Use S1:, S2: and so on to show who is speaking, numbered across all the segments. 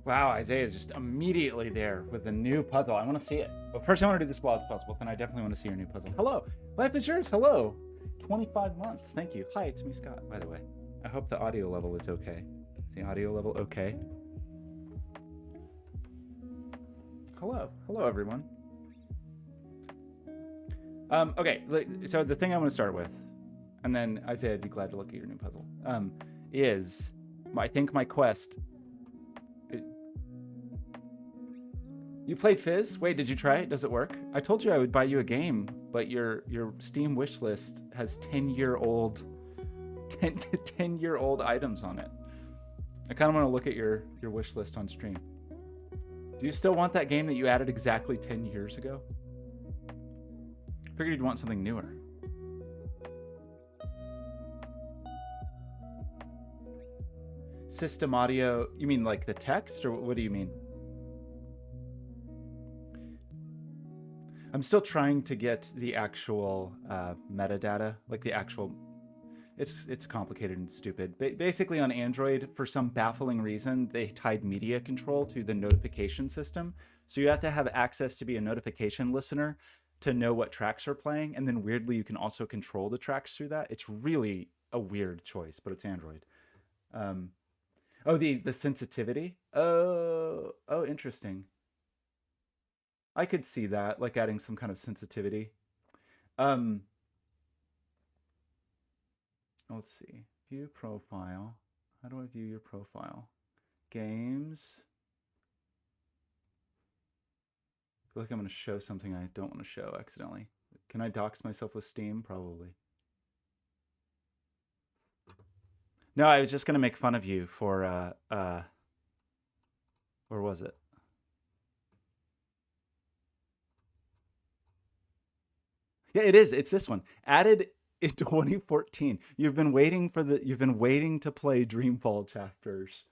S1: Wow, Isaiah is just immediately there with a new puzzle. I want to see it. But first, I want to do this Blobz puzzle, then I definitely want to see your new puzzle. Hello, life is yours. Hello, 25 months. Thank you. Hi, it's me, Scott, by the way. I hope the audio level is okay. Is the audio level okay? Hello. Hello, everyone. Okay, so the thing I want to start with, and then Isaiah, I'd be glad to look at your new puzzle, is I think my quest. You played Fizz? Wait, did you try it? Does it work? I told you I would buy you a game, but your Steam wish list has 10-year-old items on it. I kind of want to look at your wish list on stream. Do you still want that game that you added exactly 10 years ago? I figured you'd want something newer. System audio, you mean like the text, or what do you mean? I'm still trying to get the actual metadata, like the actual, it's complicated and stupid. Basically on Android, for some baffling reason, they tied media control to the notification system. So you have to have access to be a notification listener to know what tracks are playing. And then weirdly, you can also control the tracks through that. It's really a weird choice, but it's Android. Oh, the sensitivity. Oh, interesting. I could see that, like adding some kind of sensitivity. Let's see. View profile. How do I view your profile? Games. I feel like I'm going to show something I don't want to show accidentally. Can I dox myself with Steam? Probably. No, I was just going to make fun of you for, where was it? Yeah, it is. It's this one. Added in 2014. You've been waiting to play Dreamfall chapters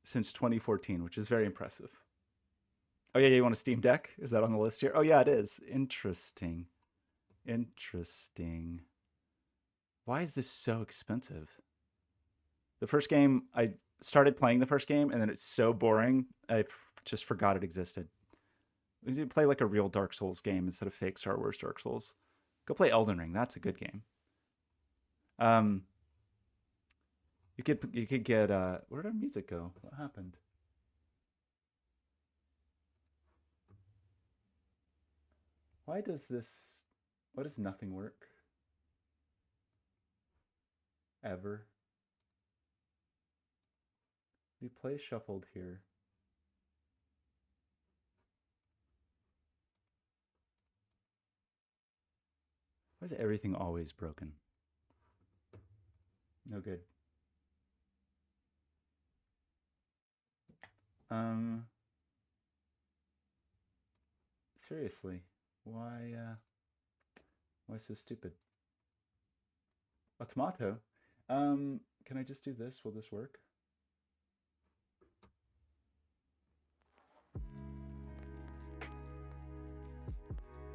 S1: since 2014, which is very impressive. Oh yeah, you want a Steam Deck? Is that on the list here? Oh yeah, it is. Interesting. Interesting. Why is this so expensive? The first game, I started playing the first game, and then it's so boring, I just forgot it existed. You play like a real Dark Souls game instead of fake Star Wars Dark Souls. Go play Elden Ring. That's a good game. You could get where did our music go? What happened? Why does nothing work? Ever. We play shuffled here. Why is everything always broken? No good. Seriously, why so stupid? A tomato? Can I just do this? Will this work?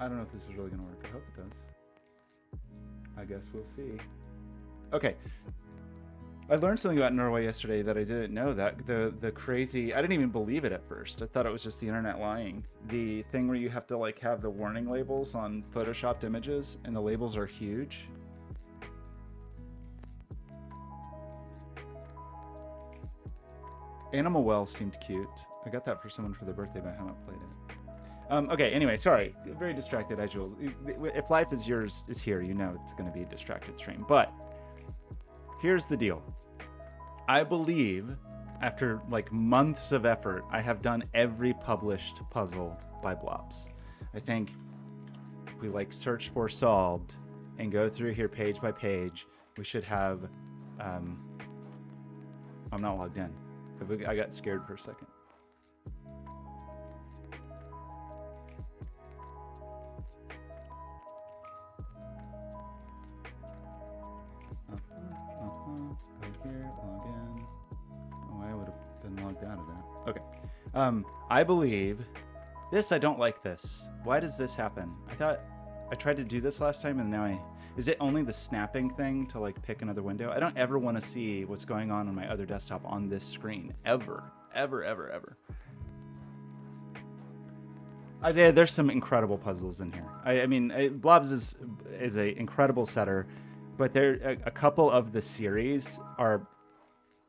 S1: I don't know if this is really gonna work. I hope it does. I guess we'll see. Okay. I learned something about Norway yesterday that I didn't know. That the crazy, I didn't even believe it at first. I thought it was just the internet lying. The thing where you have to like have the warning labels on photoshopped images, and the labels are huge. Animal Well seemed cute. I got that for someone for their birthday, but I haven't played it. Okay, anyway, sorry. Very distracted as usual. If Life is Yours is here, you know it's going to be a distracted stream. But here's the deal. I believe, after like months of effort, I have done every published puzzle by Blobz. I think if we like search for solved and go through here page by page, we should have... I'm not logged in. I got scared for a second. Go here, log in. Oh, I would have been logged out of that. Okay. I believe this. I don't like this. Why does this happen? I thought I tried to do this last time and now is it only the snapping thing to like pick another window? I don't ever want to see what's going on my other desktop on this screen. Ever. Isaiah, there's some incredible puzzles in here. I mean, Blobz is an incredible setter, but a couple of the series are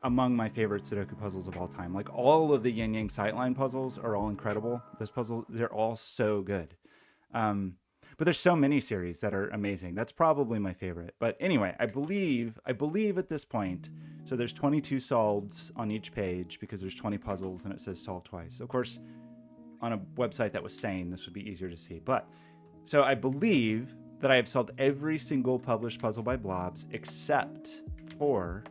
S1: among my favorite Sudoku puzzles of all time. Like all of the Yin Yang Sightline puzzles are all incredible. Those puzzles, they're all so good. But there's so many series that are amazing. That's probably my favorite. But anyway, I believe at this point, so there's 22 solves on each page because there's 20 puzzles and it says solve twice. Of course, on a website that was sane, this would be easier to see. But so I believe that I have solved every single published puzzle by Blobz except for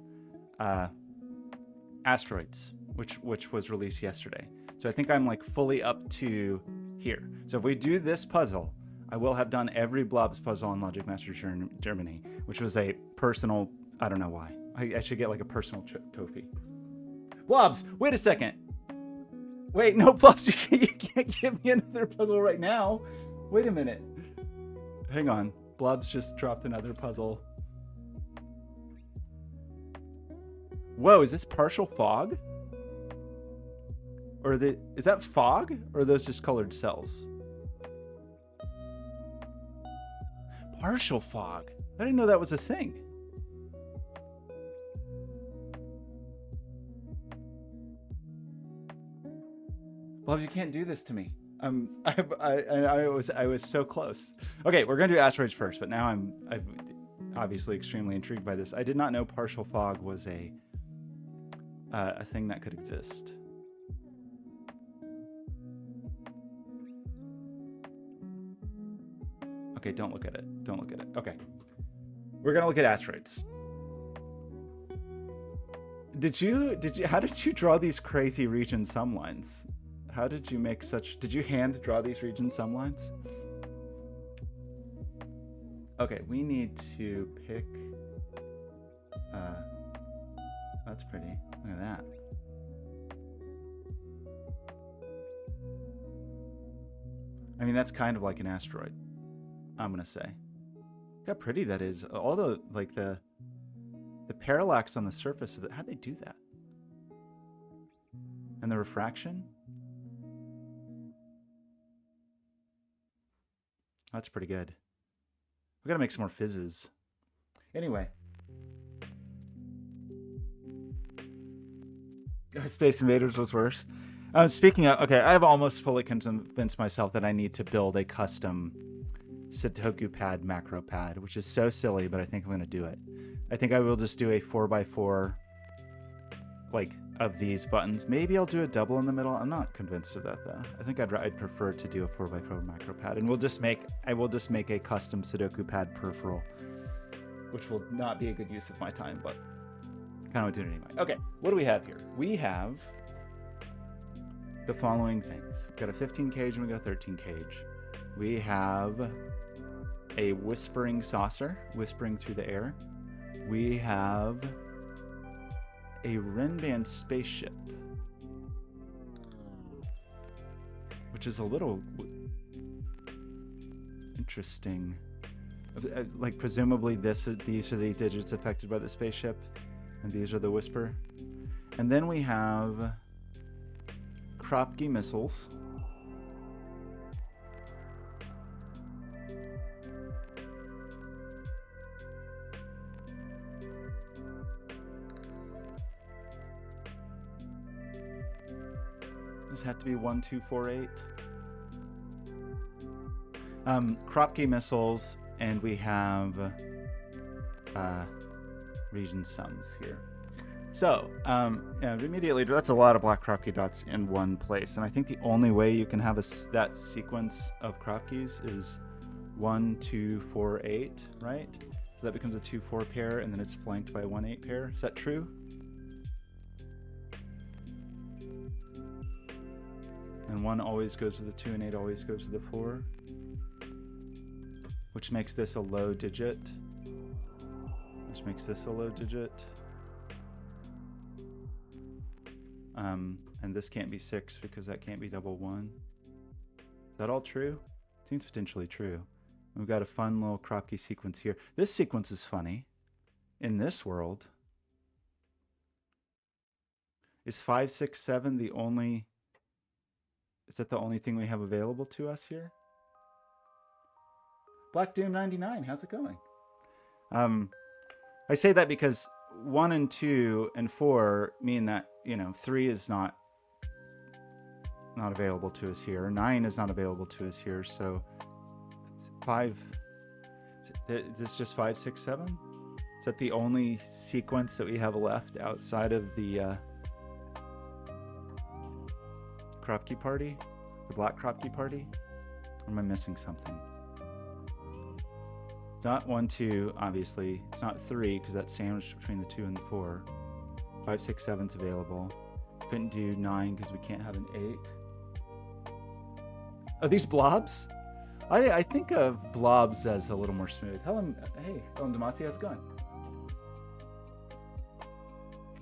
S1: Asteroids, which was released yesterday. So I think I'm like fully up to here. So if we do this puzzle, I will have done every Blobz puzzle on Logic Master Germany, which was a personal, I don't know why. I should get like a personal trophy. Blobz, wait a second. Wait, no, Blobz, you can't give me another puzzle right now. Wait a minute. Hang on. Blobz just dropped another puzzle. Whoa, is this partial fog? Or is that fog? Or are those just colored cells? Partial fog. I didn't know that was a thing. Blobz, you can't do this to me. I was so close. Okay, we're gonna do Asteroids first, but now I'm obviously extremely intrigued by this. I did not know partial fog was a thing that could exist. Okay, don't look at it. Don't look at it. Okay. We're gonna look at Asteroids. How did you draw these crazy region sum lines? How did you make did you hand draw these region sum lines? Okay, we need to pick, that's pretty, look at that. I mean, that's kind of like an asteroid, I'm gonna say. Look how pretty that is. All the, like the parallax on the surface of it, how'd they do that? And the refraction? That's pretty good. We gotta make some more fizzes. Anyway. Space Invaders was worse. Speaking of, okay, I have almost fully convinced myself that I need to build a custom Sudoku pad macro pad, which is so silly, but I think I'm gonna do it. I think I will just do a 4x4, like, of these buttons. Maybe I'll do a double in the middle. I'm not convinced of that though. I think I'd prefer to do a 4x4 macro pad, and I will just make a custom Sudoku pad peripheral, which will not be a good use of my time, but kind of do it anyway. Okay, what do we have here? We have the following things. We've got a 15 cage and we got a 13 cage. We have a whispering saucer, whispering through the air. We have a Renband spaceship, which is a little interesting. Like, presumably these are the digits affected by the spaceship, and these are the whisper. And then we have Kropke missiles. Does it have to be 1, 2, 4, 8? Kropke missiles, and we have region sums here. So immediately, that's a lot of black Kropke dots in one place, and I think the only way you can have that sequence of Kropkes is 1, 2, 4, 8, right? So that becomes a 2, 4 pair, and then it's flanked by a 1, 8 pair. Is that true? And 1 always goes with the 2, and 8 always goes with the 4, which makes this a low digit. Which makes this a low digit. And this can't be 6 because that can't be double 1. Is that all true? Seems potentially true. We've got a fun little Kropke sequence here. This sequence is funny. In this world, is 5, 6, 7 the only... Is that the only thing we have available to us here? Black Doom 99, how's it going? I say that because 1 and 2 and 4 mean that, you know, 3 is not available to us here. 9 is not available to us here. So it's 5. Is this just 5, 6, 7? Is that the only sequence that we have left outside of the Kropke party? The Black Kropke party? Or am I missing something? It's not 1, 2, obviously. It's not 3 because that's sandwiched between the 2 and the 4. 5, 6, 7's available. Couldn't do 9 because we can't have an 8. Are these blobs? I think of blobs as a little more smooth. Helen, hey, Helen Damati, how's it going?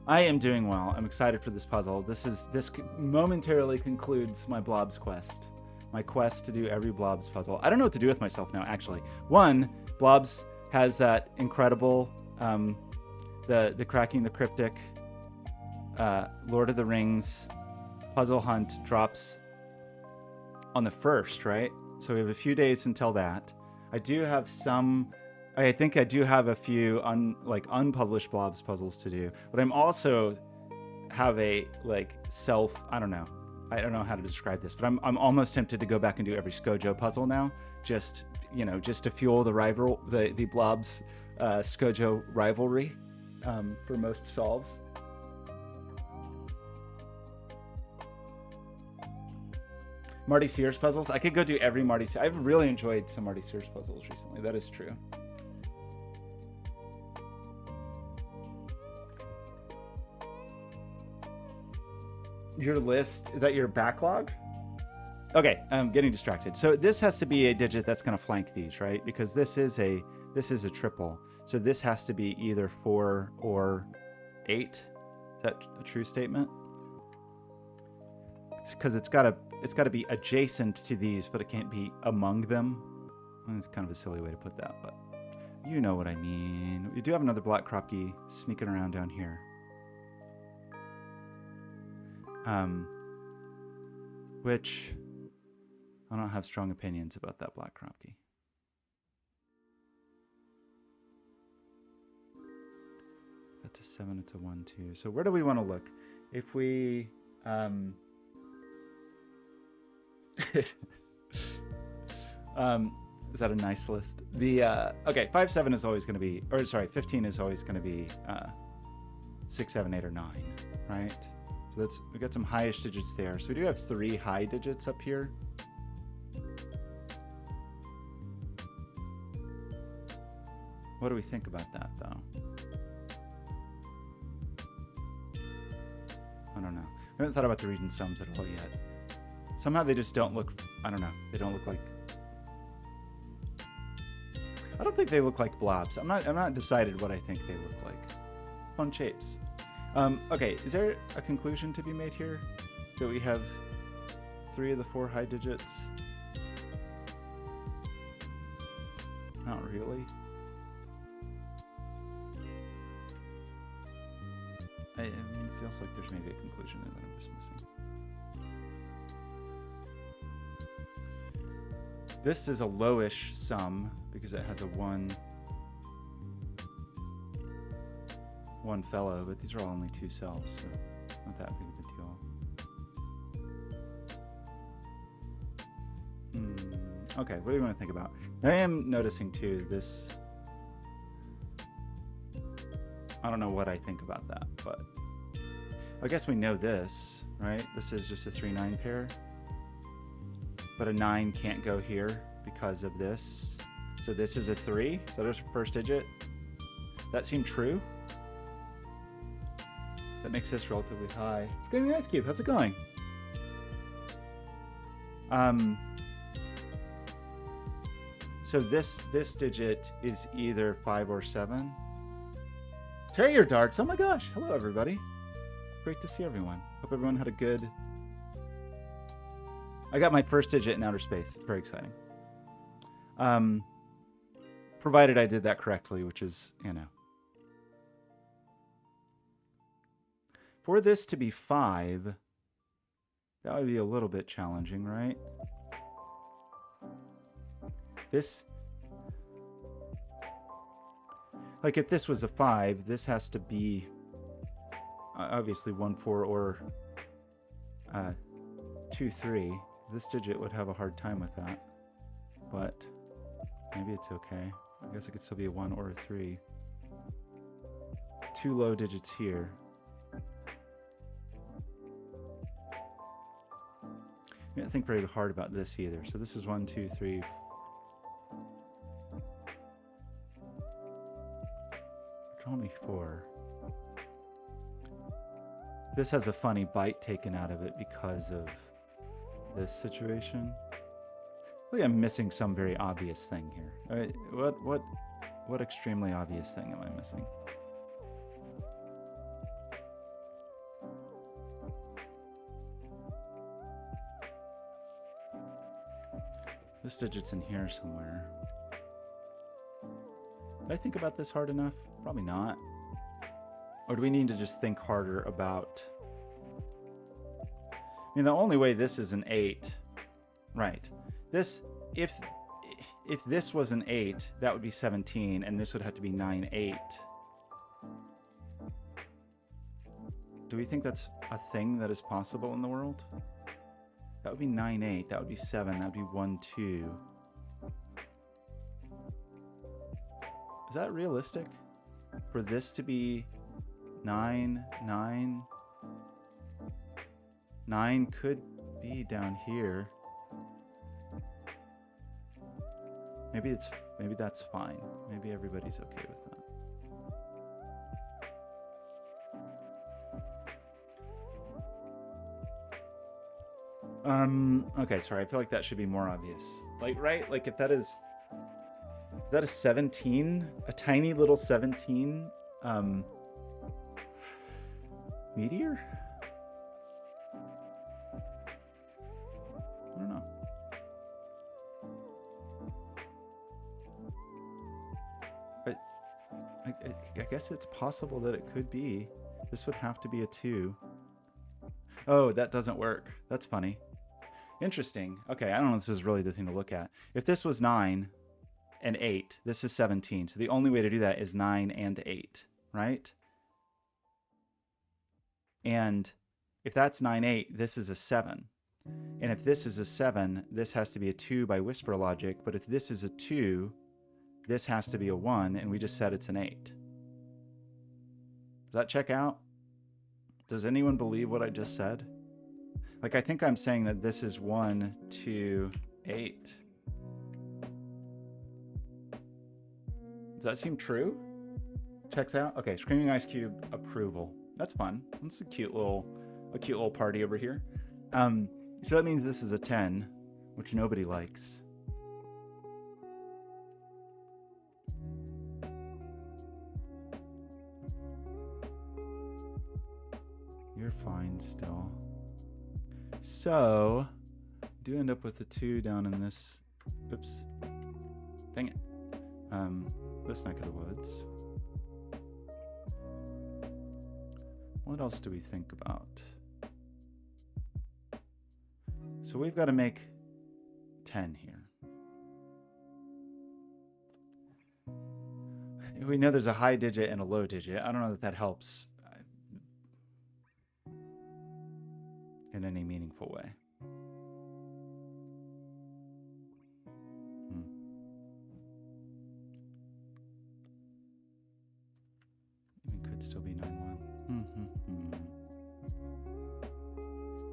S1: I am doing well. I'm excited for this puzzle. This momentarily concludes my Blobz quest. My quest to do every Blobz puzzle. I don't know what to do with myself now, actually. One, Blobz has that incredible, the Cracking the Cryptic, Lord of the Rings puzzle hunt drops on the 1st, right? So we have a few days until that. I do have some... I think I do have a few unpublished Blobz puzzles to do, but I'm also have a I don't know how to describe this, but I'm almost tempted to go back and do every Skojo puzzle now, just to fuel the Blobz Skojo rivalry for most solves. Marty Sears puzzles. I could go do every Marty Sears. I've really enjoyed some Marty Sears puzzles recently. That is true. Your list, is that your backlog? Okay, I'm getting distracted. So this has to be a digit that's going to flank these, right? Because this is a triple. So this has to be either 4 or 8. Is that a true statement? It's because it's got to be adjacent to these, but it can't be among them. It's kind of a silly way to put that, but you know what I mean. We do have another Black Kropke sneaking around down here. Which I don't have strong opinions about that Black Kropke. That's a 7, it's a 1, 2. So where do we want to look? If we, is that a nice list? Okay, 5, 7 is always going to be, 15 is always going to be 6, 7, 8, or 9, right? So we got some highish digits there. So we do have 3 high digits up here. What do we think about that, though? I don't know. I haven't thought about the region sums at all yet. Somehow they just don't look, I don't know. They don't look like, I don't think they look like blobs. I'm not decided what I think they look like. Fun shapes. Okay, is there a conclusion to be made here? That we have 3 of the 4 high digits? Not really. I mean, it feels like there's maybe a conclusion there that I'm just missing. This is a lowish sum because it has a one fellow, but these are all only 2 cells, so not that big of a deal. Okay, what do you want to think about? I am noticing too this. I don't know what I think about that, but I guess we know this, right? This is just a 3-9 pair, but a 9 can't go here because of this. So this is a 3, so there's the first digit. That seemed true. That makes this relatively high. Good Ice Cube, how's it going? So this digit is either 5 or 7. Terrier darts, oh my gosh. Hello everybody. Great to see everyone. Hope everyone had a good... I got my first digit in outer space. It's very exciting. Provided I did that correctly, which is, you know. For this to be 5, that would be a little bit challenging, right? This, like if this was a 5, this has to be obviously 1, 4 or 2, 3. This digit would have a hard time with that, but maybe it's okay. I guess it could still be a 1 or a 3. 2 low digits here. I didn't think very hard about this either. So this is 1, 2, 3. Only 4. This has a funny bite taken out of it because of this situation. I think I'm missing some very obvious thing here. All right, what extremely obvious thing am I missing? This digit's in here somewhere. Did I think about this hard enough? Probably not. Or do we need to just think harder about... I mean, the only way this is an 8... Right. This, if this was an 8, that would be 17, and this would have to be 9, 8. Do we think that's a thing that is possible in the world? That would be 9, 8. That would be 7. That would be 1, 2. Is that realistic? For this to be 9, 9? 9 could be down here. Maybe that's fine. Maybe everybody's okay with that. Okay, sorry. I feel like that should be more obvious. Like, right? Like if that is that a 17? A tiny little 17 meteor? I don't know. But I guess it's possible that it could be. This would have to be a 2. Oh, that doesn't work. That's funny. Interesting. Okay, I don't know if this is really the thing to look at. If this was 9 and 8, this is 17. So the only way to do that is 9 and 8, right? And if that's 9, 8, this is a 7. And if this is a 7, this has to be a 2 by whisper logic. But if this is a 2, this has to be a 1, and we just said it's an 8. Does that check out? Does anyone believe what I just said? Like, I think I'm saying that this is 1, 2, 8. Does that seem true? Checks out? Okay, Screaming Ice Cube approval. That's fun. That's a cute little party over here. So that means this is a 10, which nobody likes. You're fine still. So, do end up with a 2 down in this. Oops. Dang it. This neck of the woods. What else do we think about? So we've got to make 10 here. We know there's a high digit and a low digit. I don't know that that helps in any meaningful way. It could still be 9, 1.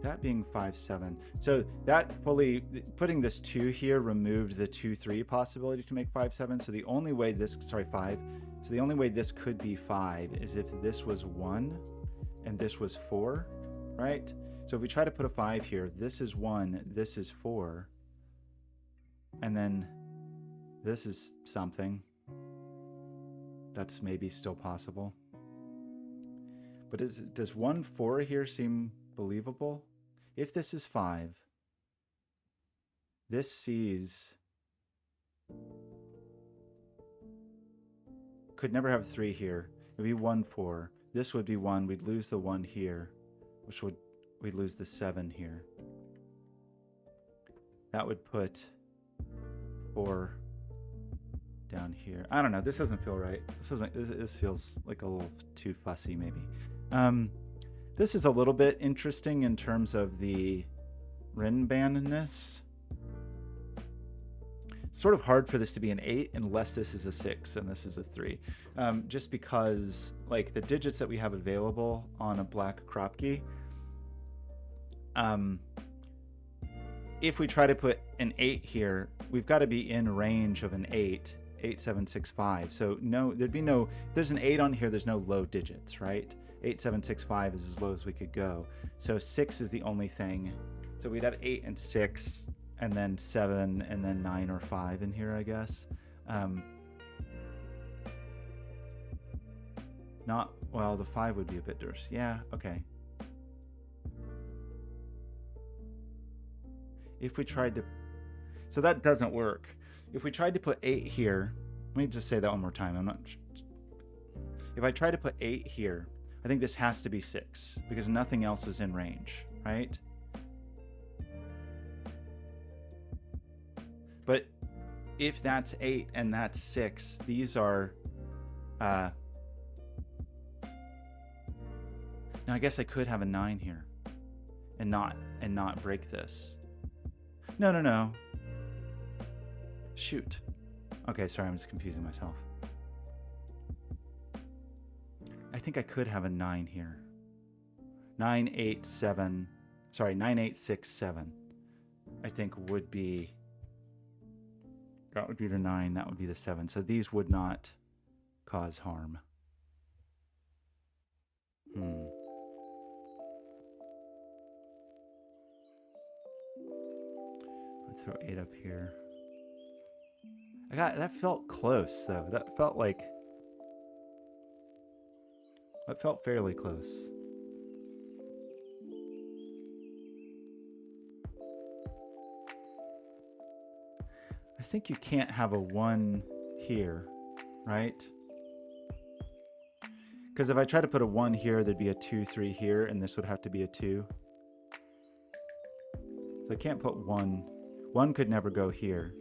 S1: That being 5, 7. So that fully, putting this 2 here removed the 2, 3 possibility to make 5, 7. So the only way this, 5. So the only way this could be 5 is if this was 1 and this was 4, right? So if we try to put a 5 here, this is 1, this is 4, and then this is something that's maybe still possible. But does 1, 4 here seem believable? If this is 5, this sees could never have 3 here. It would be 1, 4. This would be 1. We'd lose the 1 here, which would, we'd lose the 7 here. That would put 4 down here. I don't know. This doesn't feel right. This feels like a little too fussy, maybe. This is a little bit interesting in terms of the Rinbandness. Sort of hard for this to be an 8 unless this is a 6 and this is a 3. Just because like the digits that we have available on a black crop key, if we try to put an 8 here, we've got to be in range of an 8, 8, 7, 6, 5. So no, there'd be no, if there's an 8 on here, there's no low digits, right? 8, 7, 6, 5 is as low as we could go. So 6 is the only thing. So we'd have 8 and 6, and then 7, and then 9 or 5 in here, I guess. Not, well, the 5 would be a bit worse. Yeah, okay. If we tried to, so that doesn't work. If we tried to put 8 here, let me just say that one more time. I'm not, if I try to put 8 here, I think this has to be 6 because nothing else is in range, right? But if that's 8 and that's 6, these are, now I guess I could have a 9 here and not break this. No. Shoot. Okay, sorry, I'm just confusing myself. I think I could have a 9 here. 9, 8, 7. Sorry, 9, 8, 6, 7. I think would be, that would be the 9, that would be the 7. So these would not cause harm. Let's throw 8 up here. That felt close though. That felt like, that felt fairly close. I think you can't have a 1 here, right? Because if I try to put a 1 here, there'd be a 2, 3 here, and this would have to be a 2. So I can't put 1. 1 could never go here,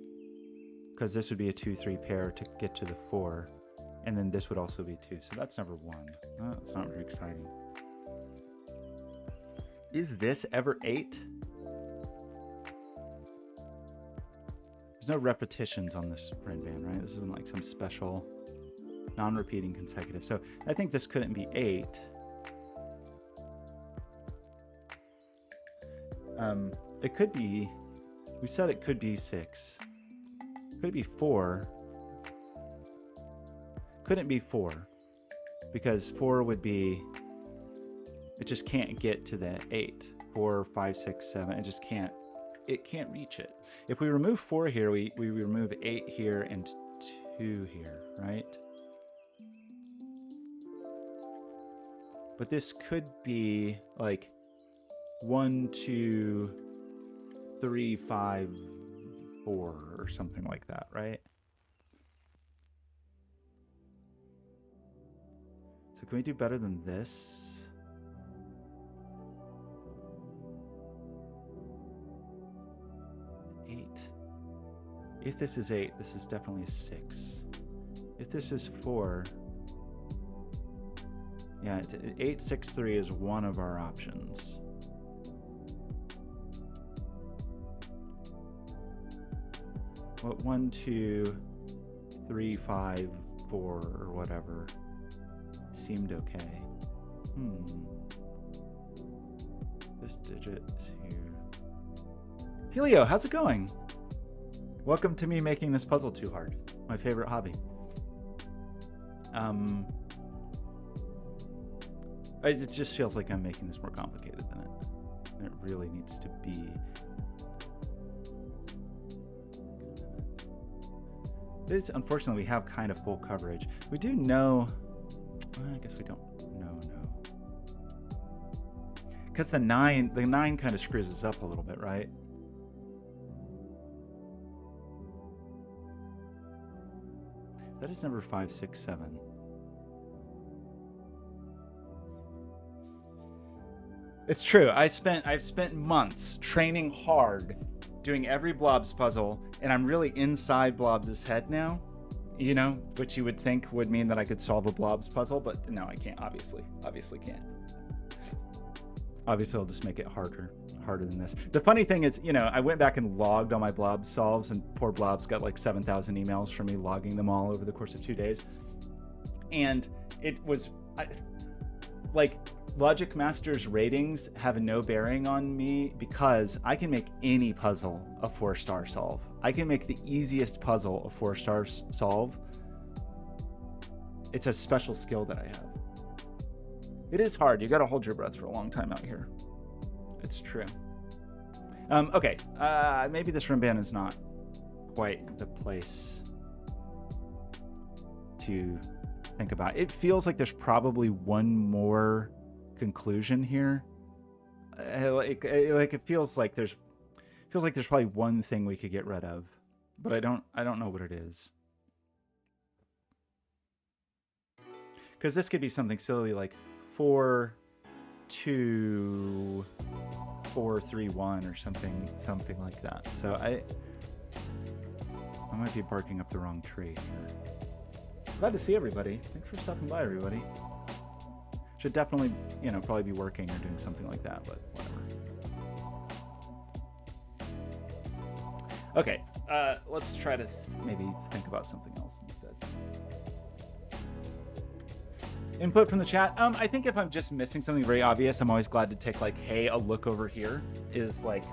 S1: because this would be a 2, 3 pair to get to the 4. And then this would also be 2. So that's number 1. Oh, that's not very exciting. Is this ever 8? There's no repetitions on this red band, right? This isn't like some special non-repeating consecutive. So I think this couldn't be 8. It could be, we said it could be 6. Could be 4. Couldn't be 4 because 4 would be, it just can't get to the 8. 4, 5, 6, 7, it just can't, it can't reach it. If we remove 4 here, we remove 8 here and 2 here, right? But this could be like 1, 2, 3, 5, 4 or something like that, right? So can we do better than this? Eight. If this is 8, this is definitely a 6. If this is 4, yeah, 8, 6, 3 is one of our options. What 1, 2, 3, 5, 4, or whatever seemed okay. This digit is here. Helio, how's it going? Welcome to me making this puzzle too hard. My favorite hobby. It just feels like I'm making this more complicated than it really needs to be. Unfortunately, we have kind of full coverage. We do know, well, I guess we don't know. Because the 9 kind of screws us up a little bit, right? That is number 5, 6, 7. It's true. I've spent months training hard, doing every Blobz puzzle, and I'm really inside Blobz's head now. You know, which you would think would mean that I could solve a Blobz puzzle, but no, I can't. Obviously can't. Obviously, I'll just make it harder than this. The funny thing is, you know, I went back and logged all my Blobz solves, and poor Blobz got like 7,000 emails from me logging them all over the course of 2 days. And it was like Logic Master's ratings have no bearing on me because I can make any puzzle a 4-star solve. I can make the easiest puzzle a 4-star solve. It's a special skill that I have. It is hard. You got to hold your breath for a long time out here. It's true. Okay. Maybe this rim band is not quite the place to think about. It feels like there's probably one more conclusion here. It feels like there's probably one thing we could get rid of, but I don't know what it is. Because this could be something silly like 4, 2, 4, 3, 1 or something like that. So I might be barking up the wrong tree here. Glad to see everybody. Thanks for stopping by, everybody. Should definitely, you know, probably be working or doing something like that, but whatever. Okay, let's try to maybe think about something else instead. Input from the chat. I think if I'm just missing something very obvious, I'm always glad to take like, hey, a look over here is like,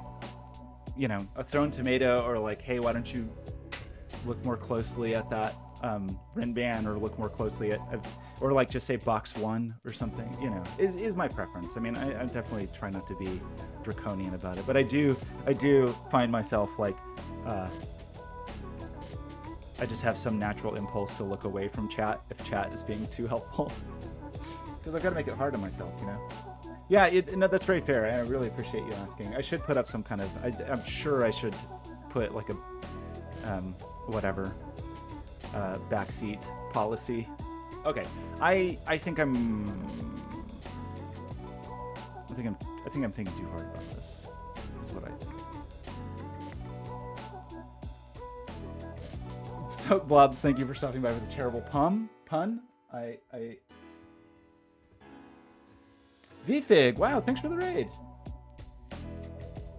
S1: you know, a thrown tomato, or like, hey, why don't you look more closely at that Rinban, or look more closely at, or like just say box 1 or something, you know, is my preference. I mean, I definitely try not to be draconian about it, but I do find myself like, I just have some natural impulse to look away from chat if chat is being too helpful, because I've got to make it hard on myself, you know? Yeah, no, that's very fair, and I really appreciate you asking. I should put up some kind of, I'm sure I should put like a, whatever, backseat policy. Okay, I think I'm thinking too hard about this, is what I think. So, Blobz, thank you for stopping by with a terrible pun. VFig, wow, thanks for the raid.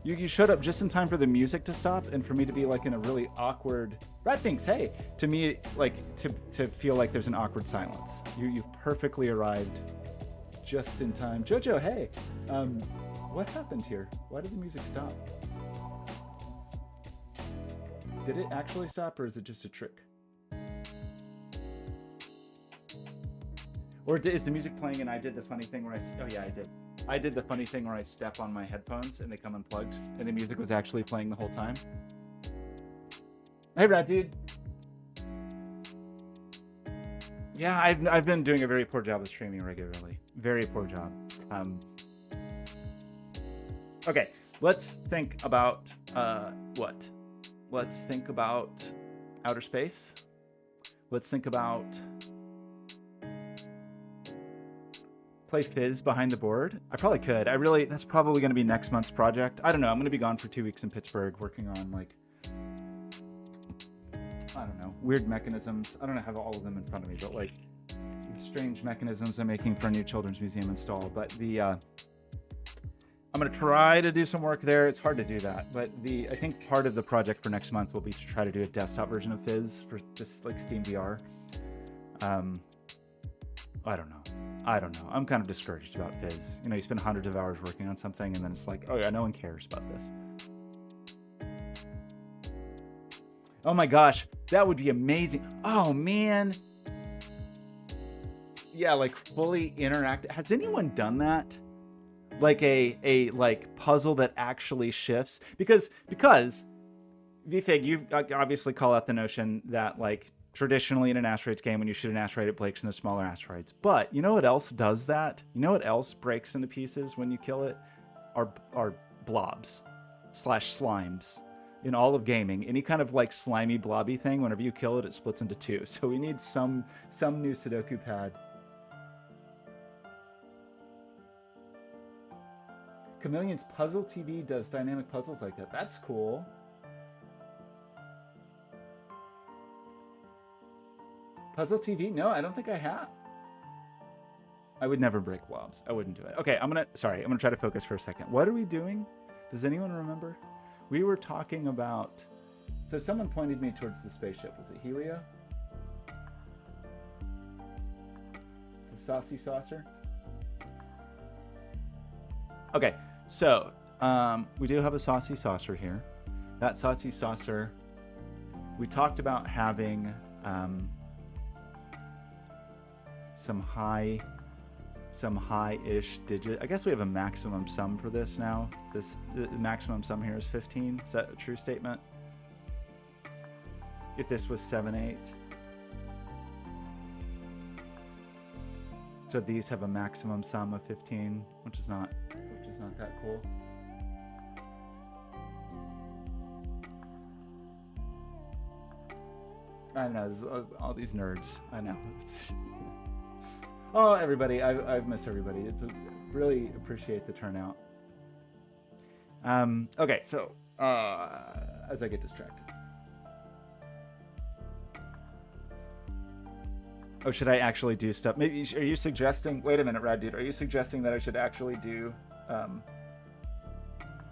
S1: You showed up just in time for the music to stop and for me to be like in a really awkward, Ratfinks, hey, to me, like to feel like there's an awkward silence. You perfectly arrived just in time. Jojo, hey, what happened here? Why did the music stop? Did it actually stop, or is it just a trick? Or is the music playing and I did the funny thing where oh yeah, I did. I did the funny thing where I step on my headphones and they come unplugged and the music was actually playing the whole time. Hey, Rat Dude. Yeah, I've been doing a very poor job of streaming regularly. Very poor job. Okay, let's think about what? Let's think about outer space. Let's think about play Fizz behind the board. I probably could. That's probably going to be next month's project. I don't know. I'm going to be gone for 2 weeks in Pittsburgh working on like, I don't know, weird mechanisms. I don't have all of them in front of me, but like strange mechanisms I'm making for a new children's museum install. But I'm going to try to do some work there. It's hard to do that, but I think part of the project for next month will be to try to do a desktop version of Fizz for just like Steam VR. I don't know. I'm kind of discouraged about Fizz. You know, you spend hundreds of hours working on something and then it's like, oh yeah, no one cares about this. Oh my gosh, that would be amazing. Oh man. Yeah, like fully interact. Has anyone done that? Like a like puzzle that actually shifts? Because VFig, you obviously call out the notion that like traditionally in an Asteroids game, when you shoot an asteroid, it breaks into smaller asteroids. But you know what else does that? You know what else breaks into pieces when you kill it? Are blobs / slimes. In all of gaming, any kind of like slimy blobby thing, whenever you kill it, it splits into 2. So we need some new Sudoku pad. Chameleon's Puzzle TV does dynamic puzzles like that. That's cool. Puzzle TV? No, I don't think I have. I would never break Blobz. I wouldn't do it. Okay, I'm gonna try to focus for a second. What are we doing? Does anyone remember? We were talking about, so someone pointed me towards the spaceship. Was it Helio? It's the saucy saucer. Okay, so we do have a saucy saucer here. That saucy saucer, we talked about having some high-ish digit. I guess we have a maximum sum for this now. The maximum sum here is 15. Is that a true statement? If this was 7, 8. So these have a maximum sum of 15, which is not that cool. I know, all these nerds. I know. Oh, everybody, I've missed everybody. Really appreciate the turnout. Okay, so as I get distracted. Oh, should I actually do stuff? Maybe, are you suggesting, wait a minute, Rad Dude, are you suggesting that I should actually do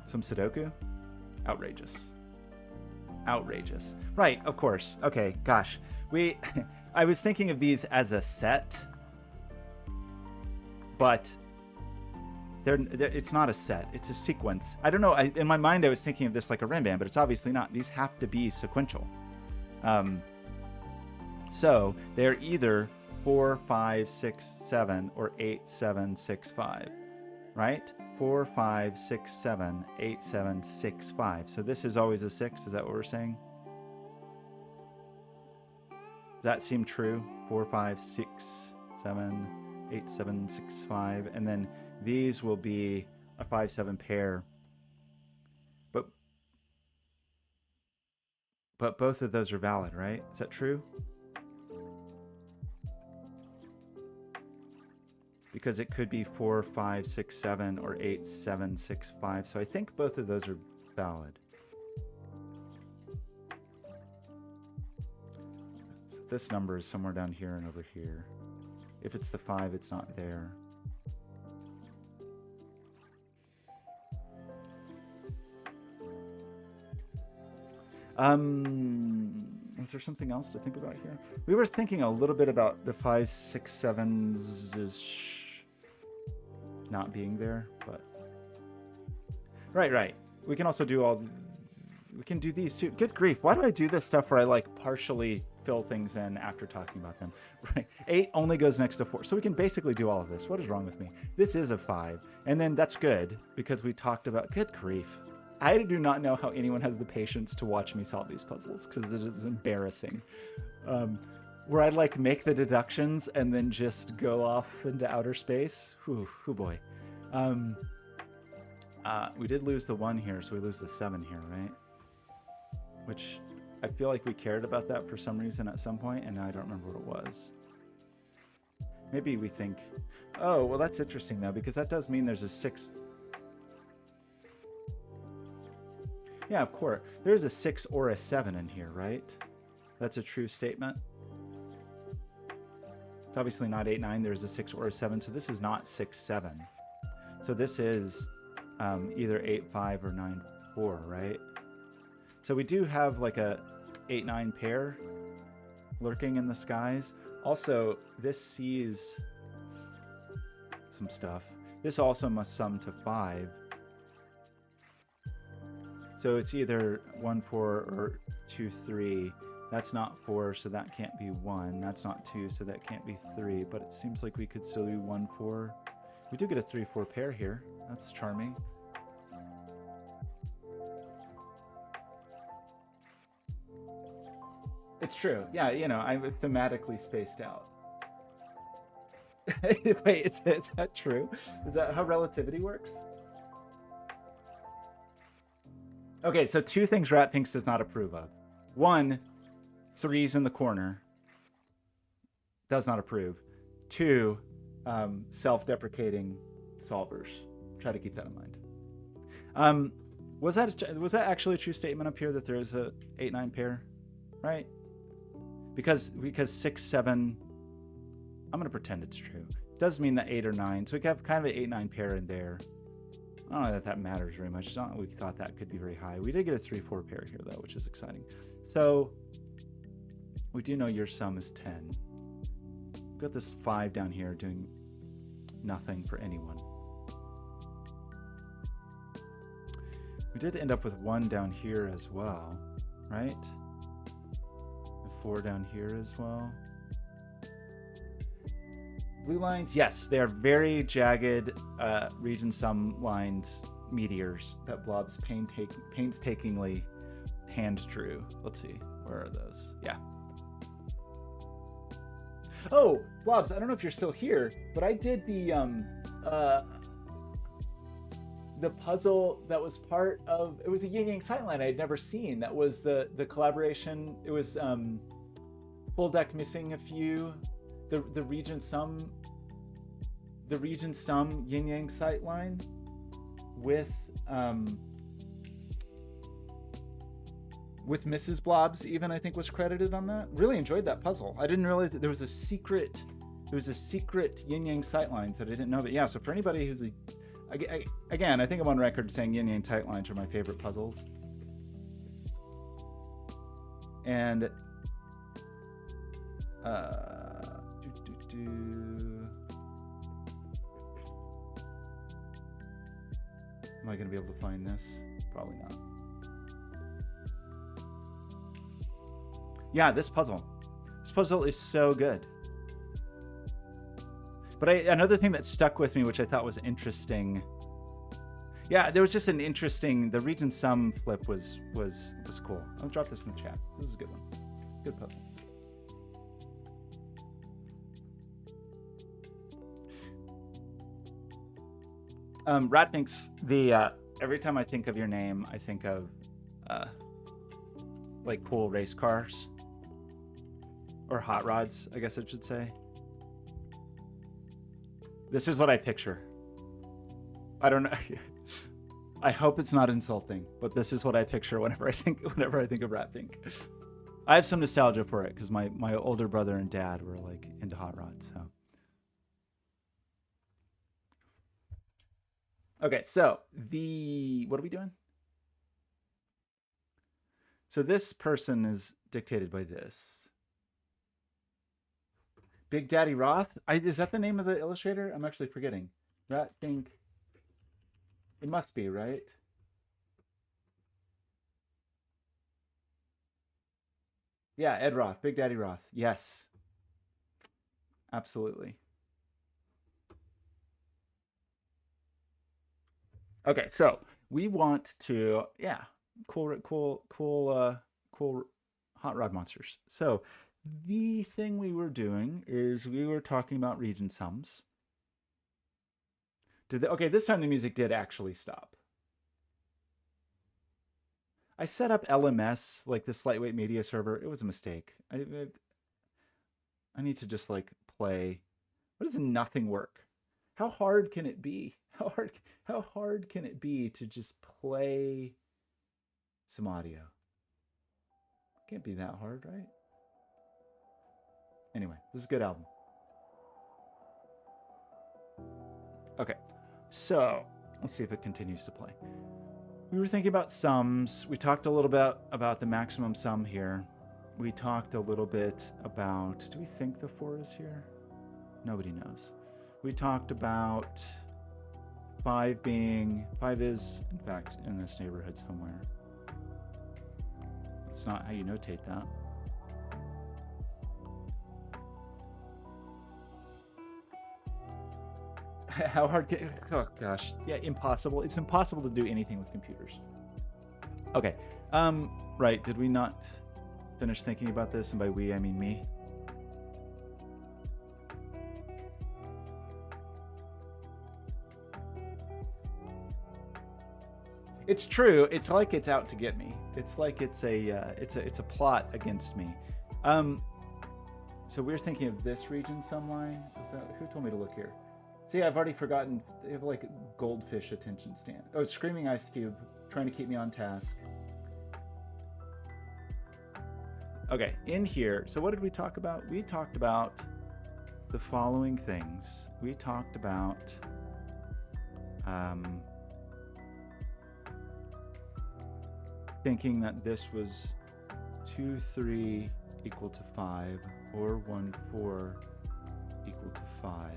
S1: some Sudoku? Outrageous. Outrageous. Right, of course. Okay, gosh. I was thinking of these as a set, but it's not a set. It's a sequence. I don't know. In my mind, I was thinking of this like a Rambam, but it's obviously not. These have to be sequential. So they're either 4, 5, 6, 7, or 8, 7, 6, 5, right? 4, 5, 6, 7, 8, 7, 6, 5. So this is always a 6. Is that what we're saying? Does that seem true? 4, 5, 6, 7, 8, 7, 6, 5. And then these will be a 5, 7 pair. But both of those are valid, right? Is that true? Because it could be 4, 5, 6, 7, or 8, 7, 6, 5. So I think both of those are valid. So this number is somewhere down here and over here. If it's the 5, it's not there. Is there something else to think about here? We were thinking a little bit about the 5, 6, 7s not being there, but right. We can also do we can do these too. Good grief! Why do I do this stuff where I like partially fill things in after talking about them? Right, 8 only goes next to 4, so we can basically do all of this. What is wrong with me? This is a 5, and then that's good because we talked about. Good grief! I do not know how anyone has the patience to watch me solve these puzzles because it is embarrassing. Where I'd like make the deductions and then just go off into outer space. Whew boy. We did lose the 1 here, so we lose the 7 here, right? Which I feel like we cared about that for some reason at some point, and now I don't remember what it was. Maybe we think, oh, well, that's interesting though, because that does mean there's a 6. Yeah, of course. There's a 6 or a 7 in here, right? That's a true statement. It's obviously not 8, 9. There's a 6 or a 7. So this is not 6, 7. So this is either 8, 5 or 9, 4, right? So we do have like a 8, 9 pair lurking in the skies. Also, this sees some stuff. This also must sum to 5. So it's either 1, 4 or 2, 3. That's not 4, so that can't be 1. That's not 2, so that can't be 3. But it seems like we could still do 1, 4. We do get a 3, 4 pair here. That's charming. It's true. Yeah, you know, I'm thematically spaced out. Wait, is that true? Is that how relativity works? Okay, so 2 things Rat thinks does not approve of. 1, 3's in the corner. Does not approve. 2, self-deprecating solvers. Try to keep that in mind. Was that actually a true statement up here that there is a 8-9 pair, right? Because 6-7, I'm gonna pretend it's true. It does mean that 8 or 9, so we have kind of an 8-9 pair in there. I don't know that matters very much. It's not that we thought that could be very high. We did get a 3-4 pair here though, which is exciting. So we do know your sum is 10. We've got this 5 down here doing nothing for anyone. We did end up with 1 down here as well, right? And 4 down here as well. Blue lines, yes, they are very jagged, region sum lined meteors that Blobz painstakingly hand drew. Let's see, where are those? Yeah. Oh, Blobz, I don't know if you're still here, but I did the puzzle that was part of, it was a yin yang sightline I had never seen. That was the collaboration. It was full deck missing a few. The region sum yin yang sightline with Mrs. Blobz even, I think, was credited on that. Really enjoyed that puzzle. I didn't realize that there was a secret yin yang sightlines that I didn't know. But yeah, so for anybody who's again, I think I'm on record saying yin yang sightlines are my favorite puzzles. And am I going to be able to find this? Probably not. Yeah, this puzzle is so good. But another thing that stuck with me, which I thought was interesting. Yeah, there was just an interesting, the region sum flip was cool. I'll drop this in the chat. This is a good one. Good puzzle. Ratfinks, every time I think of your name, I think of like cool race cars or hot rods, I guess I should say. This is what I picture. I don't know. I hope it's not insulting, but this is what I picture whenever I think of Ratfink. I have some nostalgia for it because my older brother and dad were like into hot rods. So. Okay, so what are we doing? So this person is dictated by this. Big Daddy Roth? Is that the name of the illustrator? I'm actually forgetting. Ratfink. It must be, right? Yeah, Ed Roth, Big Daddy Roth. Yes. Absolutely. Okay, so we want to, yeah, cool hot rod monsters. So the thing we were doing is we were talking about region sums. Okay, this time the music did actually stop. I set up LMS, like this lightweight media server. It was a mistake. I need to just like play. What does nothing work? How hard can it be? How hard can it be to just play some audio? Can't be that hard, right? Anyway, this is a good album. Okay, so let's see if it continues to play. We were thinking about sums. We talked a little bit about the maximum sum here. We talked a little bit about, do we think the 4 is here? Nobody knows. We talked about 5 is, in fact, in this neighborhood somewhere. That's not how you notate that. How hard can, oh gosh. Yeah, impossible. It's impossible to do anything with computers. Okay. Right, did we not finish thinking about this? And by we, I mean me. It's true. It's like it's out to get me. It's like it's a plot against me. So we're thinking of this region sum line. Who told me to look here? See, I've already forgotten. They have like goldfish attention stand. Oh, screaming ice cube, trying to keep me on task. Okay, in here. So what did we talk about? We talked about the following things. We talked about thinking that this was 2, 3 equal to 5, or 1, 4 equal to 5.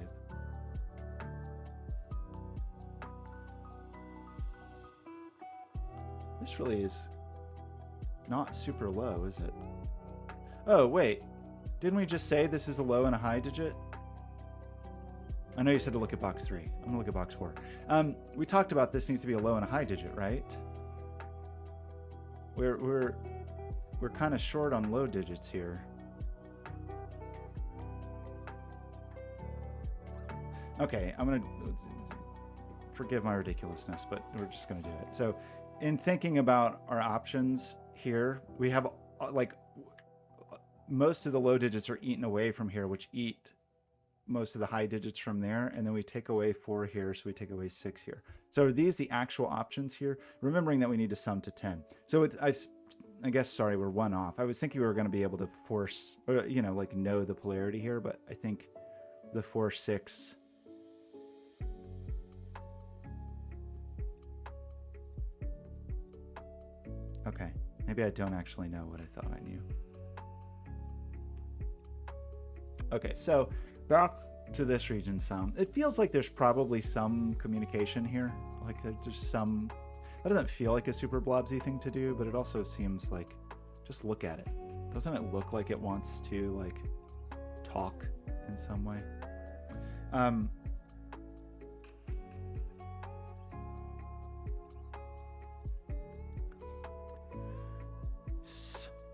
S1: This really is not super low, is it? Oh, wait. Didn't we just say this is a low and a high digit? I know you said to look at box 3. I'm going to look at box 4. We talked about this needs to be a low and a high digit, right? We're kind of short on low digits here. Okay, I'm going to forgive my ridiculousness, but we're just going to do it. So in thinking about our options here, we have like most of the low digits are eaten away from here, which eat most of the high digits from there. And then we take away 4 here. So we take away 6 here. So are these the actual options here? Remembering that we need to sum to 10. So it's, I guess, sorry, we're 1 off. I was thinking we were going to be able to force, or, you know, like know the polarity here, but I think the 4, 6. Okay, maybe I don't actually know what I thought I knew. Okay, so back to this region sum. It feels like there's probably some communication here. Like there's some, that doesn't feel like a super blobsy thing to do, but it also seems like, just look at it. Doesn't it look like it wants to like talk in some way?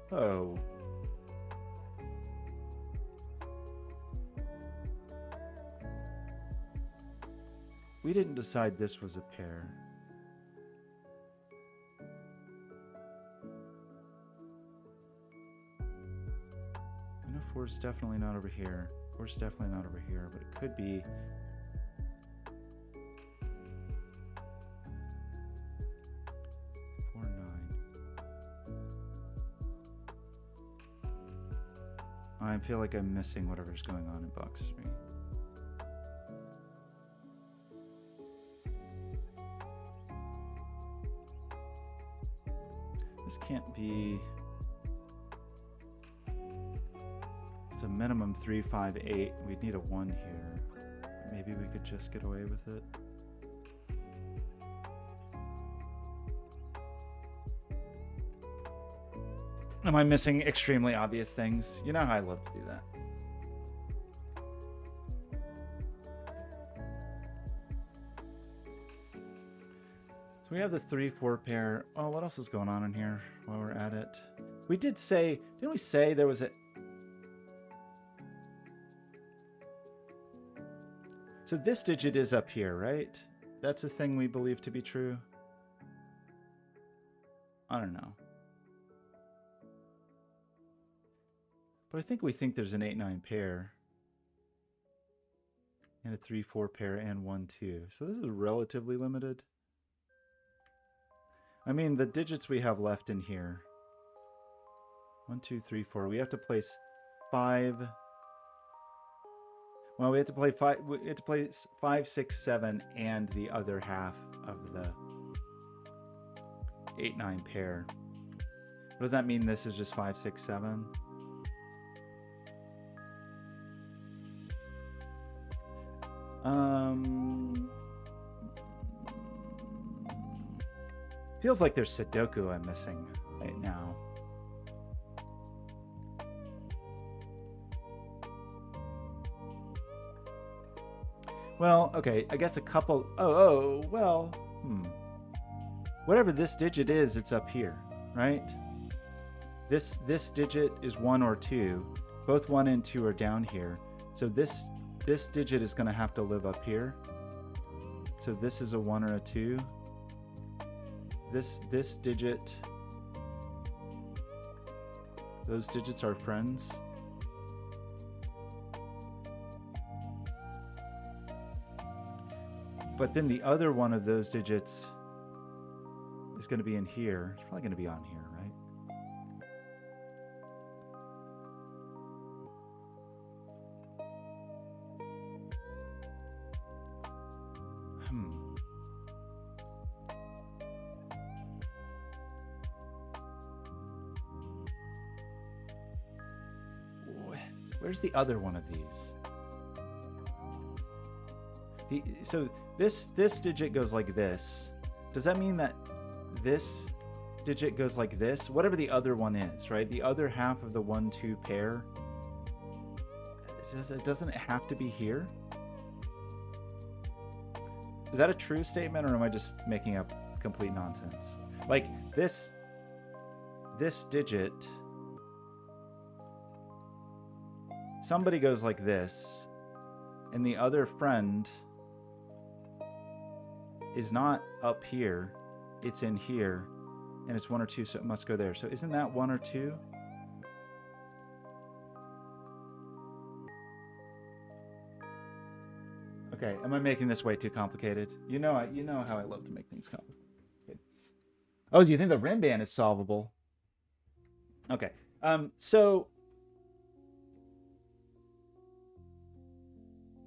S1: So we didn't decide this was a pair. I know 4 is definitely not over here. 4 is definitely not over here, but it could be. I feel like I'm missing whatever's going on in box 3. This can't be. It's a minimum 3, 5, 8. We'd need a 1 here. Maybe we could just get away with it. Am I missing extremely obvious things? You know how I love to do that. So we have the 3, 4 pair. Oh, what else is going on in here while we're at it? We did say, didn't we say there was a... So this digit is up here, right? That's a thing we believe to be true. I don't know. But I think we think there's an 8, 9 pair. And a 3, 4 pair and 1, 2. So this is relatively limited. I mean, the digits we have left in here. 1, 2, 3, 4. We have to place 5. Well, we have to play 5. We have to place 5, 6, 7, and the other half of the 8, 9 pair. What does that mean? This is just 5, 6, 7. Feels like there's Sudoku I'm missing right now. Well, okay, I guess a couple. Well, whatever this digit is, it's up here, right? This digit is 1 or 2. Both 1 and 2 are down here. So this digit is going to have to live up here. So this is a 1 or a 2. This digit, those digits are friends. But then the other one of those digits is going to be in here. It's probably going to be on here, right? Where's the other one of these? So this digit goes like this. Does that mean that this digit goes like this? Whatever the other one is, right? The other half of the 1-2 pair. Doesn't it have to be here? Is that a true statement, or am I just making up complete nonsense? Like this digit, somebody goes like this, and the other friend is not up here, it's in here, and it's 1 or 2, so it must go there. So isn't that 1 or 2? Okay, am I making this way too complicated? You know how I love to make things complicated. Oh, do you think the rim band is solvable? Okay, so,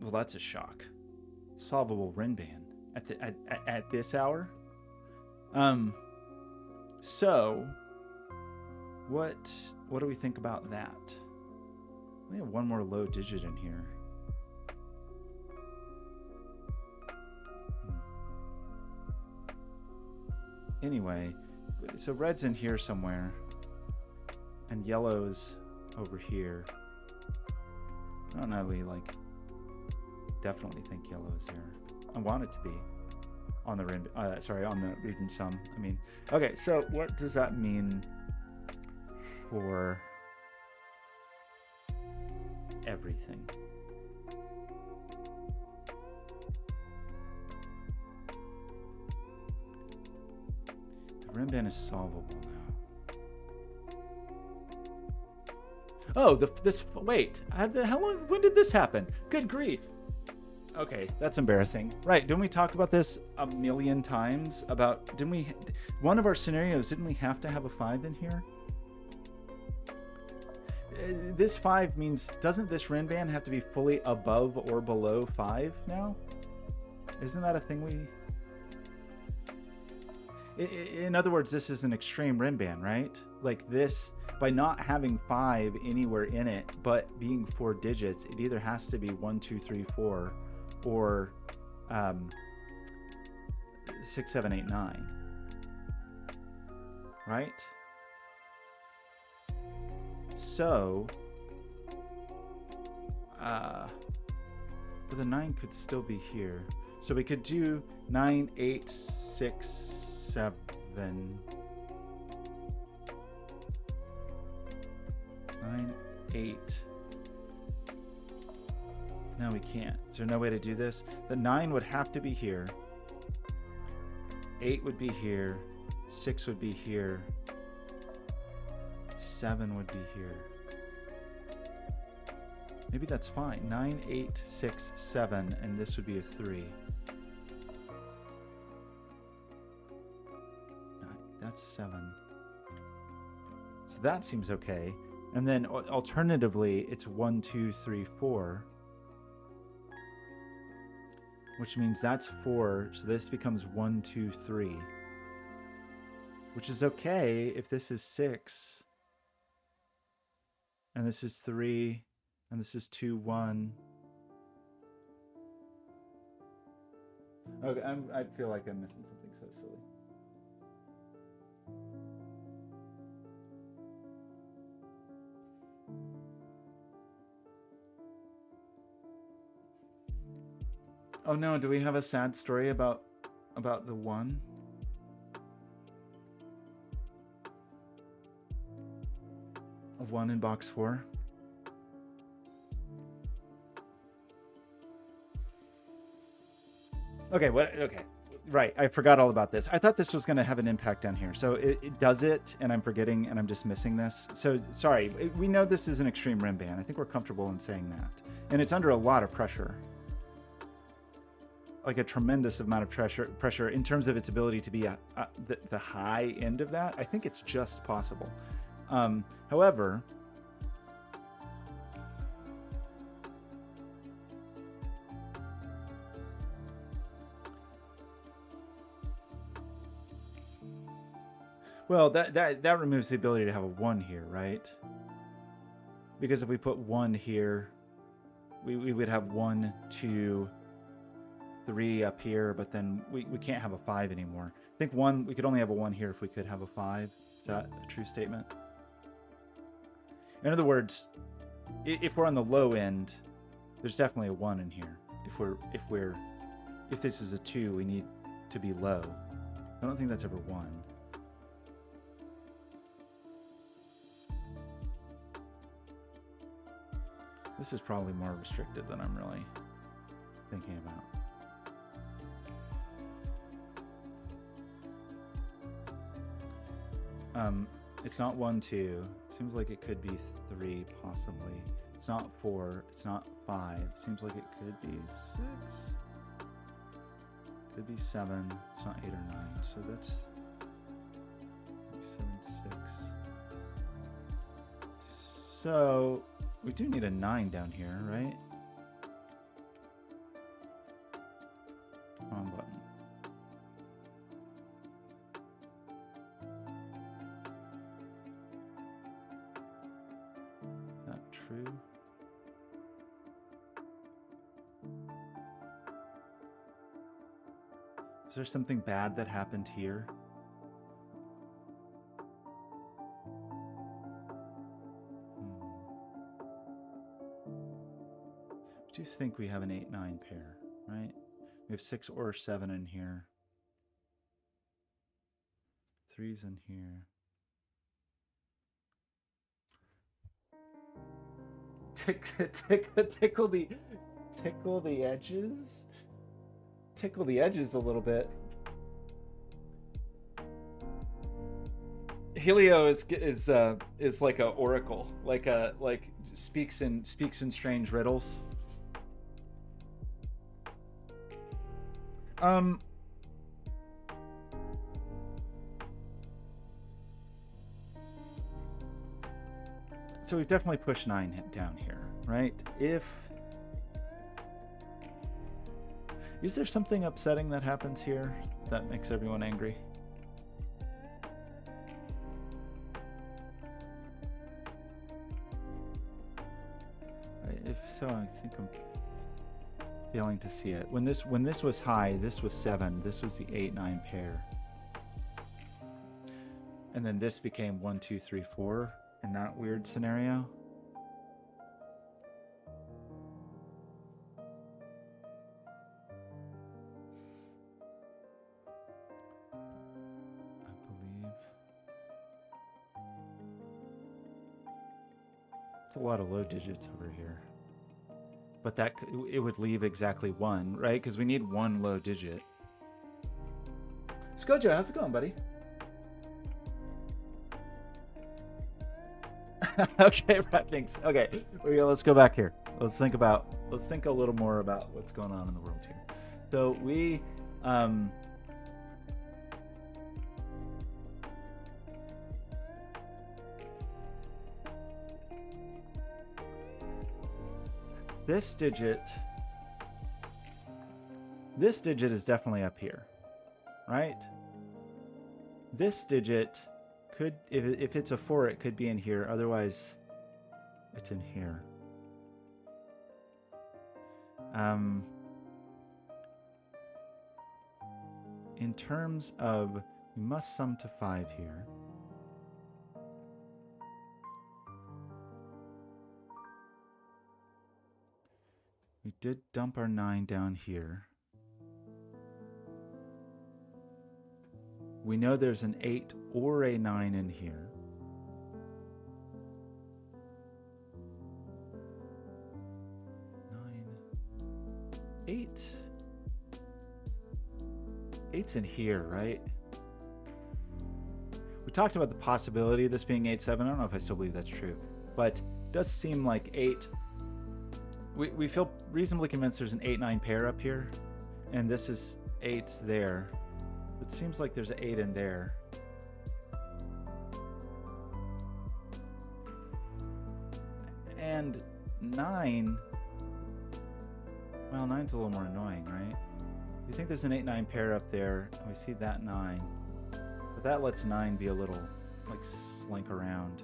S1: well, that's a shock. Solvable rim band at this hour. So what do we think about that? We have one more low digit in here. Anyway, so red's in here somewhere, and yellow's over here. I don't know, we like definitely think yellow is here. I want it to be on the rim, on the region sum. I mean, okay, so what does that mean for everything? The rim band is solvable now. Oh, wait, how long, when did this happen? Good grief. Okay, that's embarrassing. Right, didn't we talk about this a million times? One of our scenarios, didn't we have to have a 5 in here? This 5 means, doesn't this rim band have to be fully above or below 5 now? Isn't that a thing in other words, this is an extreme rim band, right? Like this, by not having 5 anywhere in it, but being 4 digits, it either has to be 1, 2, 3, 4, or 6, 7, 8, 9, right? So, but the 9 could still be here. So we could do 9, 8, 6, 7. 9, 8. No, we can't. Is there no way to do this? The 9 would have to be here. 8 would be here. 6 would be here. 7 would be here. Maybe that's fine. 9, 8, 6, 7, and this would be a 3. That's 7. So that seems okay. And then alternatively, it's 1, 2, 3, 4. Which means that's 4. So this becomes 1, 2, 3. Which is okay if this is 6. And this is 3. And this is 2, 1. Okay, I feel like I'm missing something so silly. Oh no, do we have a sad story about the 1? Of 1 in box 4? Okay, okay. Right, I forgot all about this. I thought this was going to have an impact down here. So it does it, and I'm forgetting, and I'm just missing this. So, sorry, we know this is an extreme rim band. I think we're comfortable in saying that. And it's under a lot of pressure. like a tremendous amount of pressure in terms of its ability to be the high end of that. I think it's just possible. However, well, that removes the ability to have a 1 here, right? Because if we put 1 here, we would have 1, 2, 3 up here, but then we can't have a 5 anymore. I think we could only have a 1 here if we could have a 5. Is that a true statement? In other words, if we're on the low end, there's definitely a 1 in here. If this is a 2, we need to be low. I don't think that's ever 1. This is probably more restricted than I'm really thinking about. It's not 1, 2. Seems like it could be 3, possibly. It's not 4. It's not 5. Seems like it could be 6. Could be 7. It's not 8 or 9. So that's 7, 6. So we do need a 9 down here, right? On button. Is that true? Is there something bad that happened here? I do think we have an 8-9 pair, right? We have 6 or 7 in here. 3's in here. Tickle the edges. Tickle the edges a little bit. Helio is like a oracle, like speaks in strange riddles. So we've definitely pushed 9 down here, right? Is there something upsetting that happens here that makes everyone angry? If so, I think I'm failing to see it. When this was high, this was 7. This was the 8-9 pair. And then this became 1, 2, 3, 4 in that weird scenario. I believe. It's a lot of low digits over here. But it would leave exactly 1, right? Because we need 1 low digit. Skojo, how's it going, buddy? Okay, right, thanks. Okay, let's go back here. Let's think a little more about what's going on in the world here. So we this digit is definitely up here, right? This digit could, if it's a 4, it could be in here. Otherwise, it's in here. In terms of, we must sum to 5 here. We did dump our 9 down here. We know there's an 8 or a 9 in here. 9, 8. 8's in here, right? We talked about the possibility of this being 8-7. I don't know if I still believe that's true, but it does seem like 8. We feel reasonably convinced there's an 8-9 pair up here, And this is 8 there. It seems like there's an 8 in there. And 9, well, 9's a little more annoying, right? We think there's an 8-9 pair up there, and we see that 9. But that lets 9 be a little, like, slink around.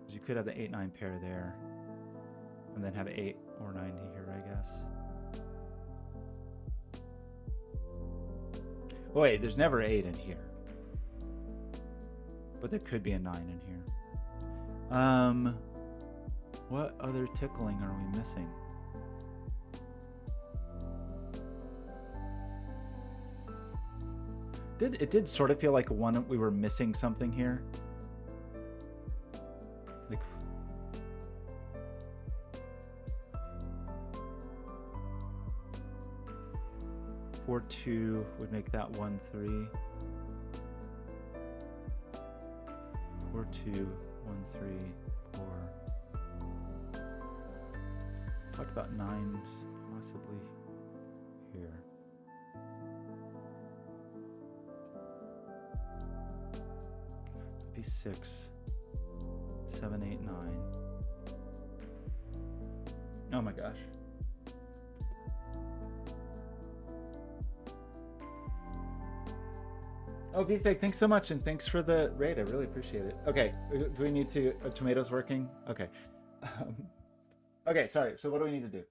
S1: Because you could have the 8-9 pair there, and then have 8 or 9 here, I guess. Oh, wait, there's never 8 in here. But there could be a 9 in here. What other tickling are we missing? It did sort of feel like we were missing something here. Like, four, 2 would make that 1, 3. 4, 2, 1, 3, 4. Talked about 9s possibly here. Be 6, 7, 8, 9. Oh my gosh. Oh, Beefcake, thanks so much, and thanks for the raid. I really appreciate it. Okay, do we need to... tomatoes working? Okay. Okay, sorry. So what do we need to do?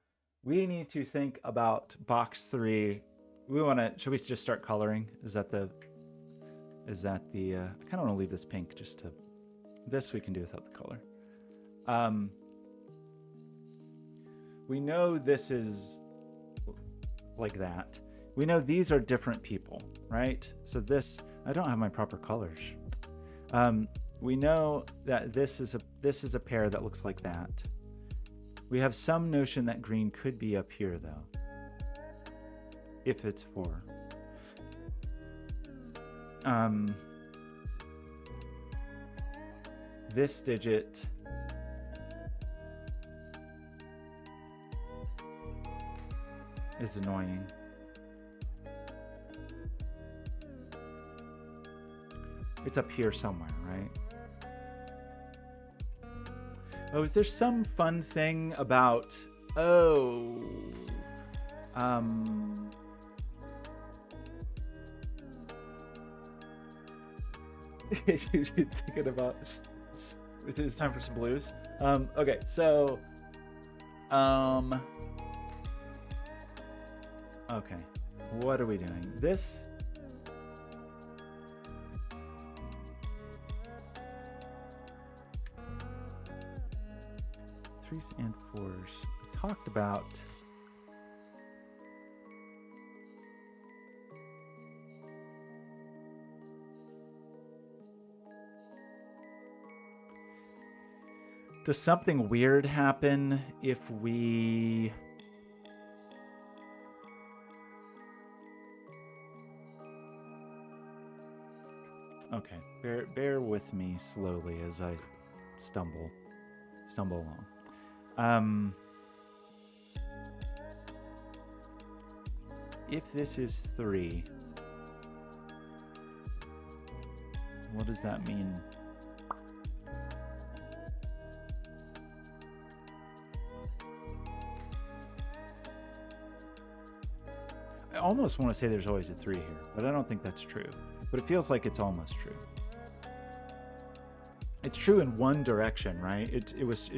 S1: We need to think about box 3. We want to... Should we just start coloring? Is that the... I kind of want to leave this pink just to... This we can do without the color. We know this is like that. We know these are different people, right? So this... I don't have my proper colors. We know that this is a pair that looks like that. We have some notion that green could be up here, though, if it's 4. This digit is annoying. It's up here somewhere, right? Oh, is there some fun thing about... Oh... You're thinking about... It's time for some blues. Okay, so... Okay. What are we doing? This... 3s and 4s. We talked about... Does something weird happen if we... Okay, bear with me slowly as I stumble along. If this is 3, what does that mean? I almost want to say there's always a 3 here, but I don't think that's true. But it feels like it's almost true. It's true in one direction, right? It was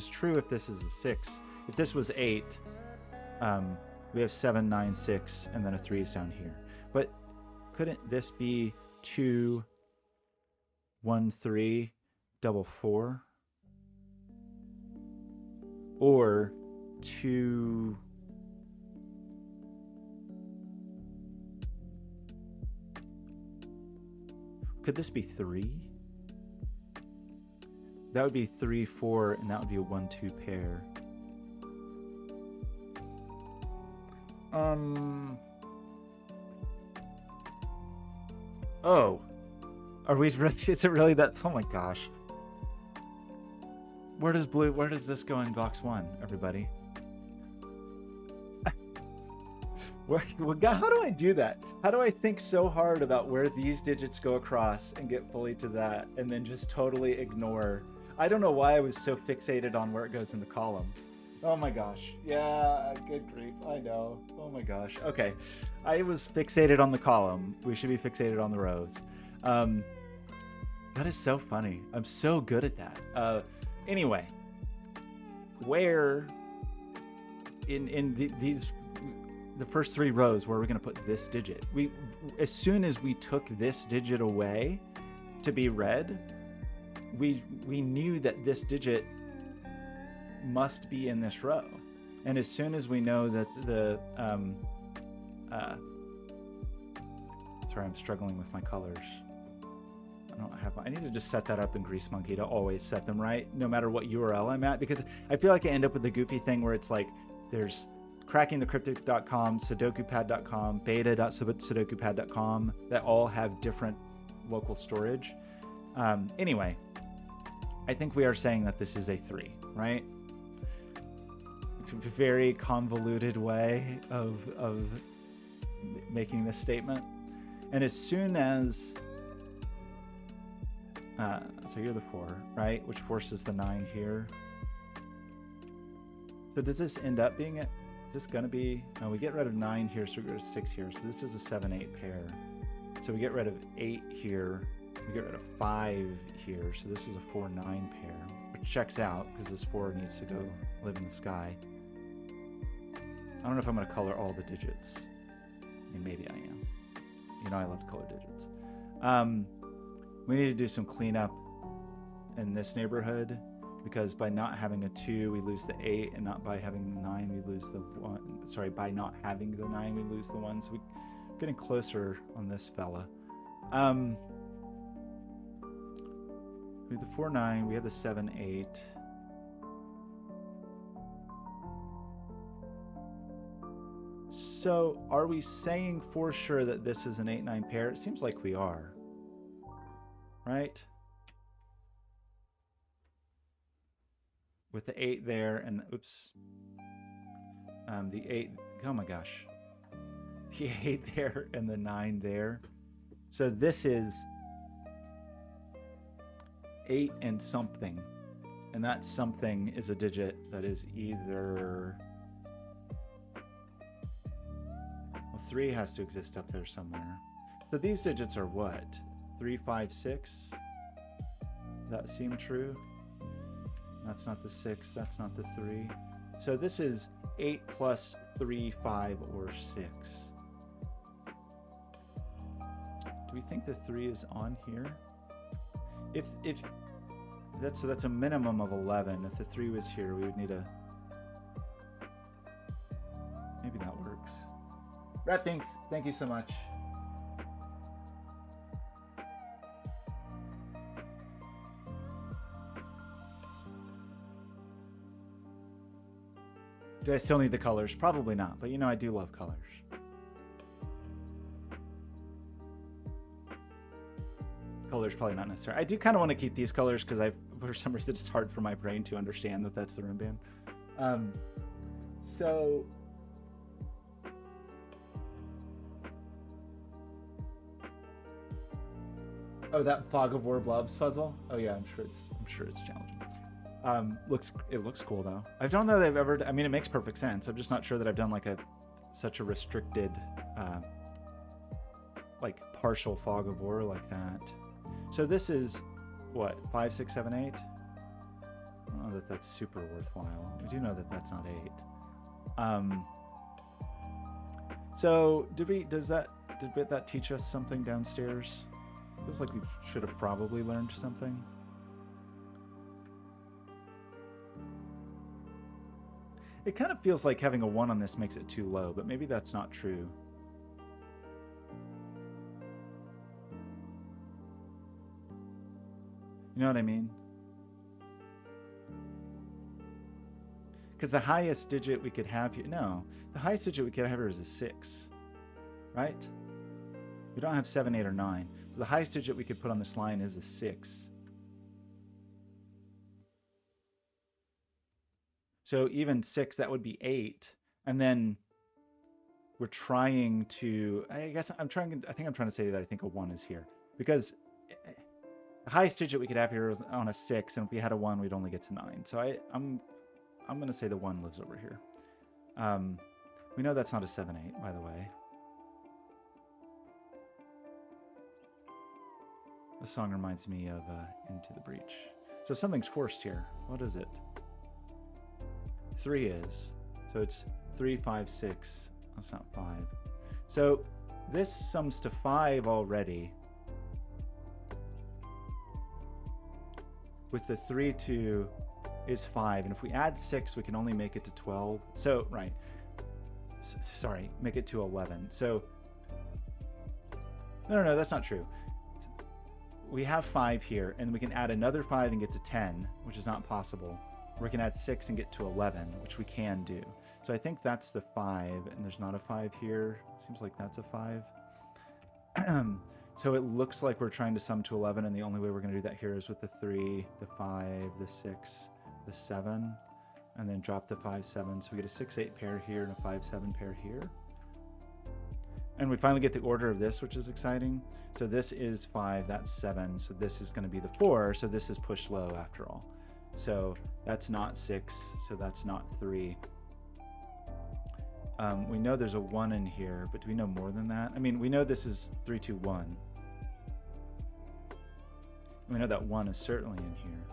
S1: true if this is a 6. If this was 8, we have 7, 9, 6, and then a 3 is down here. But couldn't this be 2, 1, 3, double 4? Or 2... Could this be 3? That would be 3, 4, and that would be a 1, 2 pair. Oh. Are we really? Is it really that? Oh my gosh. Where does this go in box 1, everybody? How do I do that? How do I think so hard about where these digits go across and get fully to that, and then just totally ignore? I don't know why I was so fixated on where it goes in the column. Oh my gosh. Yeah, good grief. I know. Oh my gosh. Okay. I was fixated on the column. We should be fixated on the rows. That is so funny. I'm so good at that. Anyway, where in the first 3 rows, where are we going to put this digit? As soon as we took this digit away to be read, we knew that this digit must be in this row. And as soon as we know that sorry, I'm struggling with my colors. I need to just set that up in Grease Monkey to always set them right, no matter what URL I'm at, because I feel like I end up with the goofy thing where it's like there's crackingthecryptic.com, sudokupad.com, beta.sudokupad.com that all have different local storage. Anyway, I think we are saying that this is a 3, right? It's a very convoluted way of making this statement. And as soon as so you're the 4, right? Which forces the 9 here. So does this end up being it? Is this going to be... No, we get rid of 9 here, so we get rid of 6 here. So this is a 7-8 pair. So we get rid of 8 here. We get rid of 5 here. So this is a 4-9 pair, which checks out because this 4 needs to go live in the sky. I don't know if I'm going to color all the digits. I mean, maybe I am. You know, I love to color digits. We need to do some cleanup in this neighborhood, because by not having a 2, we lose the 8, and not by having the 9, we lose the 1. Sorry, by not having the 9, we lose the 1. So we're getting closer on this fella. We have the 4-9, we have the 7-8. So are we saying for sure that this is an 8-9 pair? It seems like we are. Right? With the 8 there and oops. The 8, oh my gosh. The 8 there and the 9 there. So this is 8 and something. And that something is a digit that is either... Well, 3 has to exist up there somewhere. So these digits are what? 3, 5, 6. That seem true? That's not the 6. That's not the 3. So this is 8 plus 3, 5, or 6. Do we think the 3 is on here? If that's a minimum of 11. If the 3 was here, we would need a... Maybe that works. Rat Thinks, thank you so much. Do I still need the colors? Probably not, but you know I do love colors. Colors probably not necessary. I do kind of want to keep these colors because for some reason it's hard for my brain to understand that that's the room band. So oh, that Fog of War Blobz puzzle. Oh yeah, I'm sure it's challenging. It looks cool though. I don't know that I've ever. I mean, it makes perfect sense. I'm just not sure that I've done like such a restricted, like partial Fog of War like that. So this is what 5, 6, 7, 8. I don't know that that's super worthwhile. We do know that that's not 8. So did that teach us something downstairs? Feels like we should have probably learned something. It kind of feels like having a 1 on this makes it too low, but maybe that's not true. You know what I mean? Because the highest digit we could have here... No, the highest digit we could have here is a 6. Right? We don't have 7, 8, or 9. The highest digit we could put on this line is a 6. So even 6, that would be 8. And then we're trying to, I think I'm trying to say that I think a 1 is here, because the highest digit we could have here is on a 6, and if we had a 1, we'd only get to 9. So I'm going to say the 1 lives over here. We know that's not a 7/8, by the way. This song reminds me of Into the Breach. So something's forced here. What is it? 3 is. So it's 3, 5, 6. That's not 5. So this sums to 5 already. With the 3, 2 is 5. And if we add 6, we can only make it to 12. So, right. Sorry, make it to 11. So, no, that's not true. We have 5 here, and we can add another 5 and get to 10, which is not possible. We can add 6 and get to 11, which we can do. So I think that's the 5, and there's not a 5 here. Seems like that's a 5. So it looks like we're trying to sum to 11, and the only way we're going to do that here is with the 3, the 5, the 6, the 7, and then drop the 5, 7. So we get a 6, 8 pair here and a 5, 7 pair here. And we finally get the order of this, which is exciting. So this is 5, that's 7. So this is going to be the 4. So this is pushed low after all. So that's not 6. So that's not 3. We know there's a 1 in here, but do we know more than that? I mean, we know this is 3, 2, 1. We know that 1 is certainly in here.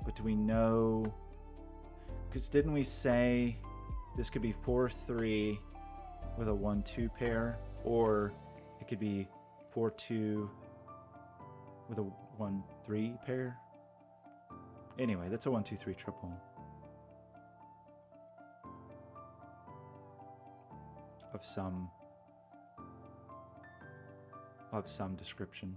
S1: But do we know... Because didn't we say this could be 4, 3 with a 1, 2 pair? Or it could be 4, 2 with a 1, 3 pair? Anyway, that's a 1, 2, 3 triple. Of some description.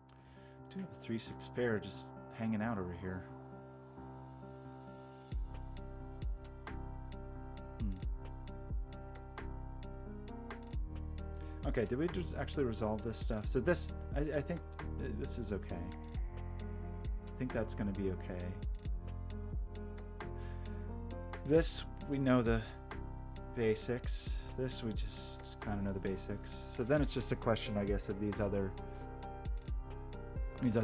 S1: I do have a 3, 6 pair just hanging out over here. Okay, did we just actually resolve this stuff? So this, I think this is okay. I think that's going to be okay. This, we know the basics. This, we just kind of know the basics. So then it's just a question, I guess, of these other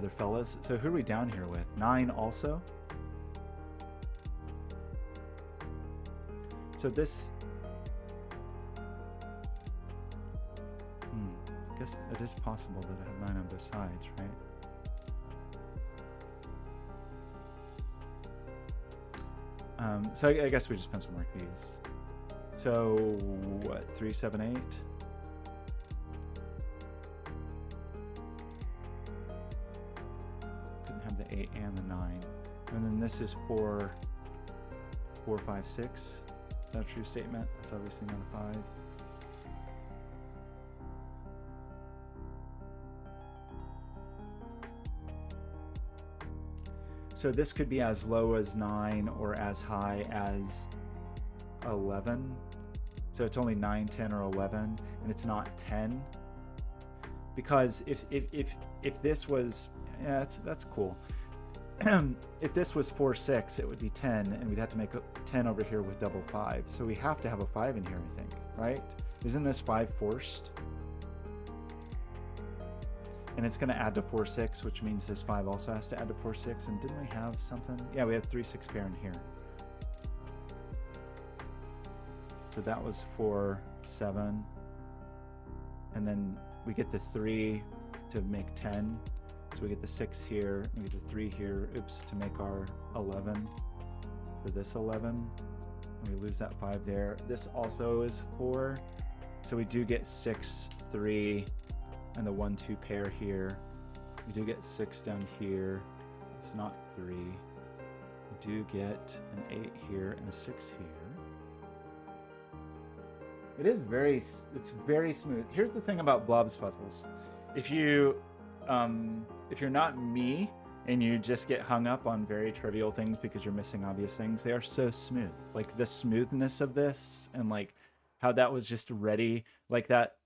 S1: fellas. So who are we down here with? 9 also? So this... I guess it is possible that I have 9 on both sides, right? So I guess we just pencil mark these. So what, 3, 7, 8? Couldn't have the 8 and the 9. And then this is 4, 4, 5, 6. Is that a true statement? That's obviously not a 5. So this could be as low as 9 or as high as 11. So it's only 9, 10, or 11, and it's not 10. Because if this was, yeah, that's cool. If this was 4, 6, it would be 10, and we'd have to make a 10 over here with double 5. So we have to have a 5 in here, I think, right? Isn't this 5 forced? And it's going to add to 4, 6, which means this 5 also has to add to 4, 6. And didn't we have something? Yeah, we have 3, 6 pair in here. So that was 4, 7. And then we get the 3 to make 10. So we get the 6 here, and we get the 3 here, oops, to make our 11 for this 11. And we lose that 5 there. This also is 4. So we do get 6, 3, and the 1, 2 pair here. We do get 6 down here. It's not 3. We do get an 8 here and a 6 here. It is it's very smooth. Here's the thing about Blobz puzzles. If you're not me and you just get hung up on very trivial things because you're missing obvious things, they are so smooth. Like the smoothness of this and like how that was just ready, like that.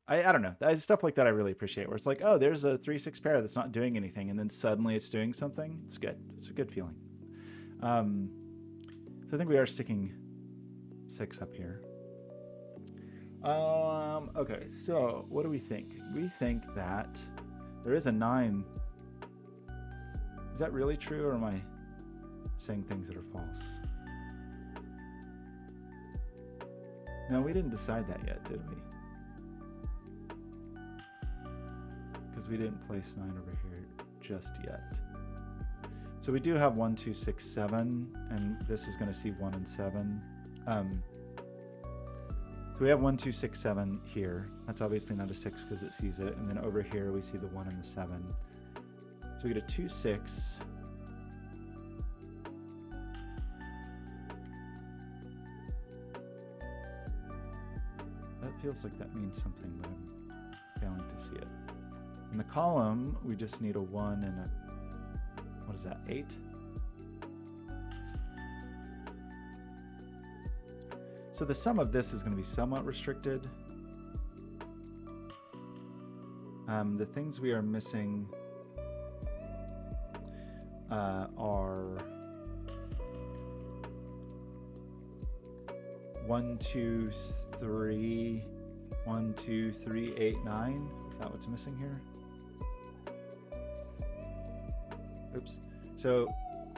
S1: I don't know. Stuff like that I really appreciate, where it's like, oh, there's a 3, 6 pair that's not doing anything, and then suddenly it's doing something. It's good. It's a good feeling. So I think we are sticking 6 up here. Okay, so what do we think? We think that there is a 9. Is that really true, or am I saying things that are false? No, we didn't decide that yet, did we? Because we didn't place 9 over here just yet. So we do have 1, 2, 6, 7, and this is going to see 1 and 7. So we have 1, 2, 6, 7 here. That's obviously not a 6 because it sees it. And then over here we see the 1 and the 7. So we get a 2, 6. That feels like that means something, but I'm failing to see it. In the column, we just need a 1 and a, what is that, 8? So the sum of this is going to be somewhat restricted. The things we are missing are 1, 2, 3, 1, 2, 3, 8, 9. Is that what's missing here? Oops. So,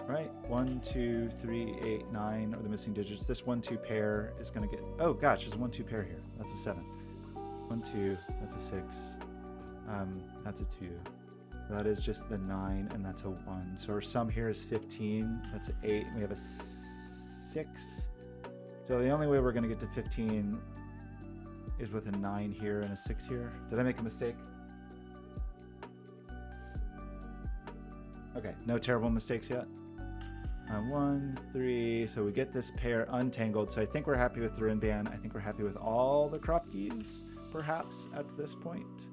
S1: right, 1, 2, 3, 8, 9 are the missing digits. This 1, 2 pair is going to get, oh gosh, there's a 1, 2 pair here. That's a 7. 1, 2, that's a 6. That's a 2. That is just the 9, and that's a 1. So our sum here is 15. That's an 8. And we have a 6. So the only way we're going to get to 15 is with a 9 here and a 6 here. Did I make a mistake? Okay, no terrible mistakes yet. 1, 3, so we get this pair untangled. So I think we're happy with the rim band. I think we're happy with all the crop keys, perhaps, at this point.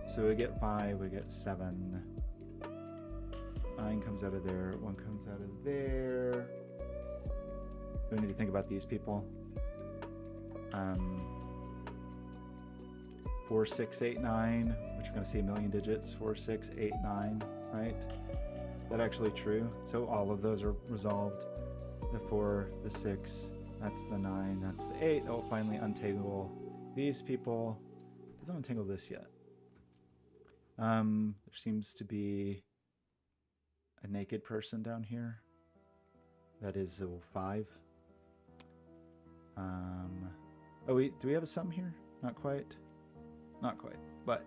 S1: So we get 5, we get 7. 9 comes out of there, 1 comes out of there. We need to think about these people. 4, 6, 8, 9, which are going to see a million digits. 4, 6, 8, 9, right? Is that actually true? So all of those are resolved. The 4, the 6, that's the 9, that's the 8. That will finally untangle these people. It doesn't untangle this yet. There seems to be a naked person down here. That is a 5. Oh, do we have a sum here? Not quite. Not quite. But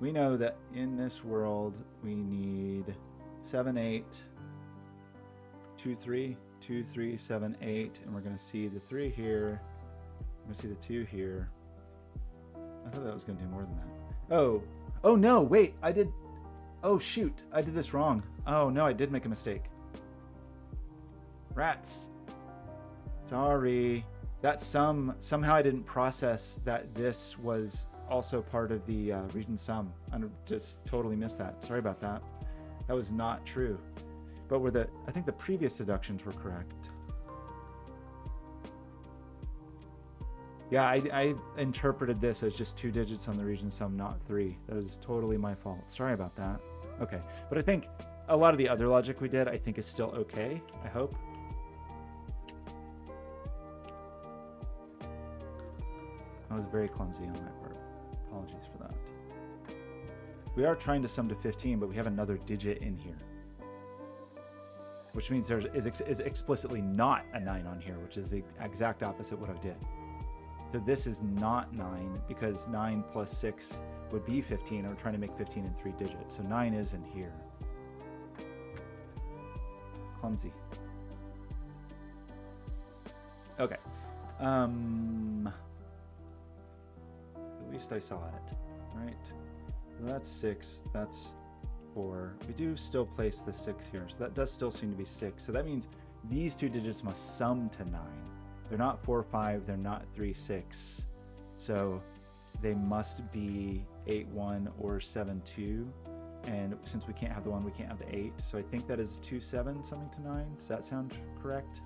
S1: we know that in this world we need 7, 8, 2, 3, 2, 3, 7, 8, and we're going to see the 3 here. We're going to see the 2 here. I thought that was going to do more than that. Oh no, wait, oh shoot, I did this wrong. Oh no, I did make a mistake. Rats. Sorry. That sum, somehow I didn't process that this was also part of the region sum. I just totally missed that. Sorry about that. That was not true. But I think the previous deductions were correct. Yeah, I interpreted this as just 2 digits on the region sum, not 3. That was totally my fault. Sorry about that. Okay, but I think a lot of the other logic we did, I think is still okay, I hope. I was very clumsy on my part. Apologies for that. We are trying to sum to 15, but we have another digit in here. Which means there is explicitly not a 9 on here, which is the exact opposite of what I did. So this is not 9, because 9 plus 6 would be 15, and we're trying to make 15 in 3 digits. So 9 is in here. Clumsy. Okay. At least I saw it, right? So that's 6, that's 4. We do still place the 6 here, so that does still seem to be 6. So that means these 2 digits must sum to 9. They're not 4, 5, they're not 3, 6. So they must be 8, 1 or 7, 2. And since we can't have the 1, we can't have the 8. So I think that is 2, 7, summing to 9. Does that sound correct?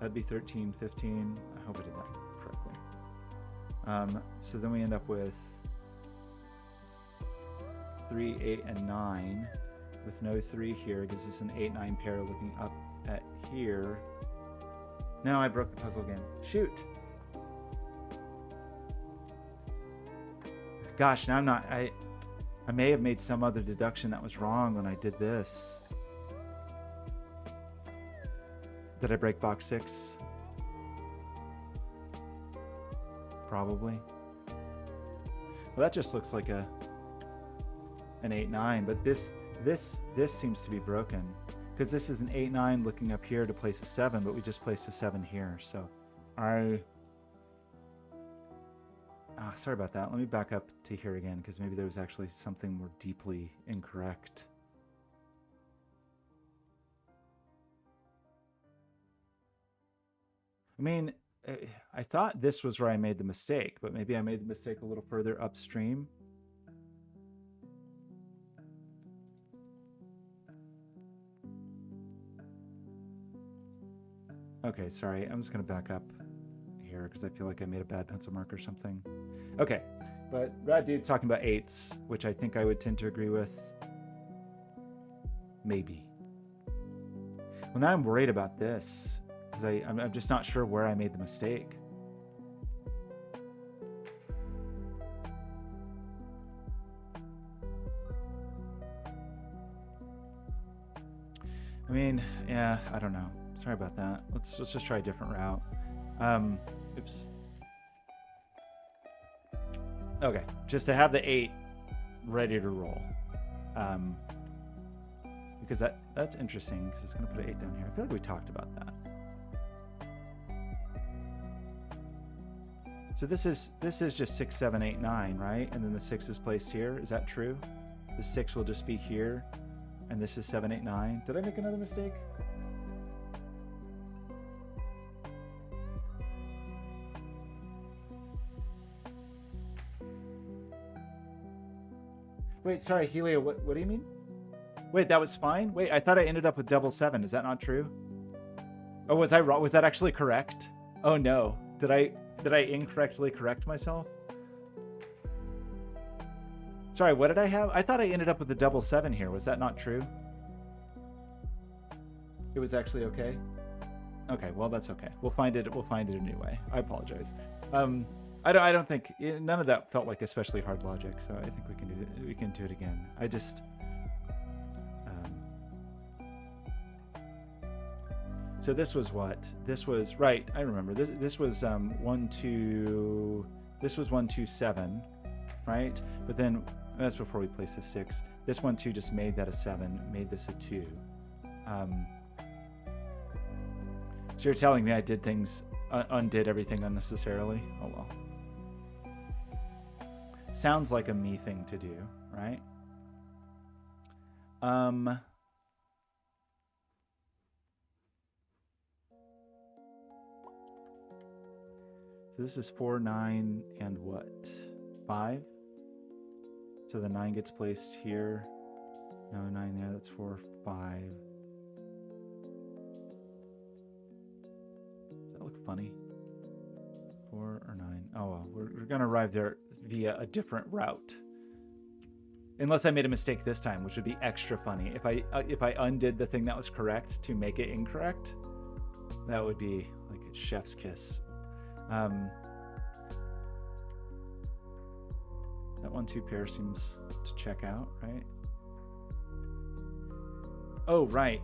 S1: That'd be 13, 15. I hope I did that correctly. So then we end up with 3, 8, and 9 with no 3 here. Gives us an 8, 9 pair looking up at here. No, I broke the puzzle again. Shoot. Gosh, now I'm not, I may have made some other deduction that was wrong when I did this. Did I break box 6? Probably. Well, that just looks like an 8-9, but this seems to be broken because this is an 8-9 looking up here to place a 7, but we just placed a 7 here. So sorry about that. Let me back up to here again because maybe there was actually something more deeply incorrect. I mean, I thought this was where I made the mistake, but maybe I made the mistake a little further upstream. Okay, sorry. I'm just going to back up here because I feel like I made a bad pencil mark or something. Okay, but Rad Dude's talking about 8s, which I think I would tend to agree with. Maybe. Well, now I'm worried about this because I'm just not sure where I made the mistake. I mean, yeah, I don't know. Sorry about that. Let's just try a different route. Oops. Okay, just to have the 8 ready to roll. Because that's interesting because it's going to put an 8 down here. I feel like we talked about that. So this is just 6, 7, 8, 9, right? And then the 6 is placed here. Is that true? The 6 will just be here, and this is 7, 8, 9. Did I make another mistake? Wait, sorry, Helio, what do you mean? Wait, that was fine? Wait, I thought I ended up with double 7. Is that not true? Oh, was I wrong? Was that actually correct? Oh no. Did I incorrectly correct myself? Sorry, what did I have? I thought I ended up with a double 7 here. Was that not true? It was actually okay? Okay, well that's okay. We'll find it a new way. I apologize. I don't think none of that felt like especially hard logic, so I think we can do it again. I just so this was what? This was right, I remember. This was 1 2 this was 1 2 7, right? But then that's before we placed the 6. This 1 2 just made that a 7, made this a 2. So you're telling me I did things undid everything unnecessarily? Oh well. Sounds like a me thing to do, right? So this is 4, 9, and what? 5? So the 9 gets placed here. No, 9 there. That's 4, 5. Does that look funny? 4 or 9? Oh well, we're going to arrive there via a different route. Unless I made a mistake this time, which would be extra funny. If I undid the thing that was correct to make it incorrect, that would be like a chef's kiss. That 1 2 pair seems to check out, right? Oh, right.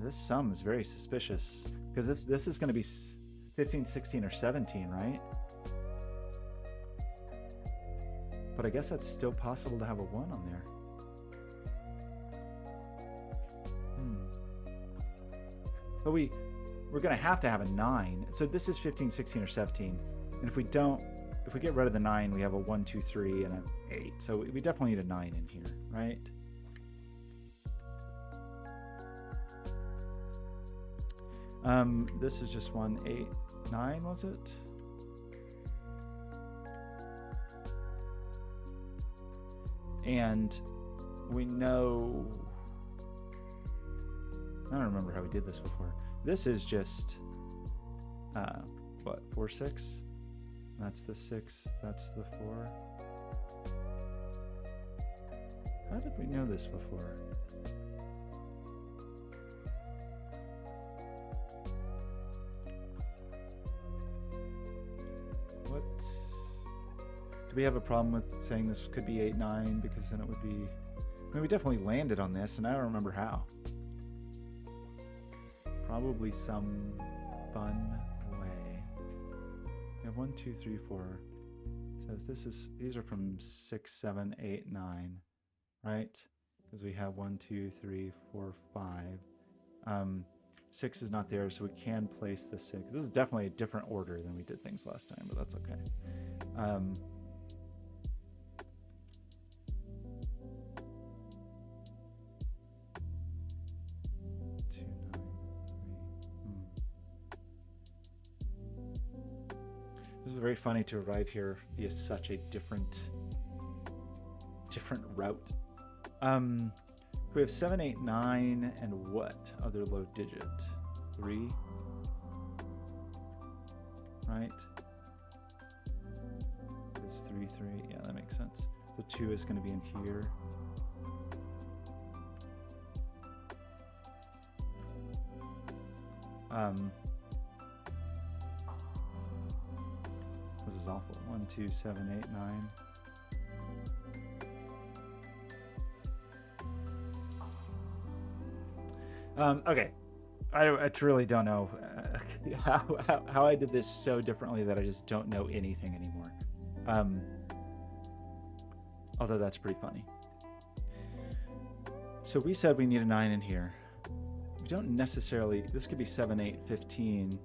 S1: This sum is very suspicious because this is going to be 15, 16, or 17, right? But I guess that's still possible to have a 1 on there. But we're going to have a 9. So this is 15, 16, or 17. And if we get rid of the 9, we have a 1, 2, 3, and an 8. So we definitely need a 9 in here, right? This is just 1, 8, 9, was it? And we know, I don't remember how we did this before. This is just, what, 4, 6? That's the 6, that's the 4. How did we know this before? Do we have a problem with saying this could be 8, 9? Because then it would be... I mean, we definitely landed on this, and I don't remember how. Probably some fun way. We have 1, 2, 3, 4. So these are from 6, 7, 8, 9, right? Because we have 1, 2, 3, 4, 5. 6 is not there, so we can place the 6. This is definitely a different order than we did things last time, but that's okay. 2, 9, 3. This is very funny to arrive here via such a different route. We have 7, 8, 9, and what other low digit? 3, right? This 3, 3. Yeah, that makes sense. So 2 is going to be in here. This is awful. 1, 2, 7, 8, 9. Okay, I truly don't know how I did this so differently that I just don't know anything anymore. Although that's pretty funny. So we said we need a 9 in here. We don't necessarily... This could be 7, 8, 15.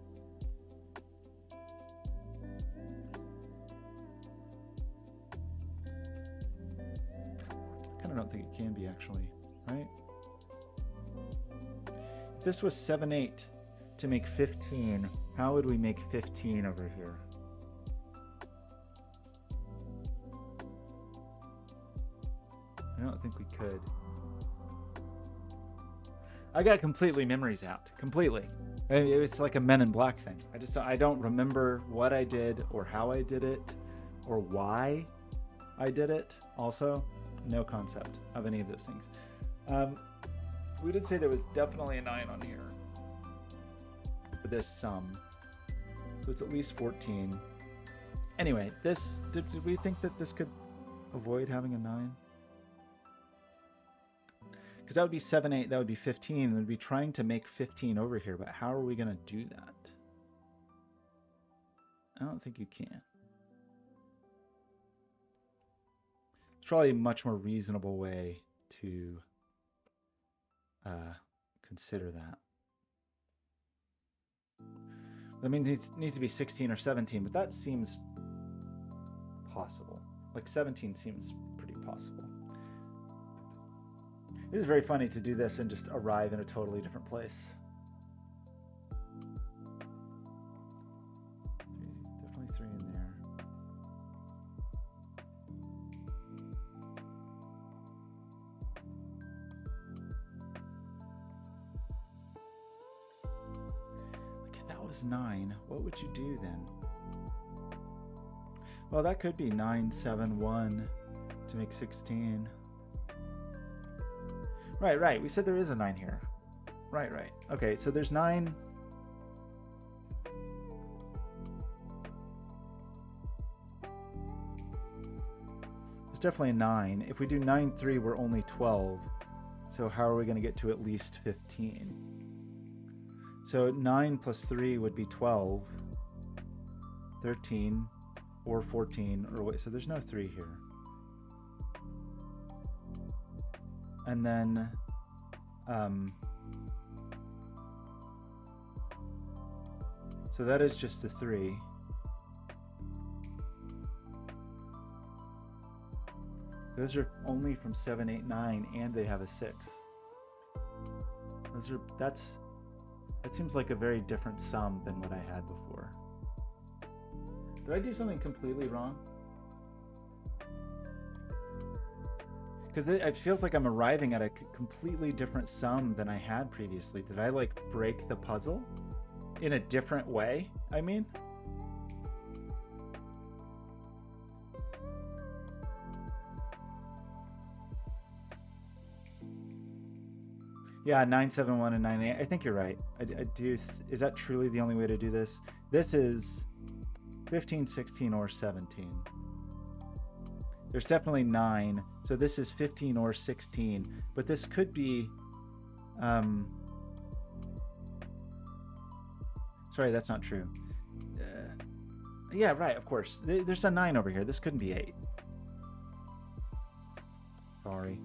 S1: I kind of don't think it can be, actually, right? If this was 7, 8 to make 15, how would we make 15 over here? I don't think we could. I got completely memories out. Completely. It's like a Men in Black thing. I don't remember what I did or how I did it or why I did it. Also, no concept of any of those things. We did say there was definitely a 9 on here for this sum. So it's at least 14. Anyway, this did we think that this could avoid having a 9? Because that would be 7, 8, that would be 15, and we'd be trying to make 15 over here, but how are we going to do that? I don't think you can. It's probably a much more reasonable way to consider that. I mean, it needs to be 16 or 17, but that seems possible. Like 17 seems pretty possible. It is very funny to do this and just arrive in a totally different place. Definitely 3 in there. Like if that was 9, what would you do then? Well, that could be 9, 7, 1 to make 16. Right. We said there is a 9 here. Right. Okay, so there's 9. There's definitely a 9. If we do 9, 3, we're only 12. So how are we going to get to at least 15? So 9 plus 3 would be 12, 13, or 14. Or wait, so there's no 3 here. And then, so that is just the 3. Those are only from 7, 8, 9, and they have a 6. That seems like a very different sum than what I had before. Did I do something completely wrong? Because it feels like I'm arriving at a completely different sum than I had previously. Did I like break the puzzle in a different way? I mean, yeah, 9, 7, 1, and 9, 8. I think you're right. I do. Is that truly the only way to do this? This is 15, 16, or 17. There's definitely 9. So this is 15 or 16. But this could be... Sorry, that's not true. Yeah, right, of course. There's a 9 over here. This couldn't be 8. Sorry.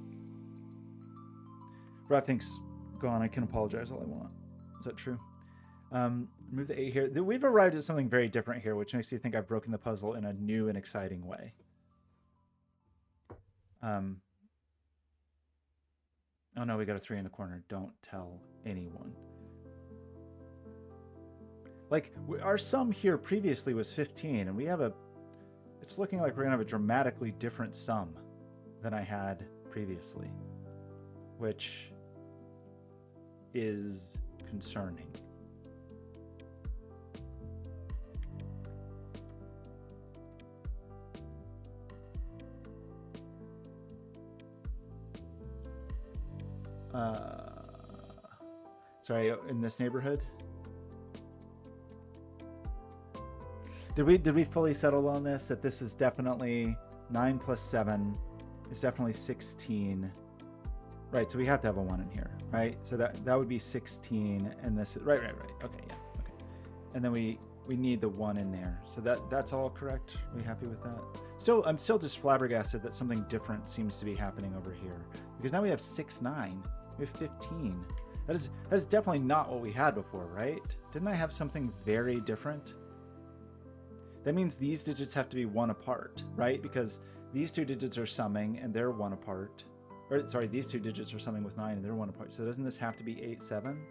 S1: Wrapping's gone. I can apologize all I want. Is that true? Remove the 8 here. We've arrived at something very different here, which makes you think I've broken the puzzle in a new and exciting way. Oh no, we got a 3 in the corner. Don't tell anyone. Like, our sum here previously was 15, and we have a... It's looking like we're going to have a dramatically different sum than I had previously, which is concerning. Sorry, in this neighborhood? Did we fully settle on this? That this is definitely 9 plus 7 is definitely 16. Right, so we have to have a 1 in here, right? So that would be 16, and this is right. Okay, yeah, okay. And then we need the 1 in there. So that's all correct. Are we happy with that? Still, I'm still just flabbergasted that something different seems to be happening over here, because now we have 6, 9. We have 15. That is definitely not what we had before, right? Didn't I have something very different? That means these digits have to be 1 apart, right? Because these 2 digits are summing and they're 1 apart. Or sorry, these 2 digits are summing with 9 and they're 1 apart. So doesn't this have to be 8, 7?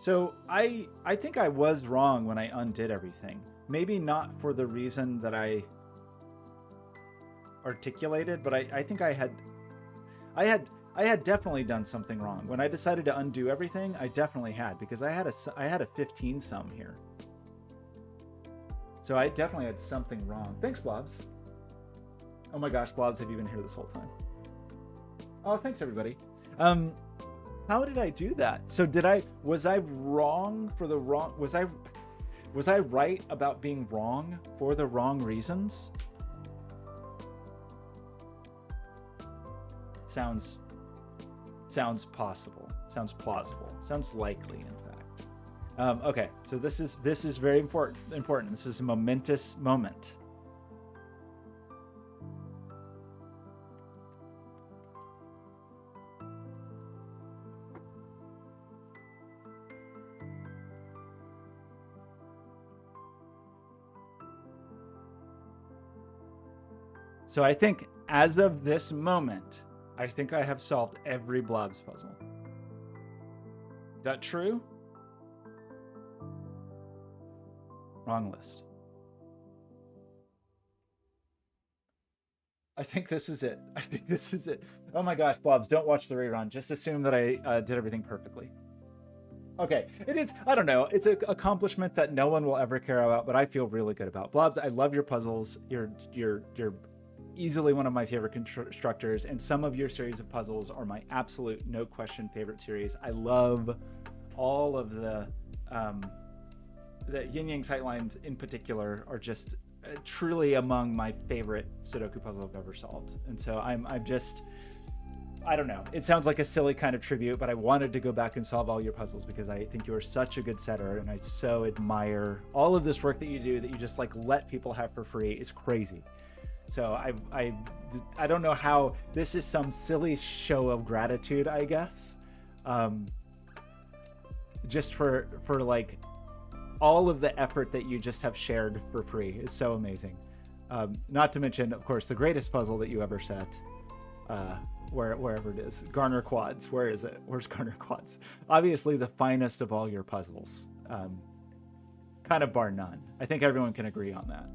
S1: So I think I was wrong when I undid everything. Maybe not for the reason that I articulated, but I think I had definitely done something wrong. When I decided to undo everything, I definitely had, because I had a 15 sum here. So I definitely had something wrong. Thanks, Blobz. Oh my gosh, Blobz, have you been here this whole time? Oh, thanks everybody. How did I do that? So was I wrong for the wrong, was I right about being wrong for the wrong reasons? Sounds possible. Sounds plausible. Sounds likely, in fact. Okay, so this is very important. This is a momentous moment. So I think as of this moment, I think I have solved every Blobz puzzle. Is that true? Wrong list. I think this is it. I think this is it. Oh my gosh, Blobz, don't watch the rerun. Just assume that I did everything perfectly. Okay, it is, I don't know, it's an accomplishment that no one will ever care about, but I feel really good about. Blobz, I love your puzzles. You're easily one of my favorite constructors, and some of your series of puzzles are my absolute, no question, favorite series. I love all of the Yin Yang Sightlines in particular are just truly among my favorite Sudoku puzzles I've ever solved. And so I'm just, I don't know, it sounds like a silly kind of tribute, but I wanted to go back and solve all your puzzles because I think you are such a good setter, and I so admire all of this work that you do, that you just like let people have for free. Is crazy. So I don't know how this is some silly show of gratitude, I guess, just for like all of the effort that you just have shared for free is so amazing. Not to mention, of course, the greatest puzzle that you ever set, wherever it is, Garner Quads. Where is it? Where's Garner Quads? Obviously the finest of all your puzzles, kind of bar none. I think everyone can agree on that.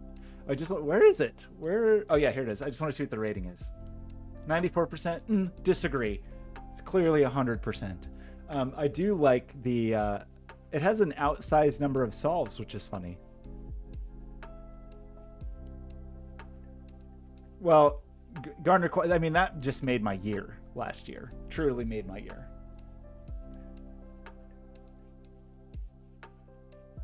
S1: Where is it? Oh yeah, here it is. I just want to see what the rating is. 94%? Disagree. It's clearly 100%. I do like the, it has an outsized number of solves, which is funny. Well, Garner, I mean, that just made my year last year. Truly made my year.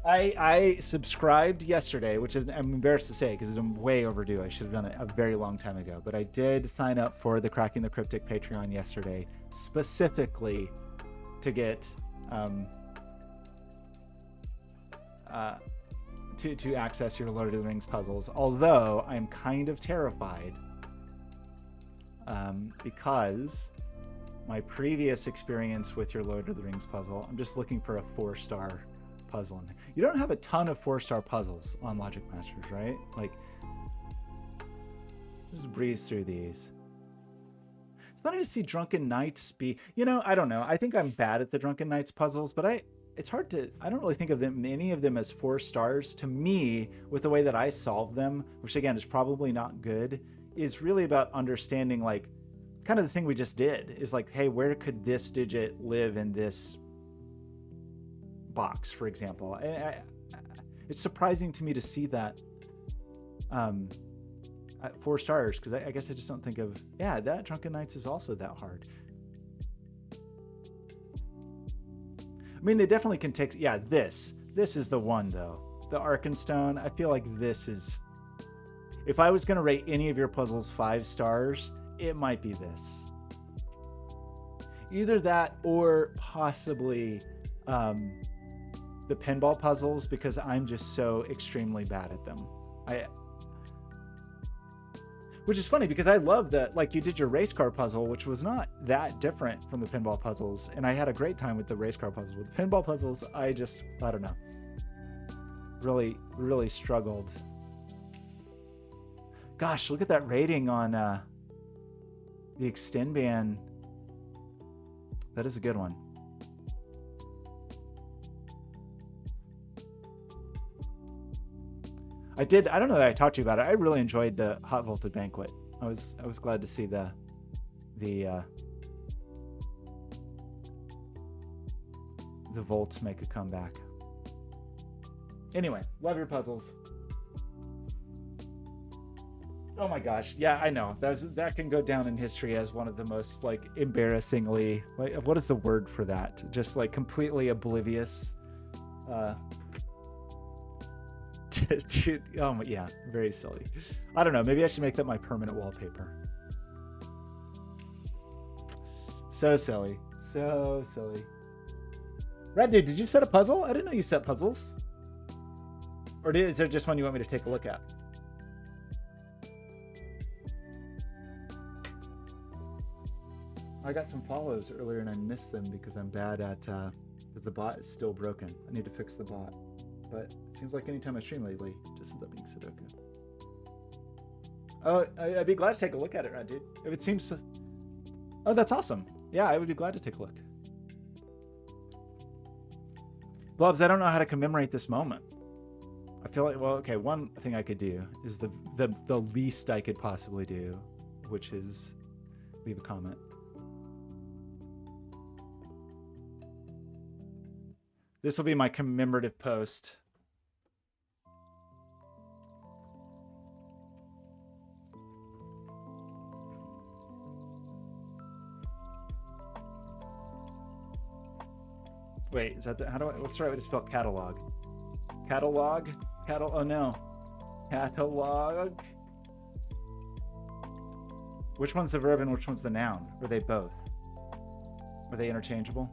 S1: I subscribed yesterday, which is, I'm embarrassed to say because I'm way overdue. I should have done it a very long time ago. But I did sign up for the Cracking the Cryptic Patreon yesterday, specifically to get to access your Lord of the Rings puzzles. Although I'm kind of terrified because my previous experience with your Lord of the Rings puzzle, I'm just looking for a 4-star puzzle in there. You don't have a ton of 4-star puzzles on Logic Masters, right? Like, just breeze through these. It's funny to see Drunken Knights be, I don't know. I think I'm bad at the Drunken Knights puzzles, but it's hard to, I don't really think of them, any of them as 4 stars. To me, with the way that I solve them, which again is probably not good, is really about understanding, like, kind of the thing we just did is like, hey, where could this digit live in this box, for example? It's surprising to me to see that at 4 stars, because I guess I just don't think of, that Drunken Knights is also that hard. I mean, they definitely can take, this is the one though, the Arkenstone. I feel like this is, if I was going to rate any of your puzzles 5 stars, it might be this. Either that or possibly the pinball puzzles, because I'm just so extremely bad at them. Which is funny because I love that, like, you did your race car puzzle, which was not that different from the pinball puzzles, and I had a great time with the race car puzzle. With pinball puzzles, I don't know, really struggled. Gosh, look at that rating on the Extend Band. That is a good one. I don't know that I talked to you about it. I really enjoyed the Hot Voltage Banquet. I was glad to see the volts make a comeback. Anyway, love your puzzles. Oh my gosh, yeah, I know. That can go down in history as one of the most, like, embarrassingly, like, what is the word for that? Just like completely oblivious. Oh yeah, very silly. I don't know. Maybe I should make that my permanent wallpaper. So silly, so silly. Red Dude, did you set a puzzle? I didn't know you set puzzles. Or is there just one you want me to take a look at? I got some follows earlier and I missed them because I'm bad at, because the bot is still broken. I need to fix the bot. But it seems like anytime I stream lately, it just ends up being Sudoku. Oh, I'd be glad to take a look at it, right, dude? If it seems... Oh, that's awesome. Yeah, I would be glad to take a look. Blobz, I don't know how to commemorate this moment. I feel like, well, okay, one thing I could do is the least I could possibly do, which is leave a comment. This will be my commemorative post. Wait, is that what's the right way to spell catalog? Catalog? Oh no. Catalog? Which one's the verb and which one's the noun? Or are they both? Are they interchangeable?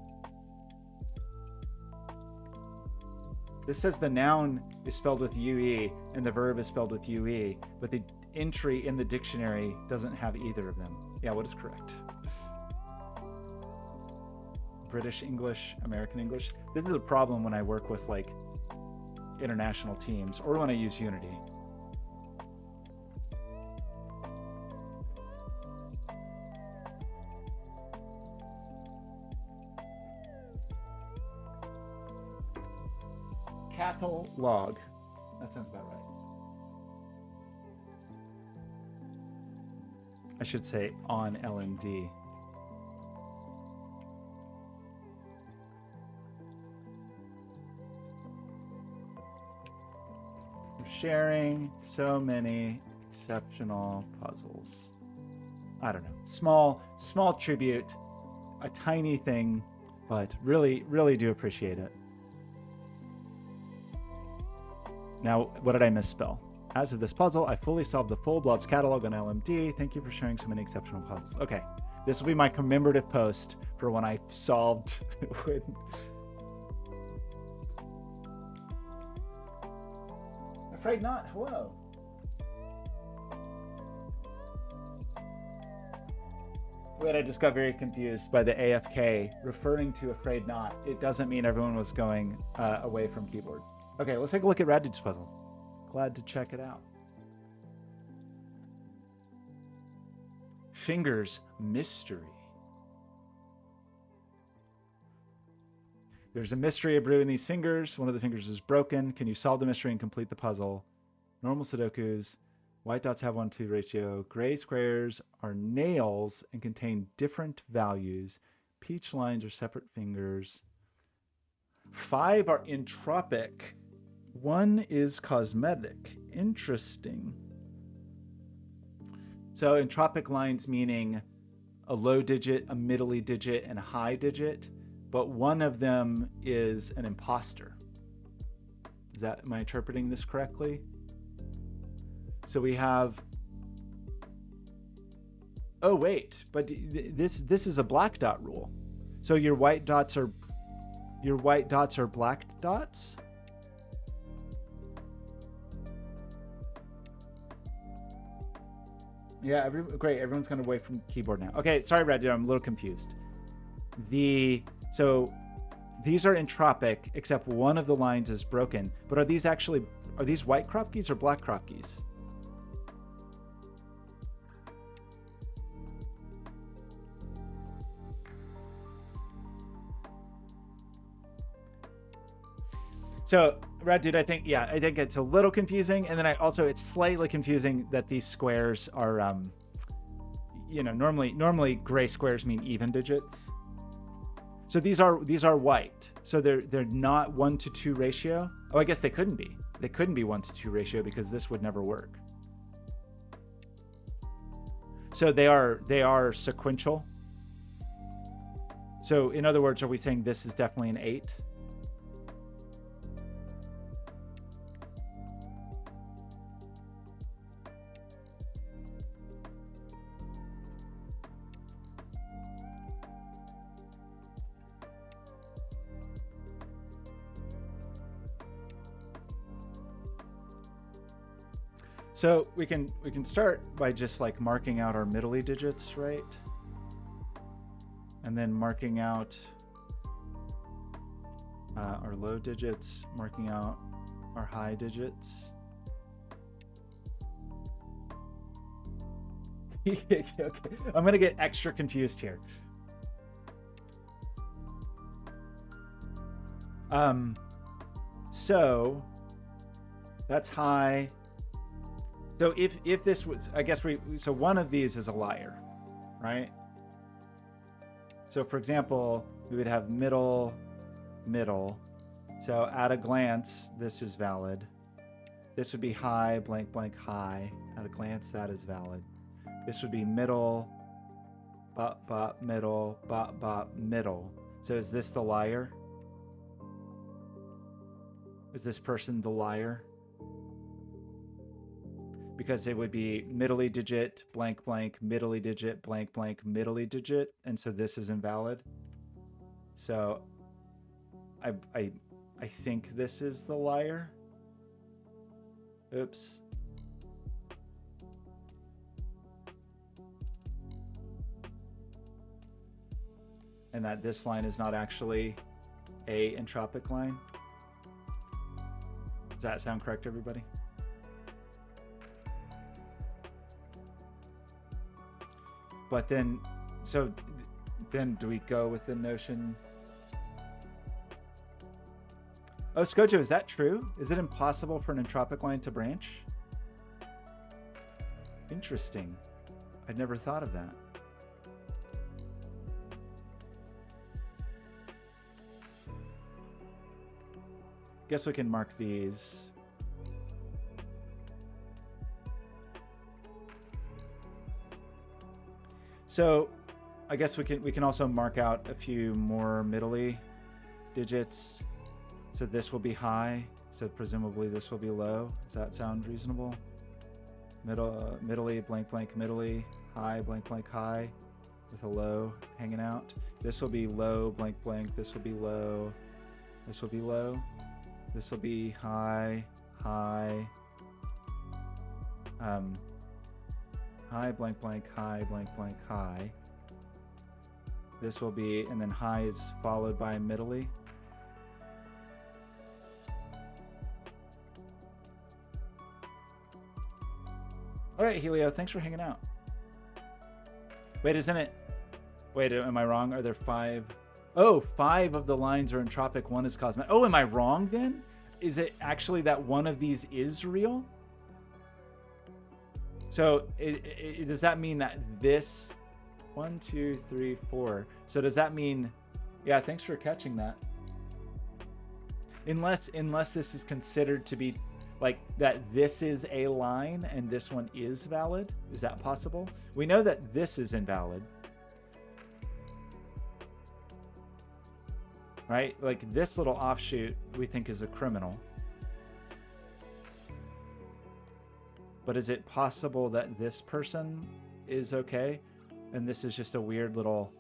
S1: This says the noun is spelled with UE and the verb is spelled with UE, but the entry in the dictionary doesn't have either of them. Yeah, what is correct? British English, American English. This is a problem when I work with, like, international teams or when I use Unity. Catalog. That sounds about right. I should say on LMD. We're sharing so many exceptional puzzles. I don't know. Small tribute, a tiny thing, but really, really do appreciate it. Now, what did I misspell? As of this puzzle, I fully solved the full Blobz catalog on LMD. Thank you for sharing so many exceptional puzzles. Okay, this will be my commemorative post for when I solved. AFrayedKnot, hello. Wait, I just got very confused by the AFK referring to AFrayedKnot. It doesn't mean everyone was going away from keyboard. Okay, let's take a look at Raddude's puzzle. Glad to check it out. Fingers mystery. There's a mystery of brewing these fingers. One of the fingers is broken. Can you solve the mystery and complete the puzzle? Normal Sudokus. White dots have 1-2 ratio. Gray squares are nails and contain different values. Peach lines are separate fingers. 5 are entropic. 1 is cosmetic. Interesting. So entropic lines meaning a low digit, a middly digit, and a high digit, but one of them is an imposter. Am I interpreting this correctly? So we have, oh wait, but this is a black dot rule. So your white dots are black dots? Yeah, great. Everyone's gone away from keyboard now. Okay, sorry, Red. I'm a little confused. So these are entropic, except one of the lines is broken. But are these white crop keys or black crop keys? So, Dude, I think it's a little confusing, and then it's slightly confusing that these squares are, normally gray squares mean even digits. So these are white. So they're not 1-to-2 ratio. Oh, I guess they couldn't be. They couldn't be 1-to-2 ratio because this would never work. So they are sequential. So in other words, are we saying this is definitely an 8? So we can start by just like marking out our middly digits, right? And then marking out our low digits, marking out our high digits. Okay, I'm gonna get extra confused here. So that's high. So if this was, I guess so one of these is a liar, right? So for example, we would have middle. So at a glance, this is valid. This would be high, blank, blank, high. At a glance, that is valid. This would be middle, middle, middle. So is this the liar? Is this person the liar? Because it would be middly digit, blank, blank, middly digit, blank, blank, middly digit. And so this is invalid. So I think this is the liar. Oops. And that this line is not actually a entropic line. Does that sound correct, everybody? But then, so then do we go with the notion? Oh, Skojo, is that true? Is it impossible for an entropic line to branch? Interesting. I'd never thought of that. Guess we can mark these. So I guess we can also mark out a few more middly digits. So this will be high. So presumably this will be low. Does that sound reasonable? Middly, blank, blank, middly, high, blank, blank, high, with a low hanging out. This will be low, blank, blank. This will be low. This will be low. This will be high, high. High, blank, blank, high, blank, blank, high. This will be, and then high is followed by middly. All right, Helio, thanks for hanging out. Wait, isn't it? Wait, am I wrong? Are there 5? Oh, 5 of the lines are entropic, 1 is cosmetic. Oh, am I wrong then? Is it actually that one of these is real? So does that mean that this 1, 2, 3, 4? So does that mean, yeah, thanks for catching that. Unless this is considered to be like that this is a line and this one is valid. Is that possible? We know that this is invalid. Right? Like this little offshoot we think is a criminal. But is it possible that this person is okay and this is just a weird little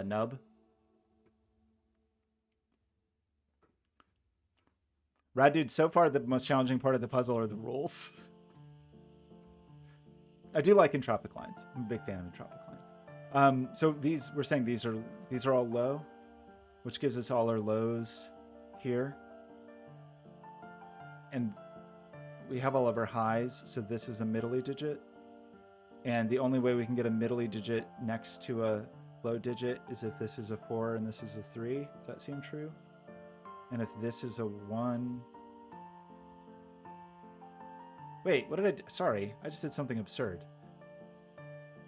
S1: nub? Rad dude, so far the most challenging part of the puzzle are the rules. I do like entropic lines. I'm a big fan of entropic lines. So we're saying these are all low, which gives us all our lows here. And we have all of our highs, so this is a middly digit. And the only way we can get a middly digit next to a low digit is if this is a 4 and this is a 3. Does that seem true? And if this is a 1... Wait, what did I do? Sorry, I just did something absurd.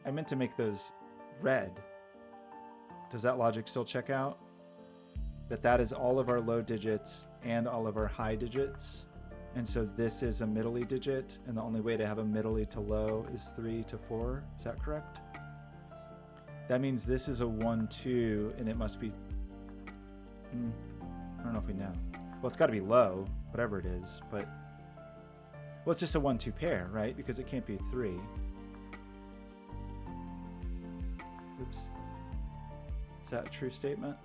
S1: I meant to make those red. Does that logic still check out? That is all of our low digits and all of our high digits. And so this is a middly digit, and the only way to have a middly to low is 3 to 4. Is that correct? That means this is a 1, 2, and it must be... I don't know if we know. Well, it's got to be low, whatever it is, but... Well, it's just a 1, 2 pair, right? Because it can't be 3. Oops. Is that a true statement?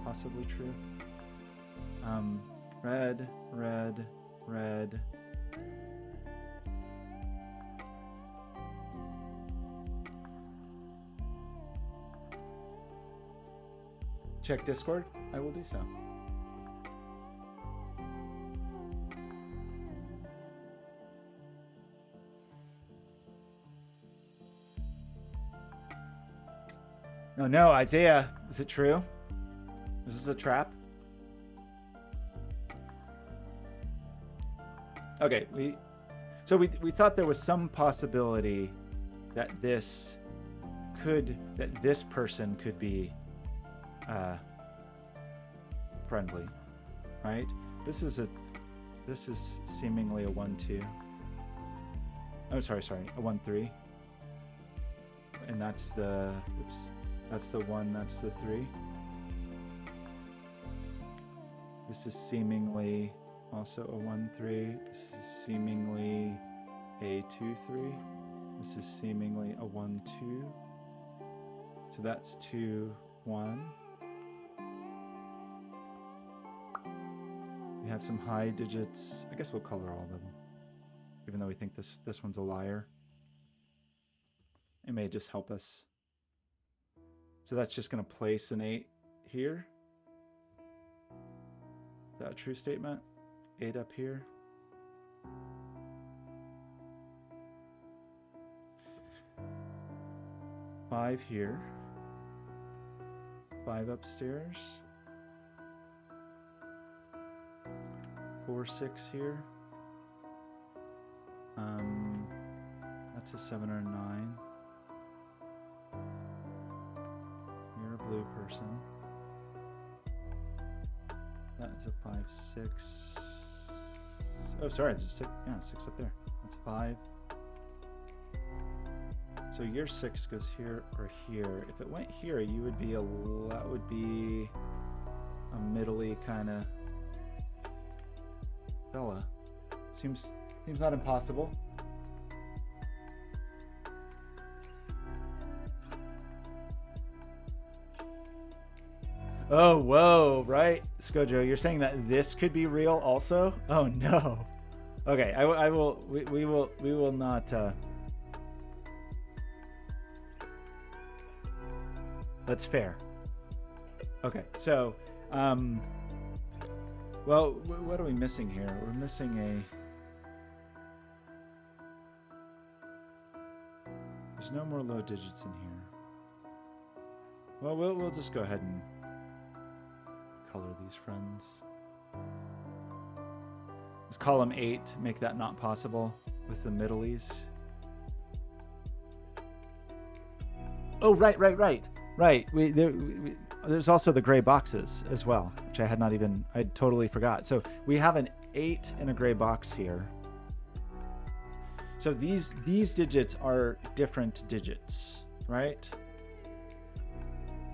S1: Possibly true. Red, red, red. Check Discord. I will do so. Oh no, Isaiah, is it true? Is this a trap? Okay, we thought there was some possibility that this person could be friendly, right? This is seemingly a 1, 2. Oh, sorry, a 1, 3. And that's the, that's the 1, that's the 3. This is seemingly also a 1, 3. This is seemingly a 2, 3. This is seemingly a 1, 2. So that's 2, 1. We have some high digits. I guess we'll color all of them, even though we think this one's a liar. It may just help us. So that's just going to place an 8 here. Is that a true statement? 8 up here. Five here. 5 upstairs. 4, 6 here. That's a 7 or a 9. You're a blue person. That's a 5, 6. Oh, sorry, there's 6. Yeah, 6 up there. That's 5. So So your 6 goes here or here. If it went here, you would be that would be a middly kind of fella. Seems not impossible. Oh, whoa, right? Skojo, you're saying that this could be real also? Oh no. Okay, we will not that's fair. Okay, so well, what are we missing here? We're missing there's no more low digits in here. Well, we'll just go ahead and color these friends. Let's column 8, make that not possible with the middlies. Oh, right. There's also the gray boxes as well, which I totally forgot. So we have an 8 in a gray box here. So these digits are different digits, right?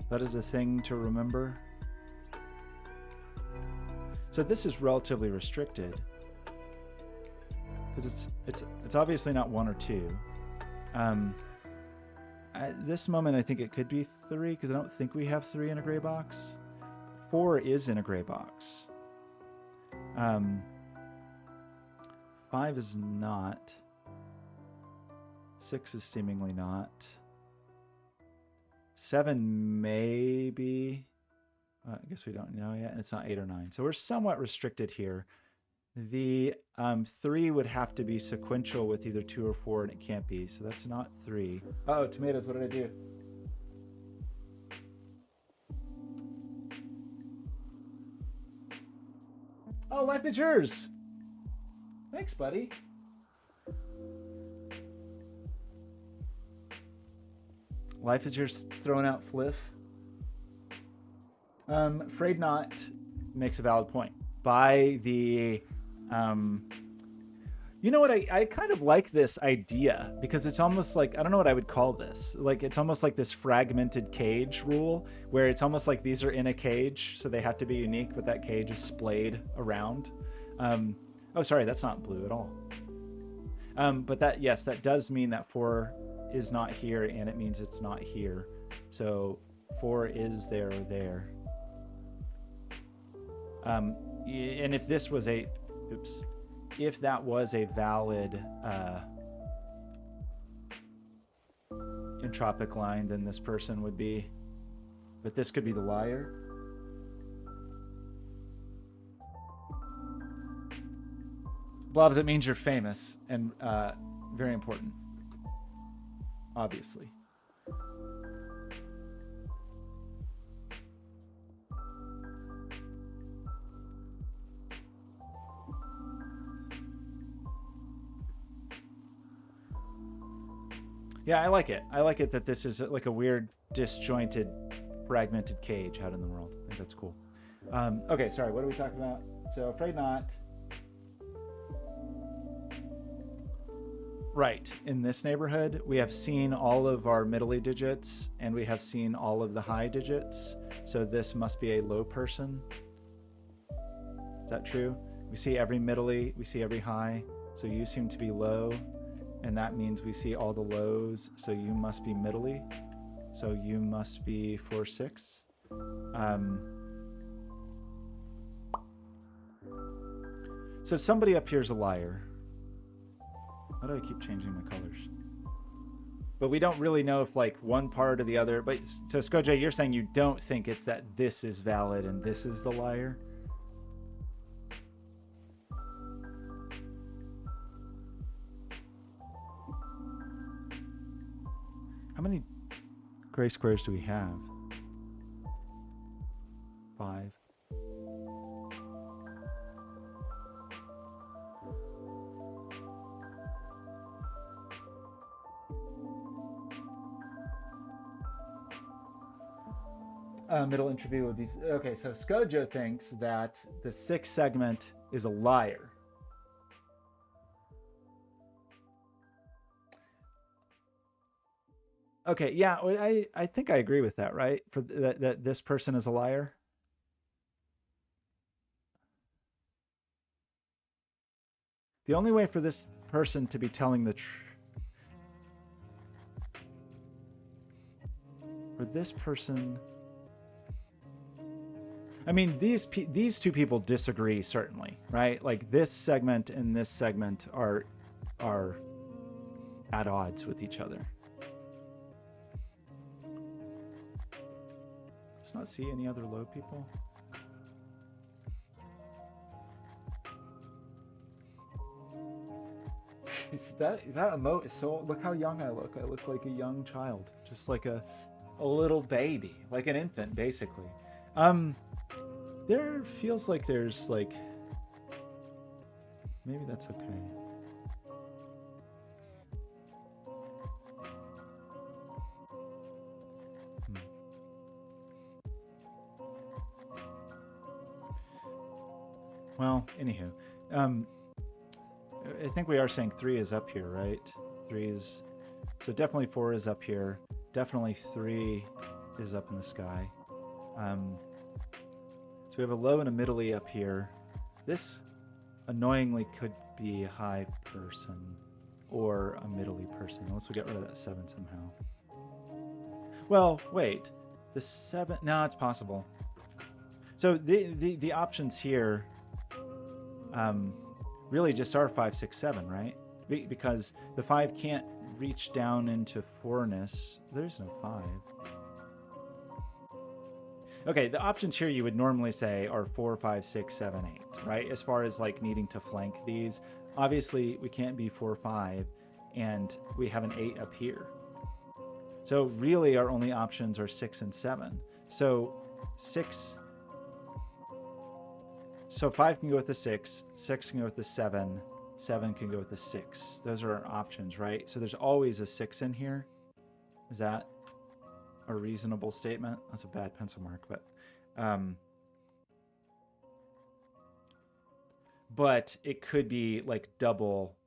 S1: That is a thing to remember. So this is relatively restricted because it's obviously not 1 or 2. At this moment, I think it could be 3 because I don't think we have 3 in a gray box. 4 is in a gray box. 5 is not. 6 is seemingly not. 7 maybe. I guess we don't know yet. And it's not 8 or 9. So we're somewhat restricted here. The 3 would have to be sequential with either 2 or 4, and it can't be. So that's not 3. Oh, tomatoes, what did I do? Oh, life is yours. Thanks, buddy. Life is yours throwing out Fliff. AFrayedKnot makes a valid point. By the, you know what? I kind of like this idea because it's almost like, I don't know what I would call this. Like, it's almost like this fragmented cage rule where it's almost like these are in a cage, so they have to be unique, but that cage is splayed around. Oh, sorry, that's not blue at all. But that, yes, that does mean that 4 is not here, and it means it's not here. So 4 is there or there. And if this was if that was a valid entropic line, then this person would be, but this could be the liar. Blobz, it means you're famous and very important, obviously. Yeah, I like it. I like it that this is like a weird, disjointed, fragmented cage out in the world. I think that's cool. Okay, sorry, what are we talking about? So, AFrayedKnot. Right, in this neighborhood, we have seen all of our middly digits, and we have seen all of the high digits. So this must be a low person. Is that true? We see every middly, we see every high. So you seem to be low. And that means we see all the lows, so you must be middly. So you must be 4-6. So somebody up here is a liar. Why do I keep changing my colors? But we don't really know if like one part or the other. But so Skoje, you're saying you don't think it's that this is valid and this is the liar? How many gray squares do we have? 5. Middle entropy would be, okay, so Skojo thinks that the 6th segment is a liar. Okay, yeah, well, I think I agree with that, right? For that this person is a liar. The only way for this person to be telling the truth, for this person, I mean, these two people disagree certainly, right? Like this segment and this segment are at odds with each other. Let's not see any other low people. that emote is so. Look how young I look. I look like a young child, just like a little baby, like an infant, basically. There feels like there's like maybe that's okay. Well, anywho, I think we are saying 3 is up here, right? 3 is, so definitely 4 is up here. Definitely 3 is up in the sky. So we have a low and a middle-y up here. This annoyingly could be a high person or a middle-y person, unless we get rid of that 7 somehow. Well, wait, the 7, no, it's possible. So the options here really just are 5, 6, 7, right? Because the 5 can't reach down into 4-ness. There's no 5. Okay, the options here you would normally say are 4, 5, 6, 7, 8, right? As far as like needing to flank these. Obviously, we can't be 4, 5, and we have an 8 up here. So really our only options are 6 and 7. So 6... So 5 can go with the 6, 6 can go with the 7, 7 can go with the 6. Those are our options, right? So there's always a 6 in here. Is that a reasonable statement? That's a bad pencil mark, but it could be like double.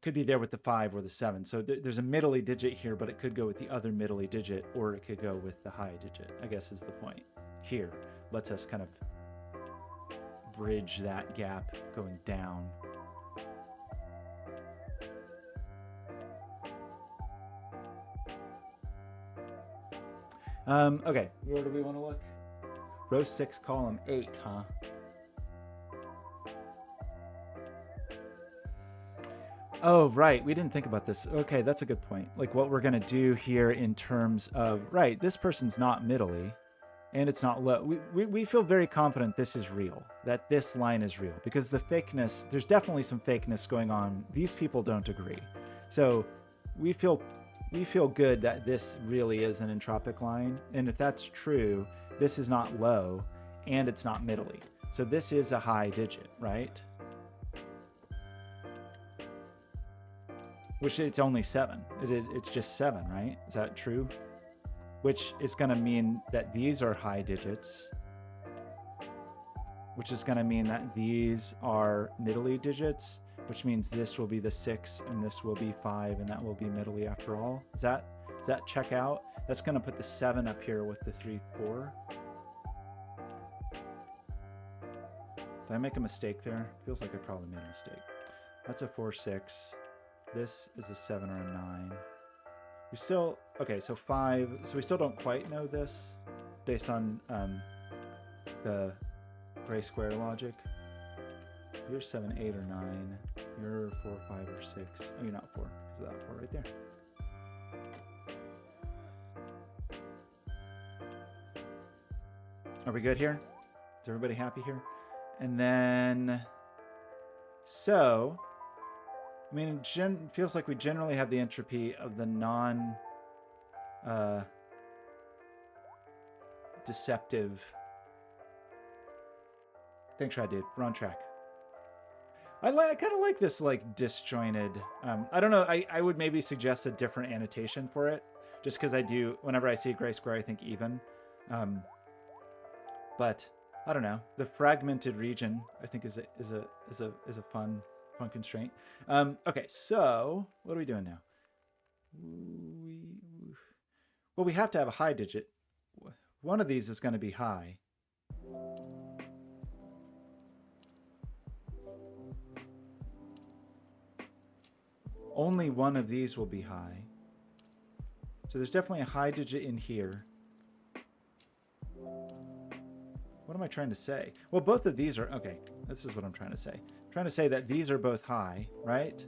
S1: Could be there with the 5 or the 7. So there's a middle-y digit here, but it could go with the other middle-y digit, or it could go with the high digit, I guess is the point. Here lets us kind of bridge that gap going down. Okay, where do we want to look? Row 6, column 8, huh? Oh, right. We didn't think about this. Okay, that's a good point. Like what we're going to do here in terms of, right, this person's not middle-y and it's not low. We feel very confident this is real, that this line is real, because the fakeness, there's definitely some fakeness going on. These people don't agree. So we feel good that this really is an entropic line. And if that's true, this is not low and it's not middle-y. So this is a high digit, right? Which it's only 7. It's just 7, right? Is that true? Which is going to mean that these are high digits, which is going to mean that these are middle-y digits, which means this will be the 6 and this will be 5 and that will be middle-y after all. Does that check out? That's going to put the 7 up here with the 3, 4. Did I make a mistake there? Feels like I probably made a mistake. That's a 4, 6. This is a 7 or a 9. We still, okay, so 5. So we still don't quite know this based on the gray square logic. You're 7, 8, or 9. You're 4, 5, or 6. Oh, you're not 4 because of that 4 right there. Are we good here? Is everybody happy here? And then, so, I mean, it feels like we generally have the entropy of the non-deceptive. Thanks, Rad Dude. We're on track. I kind of like this like disjointed. I don't know. I would maybe suggest a different annotation for it, just because I do. Whenever I see a gray square, I think even. But I don't know. The fragmented region, I think, is a fun fun constraint. Okay, so what are we doing now? Well, we have to have a high digit. One of these is going to be high. Only one of these will be high. So there's definitely a high digit in here. What am I trying to say? Well, both of these are, okay, this is what I'm trying to say. I'm trying to say that these are both high, right?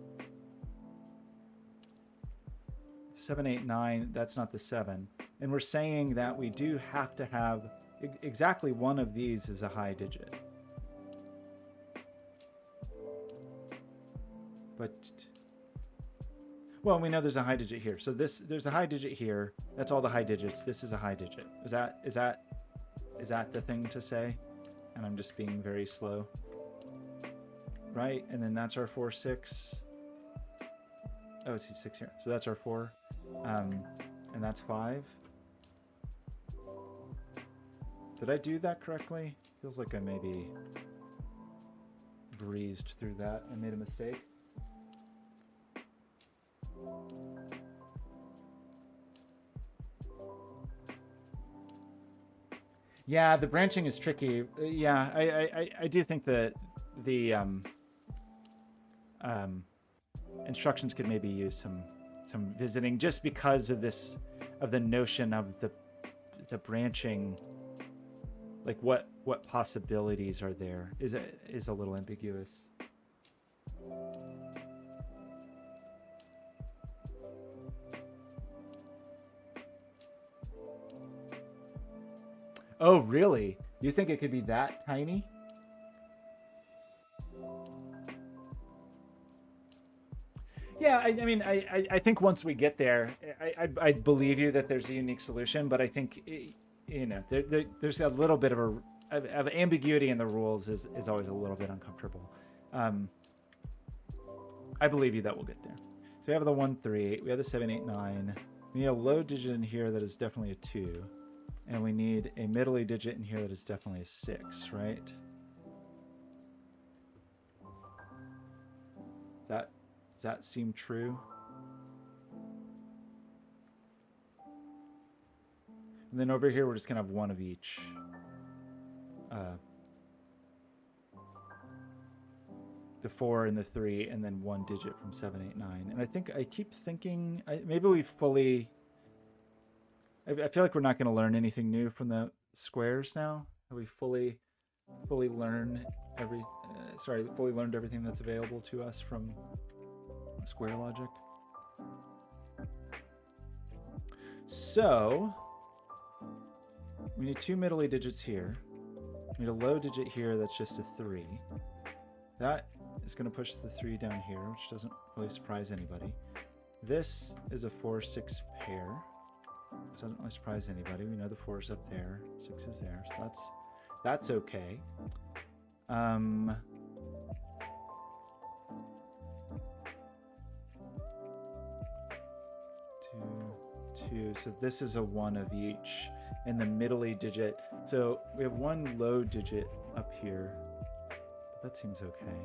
S1: 7, 8, 9, that's not the 7. And we're saying that we do have to have, exactly one of these is a high digit. But, well, we know there's a high digit here. So there's a high digit here. That's all the high digits. This is a high digit. Is that the thing to say? And I'm just being very slow. Right? And then that's our 4, 6. Oh, it's 6 here. So that's our 4. And that's 5. Did I do that correctly? Feels like I maybe breezed through that and made a mistake. Yeah, the branching is tricky. Yeah, I do think that the instructions could maybe use some visiting, just because of the notion of the branching, like what possibilities are there is a little ambiguous. Oh, really? You think it could be that tiny? Yeah, I mean, I think once we get there, I believe you that there's a unique solution, but I think, you know, there's a little bit of ambiguity in the rules is always a little bit uncomfortable. I believe you that we'll get there. So we have the 1, 3, we have the 7, 8, 9. We need a low digit in here that is definitely a 2. And we need a middle digit in here that is definitely a 6, right? Does that seem true? And then over here, we're just gonna have one of each. The 4 and the 3, and then 1 digit from 7, 8, 9. And I think I keep thinking maybe we fully. I feel like we're not going to learn anything new from the squares now. We fully learned everything that's available to us from square logic. So we need 2 middle digits here. We need a low digit here that's just a 3. That is going to push the 3 down here, which doesn't really surprise anybody. This is a 4, 6 pair. Doesn't really surprise anybody. We know the 4 is up there, 6 is there, so that's okay. 2, so this is a 1 of each, and the middle digit. So we have 1 low digit up here. That seems okay.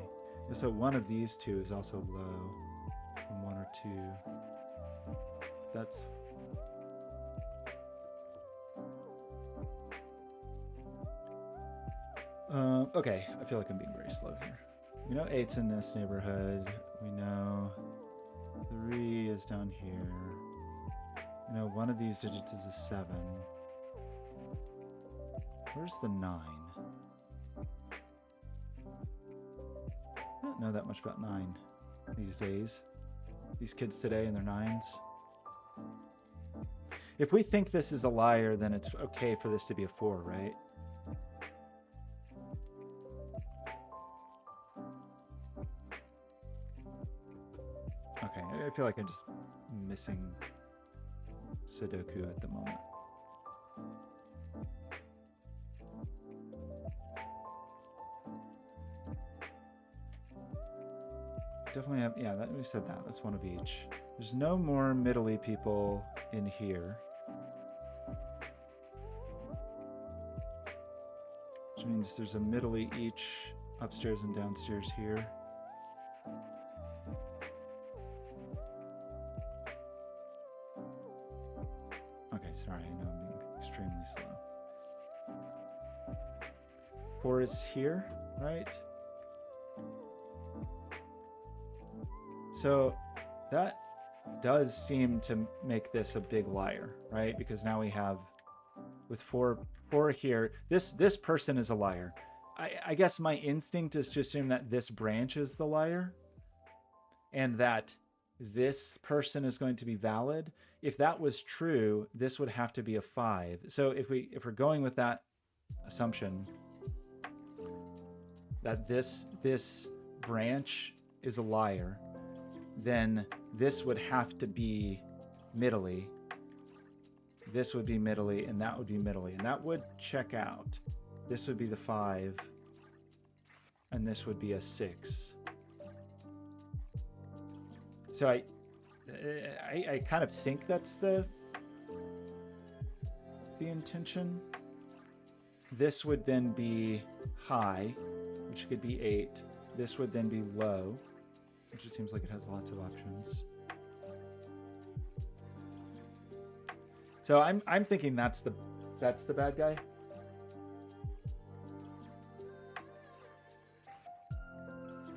S1: So one of these 2 is also low, from 1 or 2. That's okay, I feel like I'm being very slow here. We know 8's in this neighborhood. We know 3 is down here. We know one of these digits is a 7. Where's the 9? I don't know that much about 9 these days. These kids today and their 9s. If we think this is a liar, then it's okay for this to be a 4, right? Okay, I feel like I'm just missing Sudoku at the moment. Definitely have, yeah, we said that. That's one of each. There's no more middle-y people in here. Which means there's a middle-y each upstairs and downstairs here. really slow. 4 is here, right? So that does seem to make this a big liar, right? Because now we have, with 4 here, this person is a liar. I guess my instinct is to assume that this branch is the liar and that this person is going to be valid. If that was true, this would have to be a 5. So if we're going with that assumption that this branch is a liar, then this would have to be middly. This would be middly, and that would be middly, and that would check out. This would be the 5, and this would be a 6. So I kind of think that's the intention. This would then be high, which could be 8. This would then be low, which it seems like it has lots of options. So I'm thinking that's the bad guy.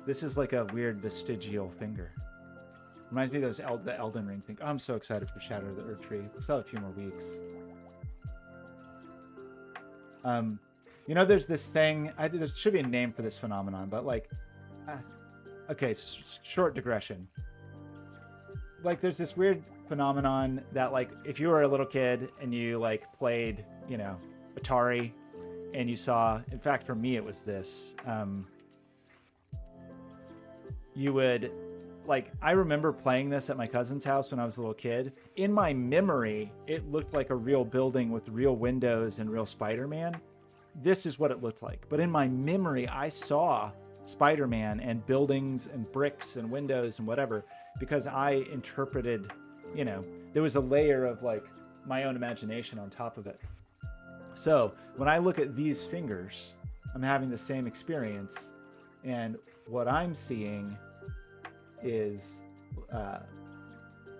S1: This is like a weird vestigial finger. Reminds me of the Elden Ring thing. Oh, I'm so excited for Shadow of the Earth Tree. We still have a few more weeks. You know, there's this thing. There should be a name for this phenomenon, but like, okay, short digression. Like, there's this weird phenomenon that, like, if you were a little kid and you like played, you know, Atari, and you saw, in fact, for me, it was this. You would, like, I remember playing this at my cousin's house when I was a little kid. In my memory, it looked like a real building with real windows and real Spider-Man. This is what it looked like. But in my memory, I saw Spider-Man and buildings and bricks and windows and whatever, because I interpreted, you know, there was a layer of like my own imagination on top of it. So when I look at these fingers, I'm having the same experience. And what I'm seeing is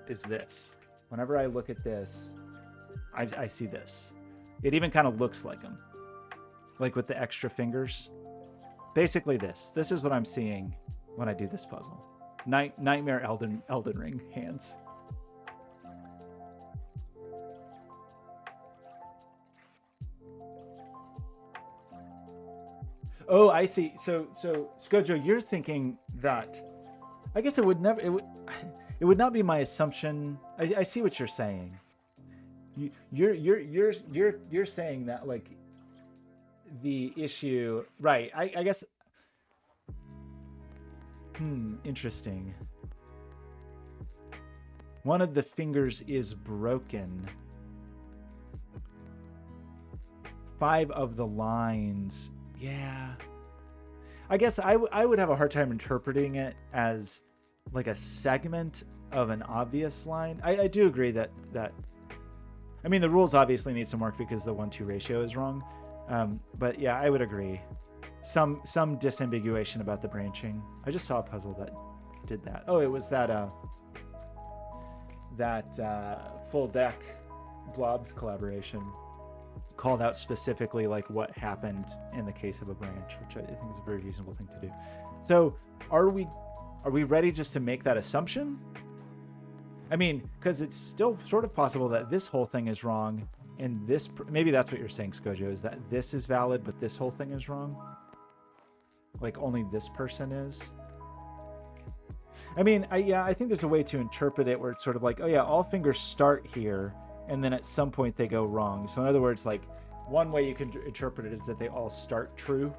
S1: this. Whenever I look at this, I see this. It even kind of looks like them, like with the extra fingers. Basically this is what I'm seeing when I do this puzzle. Nightmare Elden Ring hands. Oh, I see. So Skojo, you're thinking that, I guess it would not be my assumption. I see what you're saying. You're saying that, like, the issue, right? I guess. Interesting. One of the fingers is broken. 5 of the lines. Yeah. I guess I would have a hard time interpreting it as like a segment of an obvious line. I do agree that I mean, the rules obviously need some work because the 1-2 ratio is wrong. But yeah, I would agree. Some disambiguation about the branching. I just saw a puzzle that did that. Oh, it was that full deck Blobz collaboration called out specifically like what happened in the case of a branch, which I think is a very reasonable thing to do. So are we ready just to make that assumption? I mean, because it's still sort of possible that this whole thing is wrong, and this, maybe that's what you're saying, Skojo, is that this is valid, but this whole thing is wrong? Like only this person is? I mean, I think there's a way to interpret it where it's sort of like, oh yeah, all fingers start here, and then at some point they go wrong. So in other words, like, one way you can interpret it is that they all start true.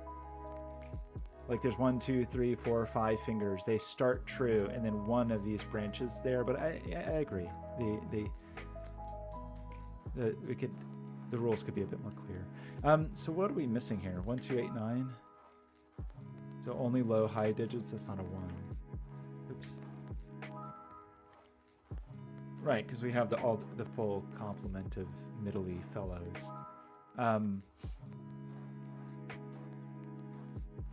S1: Like there's 1, 2, 3, 4, 5 fingers. They start true, and then one of these branches there. But I agree. The rules could be a bit more clear. So what are we missing here? 1, 2, 8, 9. So only low, high digits. That's not a 1. Oops. Right, because we have the full complement of middly fellows.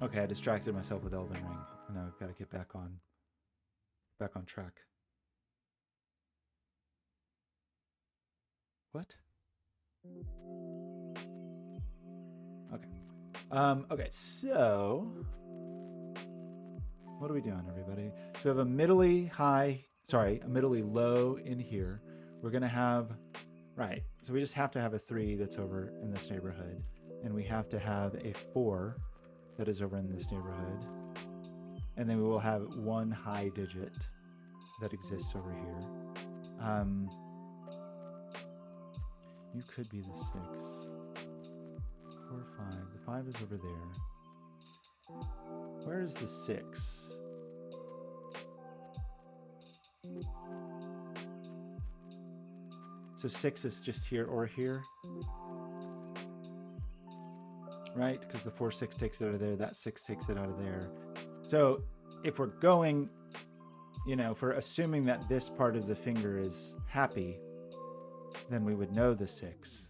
S1: Okay, I distracted myself with Elden Ring. Now I've got to get back on track. What? Okay, so what are we doing, everybody? So we have a middly low in here. We're gonna have, right, so we just have to have a 3 that's over in this neighborhood, and we have to have a 4 that is over in this neighborhood, and then we will have one high digit that exists over here. You could be the 6. 4, 5. The 5 is over there. Where is the 6? So 6 is just here or here, right? Because the 4, 6 takes it out of there. That 6 takes it out of there. So if we're going, if we're assuming that this part of the finger is happy, then we would know the 6.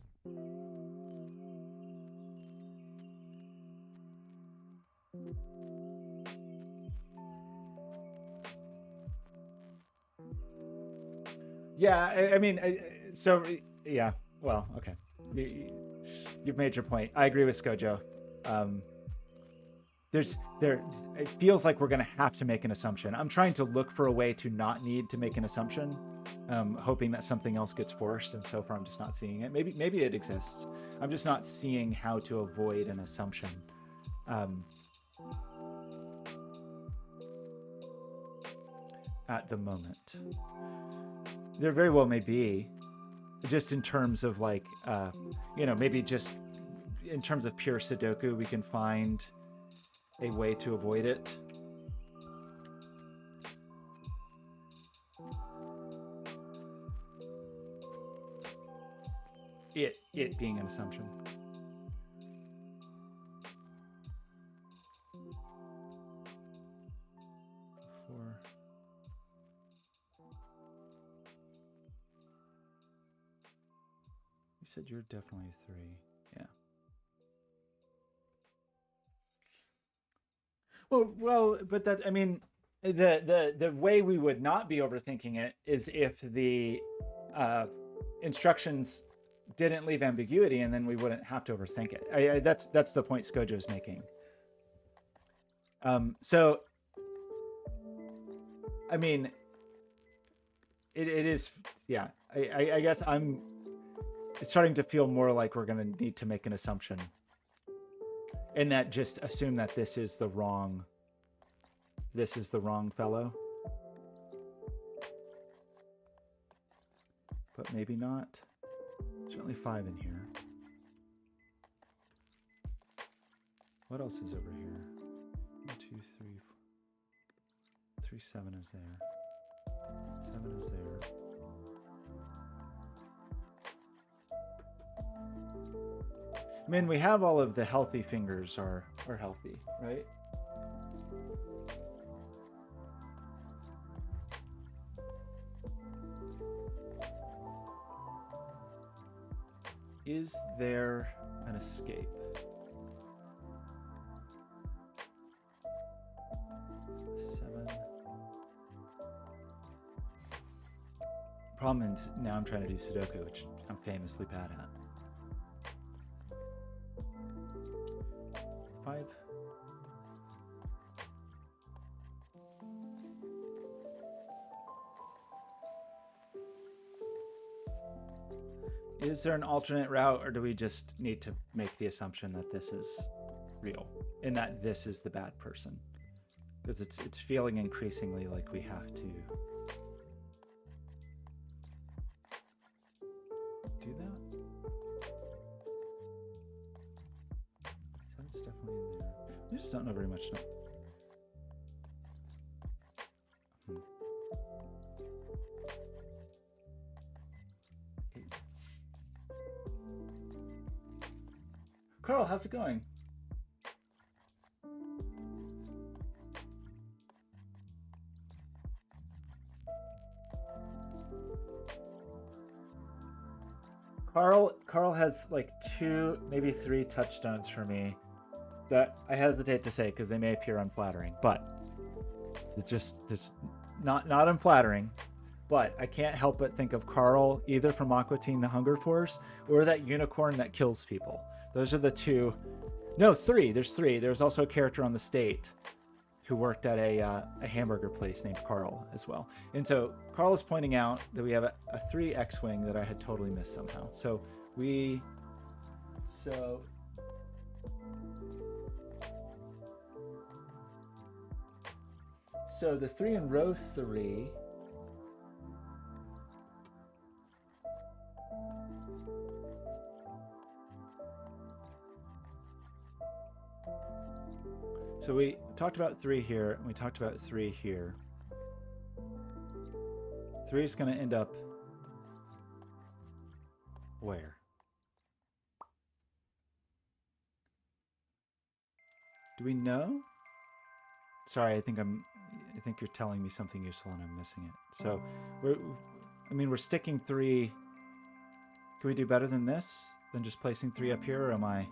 S1: Yeah, I mean, yeah, well, okay. You've made your point. I agree with Skojo. It feels like we're going to have to make an assumption. I'm trying to look for a way to not need to make an assumption, hoping that something else gets forced, and so far I'm just not seeing it. Maybe it exists. I'm just not seeing how to avoid an assumption. At the moment. There very well may be, just in terms of like, maybe just in terms of pure Sudoku, we can find a way to avoid it. It being an assumption. You said you're definitely a 3. Yeah. Well, but that, I mean, the way we would not be overthinking it is if the instructions didn't leave ambiguity, and then we wouldn't have to overthink it. That's the point Skojo's making. So, I mean, it is, yeah. I guess it's starting to feel more like we're going to need to make an assumption, and that just assume that this is the wrong fellow, but maybe not. There's only 5 in here. What else is over here? 1, 2, 3, 3, 7 is there. 7 is there. I mean, we have all of the healthy fingers are healthy, right? Is there an escape? 7. Problem is, now I'm trying to do Sudoku, which I'm famously bad at. 5. Is there an alternate route, or do we just need to make the assumption that this is real and that this is the bad person? Because it's feeling increasingly like we have to do that. 7's definitely in there. We just don't know very much. Carl, how's it going? Carl has like 2, maybe 3 touchstones for me that I hesitate to say because they may appear unflattering, but it's just not unflattering. But I can't help but think of Carl either from Aqua Teen: The Hunger Force or that unicorn that kills people. Those are the 2 No, three. There's three. There's also a character on the state who worked at a hamburger place named Carl as well. And so Carl is pointing out that we have a 3 X-Wing that I had totally missed somehow. So So the 3 in row 3. So we talked about 3 here, and we talked about 3 here. 3 is going to end up where? Do we know? Sorry, I think you're telling me something useful and I'm missing it. So we're sticking 3. Can we do better than this? Than just placing 3 up here, or am I?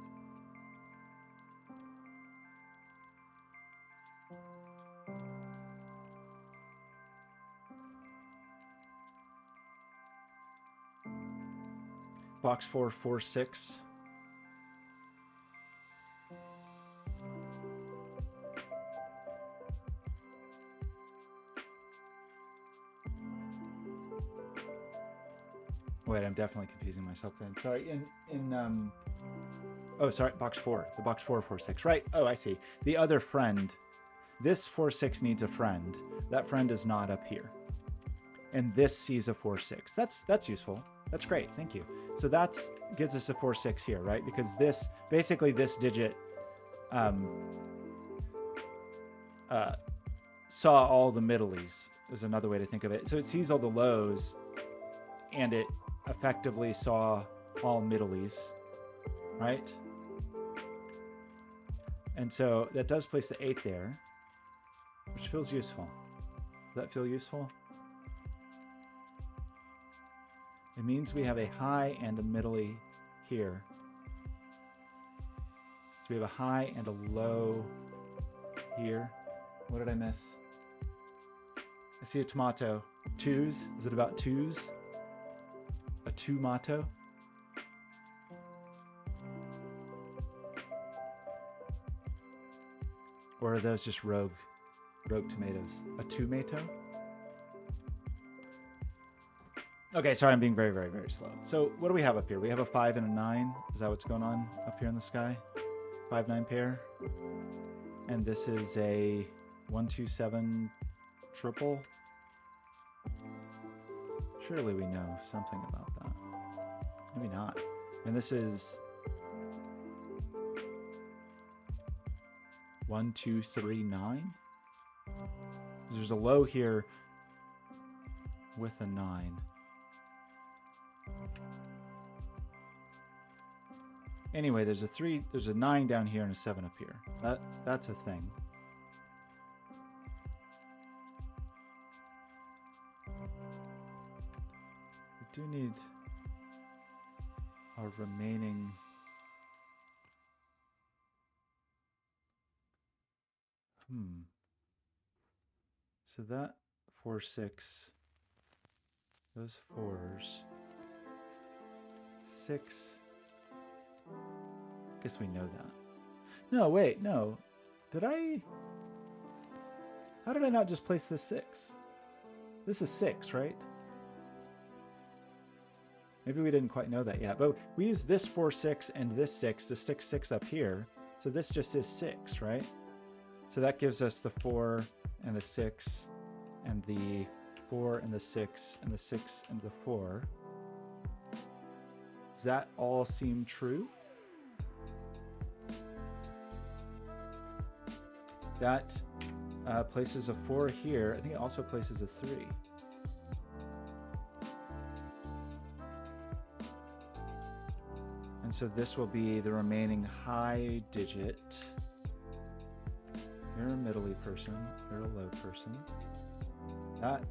S1: Box 446. Wait, I'm definitely confusing myself then. Sorry, oh, sorry, box 4. The box 446. Right. Oh, I see. The other friend. This 46 needs a friend. That friend is not up here. And this sees a 46. That's useful. That's great. Thank you. So that gives us a 46 here, right? Because this, basically this digit saw all the middlies is another way to think of it. So it sees all the lows and it effectively saw all middlies, right? And so that does place the 8 there, which feels useful. Does that feel useful? It means we have a high and a middly here. So we have a high and a low here. What did I miss? I see a tomato. 2s? Is it about 2s? A tomato? Or are those just rogue tomatoes? A tomato? Okay, sorry, I'm being very, very, very slow. So what do we have up here? We have a 5 and a 9. Is that what's going on up here in the sky? 5-9 pair. And this is a 1-2-7 triple. Surely we know something about that. Maybe not. And this is 1, 2, 3, 9. There's a low here with a 9. Anyway, there's a 9 down here and a 7 up here. That's a thing. We do need our remaining so that 4, 6, those 4s, 6. Guess we know that. No, wait, no. How did I not just place this 6? This is 6, right? Maybe we didn't quite know that yet, but we use this 4, 6 and this 6 to stick 6 up here. So this just is 6, right? So that gives us the 4 and the 6 and the 4 and the 6 and the 6 and the 4. Does that all seem true? That places a 4 here. I think it also places a 3. And so this will be the remaining high digit. You're a middly person. You're a low person. That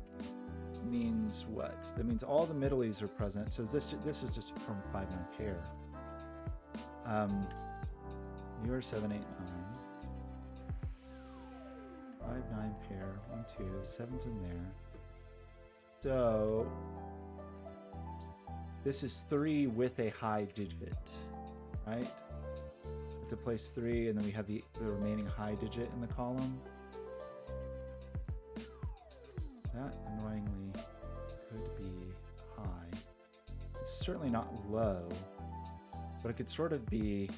S1: means what? That means all the middlies are present. So this is just from 5-9 pair. You are 7, 8, 9. 5-9 pair. 1, 2. 7's in there. So this is 3 with a high digit, right? It's a place 3, and then we have the remaining high digit in the column. That annoyingly could be high. It's certainly not low, but it could sort of be,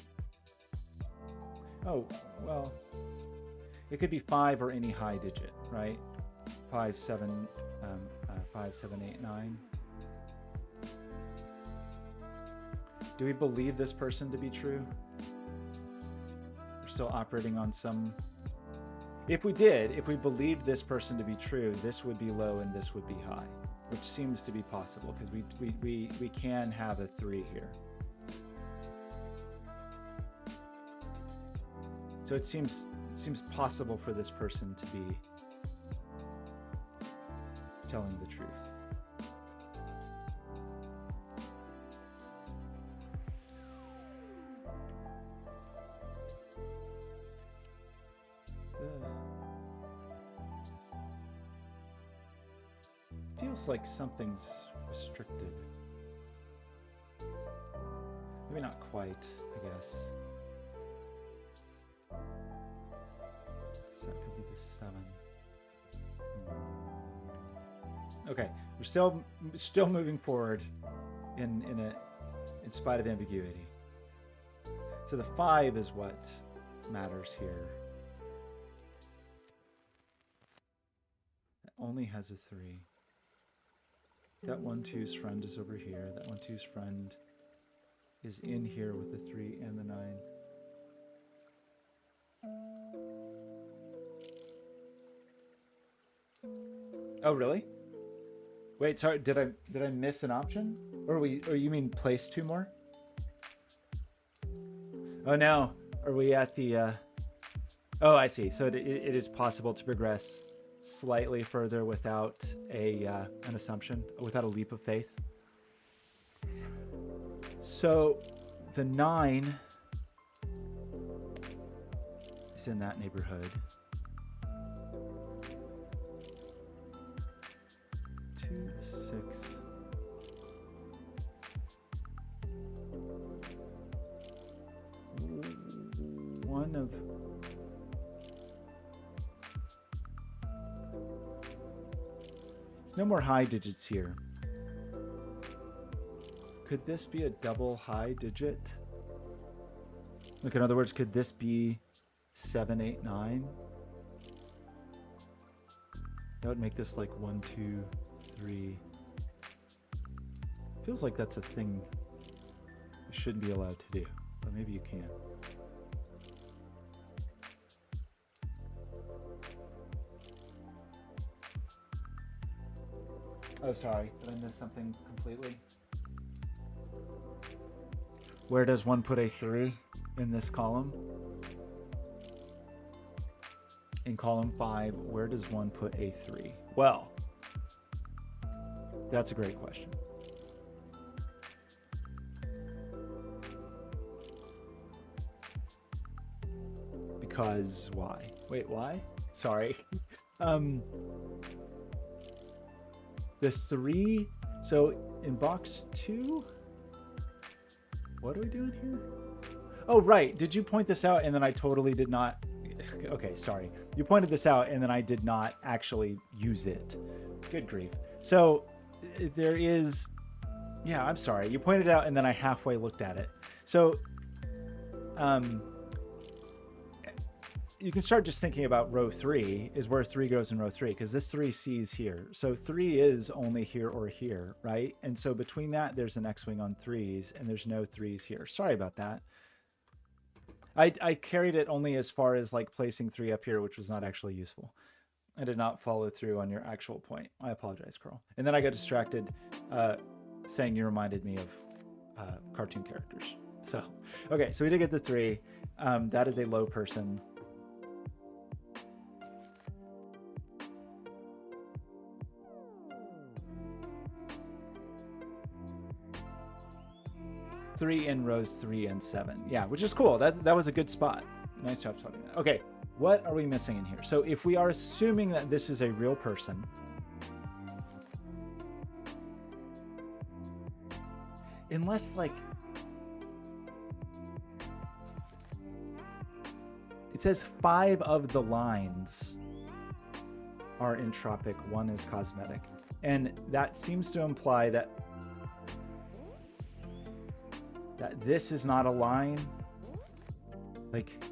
S1: oh, well, it could be 5 or any high digit, right? 5, 7, 5, 7, 8, 9. Do we believe this person to be true? We're still operating on some... If we believed this person to be true, this would be low and this would be high, which seems to be possible because we can have a 3 here. So it seems possible for this person to be telling the truth. Feels like something's restricted. Maybe not quite, I guess. So that could be the 7. Okay, we're still moving forward in spite of ambiguity. So the 5 is what matters here. It only has a 3. That 1-2's friend is over here. That 1-2's friend is in here with the 3 and the 9. Oh, really? Wait, sorry, did I miss an option? Or you mean place 2 more? Oh no, are we at the oh, I see. So it is possible to progress slightly further without an assumption, without a leap of faith. So the 9 is in that neighborhood. 2, 6. One of... There's no more high digits here. Could this be a double high digit? Like, in other words, could this be 7, 8, 9? That would make this like 1, 2, 3. Feels like that's a thing you shouldn't be allowed to do, but maybe you can. Oh, sorry, did I miss something completely? Where does one put a 3 in this column? In column 5, where does one put a 3? Well, that's a great question. Because why? Wait, why? Sorry. The 3, so in box 2, what are we doing here? Oh, right. Did you point this out and then I totally did not? Okay, sorry. You pointed this out and then I did not actually use it. Good grief. So there is, yeah, I'm sorry. You pointed it out and then I halfway looked at it. So you can start just thinking about row 3 is where 3 goes in row 3, because this 3C is here. So 3 is only here or here, right? And so between that, there's an X-wing on 3s, and there's no 3s here. Sorry about that. I carried it only as far as like placing 3 up here, which was not actually useful. I did not follow through on your actual point. I apologize, Carl. And then I got distracted saying you reminded me of cartoon characters. So, okay, so we did get the 3. That is a low person. Three in rows 3 and 7. Yeah, which is cool. That was a good spot. Nice job spotting that. Okay, what are we missing in here? So if we are assuming that this is a real person, unless like, It says 5 of the lines are entropic, 1 is cosmetic. And that seems to imply that this is not a line, like,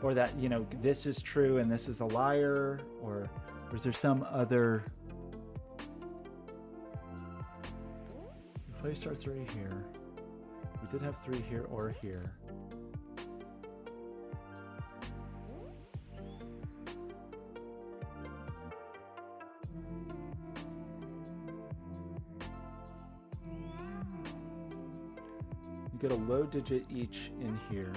S1: or that, you know, this is true and this is a liar, or is there some other? We placed our 3 here. We did have 3 here or here. You get a low digit each in here.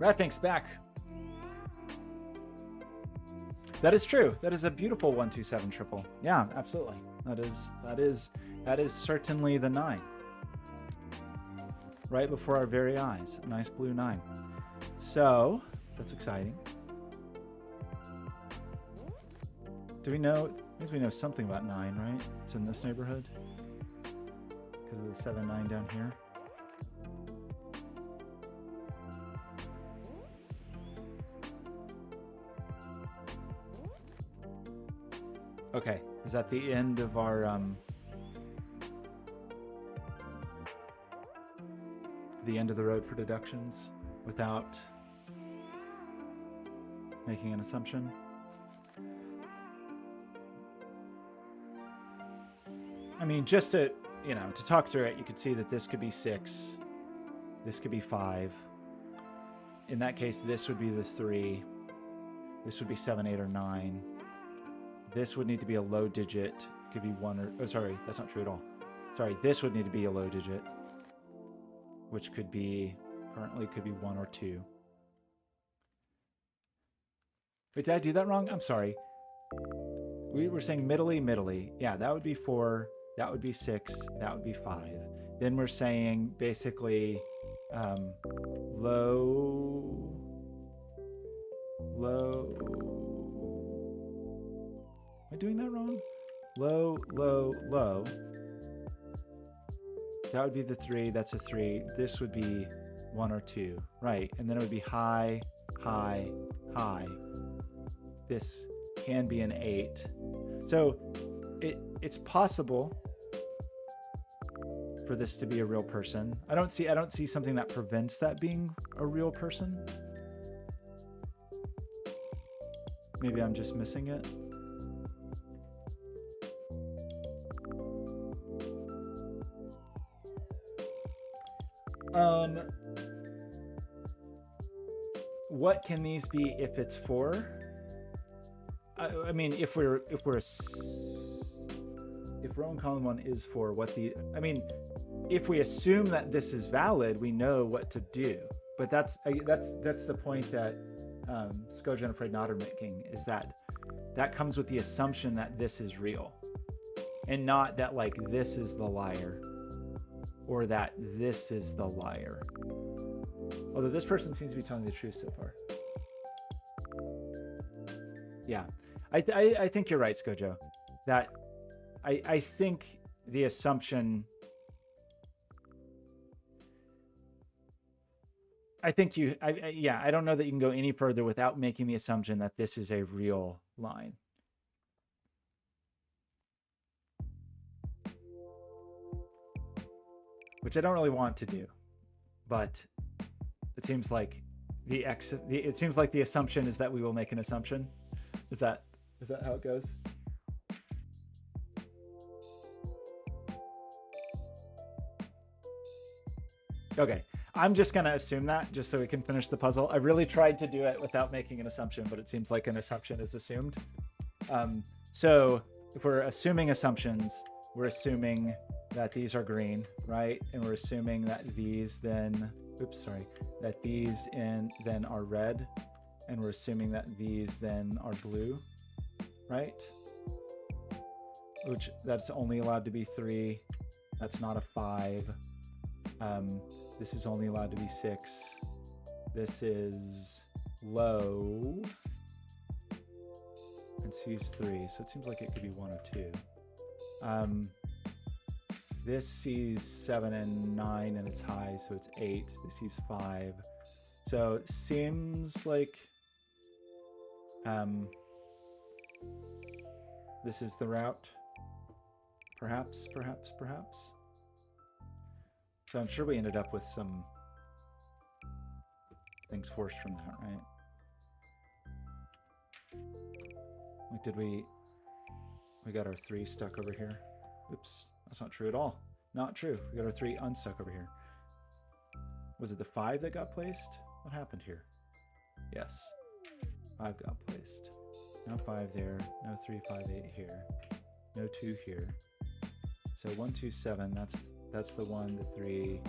S1: Ratfink's back. That is true. That is a beautiful 127 triple. Yeah, absolutely. That is certainly the 9. Right before our very eyes. A nice blue 9. So that's exciting. Do we know? Means we know something about 9, right? It's in this neighborhood because of the 7, 9 down here. Okay, is that the end of our the end of the road for deductions without making an assumption? I mean, just to, you know, to talk through it, you could see that this could be 6, this could be 5. In that case, this would be the 3. This would be 7, 8, or 9. This would need to be a low digit. It could be 1 or, oh, sorry, that's not true at all. Sorry, this would need to be a low digit, which could be, currently could be 1 or 2. Wait, did I do that wrong? I'm sorry. We were saying middly. Yeah, that would be 4. That would be 6. That would be 5. Then we're saying basically low. Am I doing that wrong? Low. That would be the 3. That's a 3. This would be 1 or 2. Right. And then it would be high. This can be an 8. So it's possible for this to be a real person. I don't see something that prevents that being a real person. Maybe I'm just missing it. What can these be if it's 4? I mean, if row in column 1 is 4, if we assume that this is valid, we know what to do. But that's the point that Scojo and AFrayedKnot are making, is that comes with the assumption that this is real, and not that like this is the liar, or that this is the liar. Although this person seems to be telling the truth so far. Yeah, I think you're right, Scojo. That I think the assumption. I don't know that you can go any further without making the assumption that this is a real line. Which I don't really want to do, but it seems like the assumption is that we will make an assumption. Is that how it goes? Okay. I'm just going to assume that just so we can finish the puzzle. I really tried to do it without making an assumption, but it seems like an assumption is assumed. So if we're assuming assumptions, we're assuming that these are green, right? And we're assuming that these then, that these then are red. And we're assuming that these then are blue, right? Which that's only allowed to be 3. That's not a 5. This is only allowed to be 6. This is low. And C's 3. So it seems like it could be 1 or 2. This sees 7 and 9 and it's high, so it's 8. This sees 5. So it seems like this is the route. Perhaps. So I'm sure we ended up with some things forced from that, right? Like, did we got our 3 stuck over here? Oops, that's not true at all. Not true. We got our 3 unstuck over here. Was it the 5 that got placed? What happened here? Yes, 5 got placed. No 5 there. No 3, 5, 8 here. No 2 here. So 1, 2, 7. That's the 1, the 3.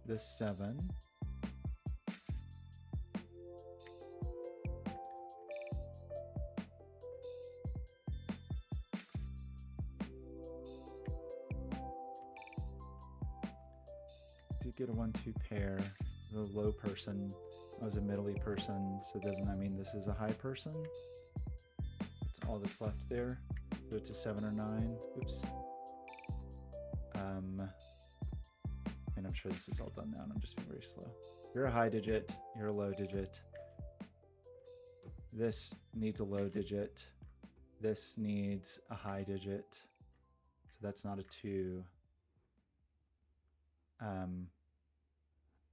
S1: This 7. Do get a 1, 2 pair. The low person was a middly person, so doesn't that mean this is a high person? That's all that's left there. So it's a 7 or 9. Oops. And I'm sure this is all done now, and I'm just being very slow. You're a high digit. You're a low digit. This needs a low digit. This needs a high digit. So that's not a 2.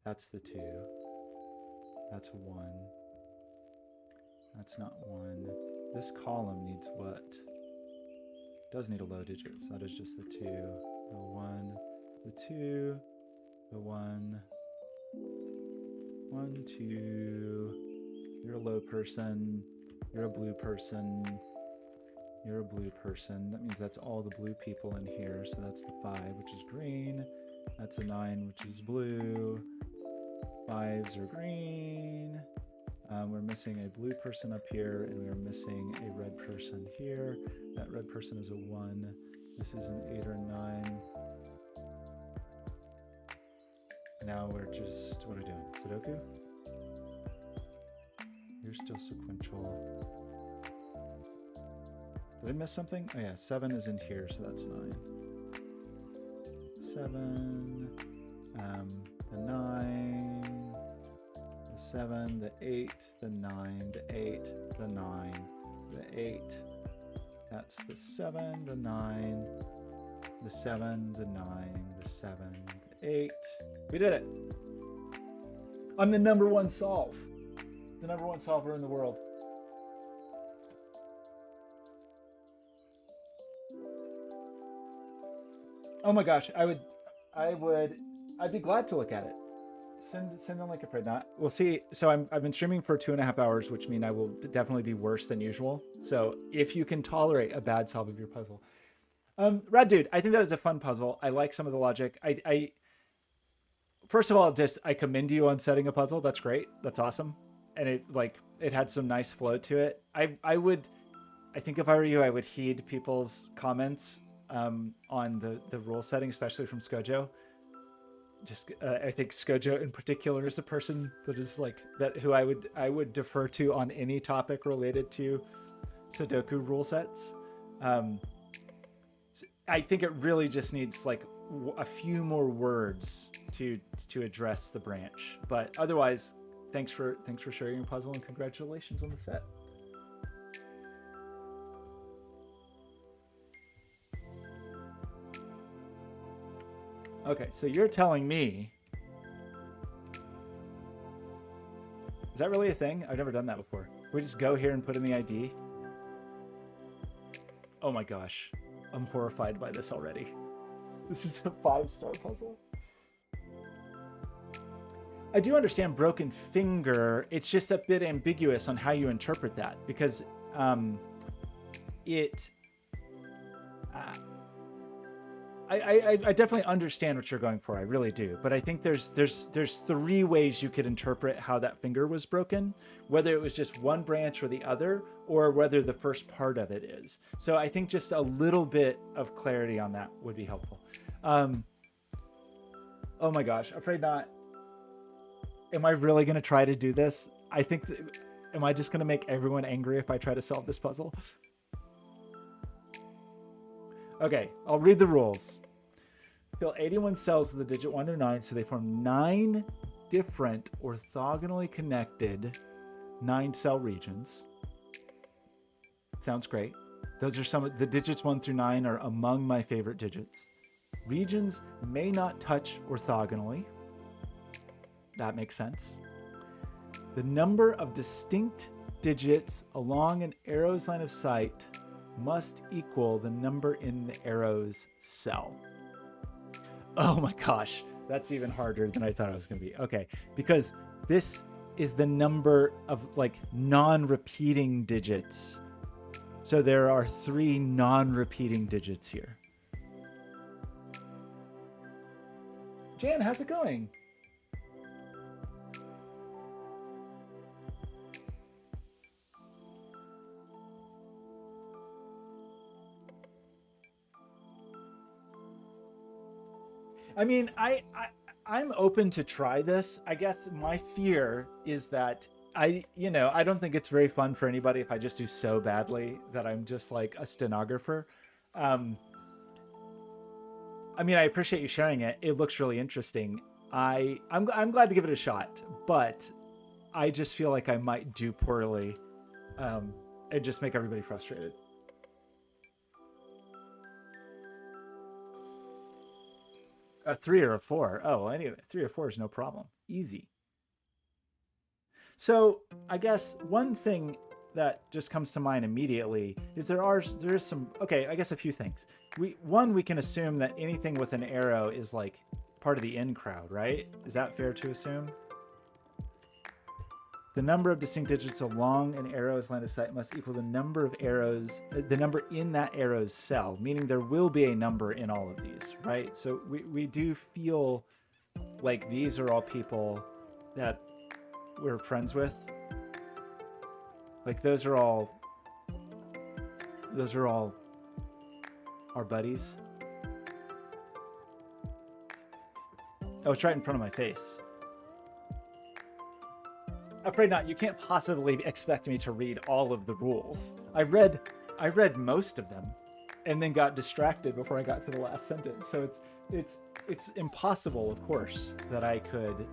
S1: That's the 2. That's 1. That's not 1. This column needs what? It does need a low digit, so that is just the 2. The 1, the 2, the 1. 1, 2. You're a low person. You're a blue person. You're a blue person. That means that's all the blue people in here. So that's the 5, which is green. That's a 9, which is blue. 5s are green. We're missing a blue person up here, and we are missing a red person here. That red person is a 1. This is an 8 or a 9. Now we're just, what are we doing? Sudoku? You're still sequential. Did I miss something? Oh yeah, 7 is in here, so that's 9. 7, the 9, the 7, the 8, the 9, the 8, the 9, the 8. That's the 7, the 9, the 7, the 9, the 7, the 8. We did it. I'm the #1 solve. The #1 solver in the world. Oh my gosh, I'd be glad to look at it. Send them like a AFrayedKnot. We'll see. So I've been streaming for 2.5 hours, which means I will definitely be worse than usual. So if you can tolerate a bad solve of your puzzle, Rad Dude, I think that is a fun puzzle. I like some of the logic. I first of all, I commend you on setting a puzzle. That's great. That's awesome. And it had some nice flow to it. I think if I were you, I would heed people's comments on the rule setting, especially from Skojo. I think Skojo in particular is a person that is like that who I would defer to on any topic related to Sudoku rule sets. I think it really just needs like a few more words to address the branch. But otherwise, thanks for sharing your puzzle and congratulations on the set. Okay, so you're telling me, is that really a thing? I've never done that before. We just go here and put in the ID. Oh my gosh, I'm horrified by this already. This is a 5-star puzzle. I do understand broken finger. It's just a bit ambiguous on how you interpret that because I definitely understand what you're going for. I really do. But I think there's 3 ways you could interpret how that finger was broken, whether it was just one branch or the other, or whether the first part of it is. So I think just a little bit of clarity on that would be helpful. Oh my gosh, AFrayedKnot. Am I really going to try to do this? I think, am I just going to make everyone angry if I try to solve this puzzle? Okay, I'll read the rules. Fill 81 cells with the digit 1 to 9, so they form 9 different orthogonally connected 9-cell regions. Sounds great. Those are some of the digits 1 through 9 are among my favorite digits. Regions may not touch orthogonally. That makes sense. The number of distinct digits along an arrow's line of sight must equal the number in the arrow's cell. Oh my gosh, that's even harder than I thought it was going to be. Okay, because this is the number of like non-repeating digits. So there are 3 non-repeating digits here. Jan, how's it going? I mean, I'm open to try this. I guess my fear is that I don't think it's very fun for anybody if I just do so badly that I'm just like a stenographer. I mean, I appreciate you sharing it. It looks really interesting. I'm glad to give it a shot, but I just feel like I might do poorly, and just make everybody frustrated. A 3 or a 4. Oh, well, anyway, 3 or 4 is no problem. Easy. So I guess one thing that just comes to mind immediately is there is some, okay, I guess a few things. We can assume that anything with an arrow is like part of the in crowd, right? Is that fair to assume? The number of distinct digits along an arrow's line of sight must equal the number of arrows, the number in that arrow's cell, meaning there will be a number in all of these, right? So we do feel like these are all people that we're friends with. Like those are all our buddies. Oh, it's right in front of my face. AFrayedKnot, you can't possibly expect me to read all of the rules. I read most of them and then got distracted before I got to the last sentence. So it's impossible, of course, that I could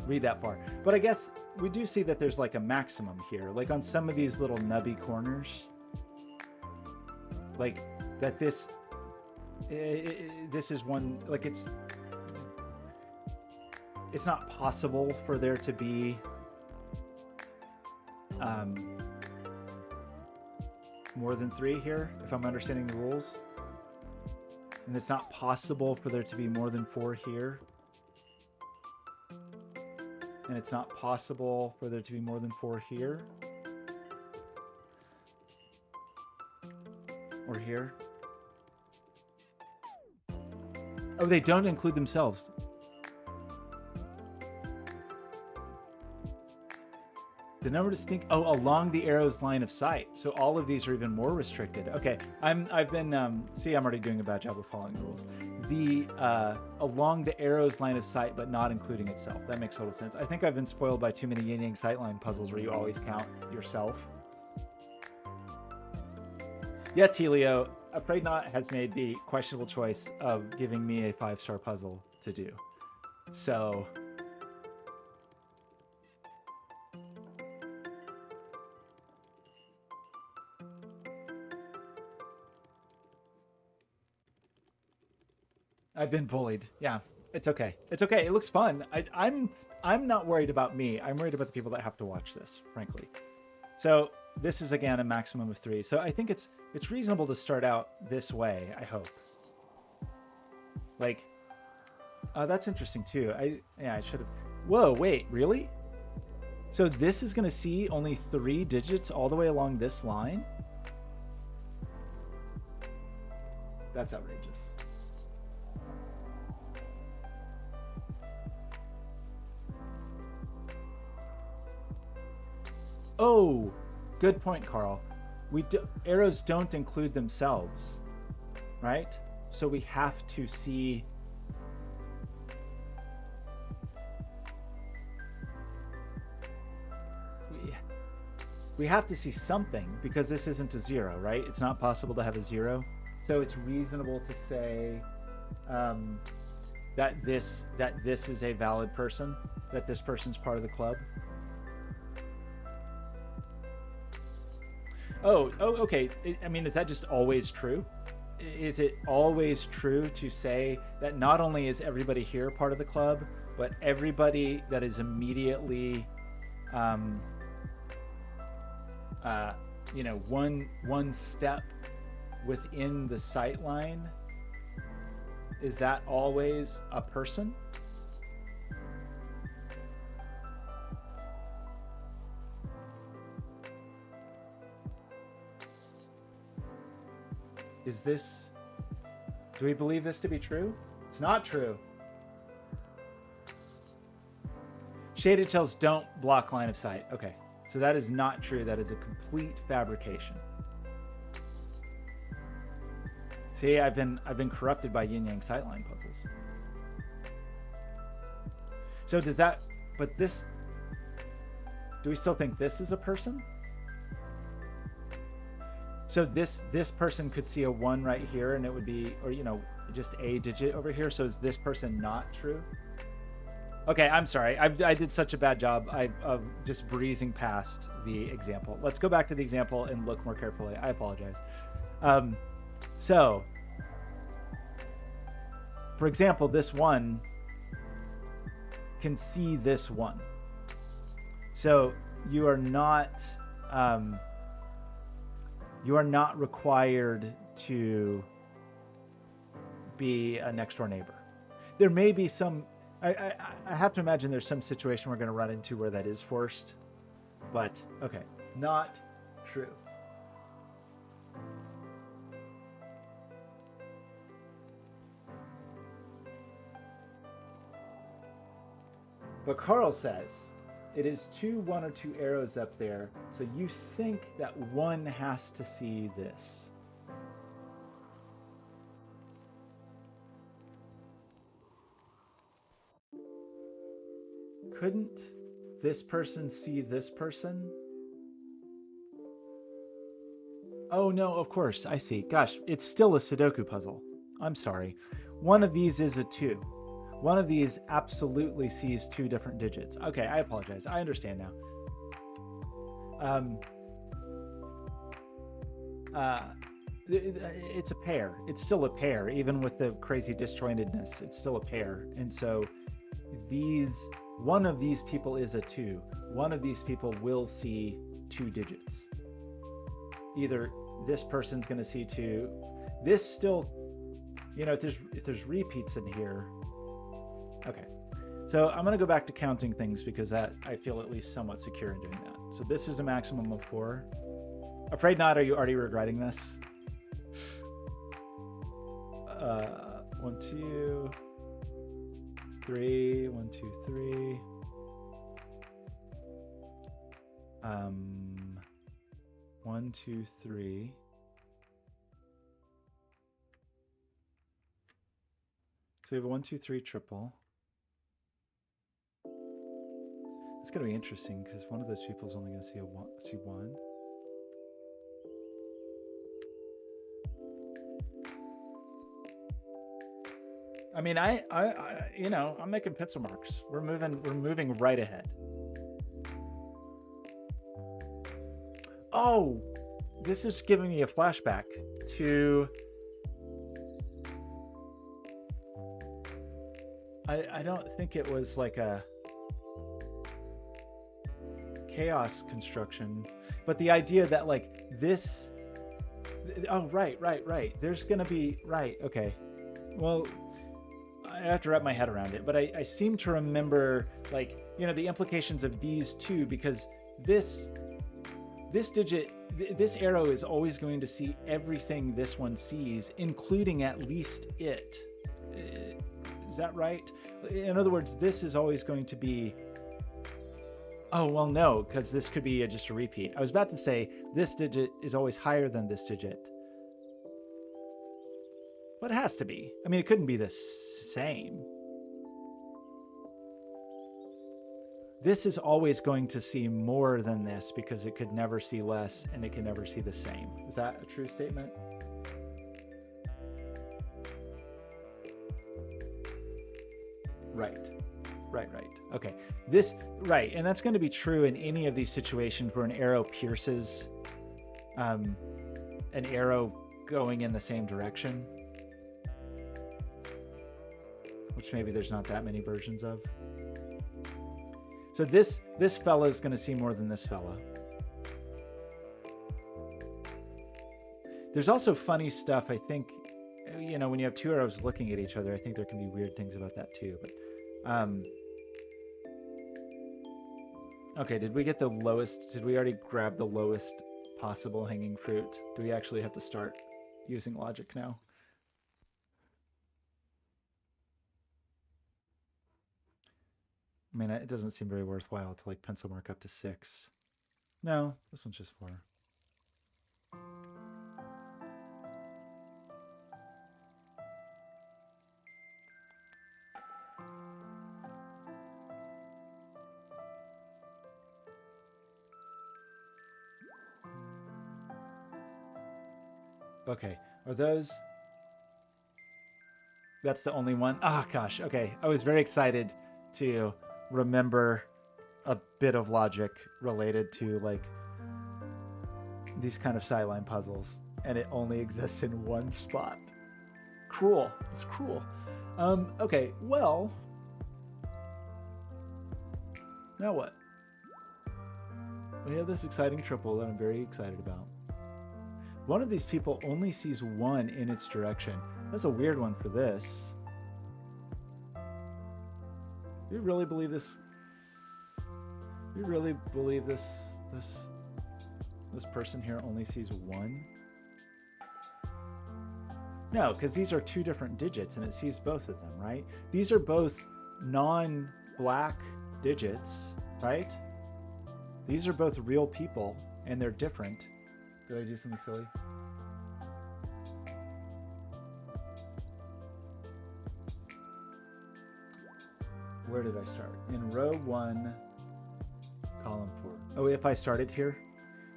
S1: read that far. But I guess we do see that there's like a maximum here. Like on some of these little nubby corners, like that this is one, like it's not possible for there to be more than 3 here, if I'm understanding the rules. And it's not possible for there to be more than 4 here. And it's not possible for there to be more than 4 here. Or here. Oh, they don't include themselves. The number distinct, along the arrow's line of sight. So all of these are even more restricted. Okay, I've been, see, I'm already doing a bad job of following the rules. The, along the arrow's line of sight, but not including itself. That makes total sense. I think I've been spoiled by too many yin yang sightline puzzles where you always count yourself. Yeah, Telio, AFrayedKnot has made the questionable choice of giving me a 5-star puzzle to do. So... I've been bullied. Yeah, it's okay. It's okay. It looks fun. I'm not worried about me. I'm worried about the people that have to watch this, frankly. So this is again a maximum of 3. So I think it's reasonable to start out this way. I hope. Like, that's interesting too. I should have. Whoa, wait, really? So this is gonna see only 3 digits all the way along this line? That's outrageous. Oh, good point, Carl. Arrows don't include themselves, right? So we have to see. we have to see something because this isn't a 0, right? It's not possible to have a 0. So it's reasonable to say that this is a valid person, that this person's part of the club. Oh, okay. I mean, is that just always true? Is it always true to say that not only is everybody here part of the club, but everybody that is immediately, one step within the sight line, is that always a person? Do we believe this to be true? It's not true. Shaded shells don't block line of sight. Okay, so that is not true. That is a complete fabrication. See, I've been corrupted by yin yang sightline puzzles. So does that? But this. Do we still think this is a person? So this person could see a 1 right here, and it would be, or just a digit over here. So is this person not true? Okay, I'm sorry. I did such a bad job of just breezing past the example. Let's go back to the example and look more carefully. I apologize. So, for example, this 1 can see this 1. So you are not required to be a next door neighbor. There may be some. I have to imagine there's some situation we're going to run into where that is forced, but okay, not true. But Carl says it is 2, 1, or 2 arrows up there, so you think that 1 has to see this. Couldn't this person see this person? Oh no, of course, I see. Gosh, it's still a Sudoku puzzle. I'm sorry. One of these is a 2. One of these absolutely sees 2 different digits. Okay, I apologize. I understand now. It's a pair. It's still a pair, even with the crazy disjointedness. It's still a pair. And so one of these people is a 2. One of these people will see 2 digits. Either this person's going to see 2. This still, if there's repeats in here. Okay. So I'm going to go back to counting things because that I feel at least somewhat secure in doing that. So this is a maximum of 4. AFrayedKnot, are you already regretting this? 1, 2, 3. 1, 2, 3. 1, 2, 3. So we have a 1, 2, 3 triple. It's going to be interesting because one of those people is only going to see see 1. I mean, I'm making pencil marks. We're moving right ahead. Oh, this is giving me a flashback to. I don't think it was like a chaos construction, but the idea that like this. Oh, right. There's gonna be right. Okay. Well, I have to wrap my head around it, but I seem to remember like, the implications of these 2, because this digit, this arrow is always going to see everything this one sees, including at least it. Is that right? In other words, this is always going to be. Oh, well, no, because this could be just a repeat. I was about to say this digit is always higher than this digit. But it has to be. I mean, it couldn't be the same. this is always going to see more than this because it could never see less and it can never see the same. Is that a true statement? Right. Right. Okay. This, right. And that's going to be true in any of these situations where an arrow pierces an arrow going in the same direction, which maybe there's not that many versions of. So this fella is going to see more than this fella. There's also funny stuff, I think, you know, when you have two arrows looking at each other, I think there can be weird things about that too. But okay, did we get the lowest? Did we already grab the lowest possible hanging fruit? Do we actually have to start using logic now? I mean, it doesn't seem very worthwhile to like pencil mark up to 6. No, this one's just 4. Okay, are those... That's the only one? Ah, oh, gosh, okay. I was very excited to remember a bit of logic related to like these kind of sideline puzzles, and it only exists in one spot. Cruel. It's cruel. Okay, well, now what? We have this exciting triple that I'm very excited about. One of these people only sees 1 in its direction. That's a weird one for this. Do you really believe this? Do you really believe this person here only sees 1? No, because these are 2 different digits and it sees both of them, right? These are both non-black digits, right? These are both real people and they're different. Did I do something silly? Where did I start? In row 1, column 4. Oh, if I started here,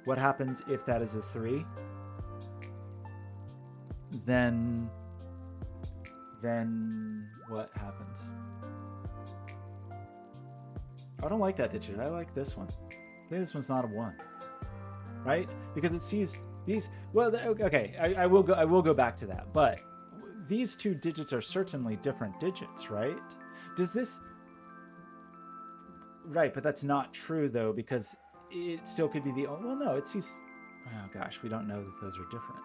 S1: what happens if that is a 3? Then what happens? I don't like that digit. I like this one. I think this one's not a 1, right? Because it sees these. Well, okay. I will go back to that. But these 2 digits are certainly different digits, right? Does this? Right, but that's not true though, because it still could be the. Well, no, it sees. Oh gosh, we don't know that those are different.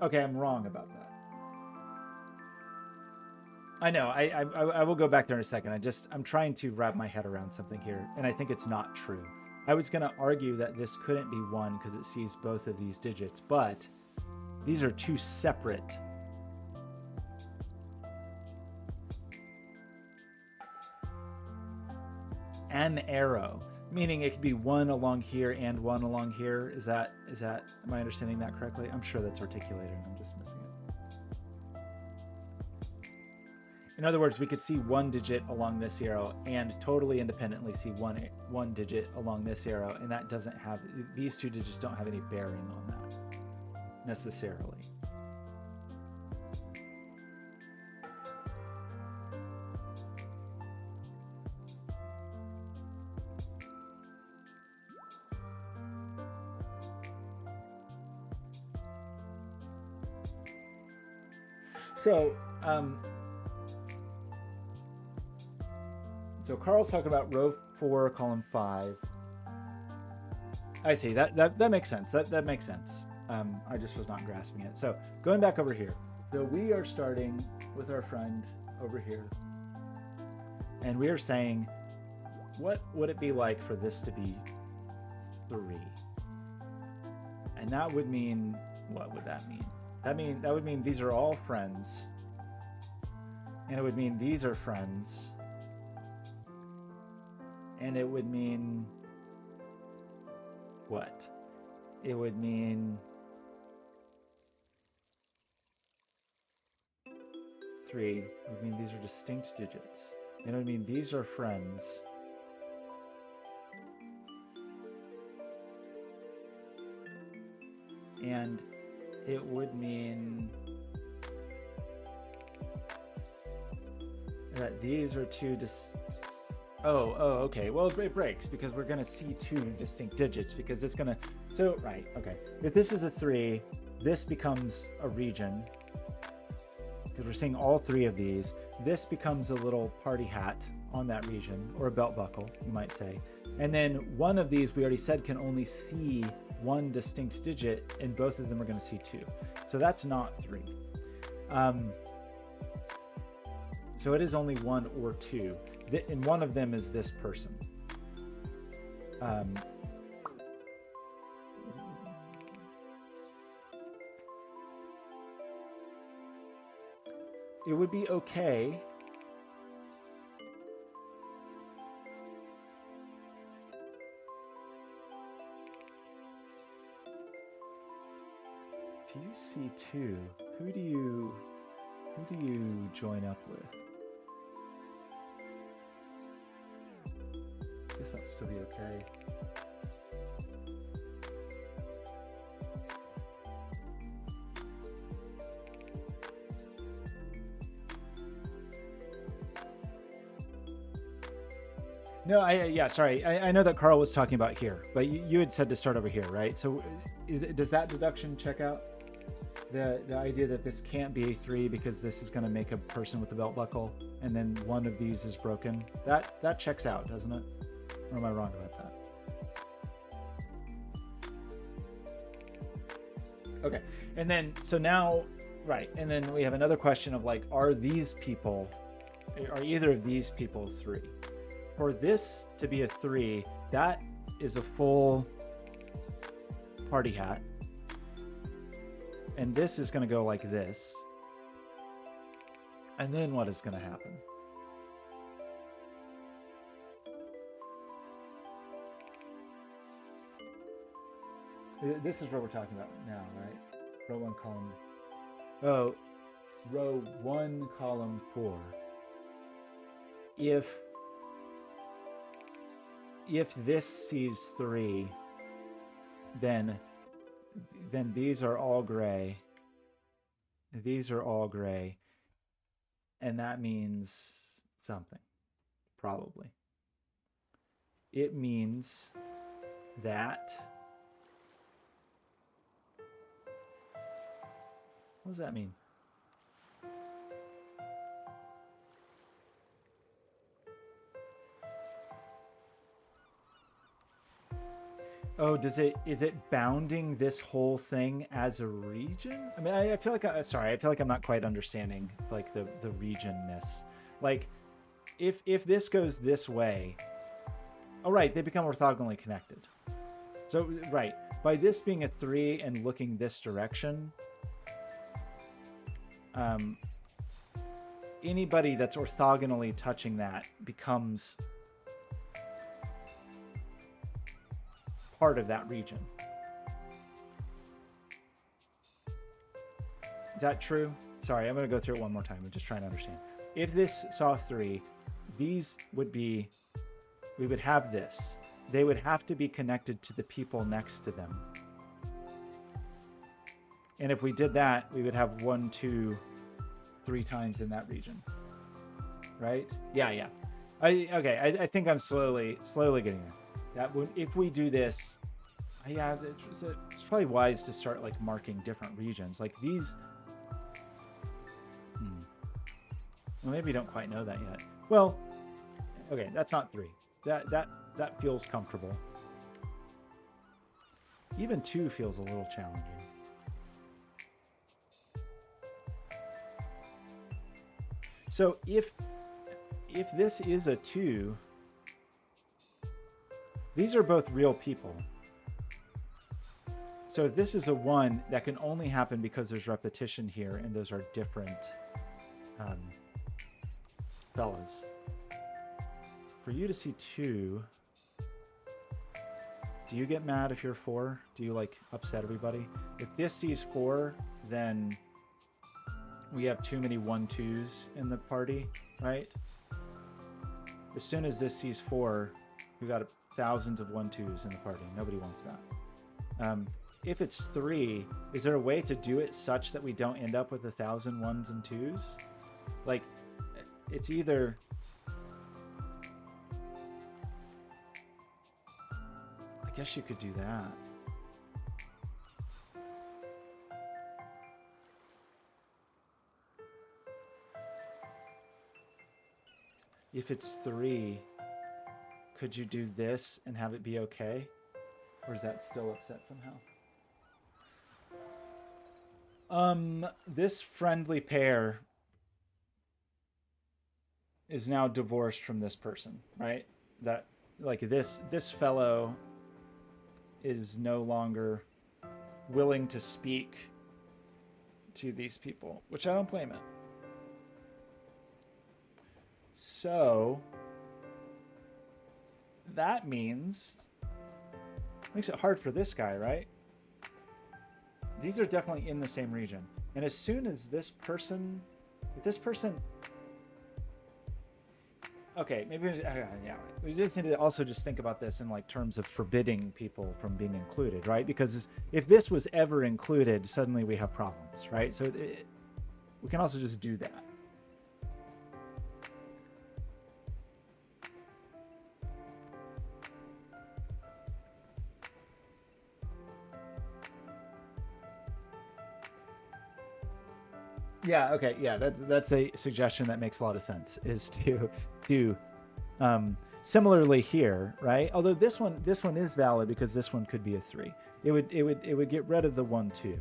S1: Okay, I'm wrong about that. I know. I will go back there in a second. I'm trying to wrap my head around something here, and I think it's not true. I was going to argue that this couldn't be 1 because it sees both of these digits, but these are 2 separate. An arrow, meaning it could be 1 along here and 1 along here. Is that? Am I understanding that correctly? I'm sure that's articulated. I'm just missing it. In other words, we could see 1 digit along this arrow and totally independently see one digit along this arrow, and that doesn't have, these 2 digits don't have any bearing on that necessarily. So Carl's talking about row 4, column 5. I see. That makes sense. That makes sense. I just was not grasping it. So going back over here. So we are starting with our friend over here. And we are saying, what would it be like for this to be 3? And that would mean, what would that mean? That would mean these are all friends. And it would mean these are friends. And it would mean what? It would mean 3. It would mean these are distinct digits. You know what I mean? These are friends. And it would mean that these are two okay. Well, it breaks because we're going to see two distinct digits because it's going to... So, right, okay. If this is a 3, this becomes a region because we're seeing all 3 of these. This becomes a little party hat on that region, or a belt buckle, you might say. And then one of these, we already said, can only see one distinct digit, and both of them are going to see 2. So that's not 3. So it is only 1 or 2. And one of them is this person. It would be okay if you see 2, who do you join up with? I guess that would still be okay. No, yeah, sorry. I know that Carl was talking about here, but you had said to start over here, right? So does that deduction check out? The idea that this can't be a 3 because this is going to make a person with a belt buckle, and then one of these is broken. That checks out, doesn't it? Or am I wrong about that? Okay, and then so now, right, and then we have another question of like, are either of these people 3? For this to be a 3, that is a full party hat. And this is going to go like this. And then what is going to happen? This is what we're talking about now, right? Row 1, column... Oh, row 1, column 4. If this sees 3, then these are all gray. These are all gray. And that means something, probably. It means that... What does that mean? Oh, is it bounding this whole thing as a region? I mean, I feel like I feel like I'm not quite understanding like the regionness. Like if this goes this way, oh right, they become orthogonally connected. So right, by this being a 3 and looking this direction, anybody that's orthogonally touching that becomes part of that region. Is that true? Sorry, I'm going to go through it one more time. I'm just trying to understand. If this saw 3, these would be, we would have this. They would have to be connected to the people next to them. And if we did that, we would have 1, 2, 3 times in that region. Right? Yeah. I think I'm slowly getting there. That would, if we do this, yeah, it's probably wise to start like marking different regions. Like these. Well, maybe we don't quite know that yet. Well, okay, that's not 3. That feels comfortable. Even 2 feels a little challenging. So if this is a 2, these are both real people. So if this is a 1, that can only happen because there's repetition here, and those are different fellas. For you to see 2, do you get mad if you're 4? Do you like upset everybody? If this sees 4, then we have too many 1, 2s in the party, right? As soon as this sees 4, we've got thousands of 1-2s in the party. Nobody wants that. If it's 3, is there a way to do it such that we don't end up with 1,000 1s and 2s? Like, it's either... I guess you could do that. If it's 3, could you do this and have it be okay? Or is that still upset somehow? This friendly pair is now divorced from this person, right? That, like, this fellow is no longer willing to speak to these people, which I don't blame it. So that makes it hard for this guy, right? These are definitely in the same region. And as soon as this person, if this person, okay, maybe, yeah, we just need to also just think about this in like terms of forbidding people from being included, right? Because if this was ever included, suddenly we have problems, right? So we can also just do that. Yeah, okay, yeah, that's a suggestion that makes a lot of sense, is to similarly here, right? Although this one is valid because this one could be a 3. It would get rid of the 1-2.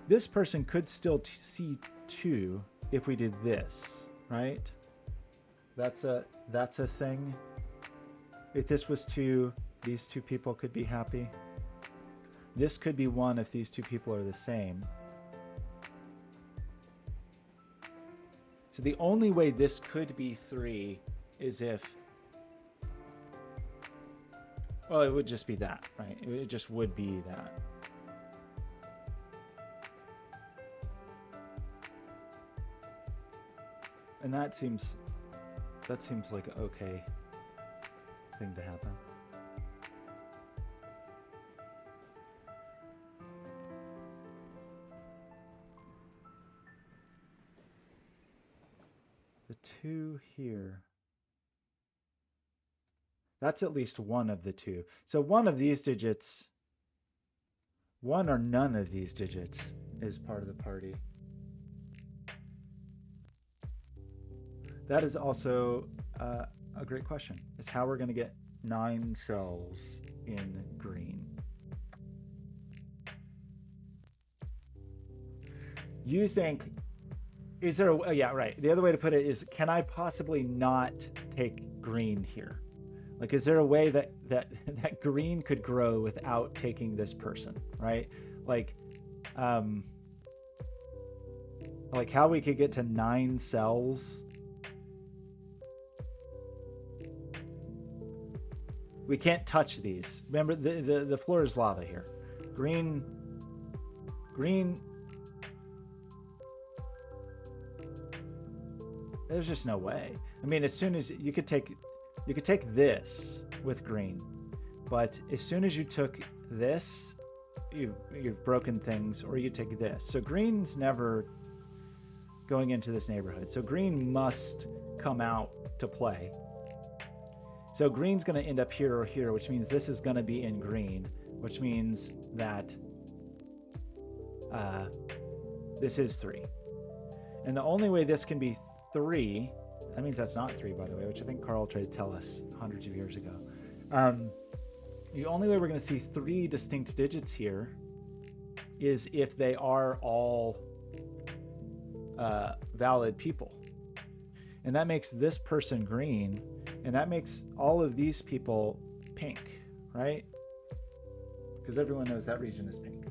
S1: This person could still see 2 if we did this, right? That's a thing. If this was 2, these 2 people could be happy. This could be 1 if these 2 people are the same. So the only way this could be 3 is if, well, it would just be that, right? It just would be that. And that seems like an okay thing to happen. The 2 here. That's at least one of the 2. So one of these digits, one or none of these digits is part of the party. That is also a great question, is how we're going to get 9 cells in green. You think, is there a, yeah, right. The other way to put it is, can I possibly not take green here? Like, is there a way that green could grow without taking this person, right? Like how we could get to 9 cells. We can't touch these. Remember, the floor is lava here. Green. There's just no way. I mean, as soon as you could take this with green, but as soon as you took this, you've broken things, or you take this. So green's never going into this neighborhood. So green must come out to play. So green's going to end up here or here, which means this is going to be in green, which means that this is 3. And the only way this can be 3, that means that's not 3, by the way, which I think Carl tried to tell us hundreds of years ago. The only way we're going to see 3 distinct digits here is if they are all valid people. And that makes this person green, and that makes all of these people pink, right? Because everyone knows that region is pink.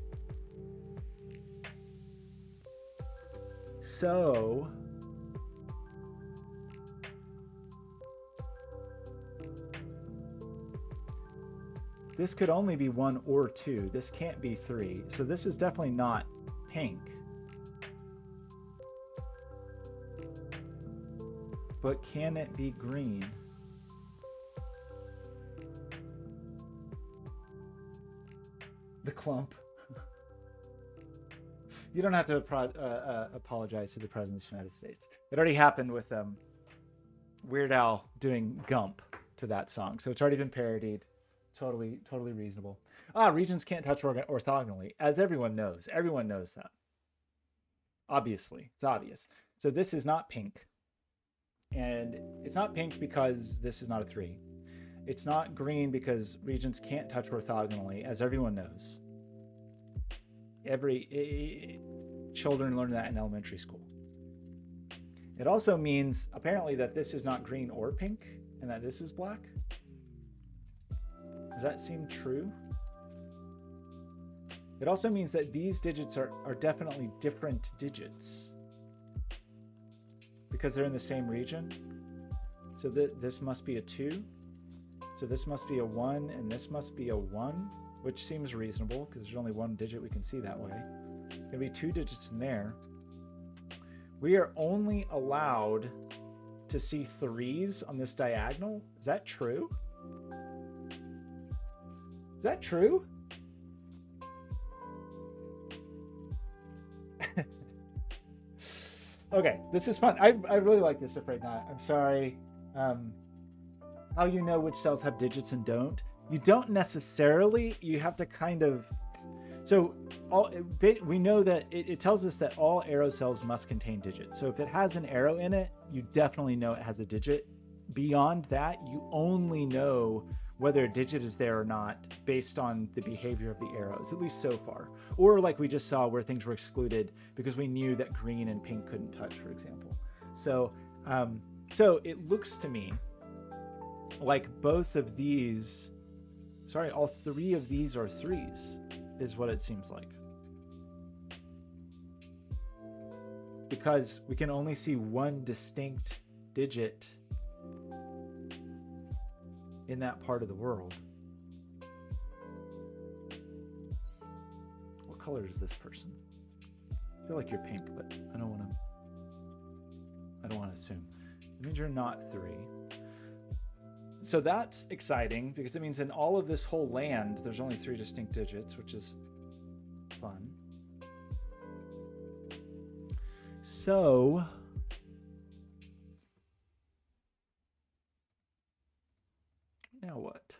S1: So this could only be 1 or 2. This can't be 3. So this is definitely not pink. but can it be green? The clump. You don't have to apologize to the President of the United States. It already happened with Weird Al doing Gump to that song. So it's already been parodied. Totally reasonable. Regions can't touch orthogonally, as everyone knows. Everyone knows that. Obviously, it's obvious. So this is not pink. And it's not pink because this is not a 3. It's not green because regions can't touch orthogonally, as everyone knows. Children learn that in elementary school. It also means apparently that this is not green or pink and that this is black. Does that seem true? It also means that these digits are definitely different digits because they're in the same region. So this must be a 2. So this must be a 1 and this must be a 1, which seems reasonable because there's only one digit we can see that way. There'll be 2 digits in there. We are only allowed to see 3s on this diagonal. Is that true? Is that true? Okay, this is fun. I really like this AFrayedKnot. I'm sorry. How you know which cells have digits and don't? You don't necessarily. You have to kind of. So we know that it tells us that all arrow cells must contain digits. So if it has an arrow in it, you definitely know it has a digit. Beyond that, you only know whether a digit is there or not based on the behavior of the arrows, at least so far. Or like we just saw where things were excluded because we knew that green and pink couldn't touch, for example. So it looks to me like both of these, all 3 of these are 3s is what it seems like. Because we can only see one distinct digit in that part of the world. What color is this person? I feel like you're pink, but I don't want to assume. It means you're not 3. So that's exciting because it means in all of this whole land, there's only 3 distinct digits, which is fun. So now what?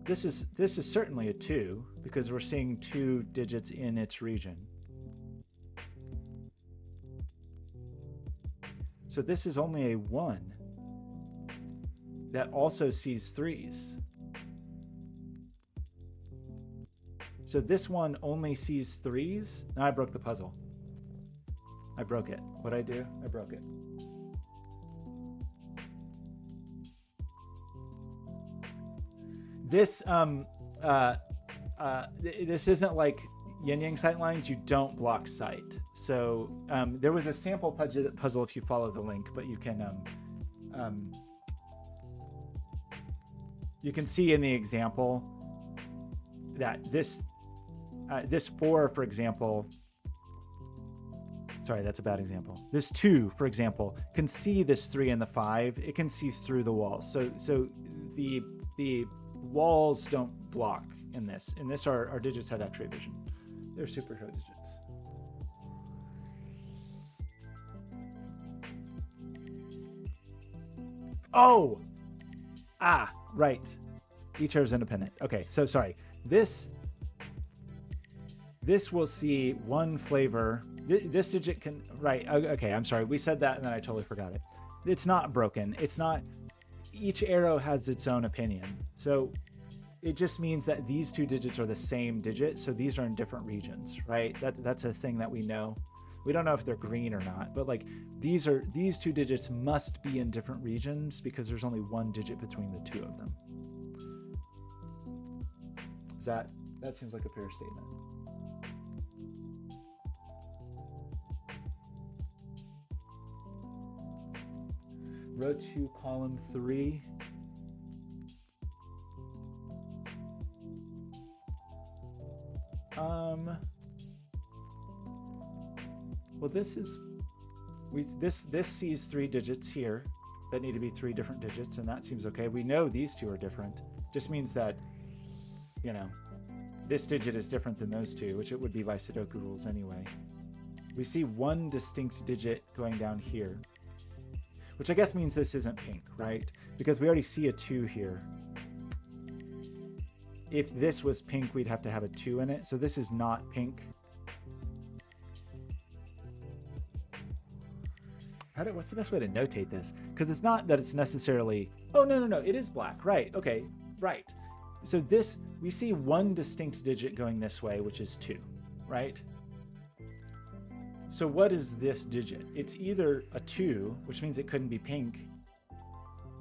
S1: This is certainly a 2 because we're seeing 2 digits in its region. So this is only a 1 that also sees 3s. So this one only sees 3s. Now I broke the puzzle. I broke it. What'd I do? I broke it. This this isn't like yin yang sight lines. You don't block sight. So there was a sample puzzle if you follow the link, but you can see in the example that this 4, for example. Sorry, that's a bad example. This 2, for example, can see this 3 and the 5. It can see through the walls. So the walls don't block in this. In this, our digits have X-ray vision. They're super code digits. Oh! Right. Each arrow is independent. Okay, so sorry. This will see one flavor. This digit can, right. Okay, I'm sorry. We said that and then I totally forgot it. It's not broken. It's not, each arrow has its own opinion. So it just means that these 2 digits are the same digit. So these are in different regions, right? That's a thing that we know. We don't know if they're green or not, but like these 2 digits must be in different regions because there's only one digit between the 2 of them. That seems like a fair statement. Row 2, column 3. Well, this is This sees 3 digits here that need to be 3 different digits, and that seems okay. We know these two are different. Just means that, you know, this digit is different than those two, which it would be by Sudoku rules anyway. We see 1 distinct digit going down here, which I guess means this isn't pink, right? Because we already see a 2 here. If this was pink, we'd have to have a 2 in it. So this is not pink. What's the best way to notate this? Because it's not that it's necessarily, oh, no, it is black, right? Okay, right. So this, we see 1 distinct digit going this way, which is 2, right? So what is this digit? It's either a 2, which means it couldn't be pink.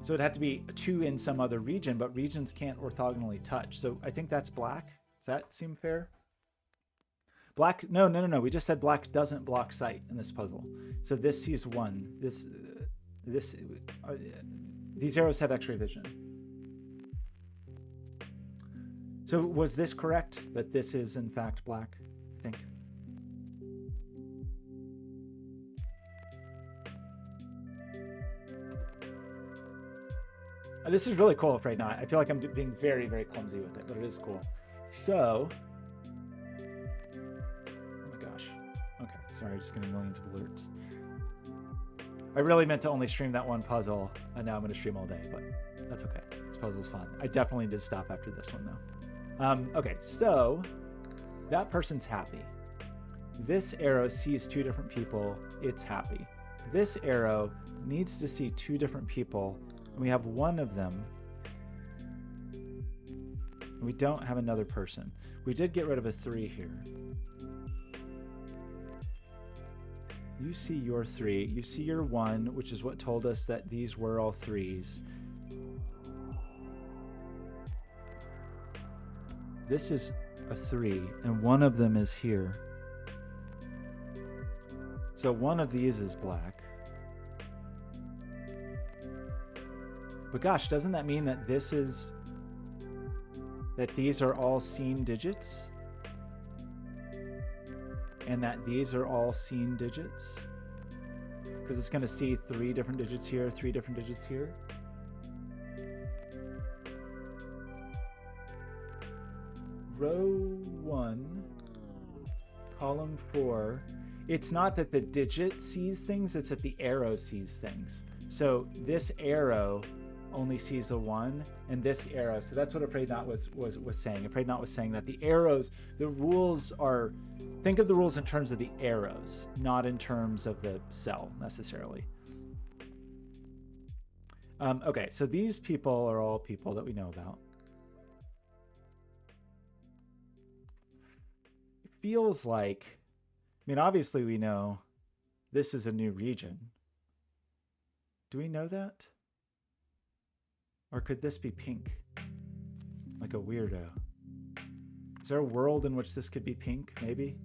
S1: So it'd have to be a 2 in some other region, but regions can't orthogonally touch. So I think that's black. Does that seem fair? Black, no. We just said black doesn't block sight in this puzzle. So this sees 1. These arrows have X-ray vision. So was this correct, that this is in fact black, I think? This is really cool, AFrayedKnot. I feel like I'm being very, very clumsy with it, but it is cool. So, oh my gosh. Okay, sorry, just getting millions of alerts. I really meant to only stream that one puzzle, and now I'm going to stream all day, but that's okay. This puzzle's fun. I definitely did stop after this one, though. Okay, so that person's happy. This arrow sees 2 different people. It's happy. This arrow needs to see 2 different people, and we have 1 of them. And we don't have another person. We did get rid of a 3 here. You see your 3. You see your 1, which is what told us that these were all 3s. This is a 3, and 1 of them is here. So 1 of these is black. But gosh, doesn't that mean that these are all seen digits? And that these are all seen digits? Because it's going to see 3 different digits here, 3 different digits here. Row 1, column 4. It's not that the digit sees things, it's that the arrow sees things. So this arrow only sees a 1, and this arrow, so that's what AFrayedKnot was saying. AFrayedKnot was saying that the arrows, the rules are, think of the rules in terms of the arrows, not in terms of the cell necessarily. Okay, so these people are all people that we know about. It feels like, I mean, obviously we know this is a new region. Do we know that? Or could this be pink? Like a weirdo. Is there a world in which this could be pink, maybe?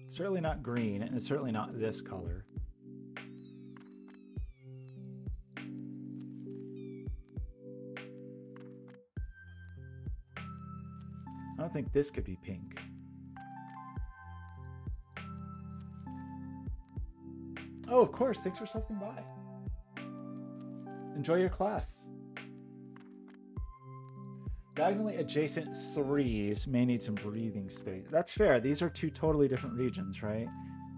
S1: Certainly not green, and it's certainly not this color. I don't think this could be pink. Oh, of course. Thanks for stopping by. Enjoy your class. Diagonally adjacent 3s may need some breathing space. That's fair. These are 2 totally different regions, right?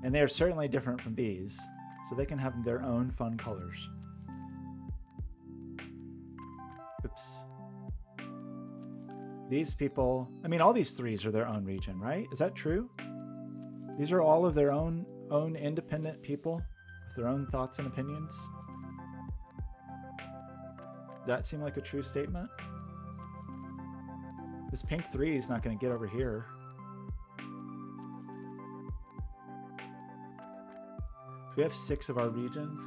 S1: And they are certainly different from these. So they can have their own fun colors. Oops. These people, I mean, all these 3s are their own region, right? Is that true? These are all of their own independent people with their own thoughts and opinions. Does that seem like a true statement? This pink 3 is not going to get over here. We have 6 of our regions.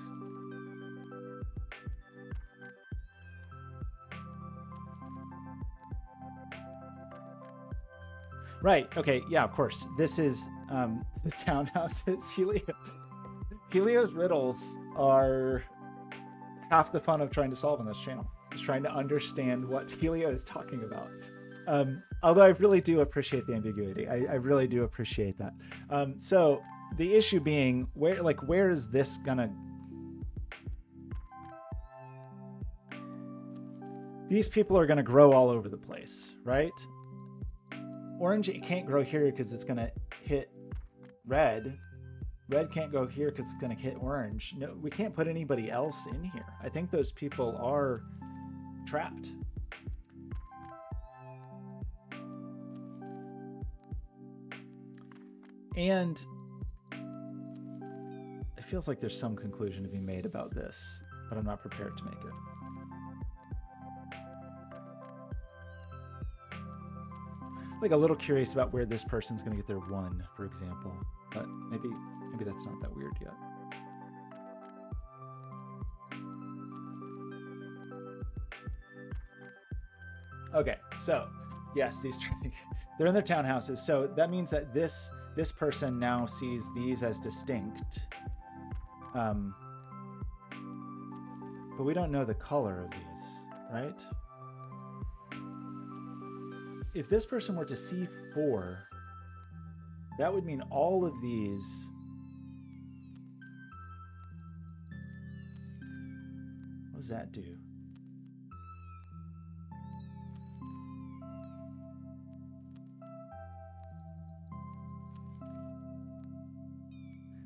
S1: Right. Okay. Yeah, of course. This is the townhouses. Helio's riddles are half the fun of trying to solve on this channel. Just trying to understand what Helio is talking about. Although I really do appreciate the ambiguity. I really do appreciate that. So the issue being, where is this gonna... These people are gonna grow all over the place, right? Orange, it can't grow here because it's gonna hit red. Red can't go here because it's gonna hit orange. No, we can't put anybody else in here. I think those people are trapped. And it feels like there's some conclusion to be made about this, but I'm not prepared to make it. Like a little curious about where this person's going to get their 1, for example, but maybe that's not that weird yet. Okay, so yes, they're in their townhouses. So that means that this person now sees these as distinct. But we don't know the color of these, right? If this person were to see 4, that would mean all of these... What does that do?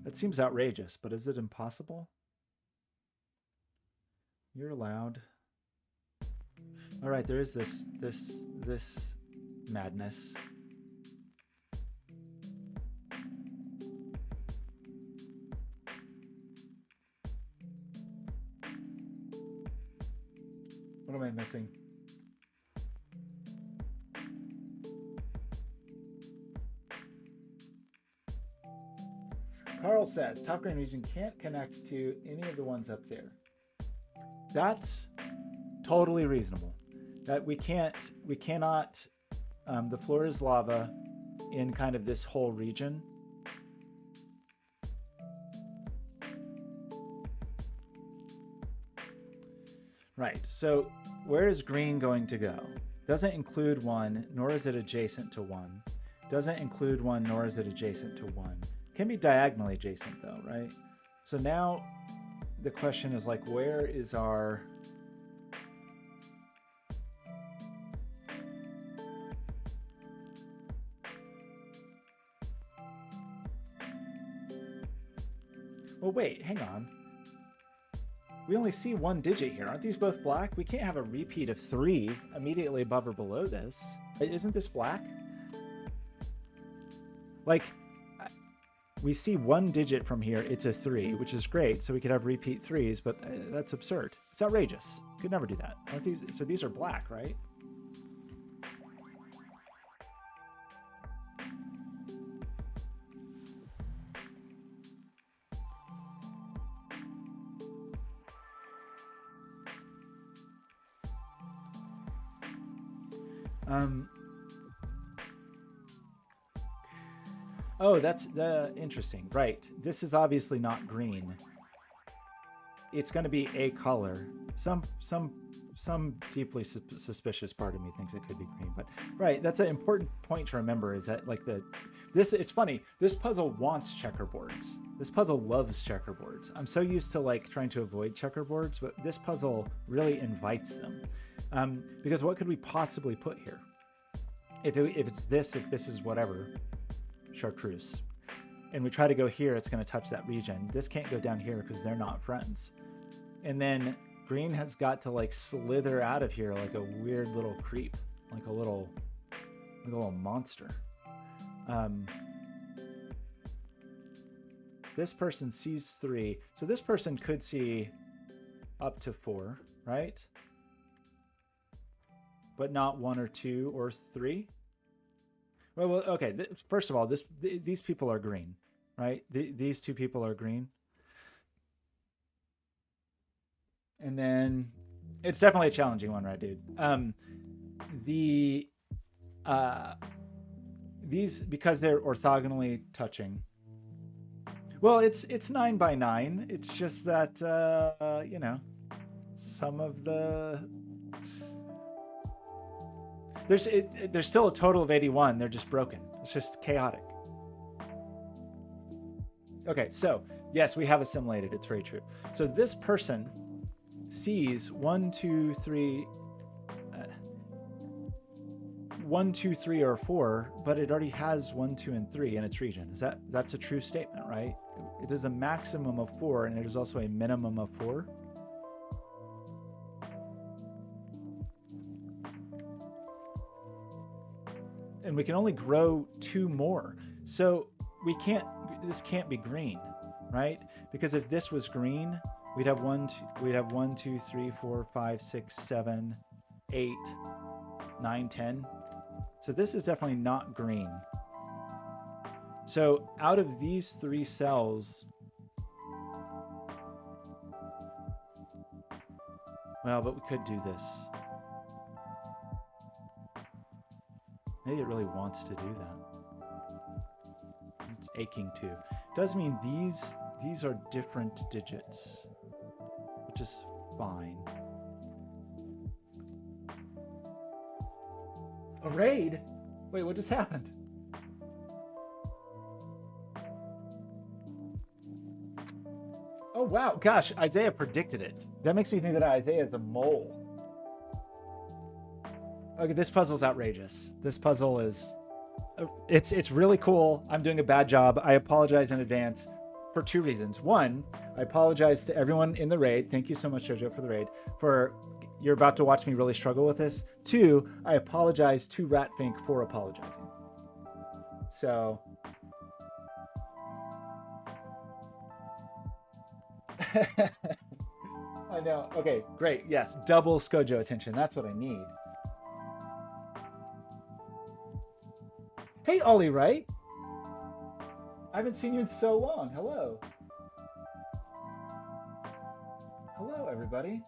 S1: That seems outrageous, but is it impossible? You're allowed. All right, there is this madness. What am I missing? Carl says, Top Green region can't connect to any of the ones up there. That's totally reasonable. That we cannot, the floor is lava in kind of this whole region. Right, so where is green going to go? Doesn't include 1, nor is it adjacent to 1. Doesn't include 1, nor is it adjacent to 1. Can be diagonally adjacent though, right? So now the question is like, where is our... Well, wait, hang on. We only see 1 digit here. Aren't these both black? We can't have a repeat of 3 immediately above or below this. Isn't this black? Like, we see 1 digit from here. It's a 3, which is great. So we could have repeat 3s, but that's absurd. It's outrageous. Could never do that. Aren't these? So these are black, right? Oh, that's interesting. Right. This is obviously not green. It's going to be a color. Some deeply suspicious part of me thinks it could be green, but right. That's an important point to remember, is that like it's funny. This puzzle wants checkerboards. This puzzle loves checkerboards. I'm so used to like trying to avoid checkerboards, but this puzzle really invites them. Because what could we possibly put here? If this is whatever, chartreuse, and we try to go here, it's going to touch that region. This can't go down here because they're not friends. And then green has got to like slither out of here like a weird little creep, like a little monster. This person sees 3, so this person could see up to 4, right? But not 1 or 2 or 3. Well, okay. First of all, these people are green, right? These 2 people are green. And then it's definitely a challenging one, right, dude? These, because they're orthogonally touching. Well, it's 9 by 9. It's just that, some of the... There's still a total of 81. They're just broken. It's just chaotic. Okay, so yes, we have assimilated. It's very true. So this person sees 1, 2, 3, 1, 2, 3, or 4, but it already has 1, 2, and 3 in its region. That's a true statement, right? It is a maximum of 4, and it is also a minimum of 4. And we can only grow 2 more. So this can't be green, right? Because if this was green, we'd have 1, 2, 3, 4, 5, 6, 7, 8, 9, 10. So this is definitely not green. So out of these 3 cells, well, but we could do this. Maybe it really wants to do that. It's aching to. It does mean these are different digits, which is fine. A raid? Wait, what just happened? Oh, wow. Gosh, Isaiah predicted it. That makes me think that Isaiah is a mole. Okay, this puzzle's outrageous. This puzzle is... It's really cool. I'm doing a bad job. I apologize in advance for 2 reasons. 1, I apologize to everyone in the raid. Thank you so much, Jojo, for the raid. You're about to watch me really struggle with this. 2, I apologize to Ratfink for apologizing. So... I know. Okay, great. Yes, double Skojo attention. That's what I need. Hey, Ollie Wright. I haven't seen you in so long. Hello. Hello, everybody.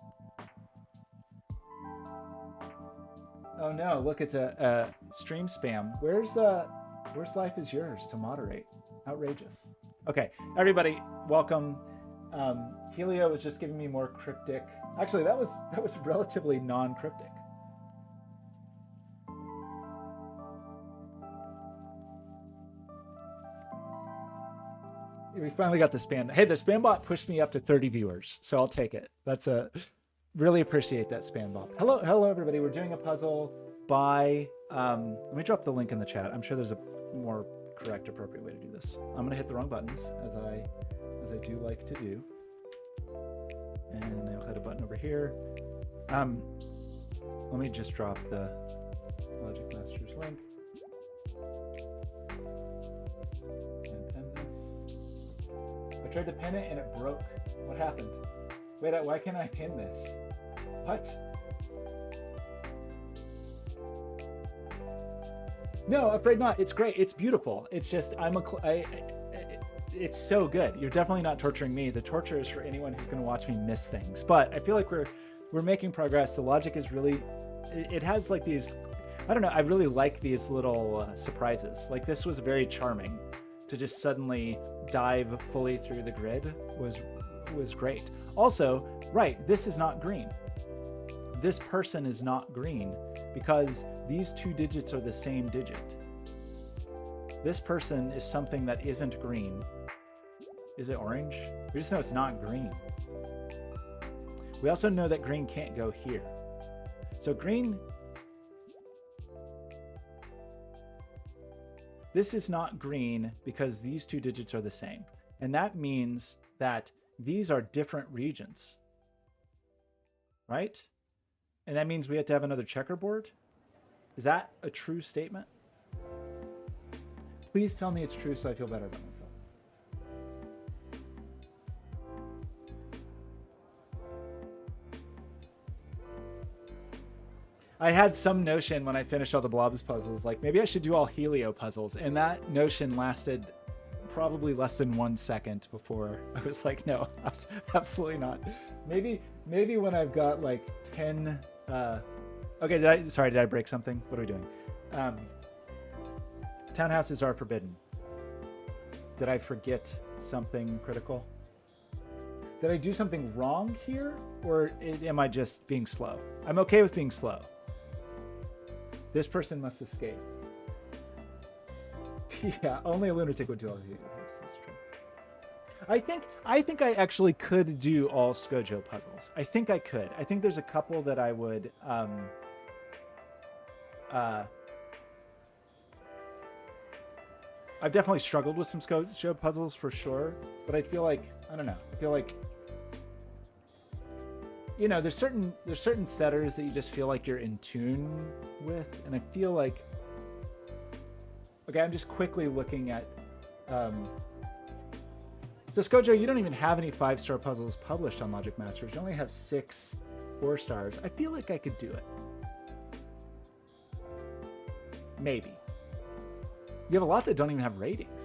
S1: Oh no, look, it's a stream spam. Where's Life is Yours to moderate? Outrageous. Okay, everybody, welcome. Helio was just giving me more cryptic. Actually, that was relatively non-cryptic. We finally got the spam. Hey, the spam bot pushed me up to 30 viewers, so I'll take it. Really appreciate that spam bot. Hello everybody. We're doing a puzzle by, let me drop the link in the chat. I'm sure there's a more correct, appropriate way to do this. I'm gonna hit the wrong buttons as I do like to do. And I'll hit a button over here. Let me just drop the Logic Masters link. And pin this. I tried to pin it and it broke. What happened? Wait, why can't I pin this? What? No, AFrayedKnot. It's great. It's beautiful. It's just it's so good. You're definitely not torturing me. The torture is for anyone who's going to watch me miss things. But I feel like we're making progress. The logic is really, it has like these, I don't know, I really like these little surprises. Like this was very charming. To just suddenly dive fully through the grid was great. Also, right, this is not green. This person is not green because these 2 digits are the same digit. This person is something that isn't green. Is it orange? We just know it's not green. We also know that green can't go here. So green, this is not green because these 2 digits are the same. And that means that these are different regions, right? And that means we have to have another checkerboard. Is that a true statement? Please tell me it's true so I feel better about myself. I had some notion when I finished all the Blobz puzzles, like maybe I should do all Helio puzzles. And that notion lasted probably less than 1 second before I was like, no, absolutely not. Maybe when I've got like 10, okay, did I break something? What are we doing? Townhouses are forbidden. Did I forget something critical? Did I do something wrong here? Or am I just being slow? I'm okay with being slow. This person must escape. Yeah, only a lunatic would do all of you. That's true. I think I actually could do all Skojo puzzles. I think I could. I think there's a couple that I would I've definitely struggled with some Skojo puzzles for sure, but I feel like, I don't know. I feel like, you know, there's certain setters that you just feel like you're in tune with, and I feel like, okay, I'm just quickly looking at so Skojo, you don't even have any 5-star puzzles published on Logic Masters. You only have 6 4-stars. I feel like I could do it. Maybe. You have a lot that don't even have ratings.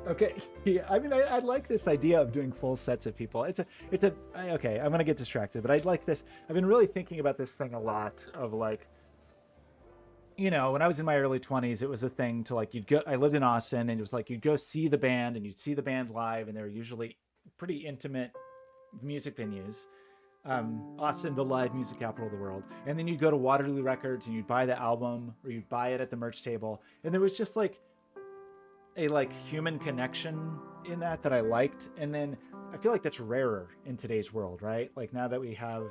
S1: Okay, yeah, I mean, I like this idea of doing full sets of people. Okay, I'm gonna get distracted, but I'd like this. I've been really thinking about this thing a lot of like, you know, when I was in my early 20s, it was a thing to like, I lived in Austin, and it was like, you'd go see the band, and you'd see the band live, and they were usually pretty intimate music venues. Austin, the live music capital of the world. And then you'd go to Waterloo Records, and you'd buy the album, or you'd buy it at the merch table. And there was just like a like human connection in that I liked. And then I feel like that's rarer in today's world, right? Like now that we have,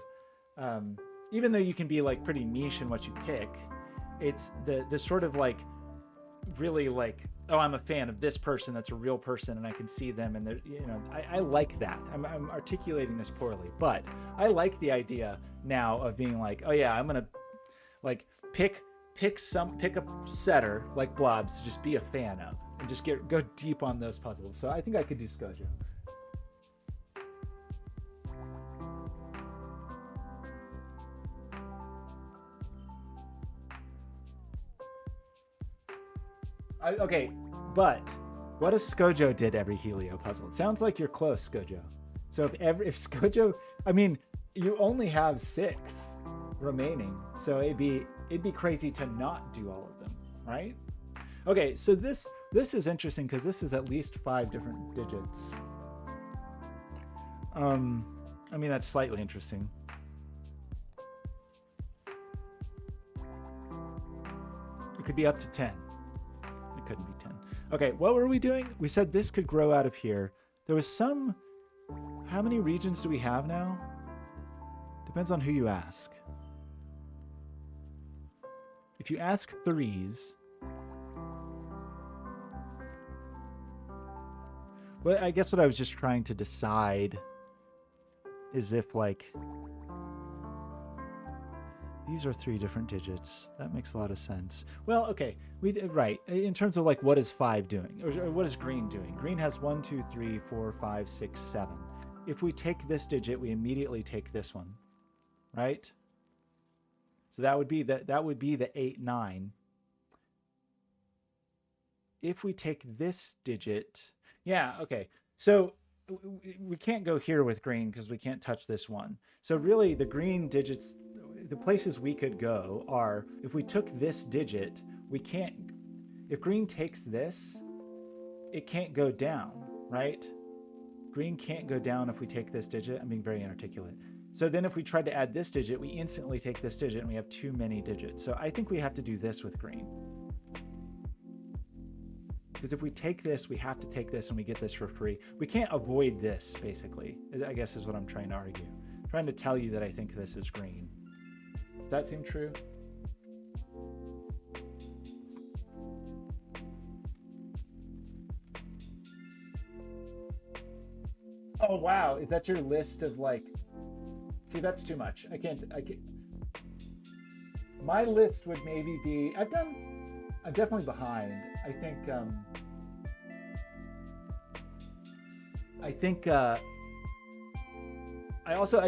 S1: even though you can be like pretty niche in what you pick, it's the sort of like really like, oh, I'm a fan of this person that's a real person and I can see them, and they're, you know, I like that. I'm articulating this poorly, but I like the idea now of being like, oh yeah, I'm gonna like pick a setter like Blobz to just be a fan of and just go deep on those puzzles. So I think I could do Skojo. Okay, but what if Skojo did every Helio puzzle? It sounds like you're close, Skojo. So if Skojo, I mean, you only have 6 remaining, so it'd be crazy to not do all of them, right? Okay, so this is interesting because this is at least 5 different digits. I mean, that's slightly interesting. It could be up to 10. Couldn't be 10. Okay, what were we doing? We said this could grow out of here. There was some, how many regions do we have now? Depends on who you ask. If you ask 3s, well, I guess what I was just trying to decide is if like, these are 3 different digits. That makes a lot of sense. Well, okay, right. In terms of like, what is 5 doing, or what is green doing? Green has 1, 2, 3, 4, 5, 6, 7. If we take this digit, we immediately take this one, right? So that would be the 8, 9. If we take this digit, yeah, okay. So we can't go here with green because we can't touch this one. So really, the green digits, the places we could go are, if we took this digit, we can't, if green takes this, it can't go down, right? Green can't go down if we take this digit. I'm being very inarticulate. So then if we tried to add this digit, we instantly take this digit and we have too many digits. So I think we have to do this with green. Because if we take this, we have to take this and we get this for free. We can't avoid this, basically, I guess is what I'm trying to argue. I'm trying to tell you that I think this is green. Does that seem true? Oh, wow. Is that your list of like, see, that's too much. I can't. My list would maybe be, I'm definitely behind. I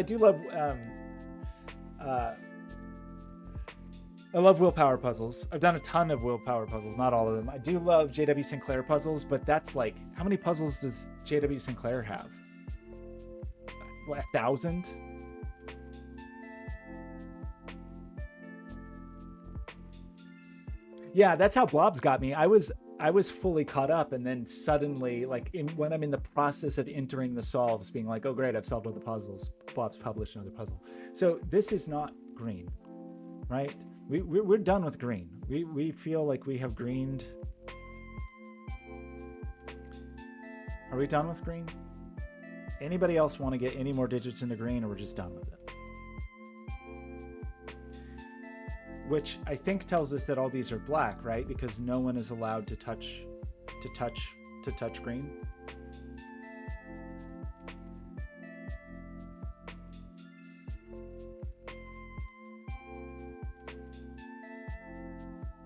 S1: do love, I love willpower puzzles. I've done a ton of willpower puzzles, not all of them. I do love J.W. Sinclair puzzles, but that's like, how many puzzles does J.W. Sinclair have? 1,000? Yeah, that's how Blobz got me. I was I was fully caught up, and then suddenly, like when I'm in the process of entering the solves, being like, oh great, I've solved all the puzzles. Blobz published another puzzle. So this is not green, right? We're done with green. We feel like we have greened. Are we done with green? Anybody else want to get any more digits into green, or we're just done with it? Which I think tells us that all these are black, right? Because no one is allowed to touch green.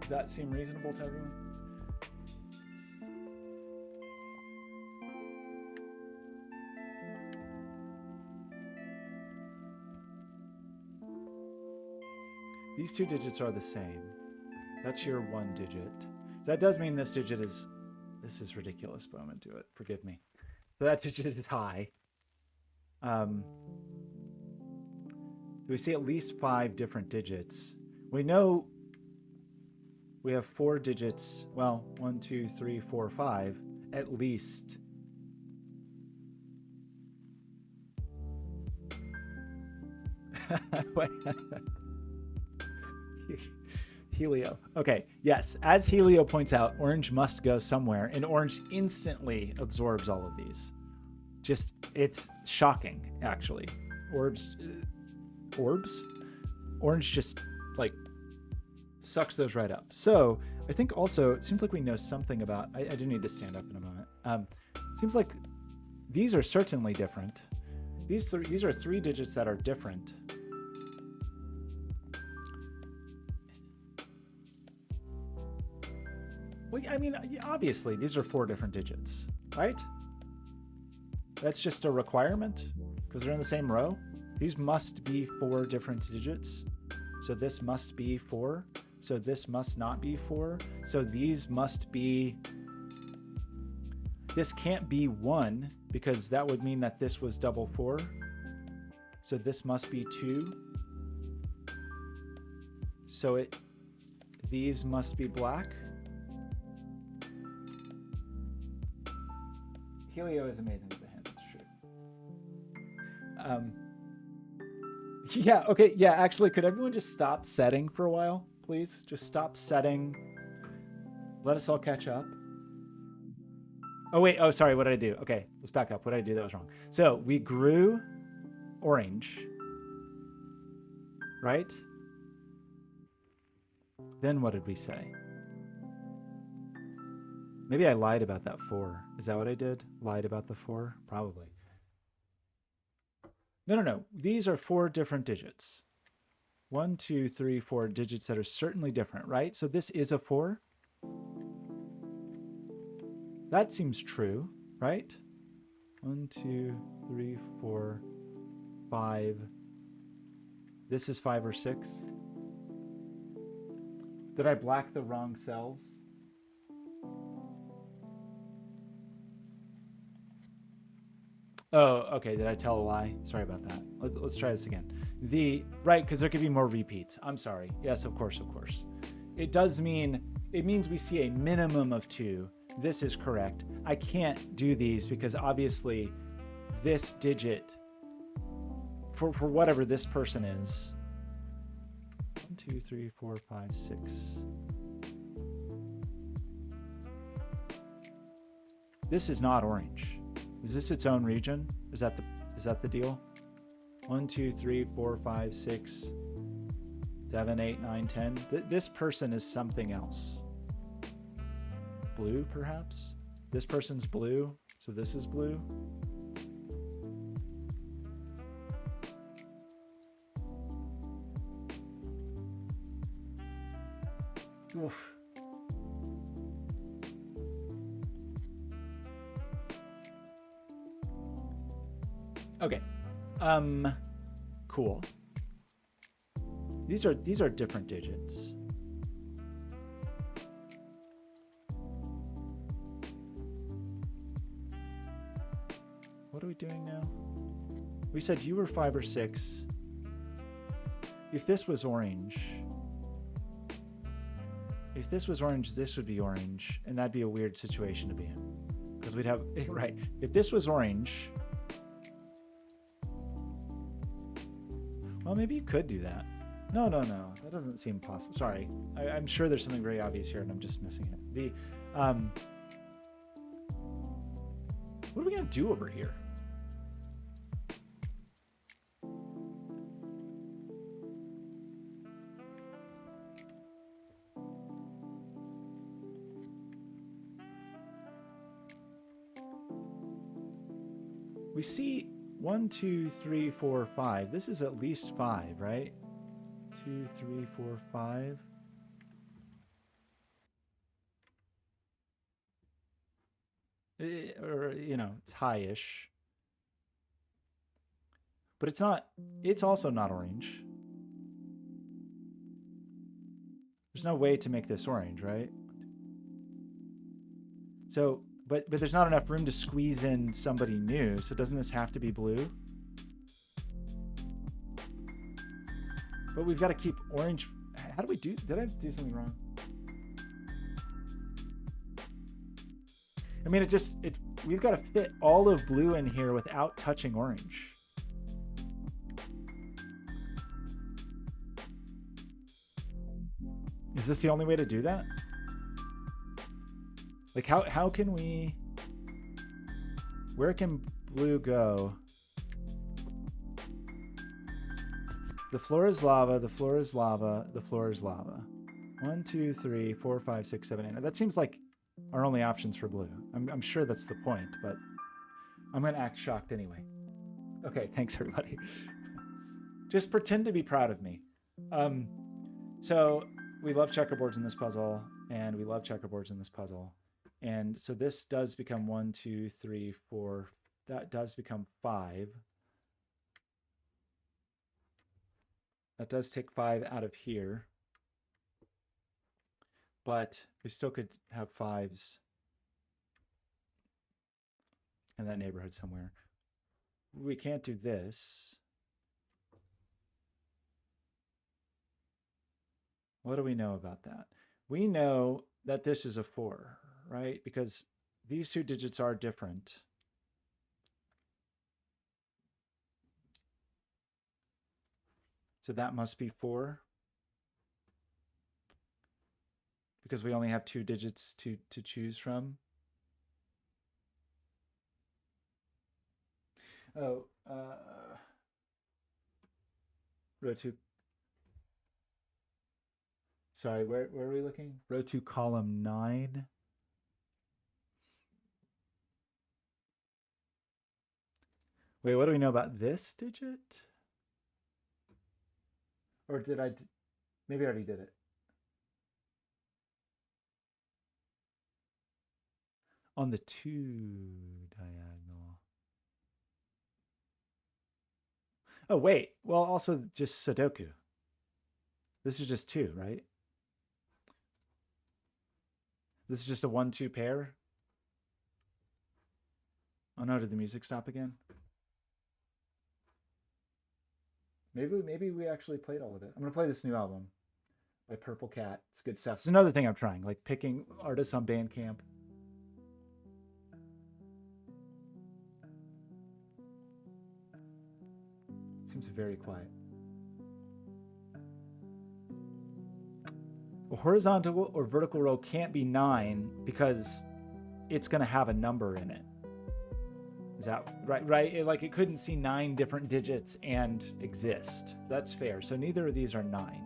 S1: Does that seem reasonable to everyone? These two digits are the same. That's your one digit. So that does mean this digit is, this is ridiculous, but I'm gonna do it. Forgive me. So that digit is high. We see at least 5 different digits. We know we have 4 digits. Well, 1, 2, 3, 4, 5, at least. Helio. Okay, yes. As Helio points out, orange must go somewhere, and orange instantly absorbs all of these. Just, it's shocking, actually. Orbs? Orange just, like, sucks those right up. So, I think also, it seems like we know something about, I do need to stand up in a moment. Seems like these are certainly different. These are 3 digits that are different. Well, I mean, obviously, these are 4 different digits, right? That's just a requirement because they're in the same row. These must be 4 different digits. So this must be 4. So this must not be 4. So these must be... This can't be 1 because that would mean that this was double 4. So this must be 2. So these must be black. Helio is amazing with the hand, it's true. Yeah, okay, yeah, actually, could everyone just stop setting for a while, please? Just stop setting. Let us all catch up. Oh, wait, oh, sorry, what did I do? Okay, let's back up. What did I do that was wrong? So, we grew orange, right? Then what did we say? Maybe I lied about that 4. Is that what I did? Lied about the 4? Probably. No. These are 4 different digits. 1, 2, 3, 4 digits that are certainly different, right? So this is a 4. That seems true, right? 1, 2, 3, 4, 5. This is 5 or 6. Did I black the wrong cells? Oh, okay. Did I tell a lie? Sorry about that. Let's try this again. Right, because there could be more repeats. I'm sorry. Yes, of course. It means we see a minimum of 2. This is correct. I can't do these because obviously this digit, for whatever this person is, 1, 2, 3, 4, 5, 6. This is not orange. Is this its own region? Is that the deal? 1, 2, 3, 4, 5, 6, 7, 8, 9, 10. This person is something else. Blue, perhaps? This person's blue, so this is blue. Oof. Okay. Cool. These are different digits. What are we doing now? We said you were 5 or 6. If this was orange, If this was orange, this would be orange, and that'd be a weird situation to be in. Because we'd have, right, if this was orange, well, maybe you could do that. No, that doesn't seem possible. Sorry, I'm sure there's something very obvious here and I'm just missing it. What are we gonna do over here? We see 1, 2, 3, 4, 5. This is at least 5, right? 2, 3, 4, 5. Or, you know, it's high-ish. But it's not, it's also not orange. There's no way to make this orange, right? So, but there's not enough room to squeeze in somebody new. So doesn't this have to be blue? But we've got to keep orange. How do we do? Did I do something wrong? I mean, we've got to fit all of blue in here without touching orange. Is this the only way to do that? Like how can we, where can blue go? The floor is lava, the floor is lava, the floor is lava. 1, 2, 3, 4, 5, 6, 7, 8. That seems like our only options for blue. I'm sure that's the point, but I'm gonna act shocked anyway. Okay, thanks everybody. Just pretend to be proud of me. So we love checkerboards in this puzzle, and we love checkerboards in this puzzle. And so this does become 1, 2, 3, 4. That does become 5. That does take 5 out of here. But we still could have 5s in that neighborhood somewhere. We can't do this. What do we know about that? We know that this is a 4, right? Because these two digits are different. So that must be 4. Because we only have 2 digits to choose from. Oh, row 2. Sorry, where are we looking? Row 2, column 9. Wait, what do we know about this digit? Or did I, maybe I already did it. On the 2 diagonal. Oh, wait. Well, also just Sudoku. This is just 2, right? This is just a 1, 2 pair. Oh no, did the music stop again? Maybe we actually played all of it. I'm gonna play this new album by Purple Cat. It's good stuff. It's another thing I'm trying, like picking artists on Bandcamp. Seems very quiet. A horizontal or vertical row can't be 9 because it's going to have a number in it. Is that right? Right? Like it couldn't see 9 different digits and exist. That's fair. So neither of these are 9.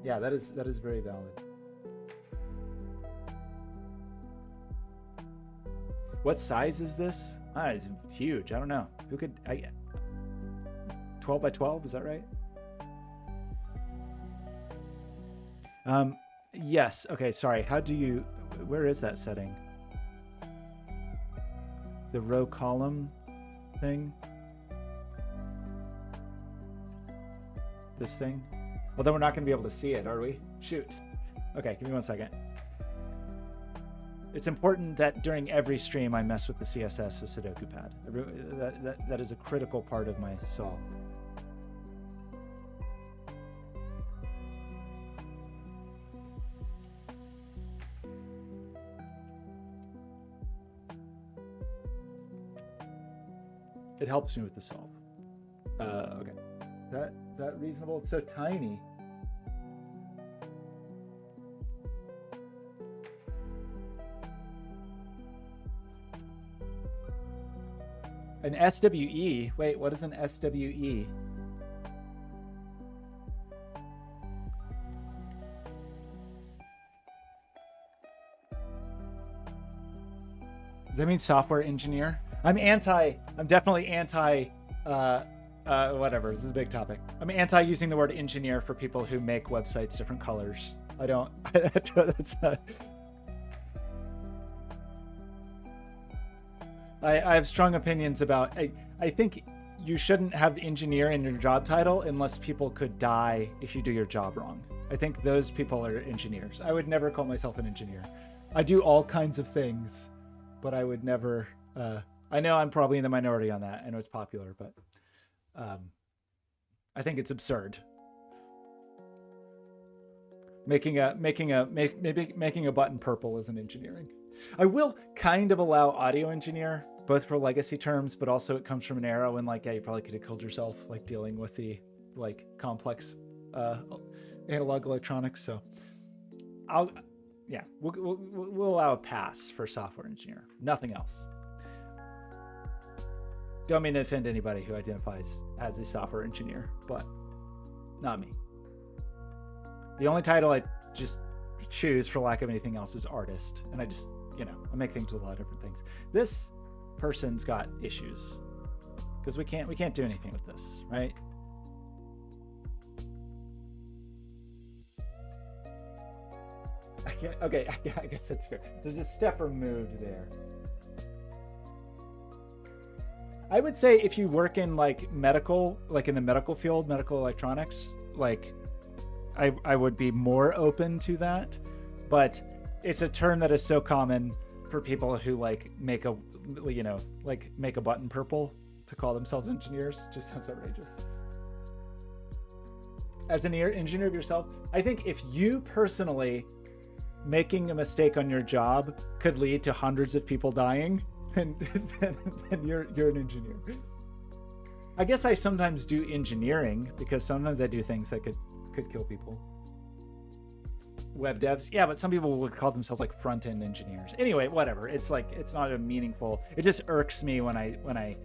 S1: Yeah, that is very valid. What size is this? It's huge. I don't know. Who could? 12 by 12, is that right? Yes. Okay, sorry. How do you, where is that setting? The row column thing? This thing? Well, then we're not going to be able to see it, are we? Shoot. Okay, give me 1 second. It's important that during every stream I mess with the CSS of Sudoku Pad. That is a critical part of my solve. It helps me with the solve. Okay. Is that reasonable? It's so tiny. An SWE? Wait, what is an SWE? Does that mean software engineer? I'm definitely anti, whatever, this is a big topic. I'm anti using the word engineer for people who make websites different colors. I don't, that's not. I have strong opinions about, I think you shouldn't have engineer in your job title unless people could die if you do your job wrong. I think those people are engineers. I would never call myself an engineer. I do all kinds of things, but I would never, I know I'm probably in the minority on that. I know it's popular, but I think it's absurd. Making a button purple isn't engineering. I will kind of allow audio engineer, both for legacy terms, but also it comes from an era when, like, yeah, you probably could have killed yourself, like dealing with the like complex analog electronics. So we'll allow a pass for software engineer, nothing else. Don't mean to offend anybody who identifies as a software engineer, but not me. The only title I just choose for lack of anything else is artist. And I just, I make things with a lot of different things. This person's got issues because we can't do anything with this, right? Okay, I guess that's fair. There's a step removed there. I would say if you work in like medical, like in the medical field, medical electronics, like I would be more open to that, but it's a term that is so common for people who like make a button purple to call themselves engineers. Just sounds outrageous. As an engineer of yourself, I think if you personally making a mistake on your job could lead to hundreds of people dying, then you're an engineer. I guess I sometimes do engineering because sometimes I do things that could kill people. Web devs, yeah, but some people would call themselves like front-end engineers. Anyway, whatever. It's like, it's not a meaningful. It just irks me when I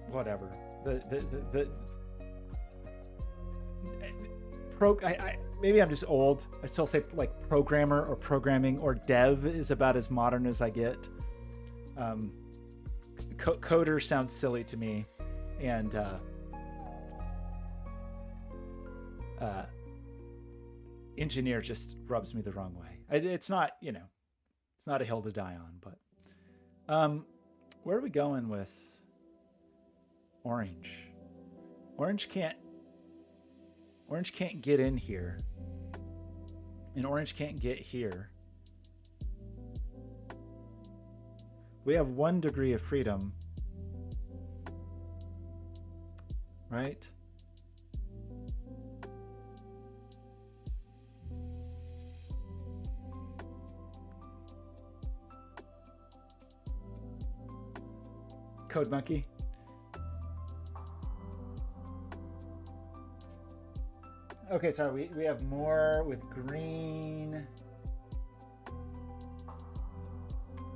S1: whatever. Maybe I'm just old. I still say like programmer or programming, or dev is about as modern as I get. Coder sounds silly to me, and engineer just rubs me the wrong way. It's not, it's not a hill to die on, but where are we going with orange? Orange can't get in here, and orange can't get here. We have 1 degree of freedom, right? Code Monkey. Okay, sorry, we have more with green.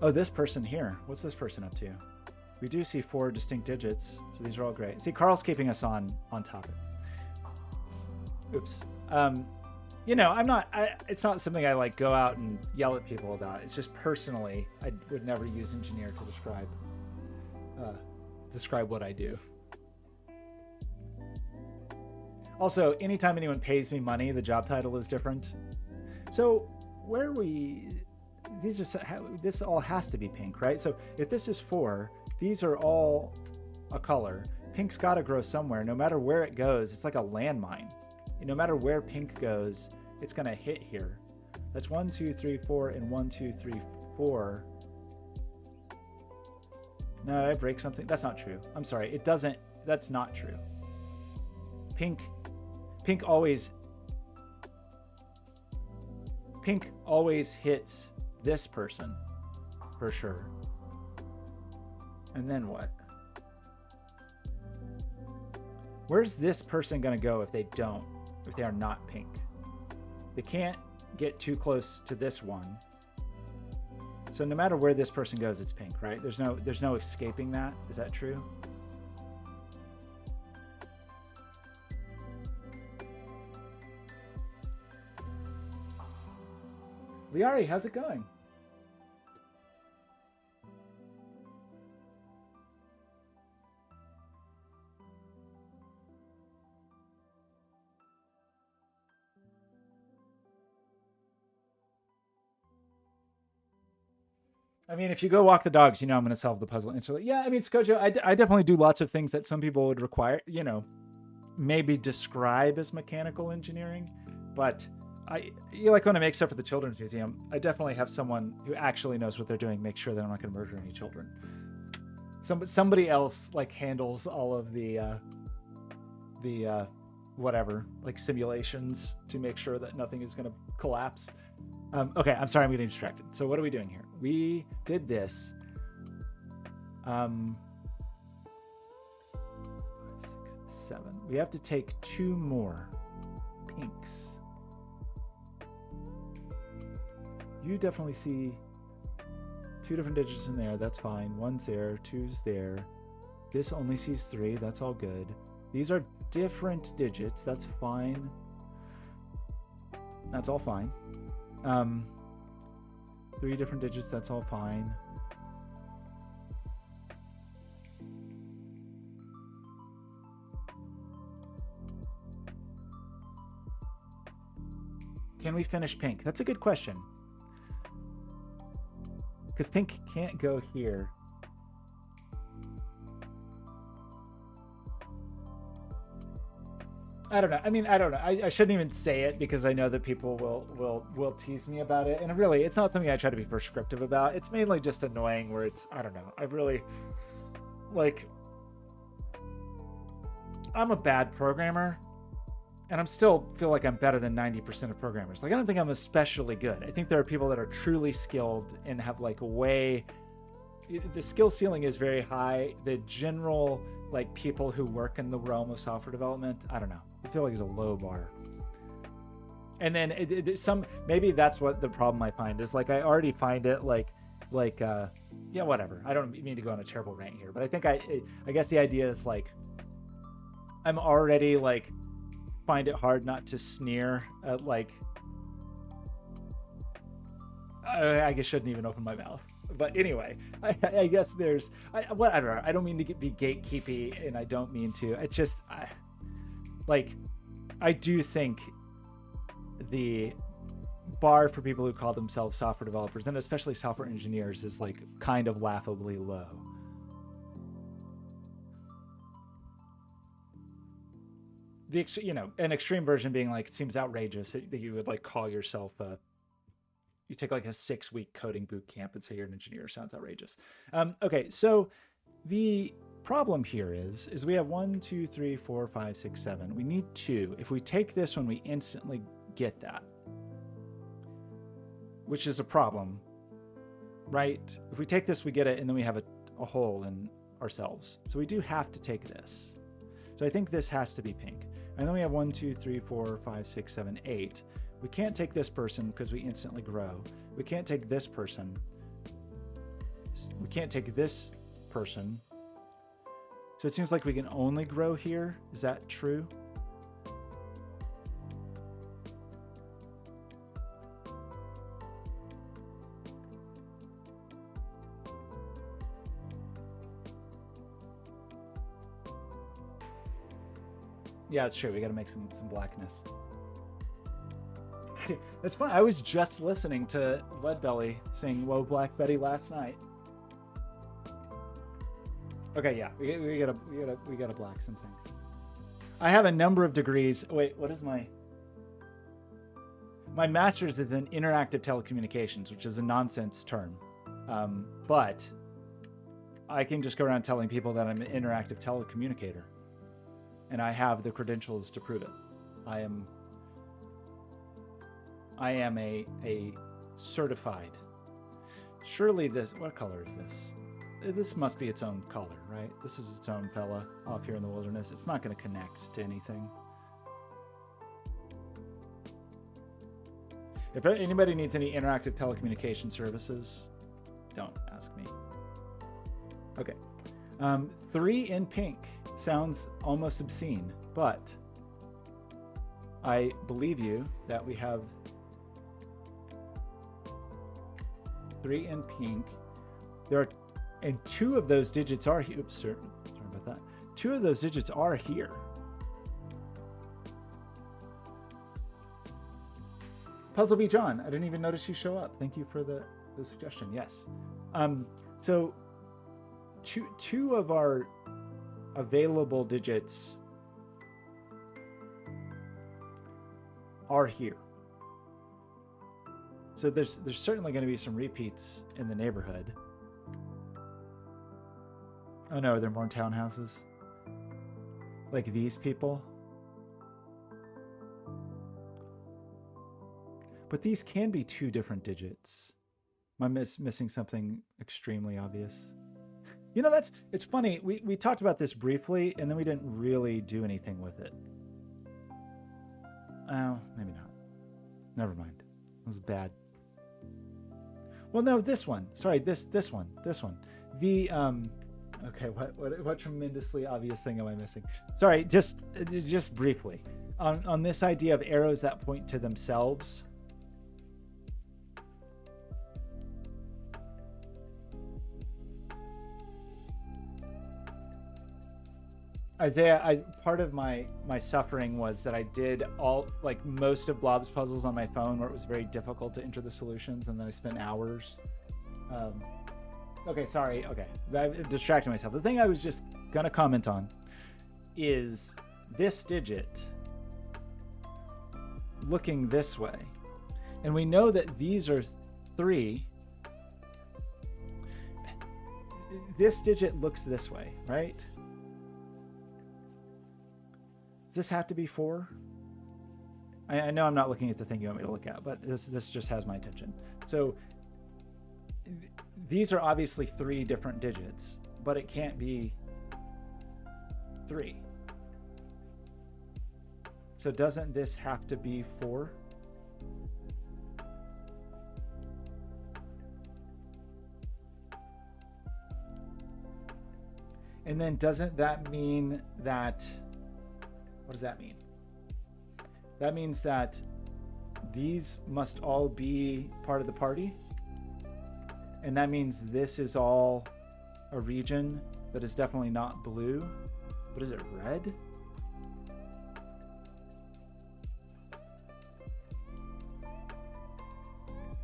S1: Oh, this person here. What's this person up to? We do see 4 distinct digits, so these are all great. See, Carl's keeping us on topic. Oops. It's not something I like go out and yell at people about. It's just personally, I would never use engineer to describe what I do. Also, anytime anyone pays me money, the job title is different. So where are we? This all has to be pink, right? So if this is 4, these are all a color. Pink's got to grow somewhere. No matter where it goes, it's like a landmine. No matter where pink goes, it's going to hit here. That's 1, 2, 3, 4, and 1, 2, 3, 4. No, did I break something? That's not true. I'm sorry. It doesn't. That's not true. Pink always hits this person for sure. And then what? Where's this person going to go if they are not pink? They can't get too close to this one. So no matter where this person goes, it's pink, right? There's no escaping that. Is that true? Liari, how's it going? I mean, if you go walk the dogs, you know I'm going to solve the puzzle instantly. Yeah, I mean, Skojo, I definitely do lots of things that some people would require, you know, maybe describe as mechanical engineering. But like when I make stuff for the Children's Museum, I definitely have someone who actually knows what they're doing, make sure that I'm not going to murder any children. Somebody else like handles all of the whatever, like simulations to make sure that nothing is going to collapse. Okay, I'm sorry, I'm getting distracted. So what are we doing here? We did this. 5, 6, 7. We have to take 2 more pinks. You definitely see 2 different digits in there. That's fine. 1's there, 2's there. This only sees 3. That's all good. These are different digits. That's fine. That's all fine. 3 different digits, that's all fine. Can we finish pink? That's a good question. Because pink can't go here. I don't know. I mean, I don't know. I shouldn't even say it because I know that people will tease me about it. And really, it's not something I try to be prescriptive about. It's mainly just annoying where it's, I don't know. I really, like, I'm a bad programmer. And I'm still feel like I'm better than 90% of programmers. Like, I don't think I'm especially good. I think there are people that are truly skilled and have like the skill ceiling is very high. The general, like, people who work in the realm of software development, I don't know. I feel like it's a low bar. And then maybe that's what the problem I find is, like, I already find it yeah, whatever. I don't mean to go on a terrible rant here, but I think I guess the idea is like, I'm already like, find it hard not to sneer at like, I guess shouldn't even open my mouth. But anyway, I guess there's, whatever. I don't mean to be gatekeepy, and I don't mean to. It's just, I do think the bar for people who call themselves software developers, and especially software engineers, is like kind of laughably low. An extreme version being like, it seems outrageous that you would like call yourself you take like a 6-week coding boot camp and say you're an engineer. Sounds outrageous. Okay, so the problem here is we have 1, 2, 3, 4, 5, 6, 7. We need 2. If we take this one, we instantly get that, which is a problem, right? If we take this, we get it, and then we have a hole in ourselves. So we do have to take this. So I think this has to be pink. And then we have 1, 2, 3, 4, 5, 6, 7, 8. We can't take this person because we instantly grow. We can't take this person. We can't take this person. So it seems like we can only grow here. Is that true? Yeah, it's true. We got to make some blackness. It's fun. I was just listening to Leadbelly sing "Whoa, Black Betty" last night. Okay, yeah, we gotta black some things. I have a number of degrees. Wait, what is my master's is in interactive telecommunications, which is a nonsense term, but I can just go around telling people that I'm an interactive telecommunicator, and I have the credentials to prove it. I am a certified. Surely this, what color is this? this must be its own color, right? This is its own fella off here in the wilderness. It's not going to connect to anything. If anybody needs any interactive telecommunication services, don't ask me. Okay. 3 in pink sounds almost obscene, but I believe you that we have 3 in pink. There are, and 2 of those digits are here. Oops, sorry about that. 2 of those digits are here. Puzzle Bee John, I didn't even notice you show up. Thank you for the suggestion. Yes. So two of our available digits are here. So there's certainly going to be some repeats in the neighborhood. Oh no, are there more townhouses? Like these people? But these can be 2 different digits. Am I missing something extremely obvious? You know, it's funny. We talked about this briefly, and then we didn't really do anything with it. Oh, maybe not. Never mind. It was bad. Well, no, this one. Sorry, this one. The okay, what tremendously obvious thing am I missing? Sorry, just briefly. On this idea of arrows that point to themselves. Isaiah, part of my suffering was that I did most of Blobz puzzles on my phone where it was very difficult to enter the solutions, and then I spent hours. Okay, sorry. Okay, I'm distracting myself. The thing I was just gonna comment on is this digit looking this way, and we know that these are 3. This digit looks this way, right? Does this have to be 4? I know I'm not looking at the thing you want me to look at, but this just has my attention. So these are obviously 3 different digits, but it can't be 3. So doesn't this have to be 4? And then doesn't that mean that... What does that mean? That means that these must all be part of the party. And that means this is all a region that is definitely not blue. But is it red?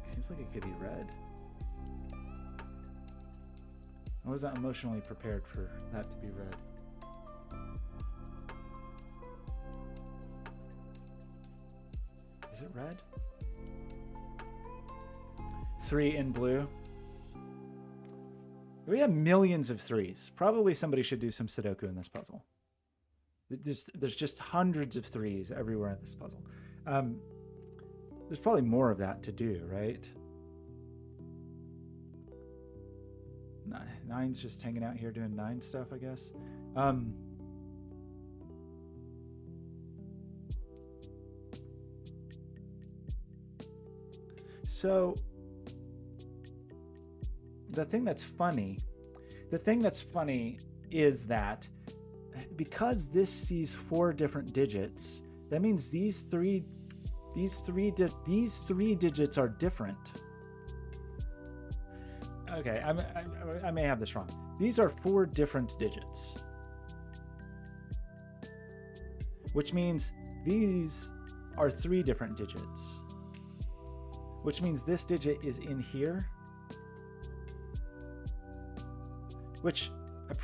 S1: Seems like it could be red. I wasn't emotionally prepared for that to be red. Is it red? 3 in blue. We have millions of 3s. Probably somebody should do some Sudoku in this puzzle. There's just hundreds of 3s everywhere in this puzzle. There's probably more of that to do, right? 9's just hanging out here doing 9 stuff, I guess. So the thing that's funny is that because this sees 4 different digits, that means these three digits are different. Okay, I may have this wrong. These are 4 different digits, which means these are 3 different digits, which means this digit is in here, which I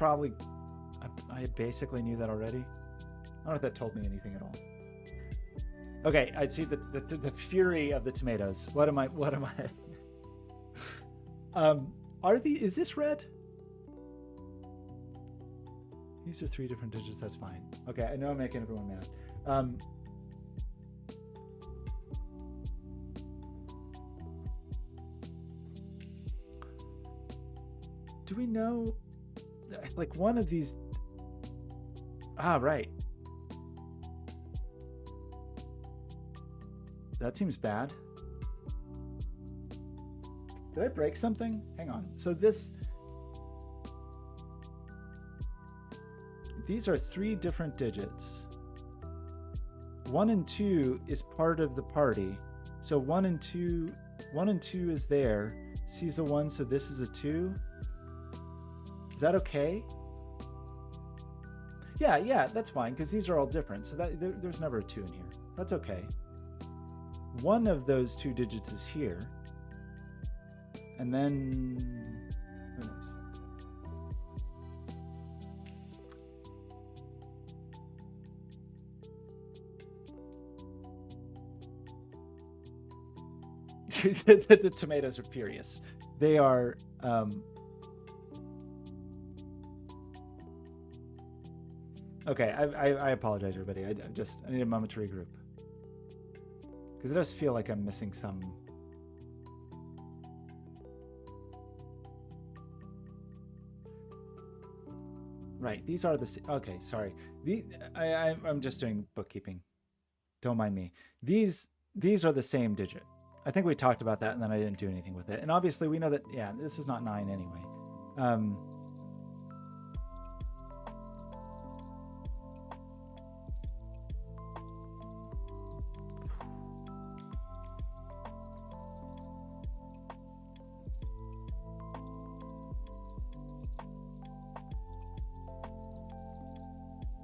S1: basically knew that already. I don't know if that told me anything at all. Okay, I see the fury of the tomatoes. What am I? Is this red? These are 3 different digits, that's fine. Okay, I know I'm making everyone mad. Do we know, like one of these? Ah, right. That seems bad. Did I break something? Hang on. So these are 3 different digits. 1 and 2 is part of the party. So 1 and 2 is there. C's a 1, so this is a 2. Is that okay? Yeah, that's fine, because these are all different. So there's never a 2 in here. That's okay. One of those 2 digits is here. And then, who knows? The tomatoes are furious. They are, okay, I apologize, everybody. I need a moment to regroup. Because it does feel like I'm missing some. Right, these are the, okay, sorry. I'm just doing bookkeeping. Don't mind me. These are the same digit. I think we talked about that and then I didn't do anything with it. And obviously we know that, yeah, this is not 9 anyway.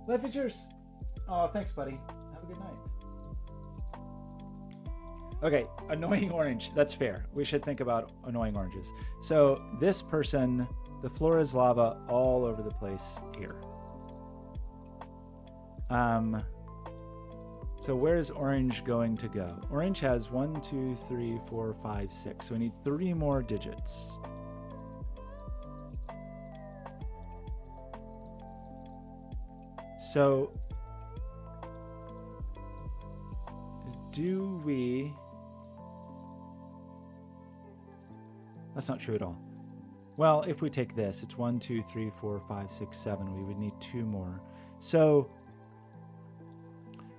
S1: Life is yours. Oh, thanks, buddy. Have a good night. Okay, annoying orange. That's fair. We should think about annoying oranges. So this person, the floor is lava all over the place here. So where's orange going to go? Orange has 1, 2, 3, 4, 5, 6. So we need 3 more digits. So do we... That's not true at all. Well, if we take this, it's 1, 2, 3, 4, 5, 6, 7. We would need 2 more. So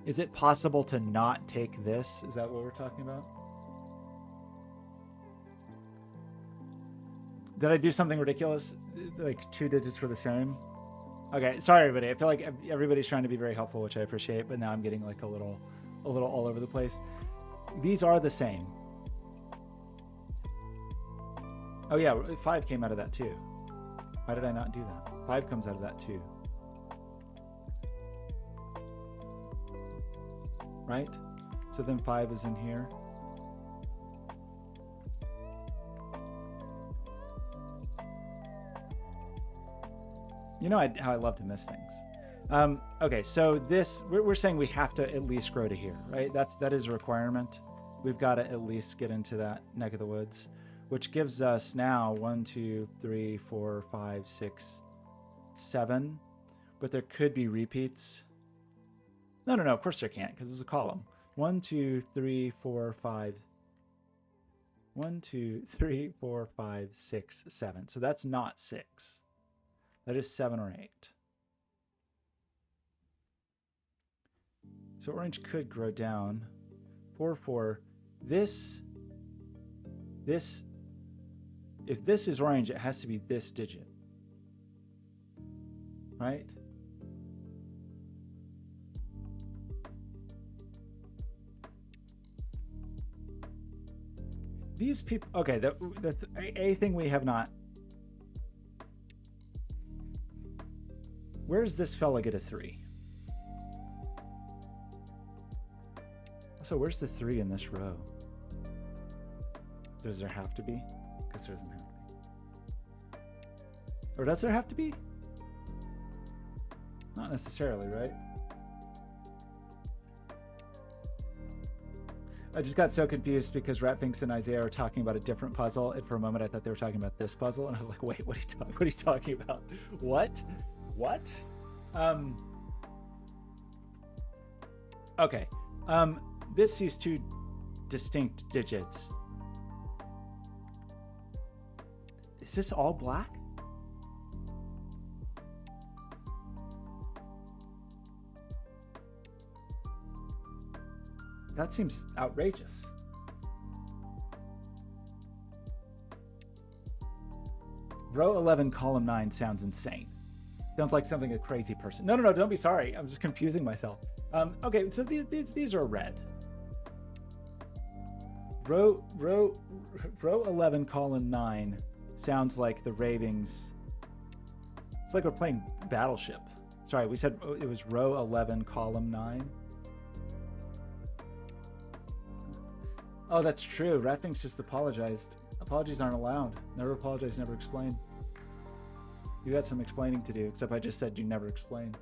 S1: is it possible to not take this? Is that what we're talking about? Did I do something ridiculous? Like 2 digits were the same? Okay, sorry everybody. I feel like everybody's trying to be very helpful, which I appreciate, but now I'm getting like a little all over the place. These are the same. Oh yeah, 5 came out of that too. Why did I not do that? 5 comes out of that too. Right? So then 5 is in here. You know how I love to miss things. Okay, so this, we're saying we have to at least grow to here, right? That is a requirement. We've got to at least get into that neck of the woods, which gives us now 1, 2, 3, 4, 5, 6, 7. But there could be repeats. No, of course there can't, because there's a column. 1, 2, 3, 4, 5. 1, 2, 3, 4, 5, 6, 7. So that's not 6. That is 7 or 8. So orange could grow down. 4, 4. This, if this is orange, it has to be this digit. Right? These people, okay, the A thing we have not. Where does this fella get a 3? So where's the 3 in this row? Does there have to be? Because there doesn't have to be. Or does there have to be? Not necessarily, right? I just got so confused because Ratfinks and Isaiah are talking about a different puzzle, and for a moment I thought they were talking about this puzzle, and I was like, wait, what are you talking about? What? Okay. This sees 2 distinct digits. Is this all black? That seems outrageous. Row 11, column 9 sounds insane. Sounds like something a crazy person. No, don't be sorry. I'm just confusing myself. Okay, so these are red. Row 11, column 9 sounds like the ravings. It's like we're playing Battleship. Sorry, we said it was row 11, column 9. Oh, that's true. Ratfings just apologized. Apologies aren't allowed. Never apologize, never explain. You got some explaining to do, except I just said you never explain.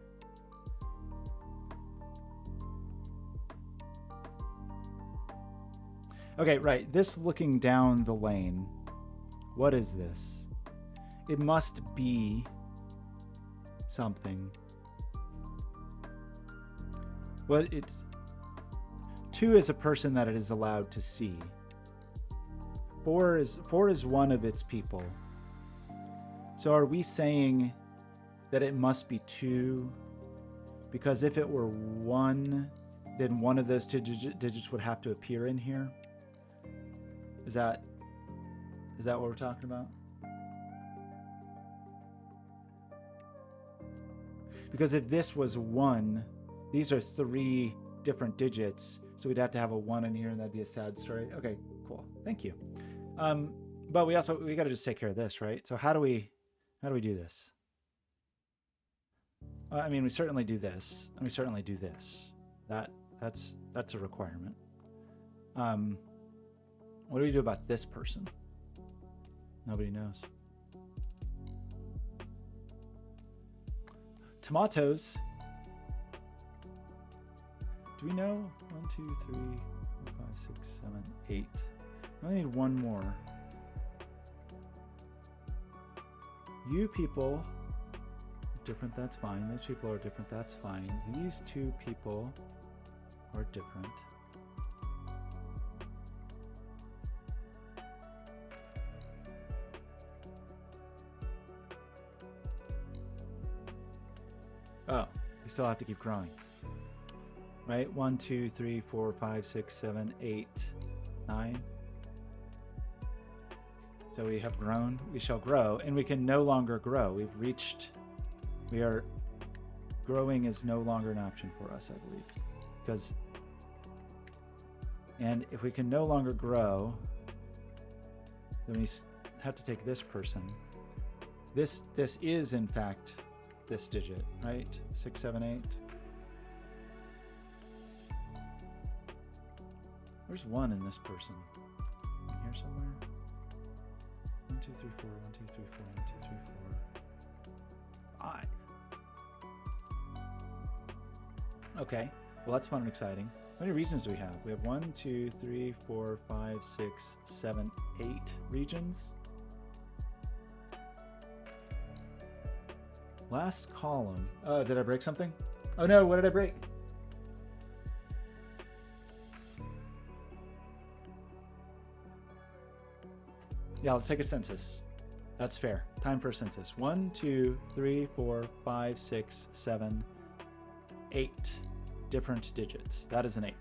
S1: Okay, right. This looking down the lane. What is this? It must be something. What it's 2 is a person that it is allowed to see. 4 is one of its people. So are we saying that it must be 2? Because if it were 1, then one of those 2 digits would have to appear in here. Is that what we're talking about? Because if this was 1, these are 3 different digits, so we'd have to have a 1 in here, and that'd be a sad story. Okay, cool. Thank you. But we got to just take care of this, right? So how do we do this? I mean, we certainly do this, and we certainly do this. That's a requirement. What do we do about this person? Nobody knows. Tomatoes. Do we know? 1, 2, 3, 4, 5, 6, 7, 8. I only need 1 more. You people are different, that's fine. Those people are different, that's fine. These 2 people are different. Oh, we still have to keep growing. Right? 1, 2, 3, 4, 5, 6, 7, 8, 9. So we have grown, we shall grow, and we can no longer grow. Growing is no longer an option for us, I believe. And if we can no longer grow, then we have to take this person. This is, in fact, this digit, right? 6, 7, 8. Where's 1 in this person? Here somewhere? 1, 2, 3, 4, 1, 2, 3, 4, 1, 2, 3, 4. 5. Okay. Well, that's fun and exciting. How many regions do we have? We have 1, 2, 3, 4, 5, 6, 7, 8 regions. Last column. Oh, did I break something? Oh no, what did I break? Yeah, let's take a census. That's fair. Time for a census. 1, 2, 3, 4, 5, 6, 7, 8 different digits. That is an 8.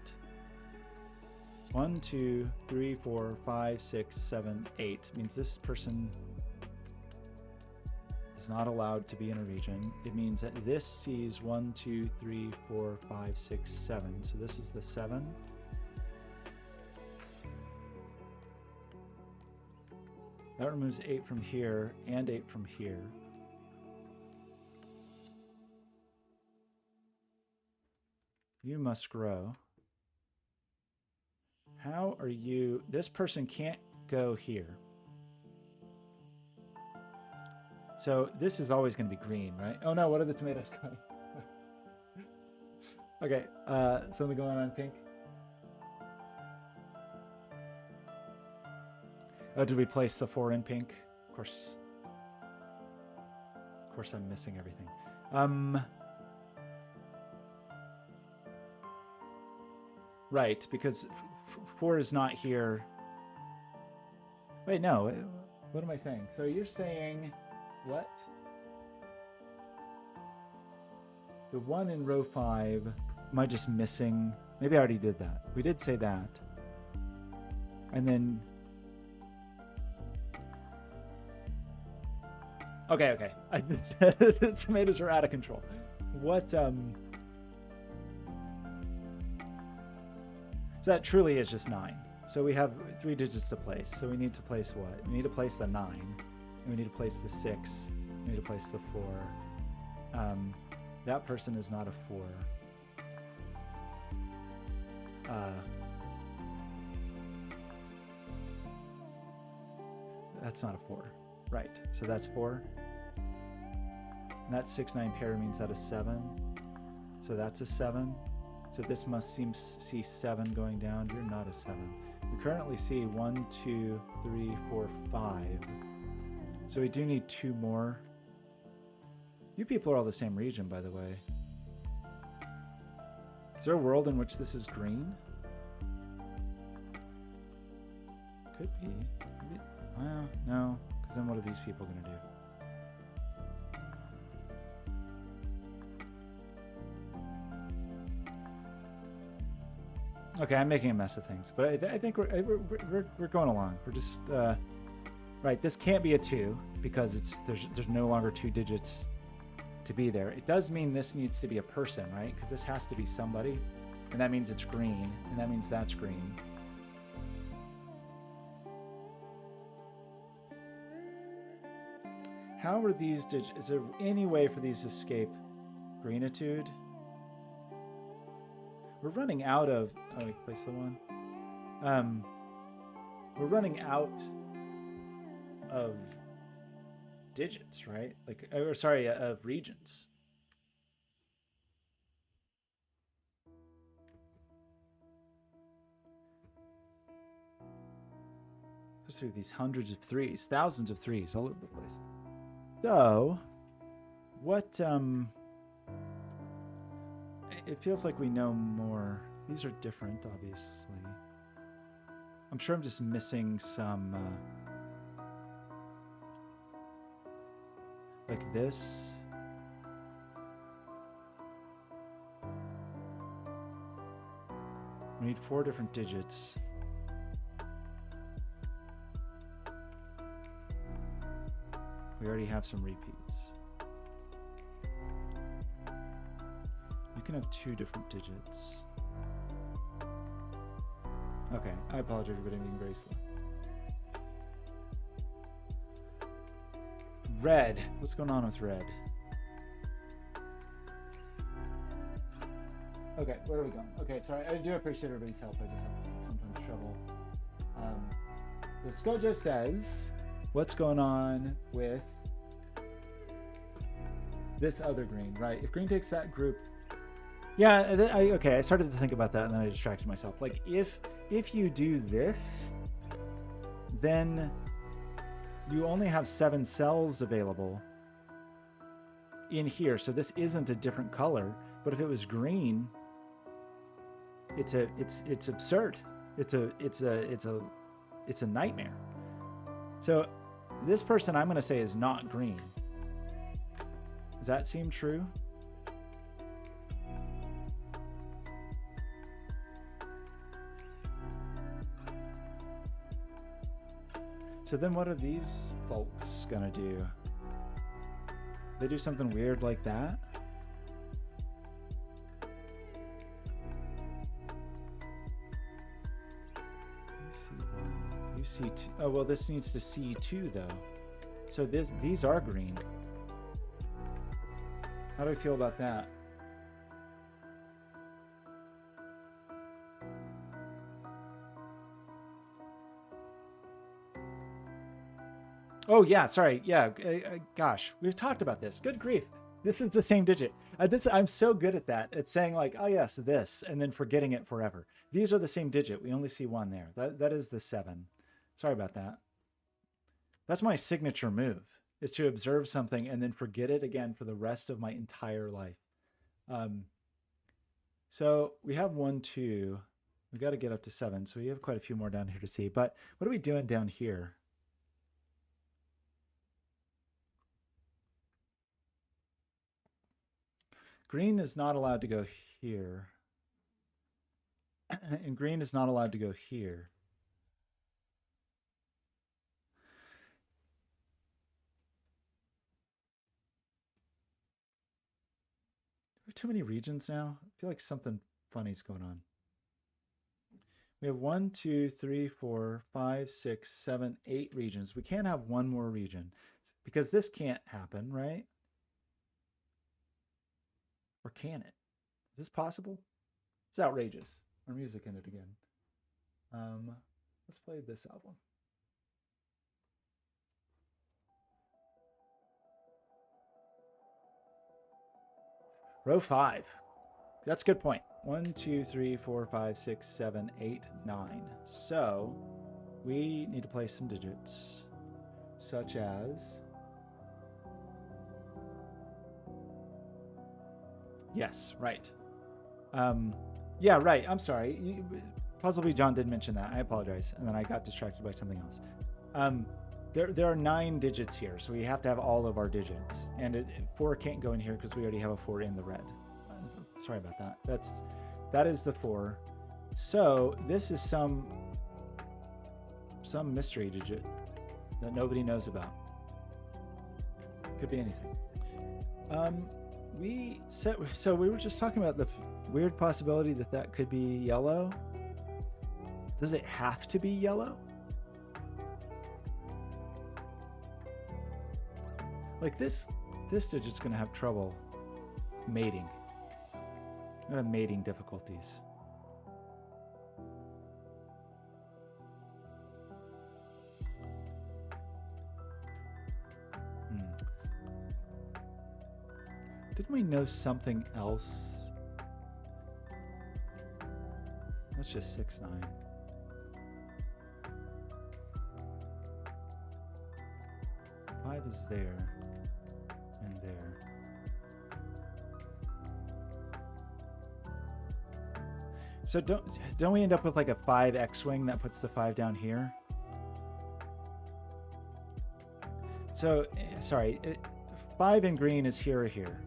S1: 1, 2, 3, 4, 5, 6, 7, 8 means this person is not allowed to be in a region. It means that this sees 1, 2, 3, 4, 5, 6, 7. So this is the 7. That removes 8 from here and 8 from here. You must grow. How are you? This person can't go here. So this is always going to be green, right? Oh no, what are the tomatoes going? Okay, something going on pink. Oh, did we place the 4 in pink? Of course I'm missing everything. Right, because 4 is not here. Wait, no. What am I saying? So you're saying what? The 1 in row 5. Am I just missing Maybe I already did that. We did say that. And then... Okay. The tomatoes are out of control. What, So that truly is just 9. So we have 3 digits to place. So we need to place what? We need to place the 9. And we need to place the 6. We need to place the 4. That person is not a 4. That's not a 4. Right. So that's 4. And that 6-9 pair means that a 7. So that's a 7. So this must see 7 going down. You're not a 7. We currently see 1, 2, 3, 4, 5. So we do need 2 more. You people are all the same region, by the way. Is there a world in which this is green? Could be. Maybe. Well, no, because then what are these people going to do? Okay, I'm making a mess of things, but I think we're going along. We're just right. This can't be a 2 because there's no longer 2 digits to be there. It does mean this needs to be a person, right? Because this has to be somebody, and that means it's green, and that means that's green. How are these digits? Is there any way for these to escape greenitude? We're running out of... Oh, we place the 1. We're running out of digits, right? Like, or sorry, of regions. There's through these hundreds of 3s, thousands of 3s all over the place. So, what... It feels like we know more. These are different, obviously. I'm sure I'm just missing some... like this. We need 4 different digits. We already have some repeats. You can have 2 different digits. Okay, I apologize for being very slow. Red. What's going on with red? Okay, where are we going? Okay, sorry. I do appreciate everybody's help. I just have sometimes trouble. So Skojo says, what's going on with this other green, right? If green takes that group... Yeah, okay, I started to think about that and then I distracted myself. Like, if you do this, then you only have 7 cells available in here. So this isn't a different color, but if it was green, it's absurd. It's a nightmare. So this person I'm going to say is not green. Does that seem true? So then what are these folks gonna do? They do something weird like that? You see 2. Oh, well, this needs to see 2 though. So these are green. How do I feel about that? Oh, yeah, sorry. Yeah, gosh, we've talked about this. Good grief. This is the same digit. I'm so good at that. It's saying like, oh, yes, this, and then forgetting it forever. These are the same digit. We only see 1 there. That is the 7. Sorry about that. That's my signature move, is to observe something and then forget it again for the rest of my entire life. So we have 1, 2. We've got to get up to 7. So we have quite a few more down here to see. But what are we doing down here? Green is not allowed to go here. And green is not allowed to go here. We have too many regions now. I feel like something funny's going on. We have 1, 2, 3, 4, 5, 6, 7, 8 regions. We can't have one more region because this can't happen, right? Or can it? Is this possible? It's outrageous. Our music in it again. Let's play this album. Row 5. That's a good point. 1, 2, 3, 4, 5, 6, 7, 8, 9. So we need to place some digits, such as, yes, right. Yeah, right. I'm sorry. Puzzle John did mention that. I apologize. And then I got distracted by something else. There are 9 digits here, so we have to have all of our digits. And 4 can't go in here because we already have a 4 in the red. Sorry about that. That is the 4. So this is some mystery digit that nobody knows about. Could be anything. So we were just talking about the weird possibility that could be yellow. Does it have to be yellow? Like this digit's gonna have trouble mating. Gonna have mating difficulties. Didn't we know something else? Let's just 6, 9. Five is there and there. So don't we end up with like a 5 X-wing that puts the 5 down here? So sorry, 5 in green is here or here.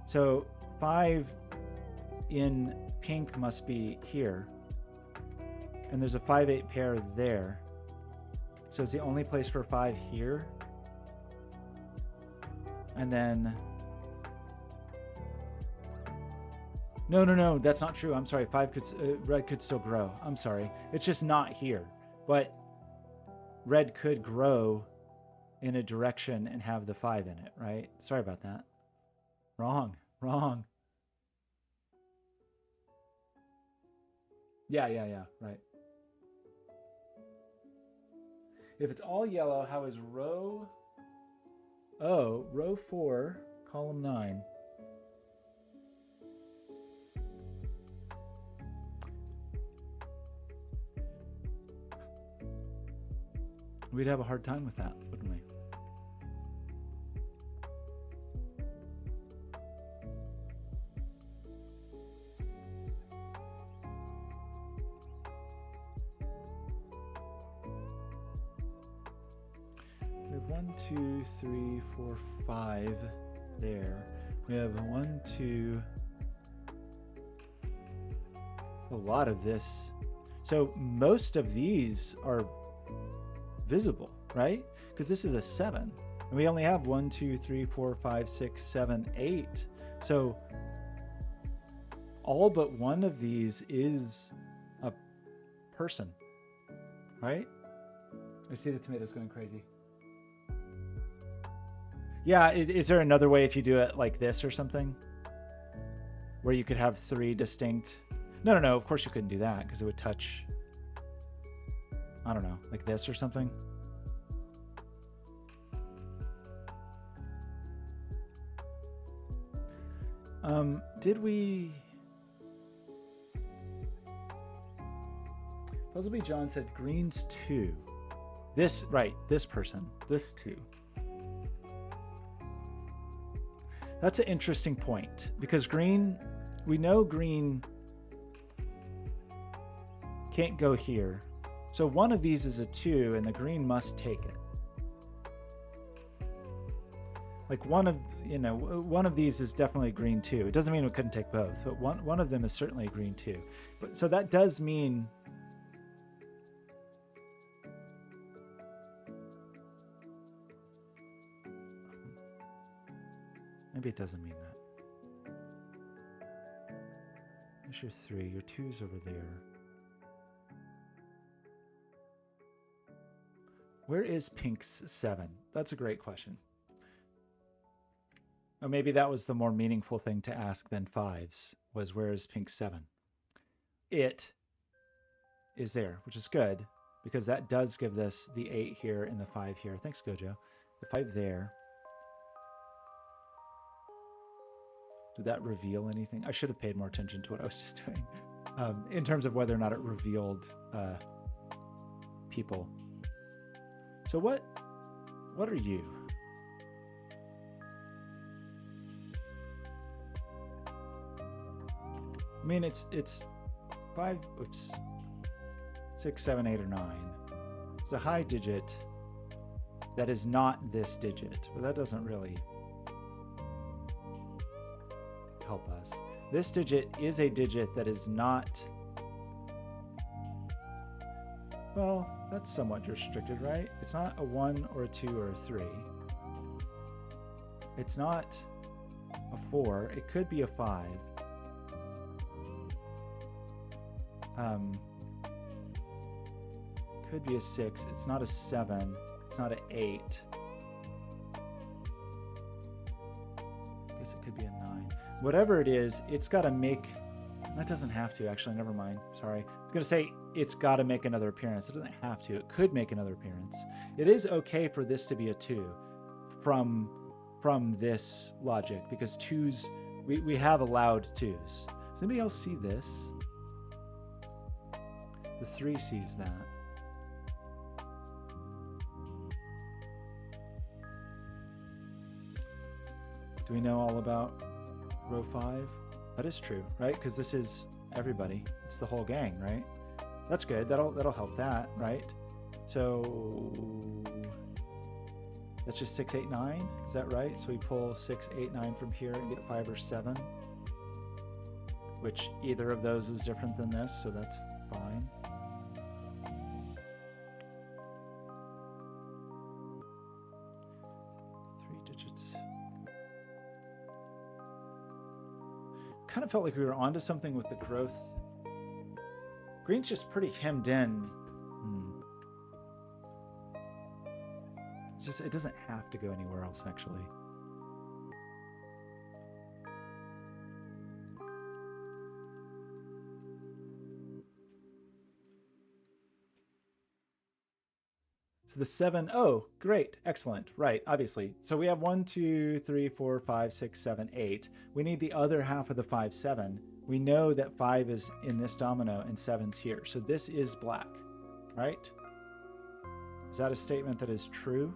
S1: So 5 in pink must be here. And there's a 5-8 pair there. So is the only place for 5 here? And then... No, that's not true. I'm sorry. 5 could, red could still grow. I'm sorry. It's just not here. But red could grow in a direction and have the 5 in it, right? Sorry about that. Wrong. Yeah, right. If it's all yellow, how is row 4, column 9? We'd have a hard time with that, wouldn't we? We have 1, 2, 3, 4, 5 there. We have 1, 2. A lot of this. So most of these are visible, right? Because this is a 7. And we only have 1, 2, 3, 4, 5, 6, 7, 8. So all but one of these is a person, right? I see the tomatoes going crazy. Yeah, is there another way if you do it like this or something? Where you could have 3 distinct... No, of course you couldn't do that because it would touch... I don't know, like this or something. Did we... Puzzle John said green's 2. This, right, this person, this 2. That's an interesting point because green, we know green can't go here. So one of these is a 2 and the green must take it. Like one of these is definitely a green 2. It doesn't mean we couldn't take both, but one of them is certainly a green 2. But so that does mean maybe it doesn't mean that. There's your 3. Your 2's over there. Where is pink's 7? That's a great question. Or maybe that was the more meaningful thing to ask than 5's, was where is pink's 7? It is there, which is good, because that does give us the 8 here and the 5 here. Thanks, Gojo. The 5 there. Did that reveal anything? I should have paid more attention to what I was just doing in terms of whether or not it revealed people. So what are you? I mean, it's 5, 6, 7, 8, or 9. It's a high digit that is not this digit, but that doesn't really help us. This digit is a digit that is not, well, that's somewhat restricted, right? It's not a 1 or a 2 or a 3. It's not a 4. It could be a 5. Could be a 6. It's not a 7. It's not an 8. I guess it could be a 9. Whatever it is, it's got to make... That doesn't have to, actually. Never mind. Sorry. I was going to say it's got to make another appearance. It doesn't have to. It could make another appearance. It is okay for this to be a 2 from this logic, because 2s... We have allowed 2s. Does anybody else see this? The 3 sees that. Do we know all about row 5? That is true, right? Because this is everybody. It's the whole gang, right? That's good. That'll help that, right? So that's just 6, 8, 9. Is that right? So we pull 6, 8, 9 from here and get 5 or 7, which either of those is different than this, so that's fine. Kind of felt like we were onto something with the growth. Green's just pretty hemmed in. It doesn't have to go anywhere else, actually. So the 7, oh, great, excellent, right, obviously. So we have 1, 2, 3, 4, 5, 6, 7, 8. We need the other half of the 5, 7. We know that 5 is in this domino and 7's here. So this is black, right? Is that a statement that is true?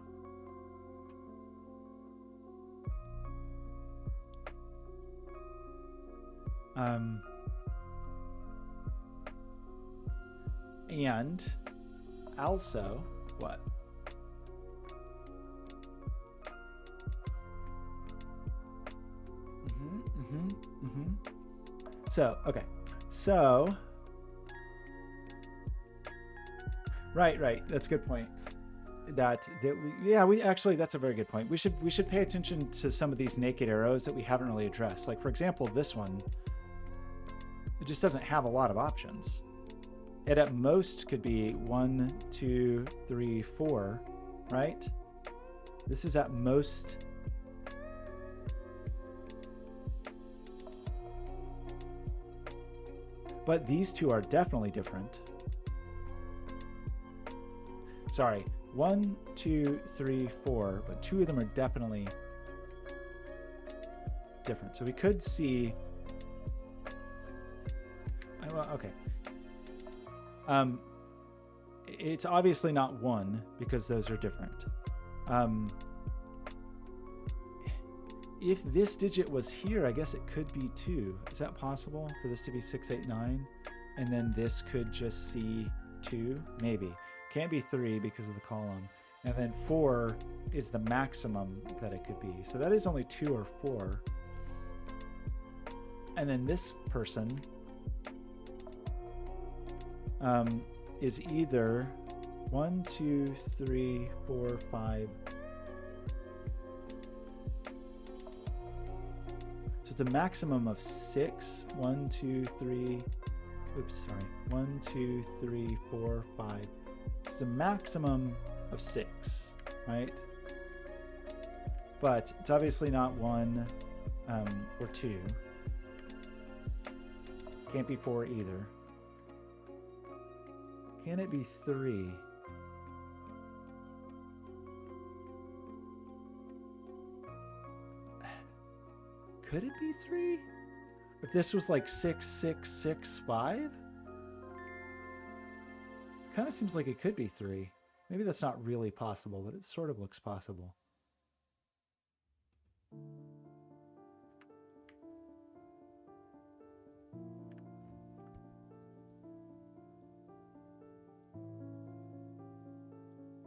S1: And also, what? So, okay. So, right. That's a good point. We actually, that's a very good point. We should pay attention to some of these naked arrows that we haven't really addressed. Like, for example, this one, it just doesn't have a lot of options. It at most could be 1, 2, 3, 4, right? This is at most. But these two are definitely different. Sorry, 1, 2, 3, 4, but 2 of them are definitely different. So we could see, well, okay. It's obviously not 1 because those are different. If this digit was here, I guess it could be 2. Is that possible for this to be 6, 8, 9? And then this could just see 2? Maybe. Can't be 3 because of the column. And then 4 is the maximum that it could be. So that is only 2 or 4. And then this person is either 1, 2, 3, 4, 5. So it's a maximum of 6. 1, 2, 3. Oops, sorry. 1, 2, 3, 4, 5. It's a maximum of 6, right? But it's obviously not 1 or 2. Can't be 4 either. Can it be 3? Could it be 3? If this was like 6, 6, 6, 5? Kind of seems like it could be 3. Maybe that's not really possible, but it sort of looks possible.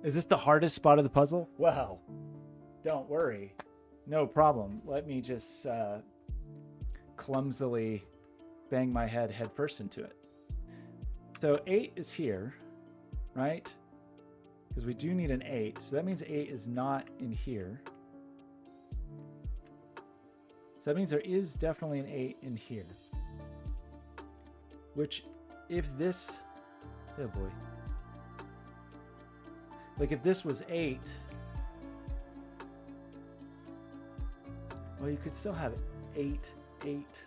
S1: Is this the hardest spot of the puzzle? Well, don't worry. No problem. Let me just clumsily bang my head first into it. So 8 is here, right? Because we do need an 8. So that means 8 is not in here. So that means there is definitely an 8 in here. Which, if this... Oh boy. Like if this was 8... Well, you could still have 8, 8.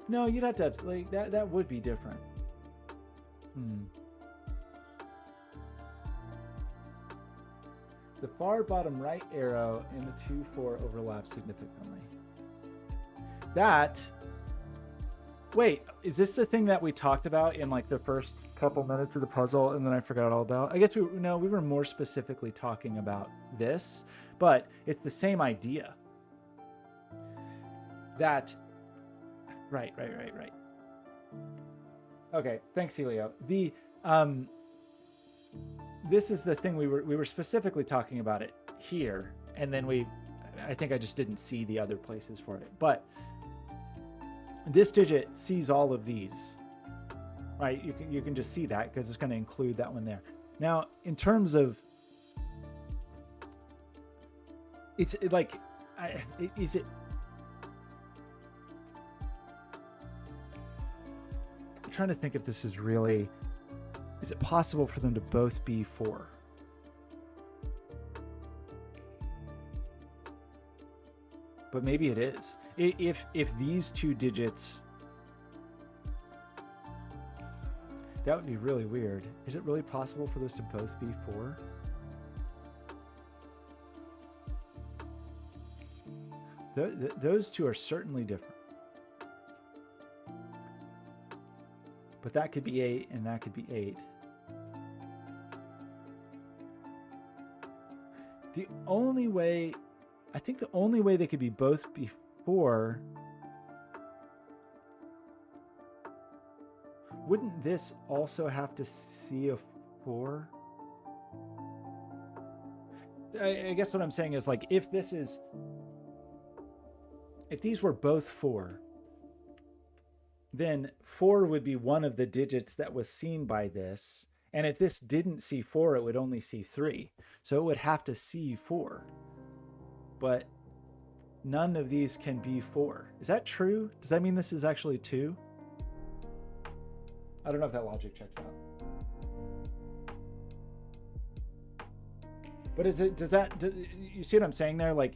S1: No, you'd have to have... Like, that would be different. The far bottom right arrow and the 2, 4 overlap significantly. That... Wait, is this the thing that we talked about in like the first couple minutes of the puzzle and then I forgot all about? I guess we were more specifically talking about this, but it's the same idea. That... Right. Okay, thanks, Helio. The this is the thing we were specifically talking about it here, and then I think I just didn't see the other places for it. But this digit sees all of these, right? You can just see that because it's going to include that one there. Now, in terms of, is it? I'm trying to think if this is really, is it possible for them to both be 4? But maybe it is. If these 2 digits, that would be really weird. Is it really possible for those to both be 4? Those 2 are certainly different. But that could be 8 and that could be 8. The only way, I think the only way they could be both be 4, wouldn't this also have to see a 4? I guess what I'm saying is, like, if these were both 4, then 4 would be one of the digits that was seen by this. And if this didn't see 4, it would only see 3. So it would have to see 4. But none of these can be 4. Is that true? Does that mean this is actually 2? I don't know if that logic checks out. But you see what I'm saying there? Like,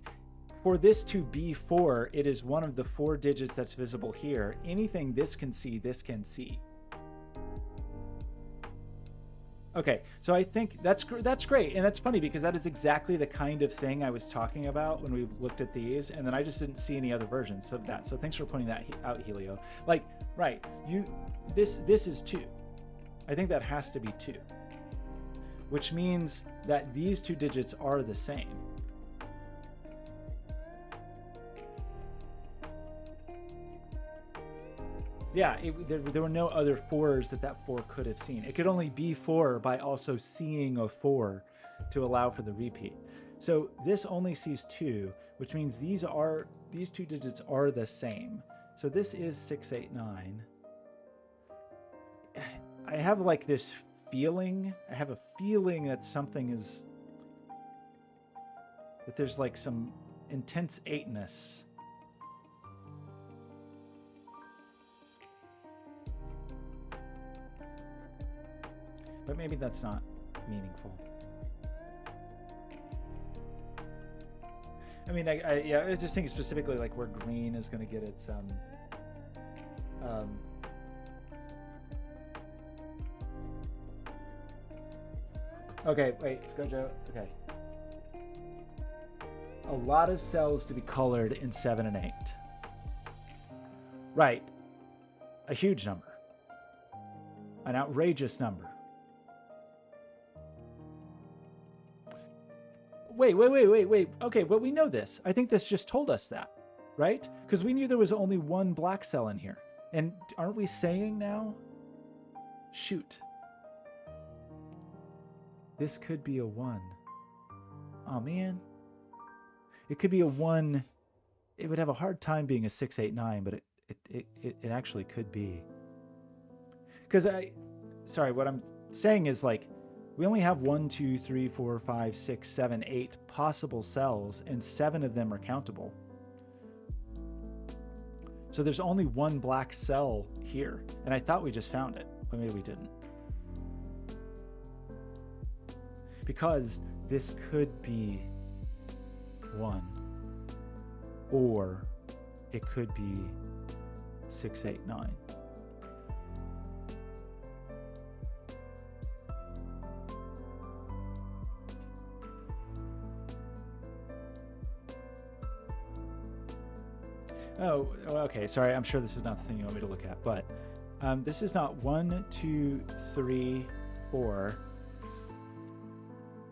S1: for this to be 4, it is one of the 4 digits that's visible here. Anything this can see, this can see. Okay, so I think that's great, and that's funny because that is exactly the kind of thing I was talking about when we looked at these, and then I just didn't see any other versions of that. So thanks for pointing that out, Helio. Like, right, this is 2. I think that has to be 2, which means that these 2 digits are the same. Yeah, there were no other 4s that 4 could have seen. It could only be 4 by also seeing a 4 to allow for the repeat. So this only sees 2, which means these 2 digits are the same. So this is 689. I have like this feeling. I have a feeling that something is, that there's like some intense 8-ness. But maybe that's not meaningful. I mean, yeah, I was just thinking specifically like where green is going to get its okay, wait, Scojo. Okay. A lot of cells to be colored in 7 and 8. Right. A huge number. An outrageous number. Wait. Okay, but we know this. I think this just told us that, right? Because we knew there was only one black cell in here. And aren't we saying now? Shoot. This could be a 1. Oh, man. It could be a 1. It would have a hard time being a 689, but it actually could be. Because what I'm saying is like, we only have 1, 2, 3, 4, 5, 6, 7, 8 possible cells, and 7 of them are countable. So there's only one black cell here, and I thought we just found it, but maybe we didn't. Because this could be 1, or it could be 689. Oh, okay. Sorry, I'm sure this is not the thing you want me to look at, but this is not 1, 2, 3, 4.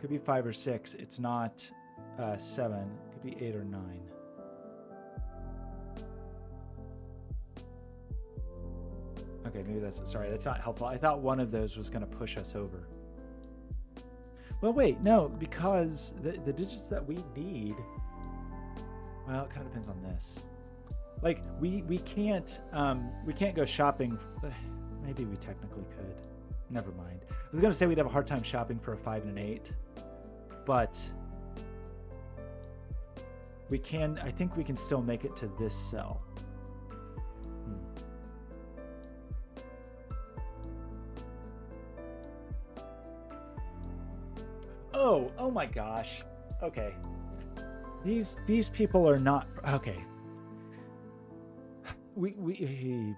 S1: Could be 5 or 6. It's not 7. Could be 8 or 9. Okay, maybe that's not helpful. I thought one of those was going to push us over. Well, wait, no, because the digits that we need, well, it kind of depends on this. Like we can't go shopping. Maybe we technically could. Never mind. I was gonna say we'd have a hard time shopping for a 5 and an 8, but we can. I think we can still make it to this cell. Oh my gosh. Okay. These people are not okay. We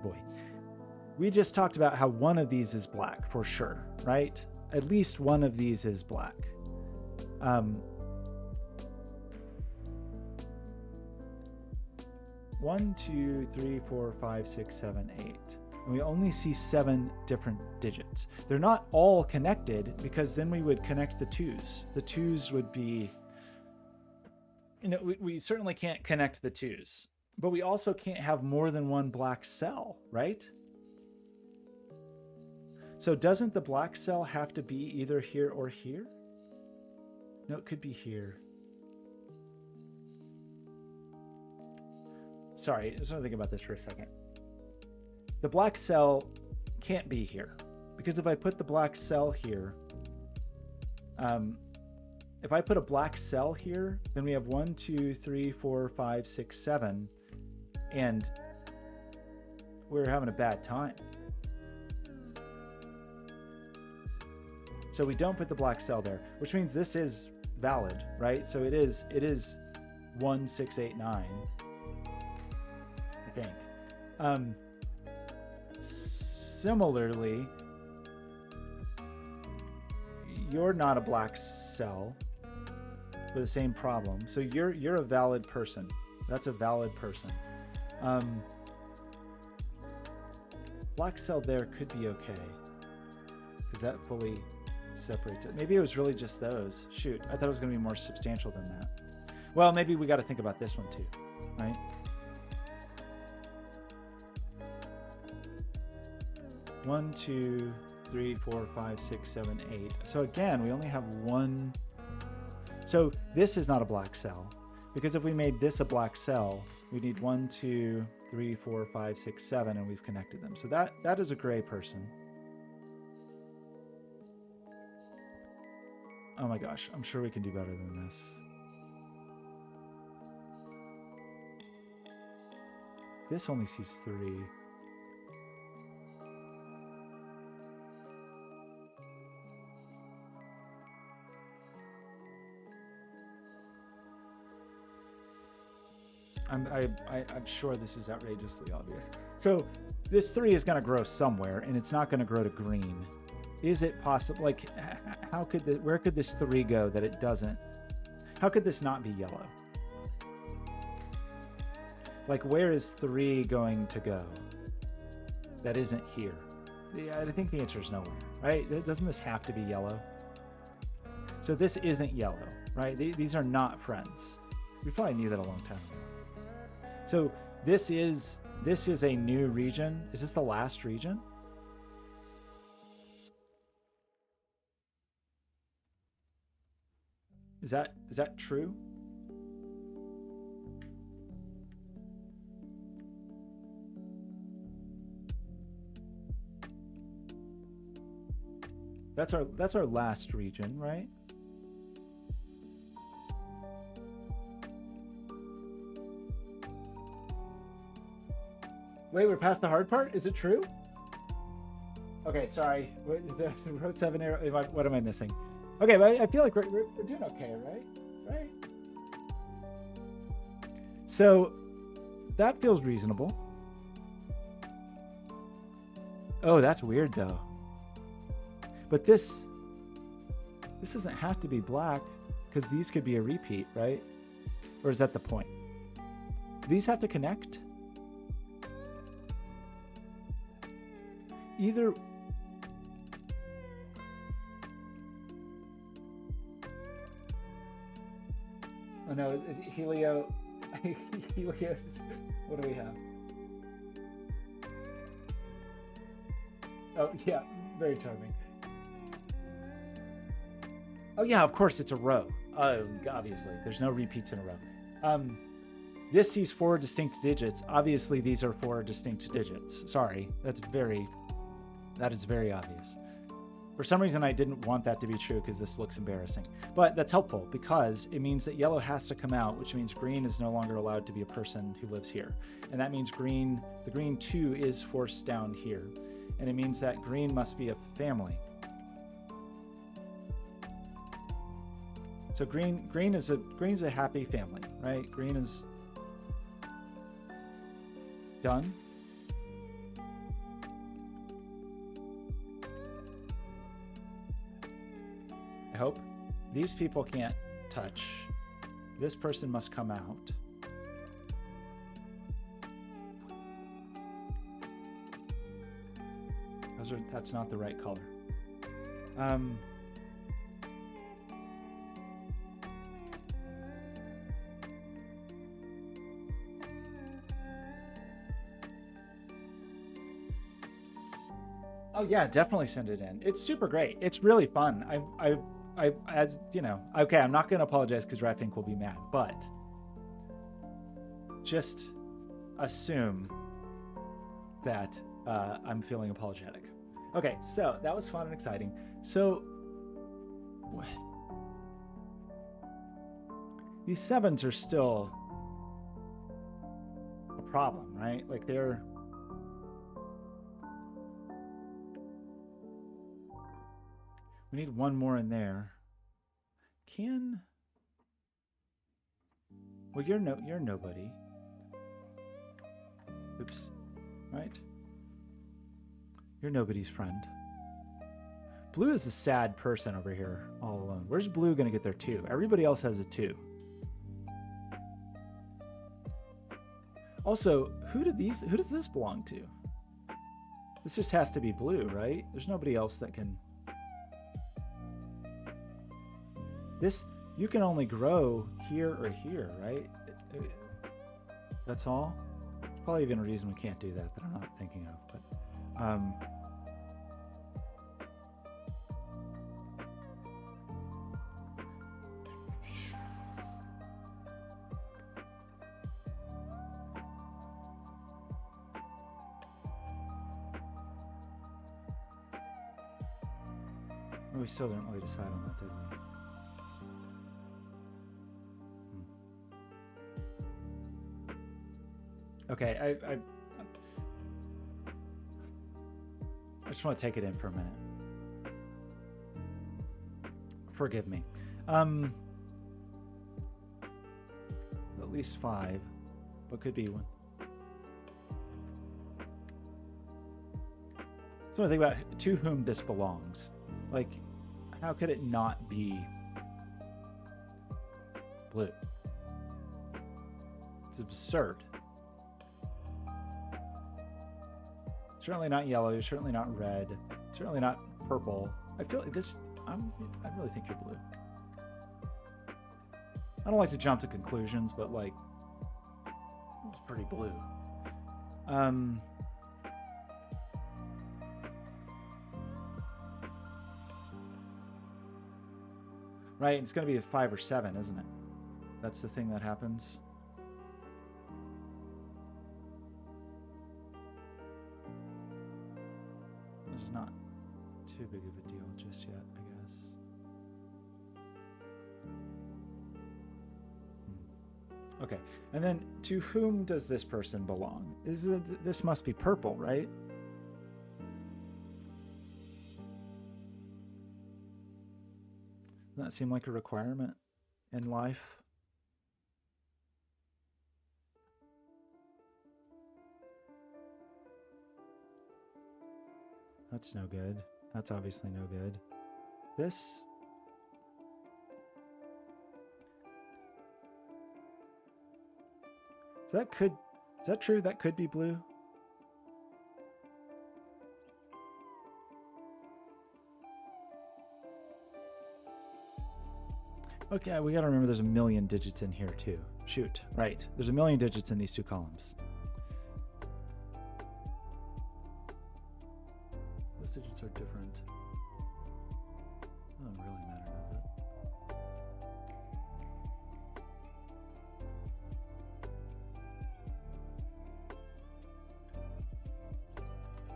S1: just talked about how one of these is black for sure, right? At least one of these is black. 1, 2, 3, 4, 5, 6, 7, 8. And we only see 7 different digits. They're not all connected because then we would connect the 2s. The 2s would be, we certainly can't connect the 2s. But we also can't have more than one black cell, right? So doesn't the black cell have to be either here or here? No, it could be here. Sorry, I just want to think about this for a second. The black cell can't be here because if I put the black cell here, if I put a black cell here, then we have 1, 2, 3, 4, 5, 6, 7. And we're having a bad time. So we don't put the black cell there, which means this is valid, right? So it is 1689, I think. Similarly, you're not a black cell with the same problem. So you're a valid person. That's a valid person. Black cell there could be okay because that fully separates it. Maybe it was really just those. Shoot, I thought it was going to be more substantial than that. Well, maybe we got to think about this one too, right? One, 2, 3, 4, 5, 6, 7, 8. So again, we only have one So this is not a black cell, because if we made this a black cell, we need 1, 2, 3, 4, 5, 6, 7, and we've connected them. So that is a gray person. Oh my gosh, I'm sure we can do better than this. This only sees 3. I'm sure this is outrageously obvious. So this 3 is going to grow somewhere, and it's not going to grow to green. Is it possible? Like, how could where could this 3 go that it doesn't? How could this not be yellow? Like, where is 3 going to go that isn't here? Yeah, I think the answer is nowhere, right? Doesn't this have to be yellow? So this isn't yellow, right? These are not friends. We probably knew that a long time ago. So this is a new region. Is this the last region? Is that true? That's our last region, right? Wait, we're past the hard part? Is it true? Okay, sorry. Road 7 arrow. What am I missing? Okay, but I feel like we're doing okay, right? Right? So that feels reasonable. Oh, that's weird though. But this doesn't have to be black, because these could be a repeat, right? Or is that the point? Do these have to connect? Either... Oh no, is it Helios? What do we have? Oh yeah, very charming. Oh yeah, of course it's a row. Obviously, there's no repeats in a row. This sees 4 distinct digits. Obviously, these are 4 distinct digits. Sorry, that is very obvious. For some reason, I didn't want that to be true because this looks embarrassing. But that's helpful because it means that yellow has to come out, which means green is no longer allowed to be a person who lives here. And that means the green 2 is forced down here. And it means that green must be a family. So green is a happy family, right? Green is done. I hope. These people can't touch. This person must come out. That's not the right color. Oh yeah, definitely send it in. It's super great. It's really fun. As you know, okay, I'm not going to apologize because Rat Pink will be mad, but just assume that I'm feeling apologetic. Okay, so that was fun and exciting. So these 7s are still a problem, right? Like we need 1 more in there. Well, you're nobody. Oops. Right? You're nobody's friend. Blue is a sad person over here all alone. Where's blue going to get their 2? Everybody else has a 2. Also, who does this belong to? This just has to be blue, right? There's nobody else that can... You can only grow here or here, right? That's all? There's probably even a reason we can't do that I'm not thinking of, but... Well, we still didn't really decide on that, did we? Okay, I just want to take it in for a minute. Forgive me. At least 5. What could be 1? So I think about to whom this belongs. Like, how could it not be blue? It's absurd. Certainly not yellow, certainly not red, certainly not purple. I feel like this, I really think you're blue. I don't like to jump to conclusions, but like, it's pretty blue. Right, it's going to be a 5 or 7, isn't it? That's the thing that happens. It's not too big of a deal just yet, I guess. Okay, and then to whom does this person belong? This must be purple, right? Doesn't that seem like a requirement in life? That's no good. That's obviously no good. This... That could... Is that true? That could be blue? Okay, we gotta remember there's a million digits in here too. Shoot, right. There's a million digits in these two columns. Those digits are different. It doesn't really matter, does it?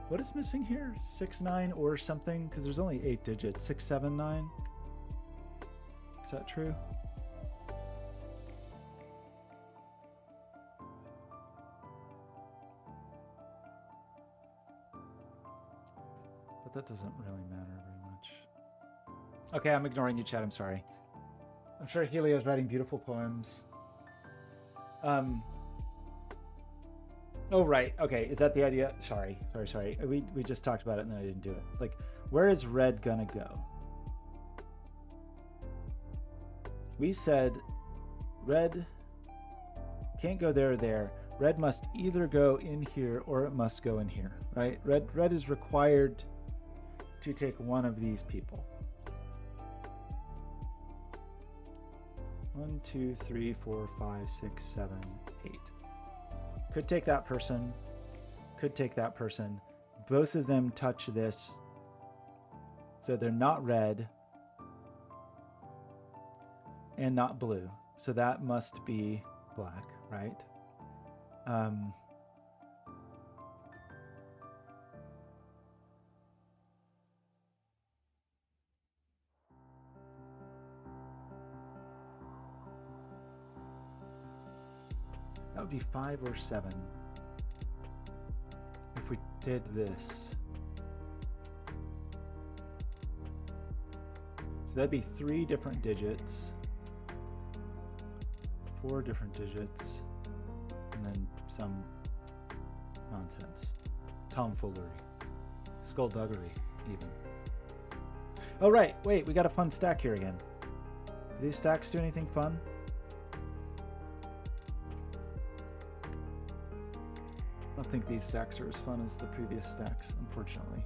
S1: What is missing here? 6, 9 or something? Because there's only 8 digits. 6, 7, 9. Is that true? But that doesn't really matter very much. Okay, I'm ignoring you, Chad. I'm sorry. I'm sure Helio's writing beautiful poems. Oh, right. Okay, is that the idea? Sorry. We just talked about it and then I didn't do it. Like, where is red gonna go? We said red can't go there or there. Red must either go in here or it must go in here, right? Red is required to take one of these people. 1, 2, 3, 4, 5, 6, 7, 8. Could take that person. Could take that person. Both of them touch this. So they're not red. And not blue. So that must be black, right? That would be 5 or 7 if we did this. So that'd be 3 different digits. 4 different digits, and then some nonsense, tomfoolery, skullduggery, even. Oh, right. Wait, we got a fun stack here again. Do these stacks do anything fun? I don't think these stacks are as fun as the previous stacks, unfortunately.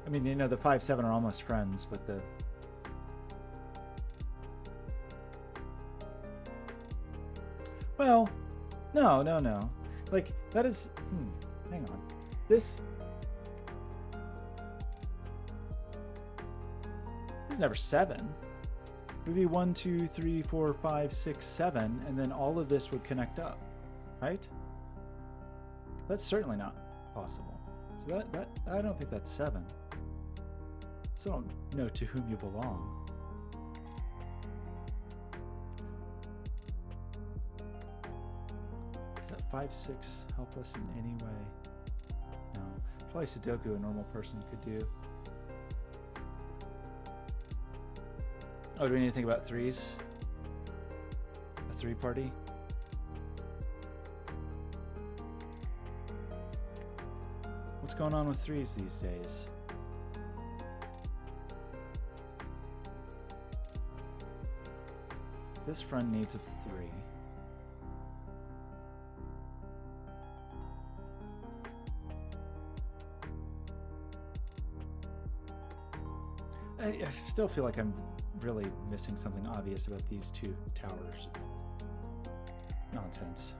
S1: I mean, you know, the 5, 7 are almost friends, but the... Well, no. Like, that is... hang on. This is never 7. It would be 1, 2, 3, 4, 5, 6, 7, and then all of this would connect up, right? That's certainly not possible. So that I don't think that's 7. So I don't know to whom you belong. Does that 5, 6 help us in any way? No. Probably Sudoku a normal person could do. Oh, do we need to think about 3s? A 3 party? What's going on with 3s these days? This friend needs a 3. I still feel like I'm really missing something obvious about these 2 towers. Nonsense.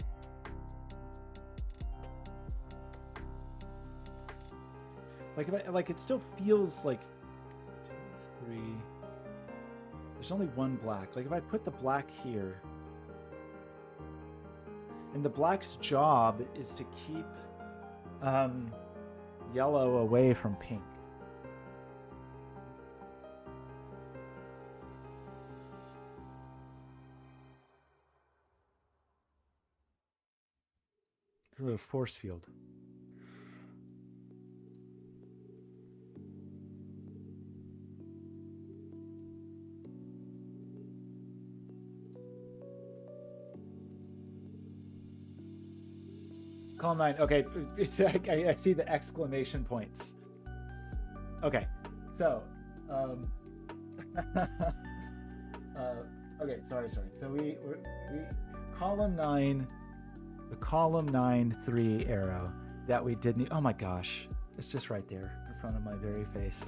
S1: Like it still feels like 3. There's only 1 black. Like if I put the black here, and the black's job is to keep yellow away from pink. A force field. Column 9. Okay, I see the exclamation points. Okay, so okay, sorry. So we column 9. The column 9 3 arrow that we didn't. Oh my gosh, it's just right there in front of my very face.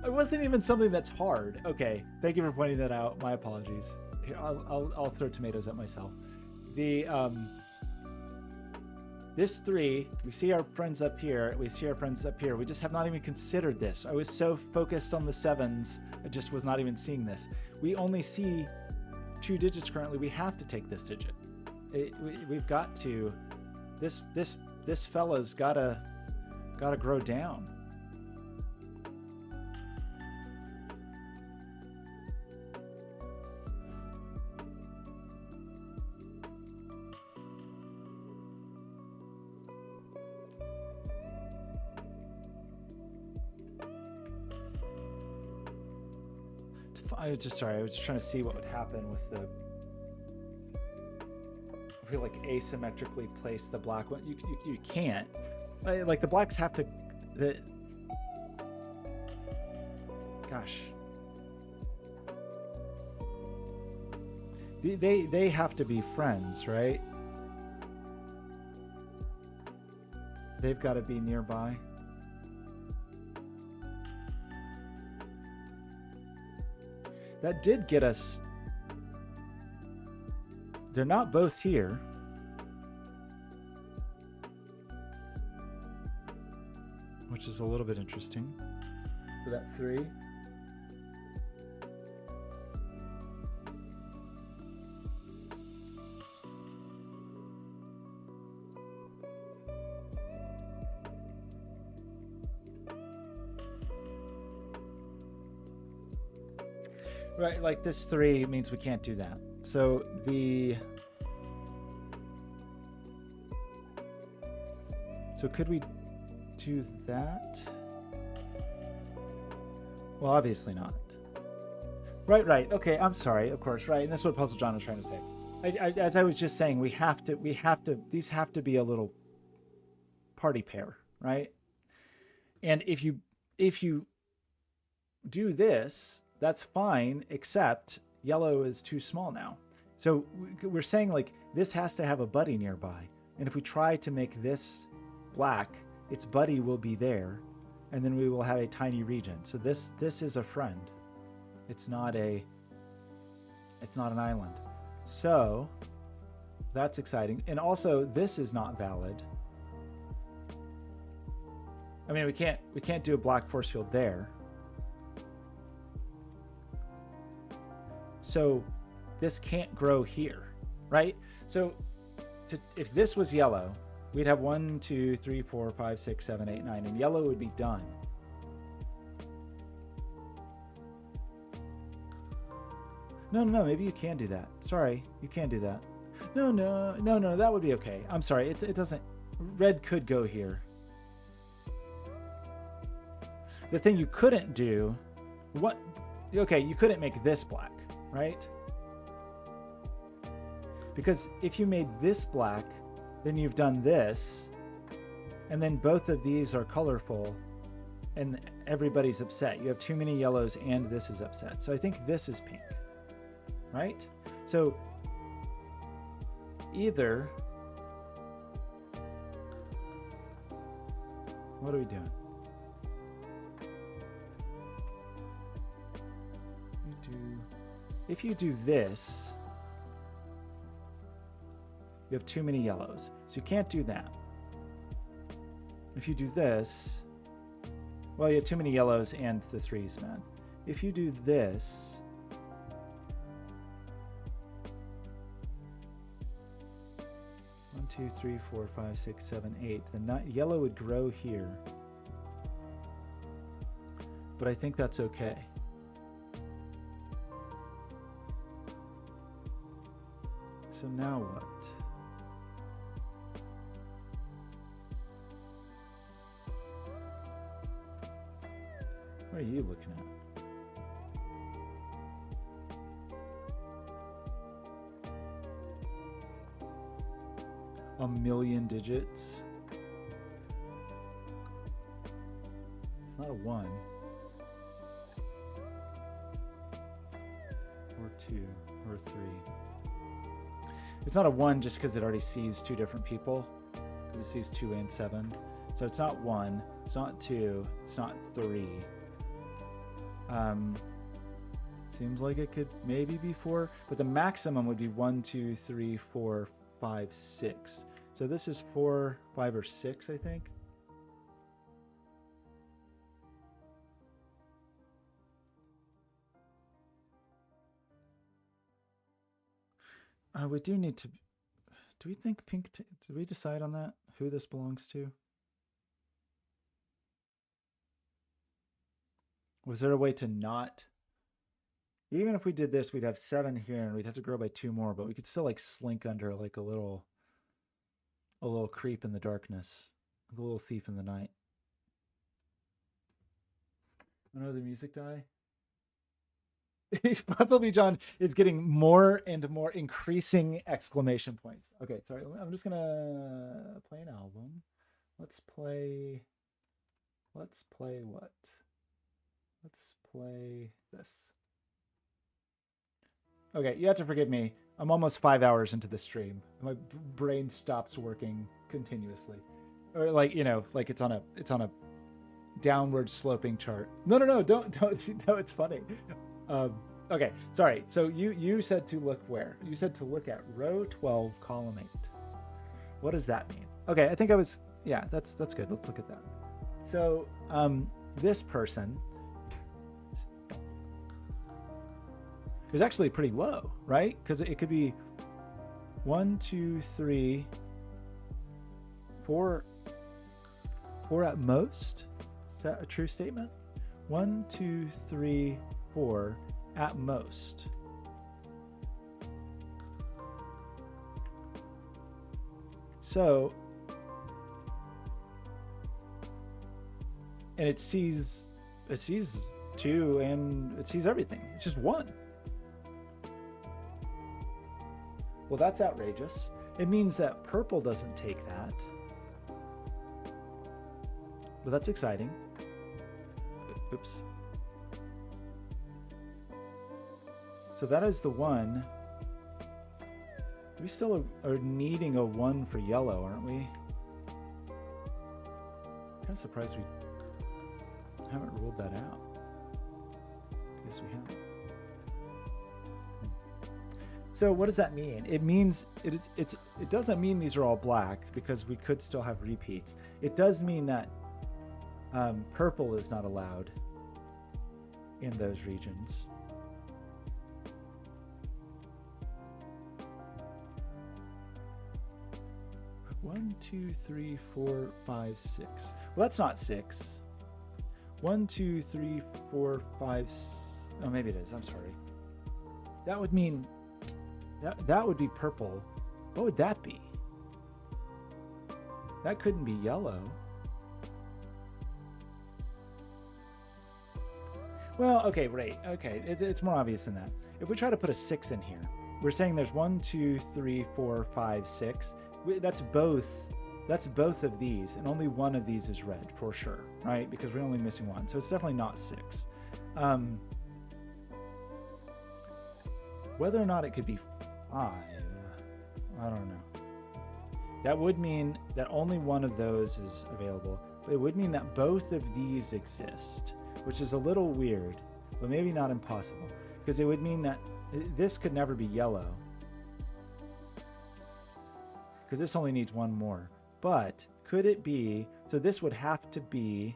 S1: It wasn't even something that's hard. Okay, thank you for pointing that out. My apologies. Here, I'll throw tomatoes at myself. The this 3, we see our friends up here. We see our friends up here. We just have not even considered this. I was so focused on the 7s, I just was not even seeing this. We only see 2 digits currently. We have to take this digit. We've got to. This fella's gotta grow down. I was just trying to see what would happen with the. If we like asymmetrically place the black one, you can't. Like the blacks have to. Gosh. They have to be friends, right? They've got to be nearby. That did get us. They're not both here. Which is a little bit interesting. For that 3. Right, like this 3 means we can't do that. So could we do that? Well, obviously not. Right. Okay, I'm sorry. Of course, right. And this is what Puzzle John was trying to say. As I was just saying, we have to. These have to be a little party pair, right? And if you do this, that's fine, except yellow is too small now. So we're saying like this has to have a buddy nearby. And if we try to make this black, its buddy will be there, and then we will have a tiny region. So this is a friend. It's not an island. So that's exciting. And also this is not valid. I mean, we can't do a black force field there. So this can't grow here, right? So if this was yellow, We'd have 1, 2, 3, 4, 5, 6, 7, 8, 9, and yellow would be done. No, maybe you can do that. Sorry, you can do that. No, that would be okay. I'm sorry, it doesn't, red could go here. The thing you couldn't do, okay, you couldn't make this black, right? Because if you made this black, then you've done this, and then both of these are colorful, and everybody's upset. You have too many yellows, and this is upset. So I think this is pink, right? So either, what are we doing? If you do this, you have too many yellows. So you can't do that. If you do this, well, you have too many yellows and the threes, man. If you do this, one, two, three, four, five, six, seven, eight. The yellow would grow here. But I think that's okay. So now what? What are you looking at? A million digits? It's not a 1. Or 2. Or 3. It's not a 1 just because it already sees 2 different people. Because it sees 2 and 7. So it's not 1. It's not 2. It's not 3. Seems like it could maybe be 4, but the maximum would be 1, 2, 3, 4, 5, 6. So this is 4, 5, or 6, I think. We do need to. Do we think pink? Did we decide on that? Who this belongs to? Was there a way to not? Even if we did this, we'd have 7 here, and we'd have to grow by 2 more, but we could still like slink under like a little creep in the darkness, like a little thief in the night. Another music die. Puzzle John is getting more and more increasing exclamation points. Okay, sorry. I'm just gonna play an album. Let's play what? Let's play this. Okay, you have to forgive me. I'm almost 5 hours into the stream. My brain stops working continuously, or like like it's on a downward sloping chart. No, don't. No, it's funny. Okay, sorry. So you said to look where? You said to look at row 12, column 8. What does that mean? Okay, I think I was. Yeah, that's good. Let's look at that. So this person is actually pretty low, right? Because it could be 1, 2, 3, 4 at most. Is that a true statement? 1, 2, 3, 4 at most. So, and it sees 2 and it sees everything. It's just 1. Well, that's outrageous. It means that purple doesn't take that. But that's exciting. Oops. So that is the 1. We still are needing a 1 for yellow, aren't we? Kind of surprised we haven't ruled that out. I guess we haven't. So what does that mean? It means it doesn't mean these are all black, because we could still have repeats. It does mean that purple is not allowed in those regions. 1, 2, 3, 4, 5, 6. Well, that's not 6. 1, 2, 3, 4, 5. Oh, maybe it is. I'm sorry. That would mean that would be purple. What would that be? That couldn't be yellow. Well, okay, right. Okay, it's more obvious than that. If we try to put a 6 in here, we're saying there's 1, 2, 3, 4, 5, 6. That's both of these, and only one of these is red for sure, right? Because we're only missing one, so it's definitely not 6. Whether or not it could be 5, I don't know. That would mean that only one of those is available. It would mean that both of these exist, which is a little weird, but maybe not impossible, because it would mean that this could never be yellow, because this only needs one more. But could it be, so this would have to be,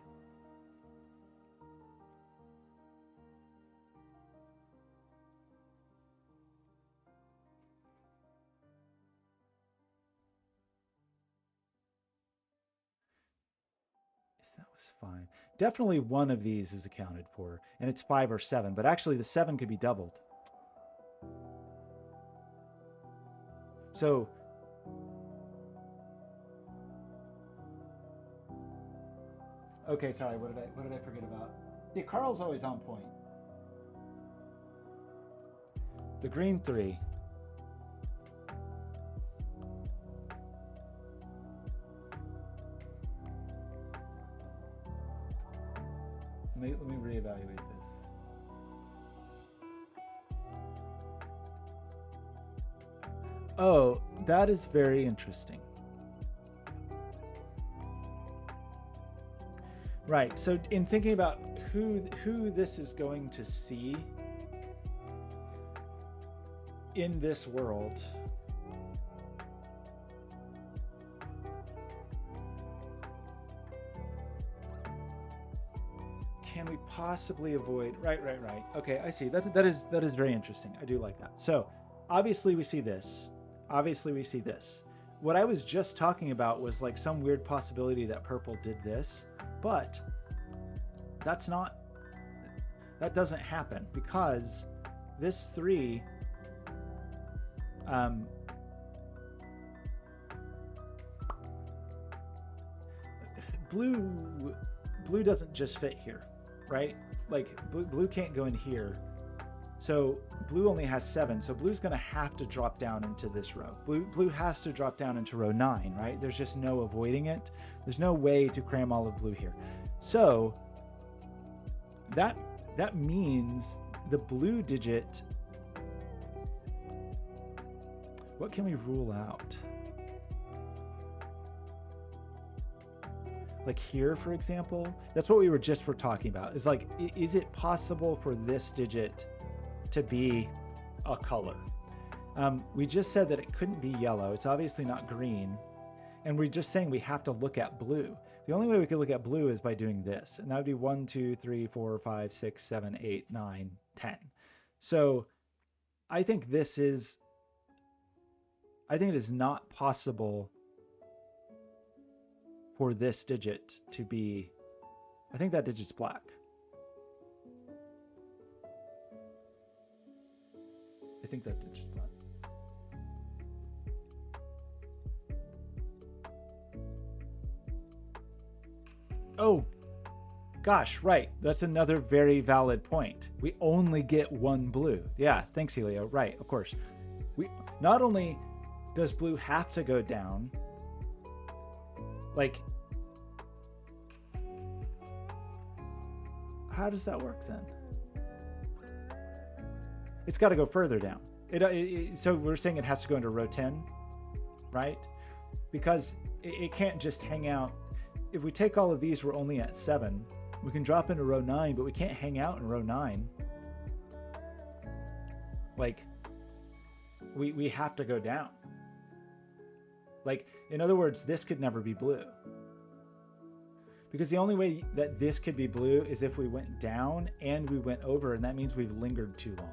S1: if that was 5, definitely one of these is accounted for, and it's 5 or 7, but actually the 7 could be doubled. So okay, sorry, what did I forget about? See, Carl's always on point. The green 3. Let me reevaluate this. Oh, that is very interesting. Right, so in thinking about who this is going to see in this world, can we possibly avoid, right. Okay, I see, that is very interesting. I do like that. So obviously we see this, obviously we see this. What I was just talking about was like some weird possibility that purple did this, but that doesn't happen, because this 3 blue doesn't just fit here, right? Like blue can't go in here. So blue only has 7, so blue's gonna have to drop down into this row. Blue has to drop down into row 9, right? There's just no avoiding it. There's no way to cram all of blue here. So that means the blue digit, what can we rule out? Like here, for example, that's what we were talking about. Is like, is it possible for this digit to be a color? We just said that it couldn't be yellow. It's obviously not green. And we're just saying we have to look at blue. The only way we could look at blue is by doing this. And that would be 1, 2, 3, 4, 5, 6, 7, 8, 9, 10. So I think it is not possible for this digit to be, I think that digit's black. I think that digit's black. Oh, gosh, right. That's another very valid point. We only get one blue. Yeah, thanks, Helio. Right, of course. We not only does blue have to go down, like, how does that work then? It's got to go further down. So we're saying it has to go into row 10, right? Because it can't just hang out. If we take all of these, we're only at 7. We can drop into row 9, but we can't hang out in row 9. Like, we have to go down. Like, in other words, this could never be blue. Because the only way that this could be blue is if we went down and we went over, and that means we've lingered too long.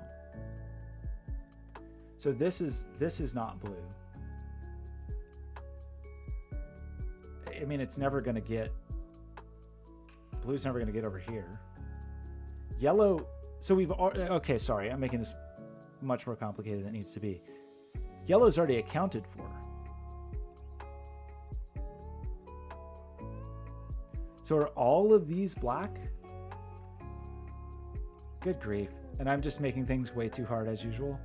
S1: So this is not blue. I mean, it's never going to get, blue's never going to get over here. Yellow, so okay, sorry, I'm making this much more complicated than it needs to be. Yellow's already accounted for. So are all of these black? Good grief. And I'm just making things way too hard as usual.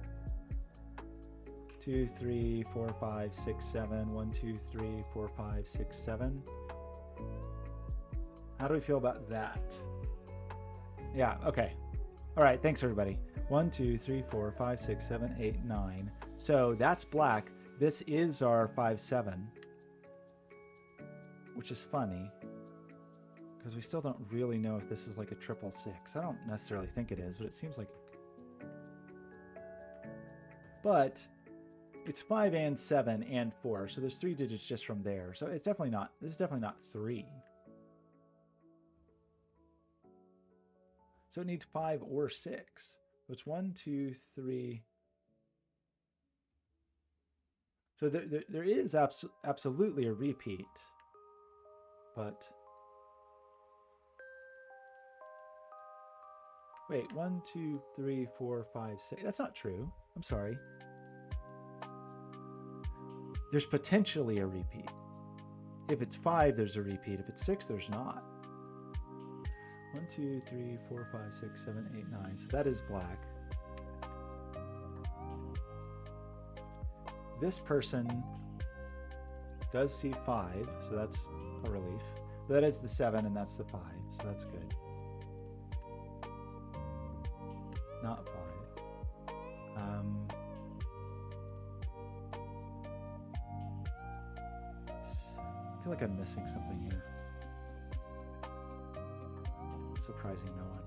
S1: 2, 3, 4, 5, 6, 7. 1, 2, 3, 4, 5, 6, 7. How do we feel about that? Yeah, okay. All right, thanks everybody. 1, 2, 3, 4, 5, 6, 7, 8, 9. So that's black. This is our 5, 7, which is funny because we still don't really know if this is like a 666. I don't necessarily think it is, but it seems like. But it's 5 and 7 and 4, so there's 3 digits just from there. So it's definitely not. This is definitely not 3. So it needs 5 or 6. So it's 1, 2, 3. So there is absolutely a repeat, but wait, 1, 2, 3, 4, 5, 6. That's not true. I'm sorry. There's potentially a repeat. If it's 5, there's a repeat. If it's 6, there's not. 1, 2, 3, 4, 5, 6, 7, 8, 9. So that is black. This person does see 5, so that's a relief. So that is the 7, and that's the 5, so that's good. Not 5. I feel like I'm missing something here. Surprising no one.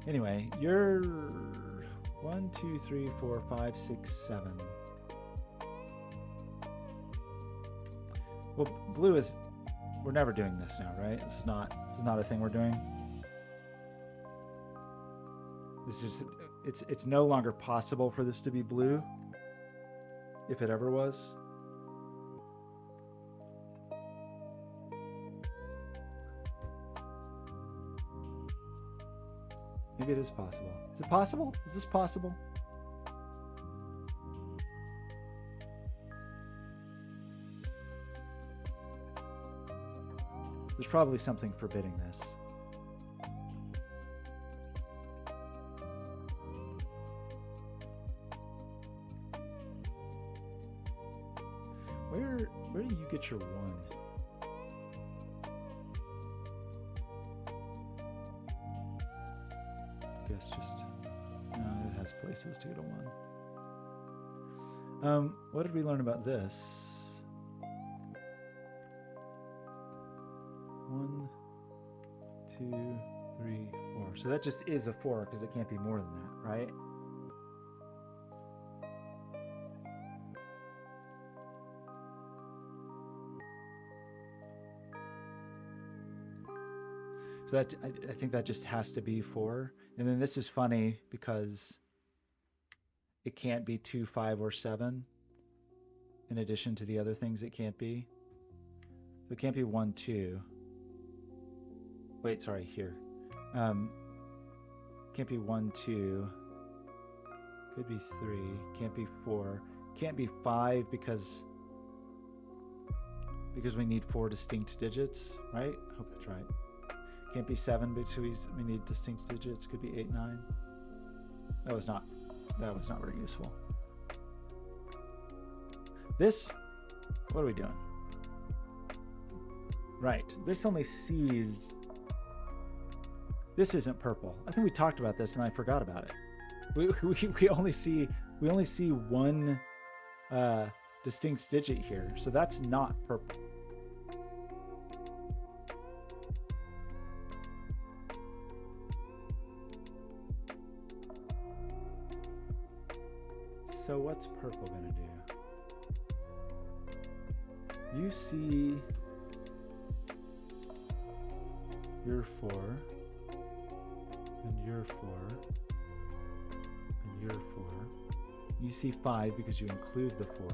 S1: Anyway, you're 1, 2, 3, 4, 5, 6, 7. Well, blue is, we're never doing this now, right? This is not a thing we're doing. This is just, it's no longer possible for this to be blue, if it ever was. Maybe it is possible. Is it possible? Is this possible? There's probably something forbidding this. Where do you get your 1? Just no, it has places to get a 1. What did we learn about this? 1, 2, 3, 4. So that just is a 4 because it can't be more than that, right? So that I think that just has to be 4. And then this is funny because it can't be 2, 5, or 7. In addition to the other things it can't be. So it can't be 1, 2. Wait, sorry, here. Can't be 1, 2. Could be 3. Can't be 4. Can't be 5 because we need 4 distinct digits, right? I hope that's right. Can't be 7 because we need distinct digits. Could be 8, 9. That was not very useful. This, what are we doing? Right, this only sees. This isn't purple. I think we talked about this and I forgot about it. We only see 1 distinct digit here, so that's not purple. So what's purple gonna do? You see your 4, and your 4, and your 4. You see 5 because you include the 4.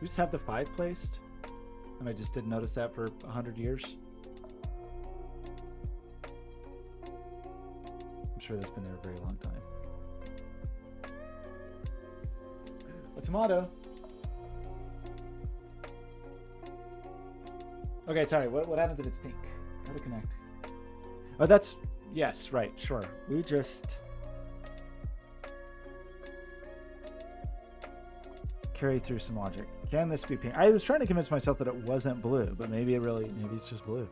S1: We just have the 5 placed, and I just didn't notice that for 100 years. I'm sure that's been there a very long time. A tomato. Okay, sorry. What happens if it's pink? How to connect? Oh, that's yes, right, sure. We just carry through some logic. Can this be pink? I was trying to convince myself that it wasn't blue, but maybe it's just blue.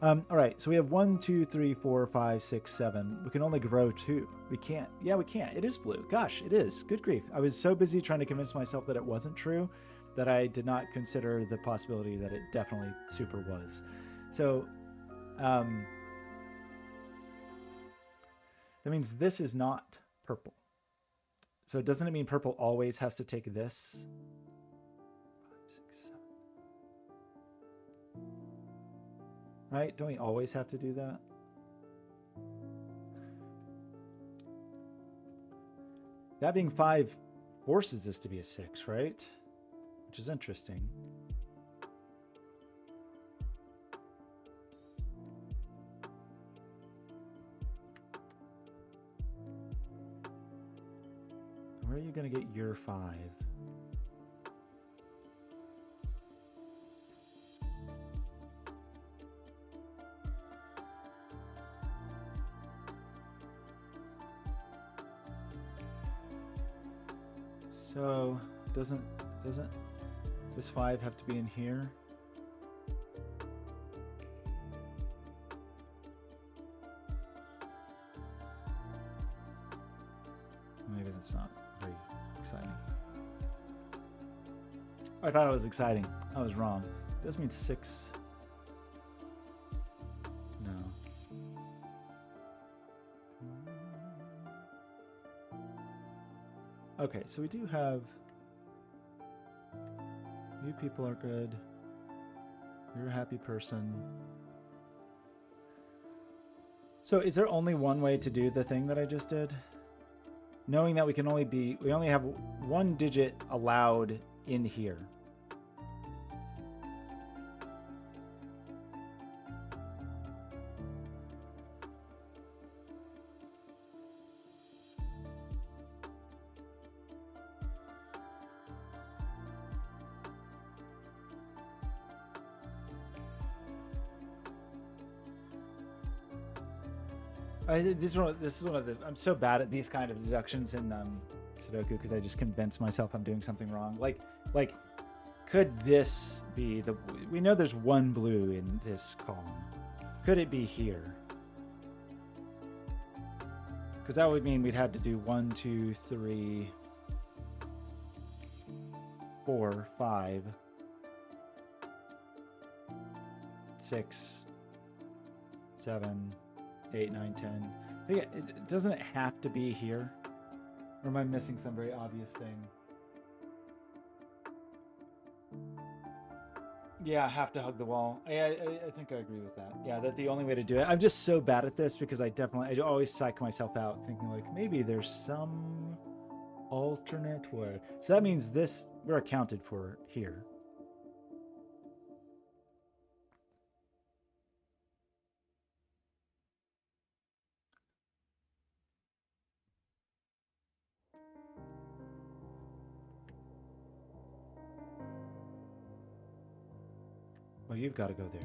S1: All right, so we have 1, 2, 3, 4, 5, 6, 7. We can only grow 2. We can't. Yeah, we can't. It is blue. Gosh, it is. Good grief. I was so busy trying to convince myself that it wasn't true that I did not consider the possibility that it definitely super was. So that means this is not purple. So doesn't it mean purple always has to take this? 5, 6, 7. Right? Don't we always have to do that? That being 5 forces this to be a 6, right? Which is interesting. Where are you going to get your 5? So doesn't this 5 have to be in here? Maybe that's not very exciting. I thought it was exciting. I was wrong. It does mean 6. No. Okay, so we do have... You people are good. You're a happy person. So is there only one way to do the thing that I just did? Knowing that we only have 1 digit allowed in here. This is one of the. I'm so bad at these kind of deductions in Sudoku because I just convince myself I'm doing something wrong. Like, could this be the? We know there's 1 blue in this column. Could it be here? Because that would mean we'd have to do 1, 2, 3, 4, 5, 6, 7. 8, 9, 10. Doesn't it have to be here? Or am I missing some very obvious thing? Yeah, I have to hug the wall. I think I agree with that. Yeah, that's the only way to do it. I'm just so bad at this because I always psych myself out thinking like maybe there's some alternate way. So that means we're accounted for here. Well, you've got to go there.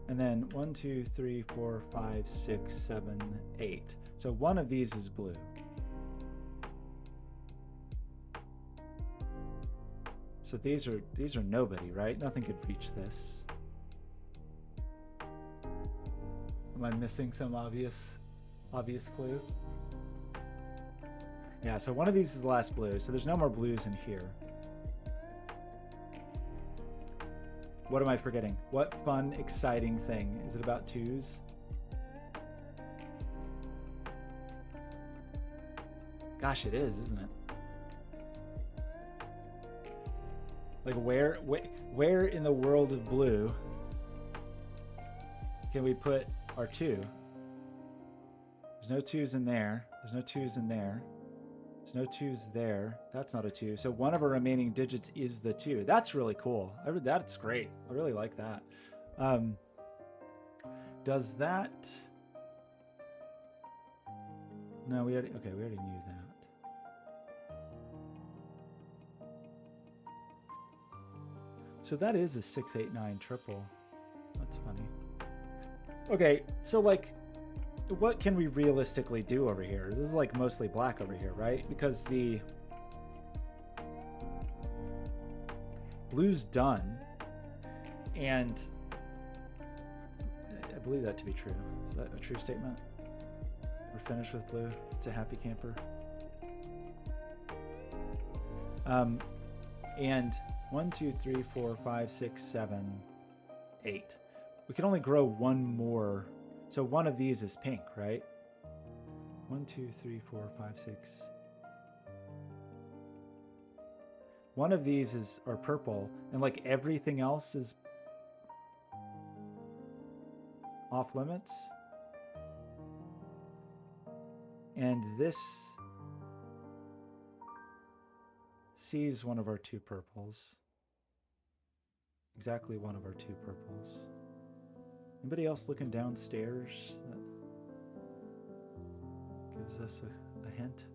S1: And then 1, 2, 3, 4, 5, 6, 7, 8. So one of these is blue. So these are nobody, right? Nothing could reach this. Am I missing some obvious clue? Yeah, so one of these is the last blue, so there's no more blues in here. What am I forgetting? What fun, exciting thing? Is it about twos? Gosh, it is, isn't it? Like where in the world of blue can we put our two? There's no twos in there. There's no twos in there. There's no twos there. That's not a two. So one of our remaining digits is the two. That's really cool. That's great. I really like that. Does that... No, we already knew that. So that is a 6, 8, 9 triple. That's funny. Okay, so like, what can we realistically do over here? This is like mostly black over here, right? Because the blue's done, and I believe that to be true. Is that a true statement? We're finished with blue. It's a happy camper. And 1, 2, 3, 4, 5, 6, 7, 8. We can only grow one more. So one of these is pink, right? 1, 2, 3, 4, 5, 6. One of these are purple, and like everything else is off limits. And this sees one of our two purples. Exactly one of our two purples. Anybody else looking downstairs that gives us a hint?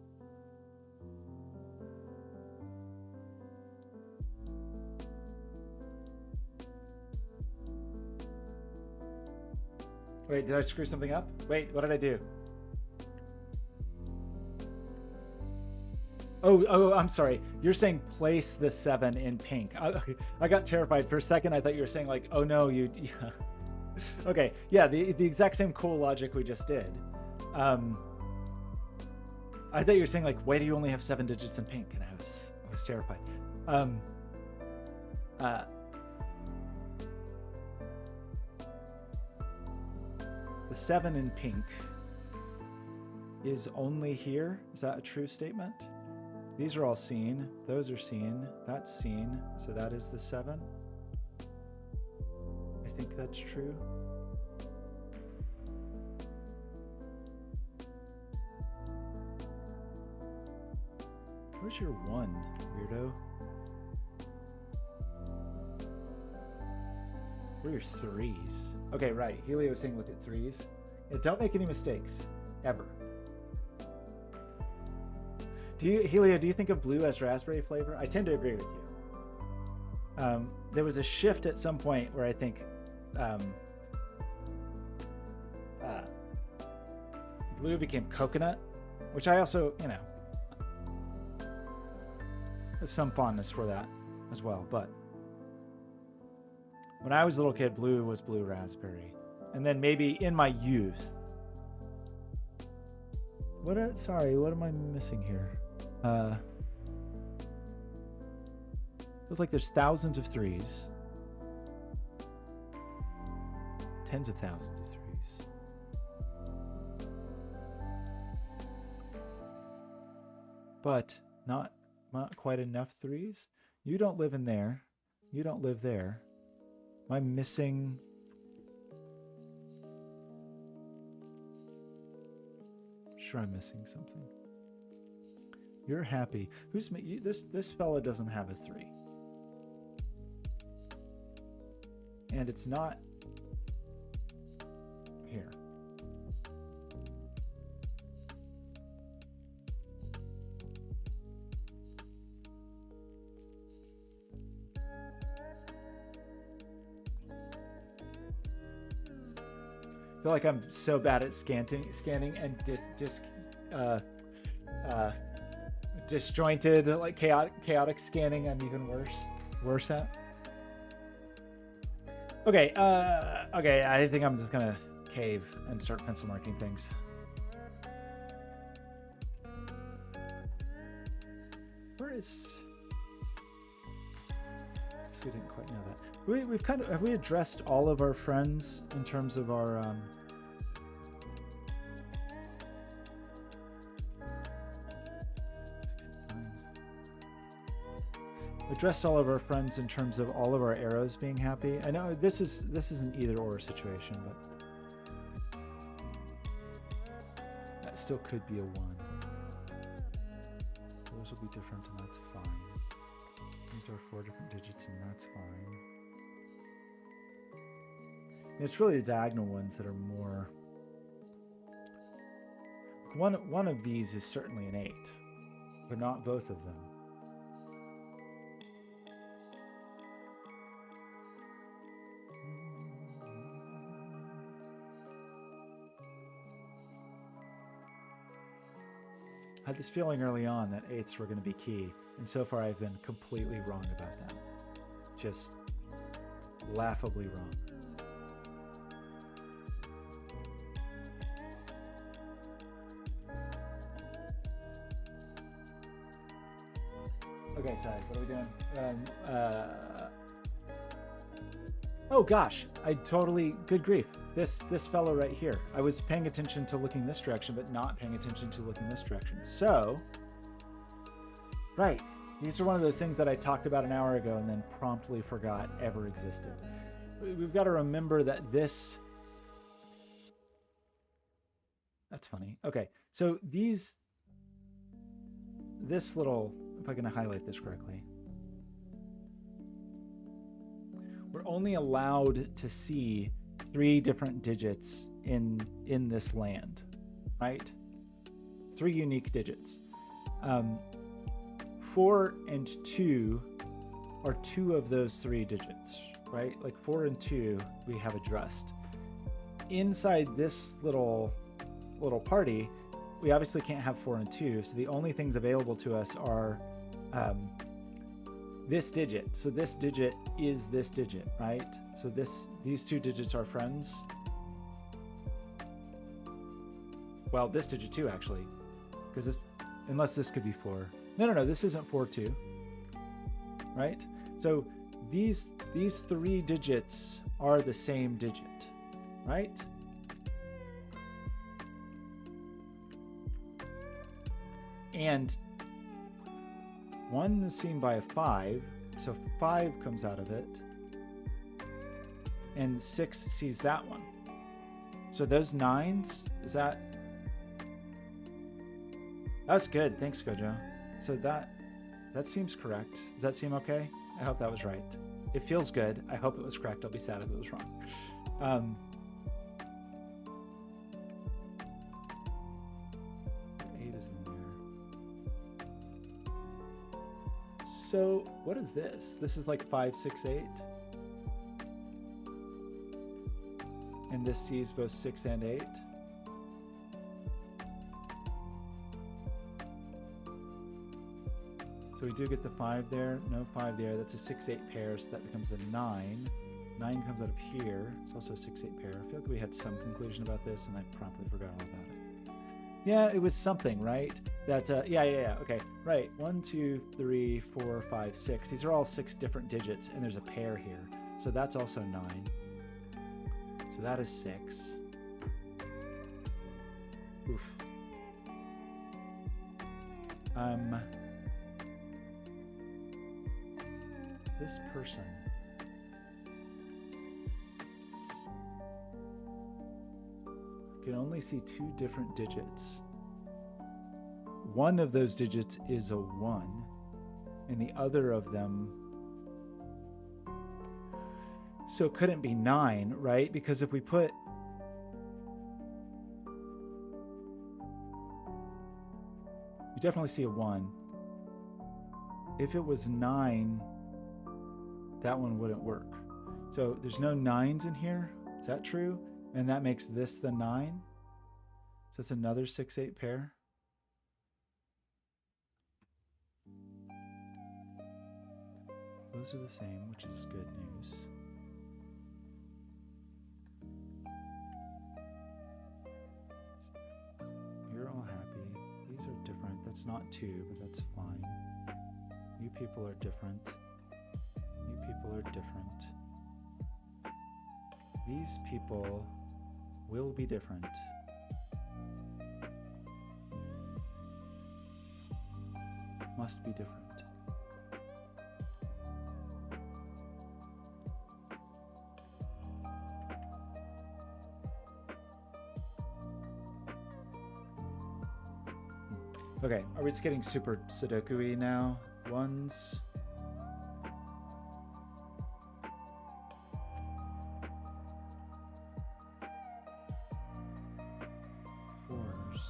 S1: Wait, did I screw something up? Wait, what did I do? Oh, I'm sorry. You're saying place the 7 in pink. I got terrified for a second. I thought you were saying like, oh no, yeah. Okay, yeah, the exact same cool logic we just did. I thought you were saying like, why do you only have 7 digits in pink? And I was terrified. The 7 in pink is only here. Is that a true statement? These are all seen. Those are seen. That's seen. So that is the 7. I think that's true. Where's your 1, weirdo? Where are your 3s? Okay, right. Helio was saying look at 3s. Yeah, don't make any mistakes. Ever. Helio, do you think of blue as raspberry flavor? I tend to agree with you. There was a shift at some point where I think blue became coconut, which I also, have some fondness for that as well. But when I was a little kid, blue was blue raspberry. And then maybe in my youth, what am I missing here? It was like there's thousands of 3s. Tens of thousands of 3s. But not quite enough 3s. You don't live in there. You don't live there. Am I missing? Sure, I'm missing something. You're happy. This fella doesn't have a 3. And it's not here. I feel like I'm so bad at scanning and disjointed, like chaotic scanning. I'm even worse at. Okay, I think I'm just gonna cave and start pencil marking things. is... I guess we didn't quite know that. We've kind of... Have we addressed all of our friends in terms of our... Addressed all of our friends in terms of all of our arrows being happy. I know this is an either or situation, but that still could be a 1. Those will be different, and that's fine. These are 4 different digits, and that's fine. It's really the diagonal ones that are more. One of these is certainly an 8, but not both of them. I had this feeling early on that 8s were going to be key, and so far I've been completely wrong about that. Just laughably wrong. Okay, sorry, what are we doing? Oh gosh, I totally, good grief. This fellow right here. I was paying attention to looking this direction, but not paying attention to looking this direction. So, right, these are one of those things that I talked about an hour ago and then promptly forgot ever existed. We've got to remember that this... That's funny. Okay, so this little, if I can highlight this correctly, we're only allowed to see 3 different digits in this land, right? 3 unique digits. 4 and 2 are 2 of those 3 digits, right? Like 4 and 2 we have addressed. Inside this little party, we obviously can't have 4 and 2, so the only things available to us are this digit. So this digit is this digit, right? So these 2 digits are friends. Well, this digit too, actually, because unless this could be 4. No, this isn't 4 2, right? So these 3 digits are the same digit, right? And 1 is seen by a 5, so 5 comes out of it, and 6 sees that one. So those 9s, is that... That's good, thanks Gojo. So that seems correct. Does that seem okay? I hope that was right. It feels good. I hope it was correct. I'll be sad if it was wrong. 8 is in there. So what is this? This is like 5, 6, 8. And this sees both 6 and 8. So we do get the 5 there, no 5 there. That's a 6, 8 pair, so that becomes the 9. 9 comes out of here. It's also a 6, 8 pair. I feel like we had some conclusion about this, and I promptly forgot all about it. Yeah, it was something, right? That, yeah, okay. Right, 1, 2, 3, 4, 5, 6. These are all 6 different digits, and there's a pair here. So that's also 9. So that is 6. Oof. This person. Can only see 2 different digits. One of those digits is a 1, and the other of them... So it couldn't be 9, right? Because if we put... You definitely see a 1. If it was 9... that one wouldn't work. So there's no 9s in here. Is that true? And that makes this the 9. So it's another 6, 8 pair. Those are the same, which is good news. You're all happy. These are different. That's not 2, but that's fine. You people are different. You people are different. These people will be different. Must be different. Okay, are we just getting super Sudoku-y now? Ones. Fours.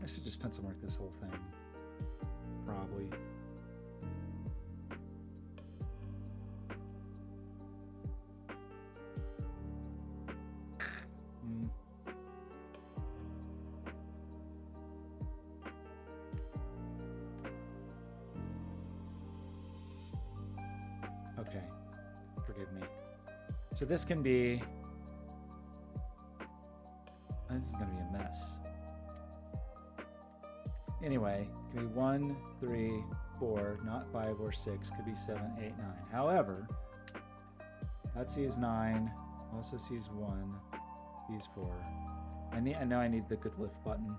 S1: I should just pencil mark this whole thing. Probably. Okay, forgive me. So this can be, this is gonna be a mess. Anyway, it can be 1, 3, 4, not 5 or 6, could be 7, 8, 9. However, that sees 9, also sees 1, sees 4. I know I need the good lift button.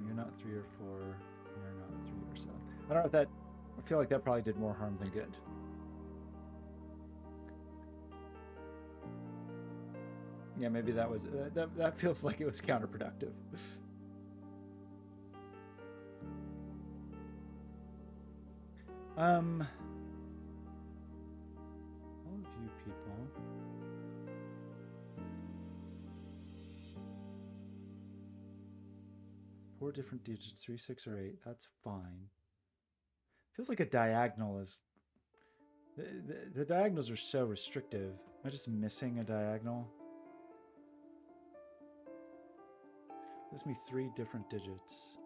S1: You're not 3 or 4, you're not 3 or 7. I don't know if that, I feel like that probably did more harm than good. Yeah, maybe that was, that feels like it was counterproductive. All of you people. Four different digits, 3, 6, or 8. That's fine. Feels like a diagonal is... The diagonals are so restrictive. Am I just missing a diagonal? Gives me 3 different digits.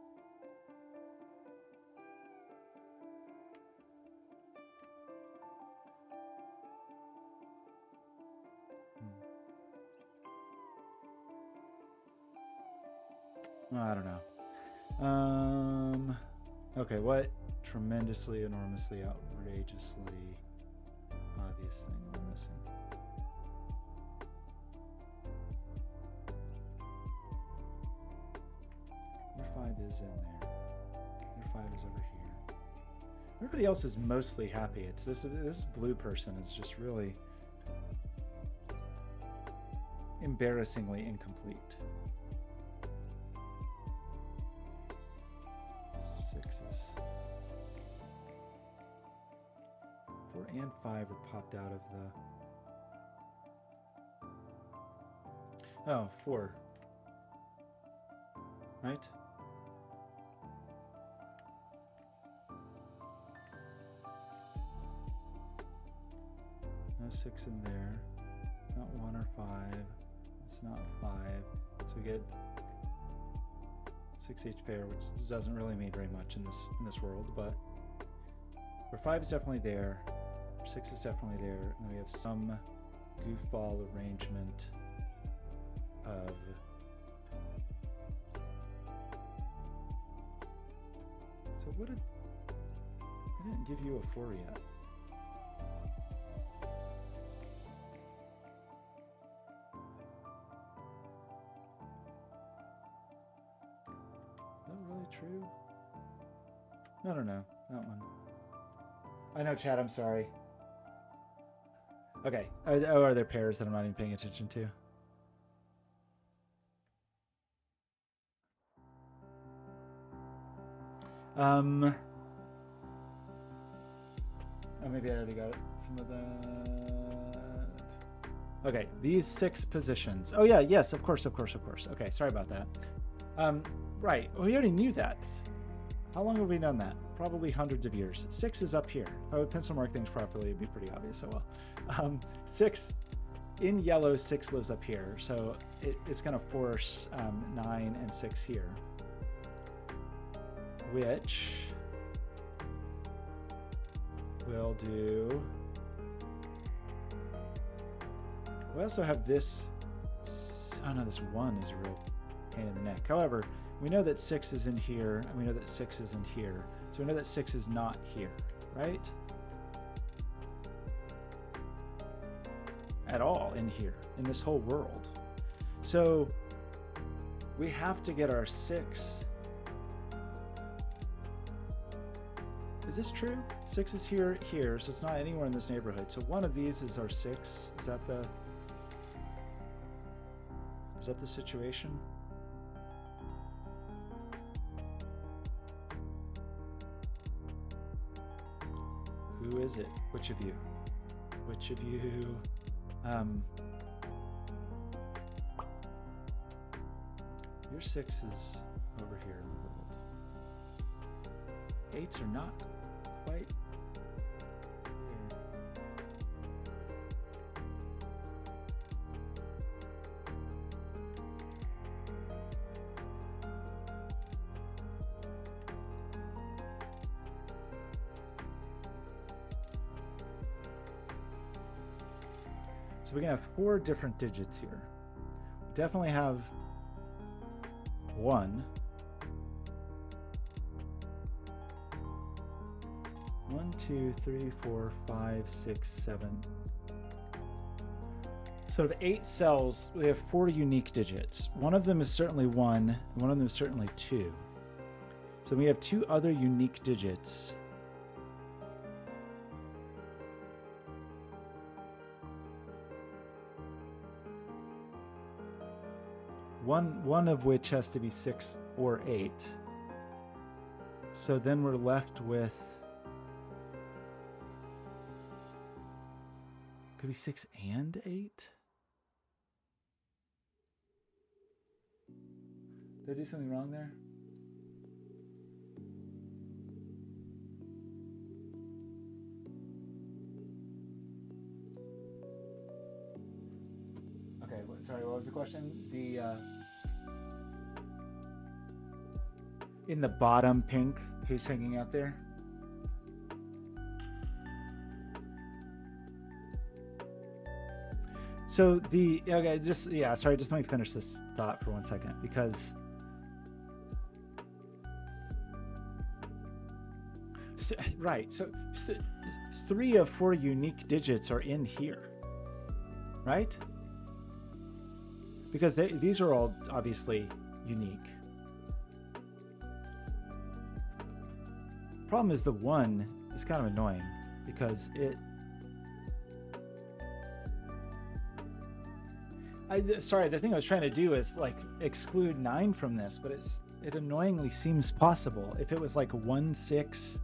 S1: I don't know. Okay, what tremendously, enormously, outrageously obvious thing am I missing? Your 5 is in there. Your 5 is over here. Everybody else is mostly happy. It's this blue person is just really embarrassingly incomplete. 6s. 4 and 5 are popped out of the... Oh, 4. Right? No 6 in there. Not 1 or 5. It's not 5. So we get 6 each pair, which doesn't really mean very much in this world, but where 5 is definitely there, 6 is definitely there, and then we have some goofball arrangement of so what did I didn't give you a 4 yet. True? No, that one. I know, Chad, I'm sorry. Okay. Oh, are there pairs that I'm not even paying attention to? Oh, maybe I already got some of that. Okay, these 6 positions. Oh yeah, yes, of course. Okay, sorry about that. Right, we already knew that. How long have we known that? Probably hundreds of years. 6 is up here. If I would pencil mark things properly, it'd be pretty obvious, so well. 6, in yellow, 6 lives up here, so it's gonna force 9 and 6 here. Which we'll do... We also have this... Oh no, this 1 is a real pain in the neck. However, we know that 6 is in here, and we know that 6 is in here. So we know that 6 is not here, right? At all in here, in this whole world. So we have to get our 6. Is this true? 6 is here, so it's not anywhere in this neighborhood. So one of these is our 6. Is that the situation? Who is it? Which of you? Which of you? Your 6 is over here in the world. 8s are not quite here. So we can have 4 different digits here. We definitely have 1. 1, 2, 3, 4, 5, 6, 7. So out of 8 cells, we have 4 unique digits. One of them is certainly 1, and one of them is certainly 2. So we have 2 other unique digits. One of which has to be 6 or 8. So then we're left with... Could be 6 and 8? Did I do something wrong there? Okay, sorry, what was the question? In the bottom pink, who's hanging out there? So okay, sorry, just let me finish this thought for 1 second, because right, so 3 of 4 unique digits are in here, right? Because these are all obviously unique. Problem is the 1 is kind of annoying because sorry, the thing I was trying to do is like exclude 9 from this, but it annoyingly seems possible. If it was like 1, 6,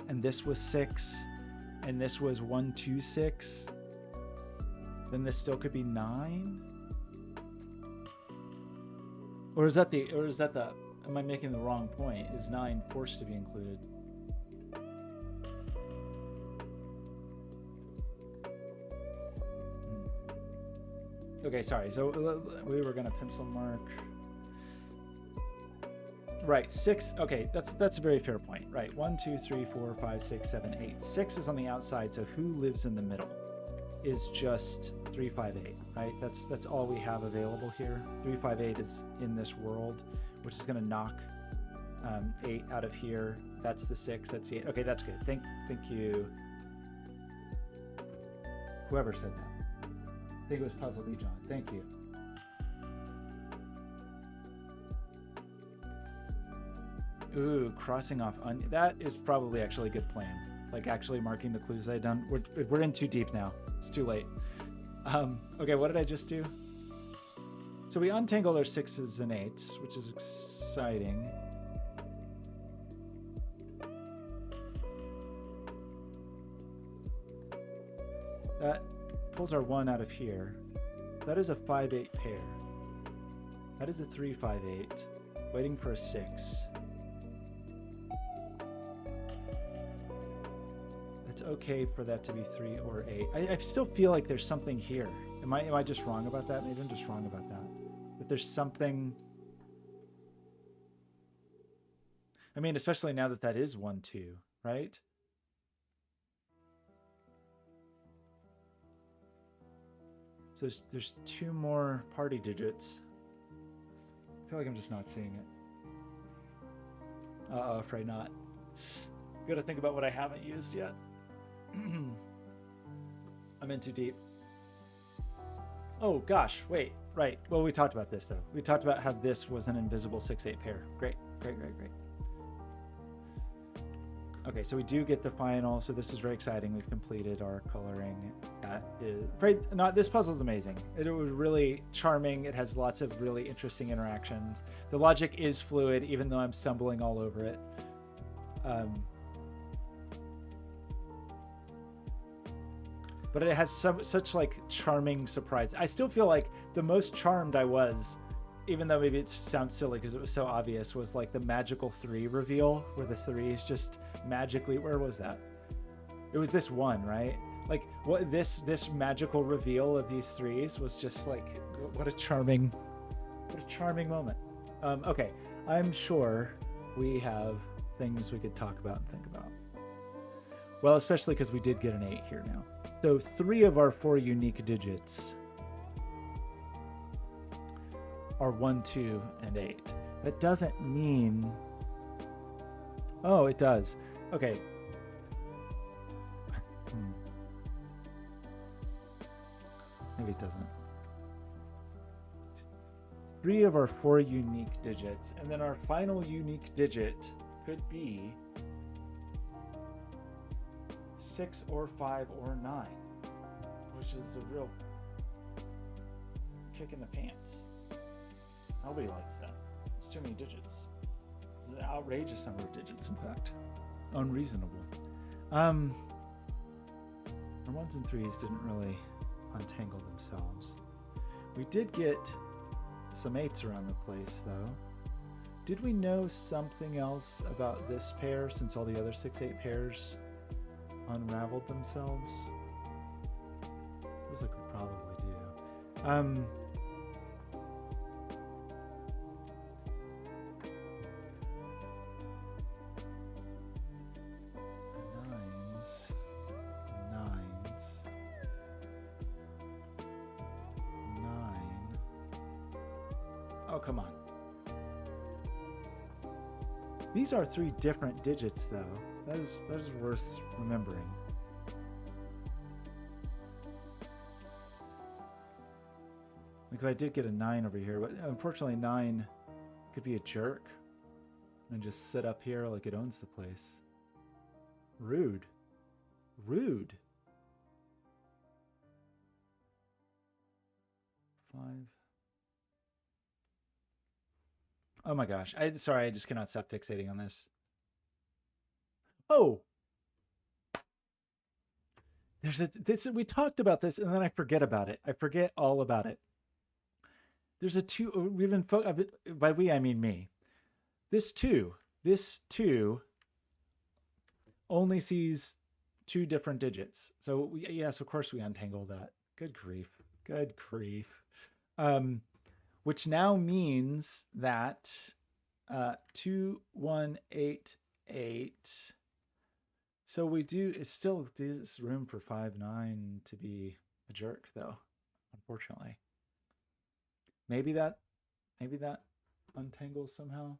S1: and this was 6, and this was 1, 2, 6, then this still could be 9. Or is that the? Am I making the wrong point? Is 9 forced to be included? Okay, sorry. So we were gonna pencil mark. Right, 6. Okay, that's a very fair point. Right, 1, 2, 3, 4, 5, 6, 7, 8. 6 is on the outside. So who lives in the middle? Is just 3, 5, 8. Right. That's all we have available here. 3, 5, 8 is in this world, which is gonna knock 8 out of here. That's the 6. That's the 8. Okay, that's good. Thank you. Whoever said that. I think it was Puzzle D. John. Thank you. Ooh, crossing off onion. That is probably actually a good plan. Like actually marking the clues I've done. We're in too deep now. It's too late. Okay, what did I just do? So we untangled our 6s and 8s, which is exciting. That pulls our 1 out of here. That is a 5-8 pair. That is a 3-5-8, waiting for a 6. It's okay for that to be 3 or 8. I still feel like there's something here. Am I just wrong about that? Maybe I'm just wrong about that. But there's something. I mean, especially now that is 1, 2, right? So there's 2 more party digits. I feel like I'm just not seeing it. AFrayedKnot. Gotta think about what I haven't used yet. I'm in too deep. Oh gosh, wait, right. Well, we talked about this though. We talked about how this was an invisible 6/8 pair. Great. Okay, so we do get the final. So this is very exciting. We've completed our coloring. This puzzle is amazing. It was really charming. It has lots of really interesting interactions. The logic is fluid, even though I'm stumbling all over it. But it has such like charming surprise. I still feel like the most charmed I was, even though maybe it sounds silly because it was so obvious, was like the magical 3 reveal where the 3 is just magically, where was that? It was this one, right? Like what this magical reveal of these 3s was just like, what a charming moment. Okay, I'm sure we have things we could talk about and think about. Well, especially because we did get an 8 here now. So 3 of our 4 unique digits are 1, 2, and 8. That doesn't mean... Oh, it does. Okay. Maybe it doesn't. 3 of our 4 unique digits, and then our final unique digit could be 6 or 5 or 9, which is a real kick in the pants. Nobody likes that. It's too many digits. It's an outrageous number of digits, in fact. Unreasonable. Our 1s and 3s didn't really untangle themselves. We did get some 8s around the place, though. Did we know something else about this pair since all the other 6/8 pairs unraveled themselves? Feels like we probably do. Oh, come on. These are 3 different digits, though. That is worth remembering. Like, I did get a 9 over here, but unfortunately 9 could be a jerk and just sit up here like it owns the place. Rude. Rude. 5. Oh my gosh. Sorry, I just cannot stop fixating on this. Oh. We talked about this and then I forget about it. I forget all about it. There's a 2, by we I mean me. This 2 only sees 2 different digits. So yes, of course we untangle that. Good grief. Good grief. Which now means that 2, 1, 8, 8. So we do, it still gives room for 5, 9 to be a jerk, though, unfortunately. Maybe that untangles somehow.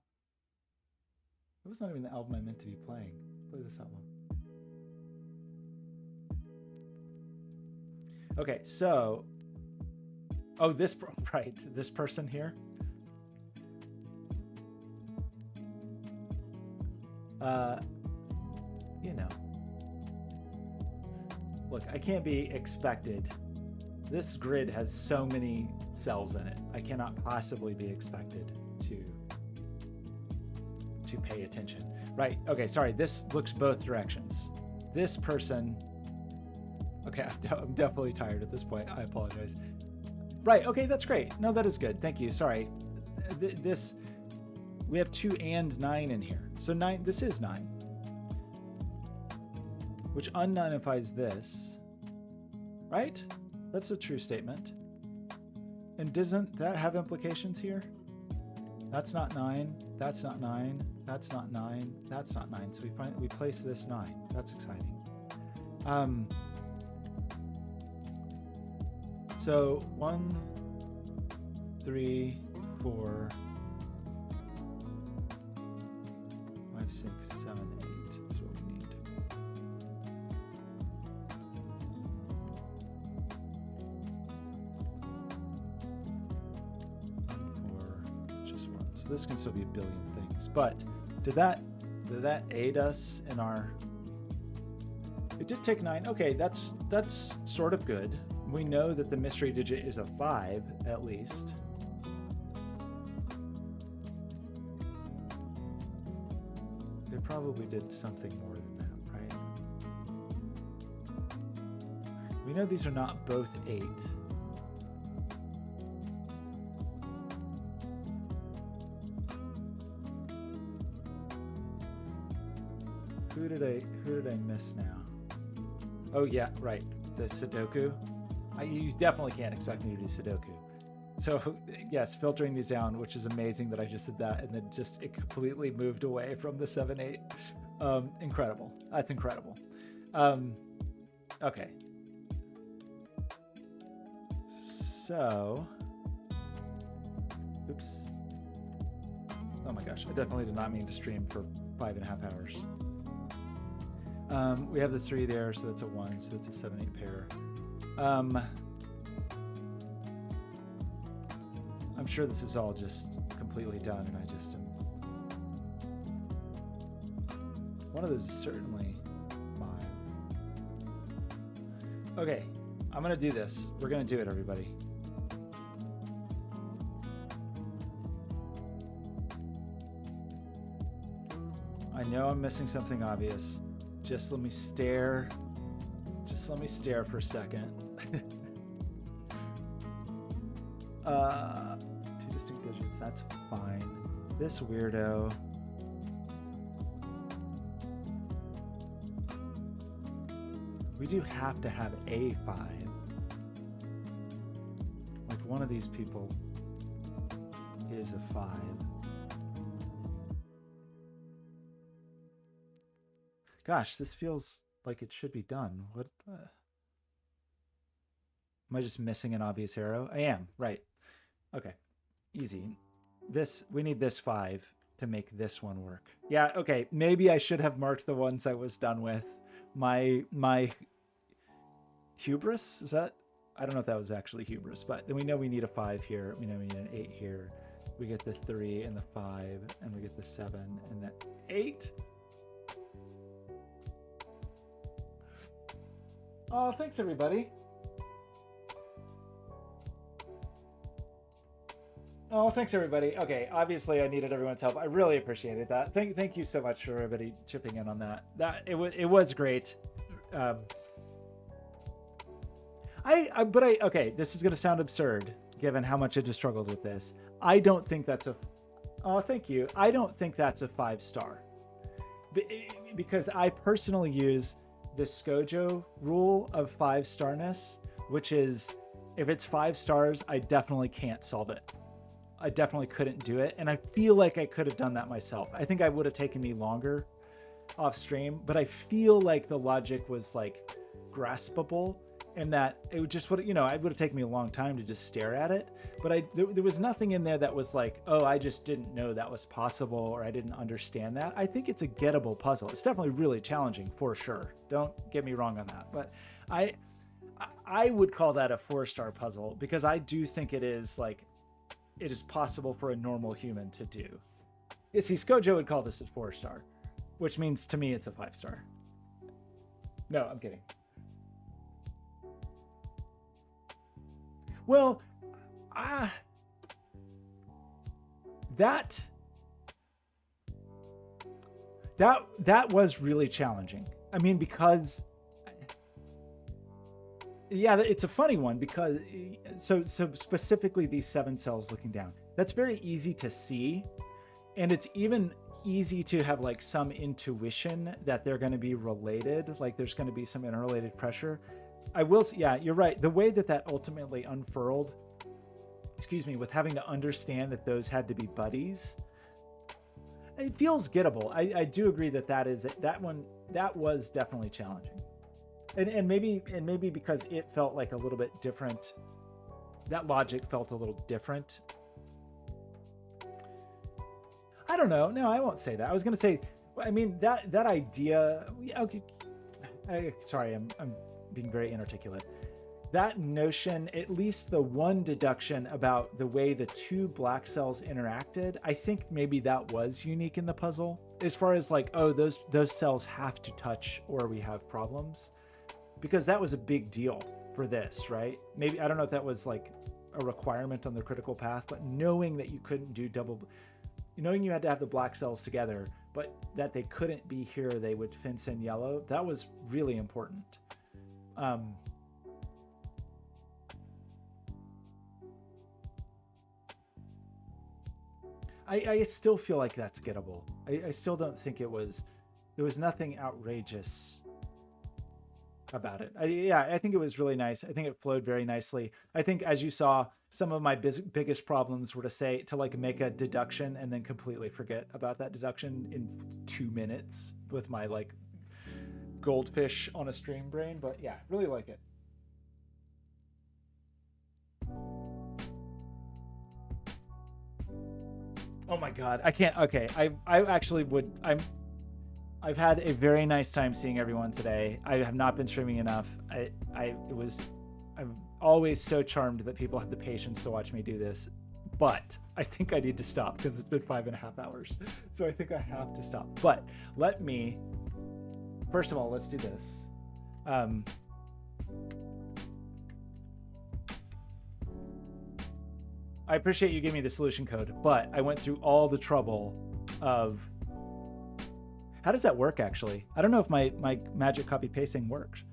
S1: It was not even the album I meant to be playing. Play this album. Okay, so... Oh, this person here. You know. Look, I can't be expected. This grid has so many cells in it. I cannot possibly be expected to pay attention. Right, okay, sorry, this looks both directions. This person... Okay, I'm definitely tired at this point. I apologize. Right, okay, that's great. No, that is good. Thank you. Sorry. We have 2 and 9 in here. So 9, this is 9. Which unnullifies this. Right? That's a true statement. And doesn't that have implications here? That's not 9. That's not 9. That's not 9. That's not 9. So we place this 9. That's exciting. So 1, 3, 4, 5, 6, 7, 8 is what we need. Or just 1. So this can still be a billion things. But did that aid us in our... It did take 9. Okay, that's sort of good. We know that the mystery digit is a 5, at least. They probably did something more than that, right? We know these are not both 8. Who did I miss now? Oh yeah, right. The Sudoku. You definitely can't expect me to do Sudoku. So yes, filtering these down, which is amazing that I just did that, and then just it completely moved away from the 7, 8. Incredible. That's incredible. Okay. So, oops. Oh my gosh, I definitely did not mean to stream for 5.5 hours. We have the 3 there, so that's a 1, so that's a 7, 8 pair. I'm sure this is all just completely done, and I just am... One of those is certainly mine. Okay, I'm gonna do this. We're gonna do it, everybody. I know I'm missing something obvious. Just let me stare. Just let me stare for a second. 2 distinct digits, that's fine. This weirdo. We do have to have a 5. Like one of these people is a 5. Gosh, this feels like it should be done. What? Am I just missing an obvious arrow? I am, right. Okay, easy. We need this 5 to make this one work. Yeah, okay, maybe I should have marked the ones I was done with. My hubris, is that? I don't know if that was actually hubris, but then we know we need a 5 here. We know we need an 8 here. We get the 3 and the 5, and we get the 7 and the 8. Oh, thanks everybody. Oh, thanks everybody. Okay, obviously I needed everyone's help. I really appreciated that. Thank you so much for everybody chipping in on that. It was great. Okay, this is gonna sound absurd given how much I just struggled with this. I don't think that's a... Oh, thank you. I don't think that's a 5-star. Because I personally use the Scojo rule of 5-starness, which is if it's 5 stars, I definitely can't solve it. I definitely couldn't do it. And I feel like I could have done that myself. I think I would have taken me longer off stream, but I feel like the logic was like graspable, and that it would just would, you know, it would have taken me a long time to just stare at it. But there was nothing in there that was like, oh, I just didn't know that was possible, or I didn't understand that. I think it's a gettable puzzle. It's definitely really challenging for sure. Don't get me wrong on that. But I would call that a 4-star puzzle, because I do think it is like, it is possible for a normal human to do. You see, Scojo would call this a 4-star, which means to me it's a 5-star. No, I'm kidding. Well, that was really challenging. I mean, because, yeah, it's a funny one, because so specifically these 7 cells looking down, that's very easy to see, and it's even easy to have like some intuition that they're going to be related, like there's going to be some interrelated pressure. I will, yeah, you're right. The way that ultimately unfurled, excuse me, with having to understand that those had to be buddies, it feels gettable. I do agree that was definitely challenging, and maybe because it felt like a little bit different
S2: that logic felt a little different. I don't know. No, I won't say that. I was going to say, I mean, that idea, okay, sorry, I'm being very inarticulate. That notion, at least the one deduction about the way the two black cells interacted, I think maybe that was unique in the puzzle. As far as like, oh, those cells have to touch or we have problems. Because that was a big deal for this, right? Maybe, I don't know if that was like a requirement on the critical path, but knowing that you couldn't do knowing you had to have the black cells together, but that they couldn't be here, they would fence in yellow, that was really important. I still feel like that's gettable. I still don't think there was nothing outrageous about it. I think it was really nice. I think it flowed very nicely. I think, as you saw, some of my biggest problems were to like make a deduction and then completely forget about that deduction in 2 minutes with my like goldfish on a stream brain. But yeah, really like it. Oh my God, I can't. Okay, I actually would. I've had a very nice time seeing everyone today. I have not been streaming enough. I'm always so charmed that people have the patience to watch me do this, but I think I need to stop because it's been 5.5 hours. So I think I have to stop. But first of all, let's do this. I appreciate you giving me the solution code, but I went through all the trouble of, how does that work actually? I don't know if my magic copy pasting works.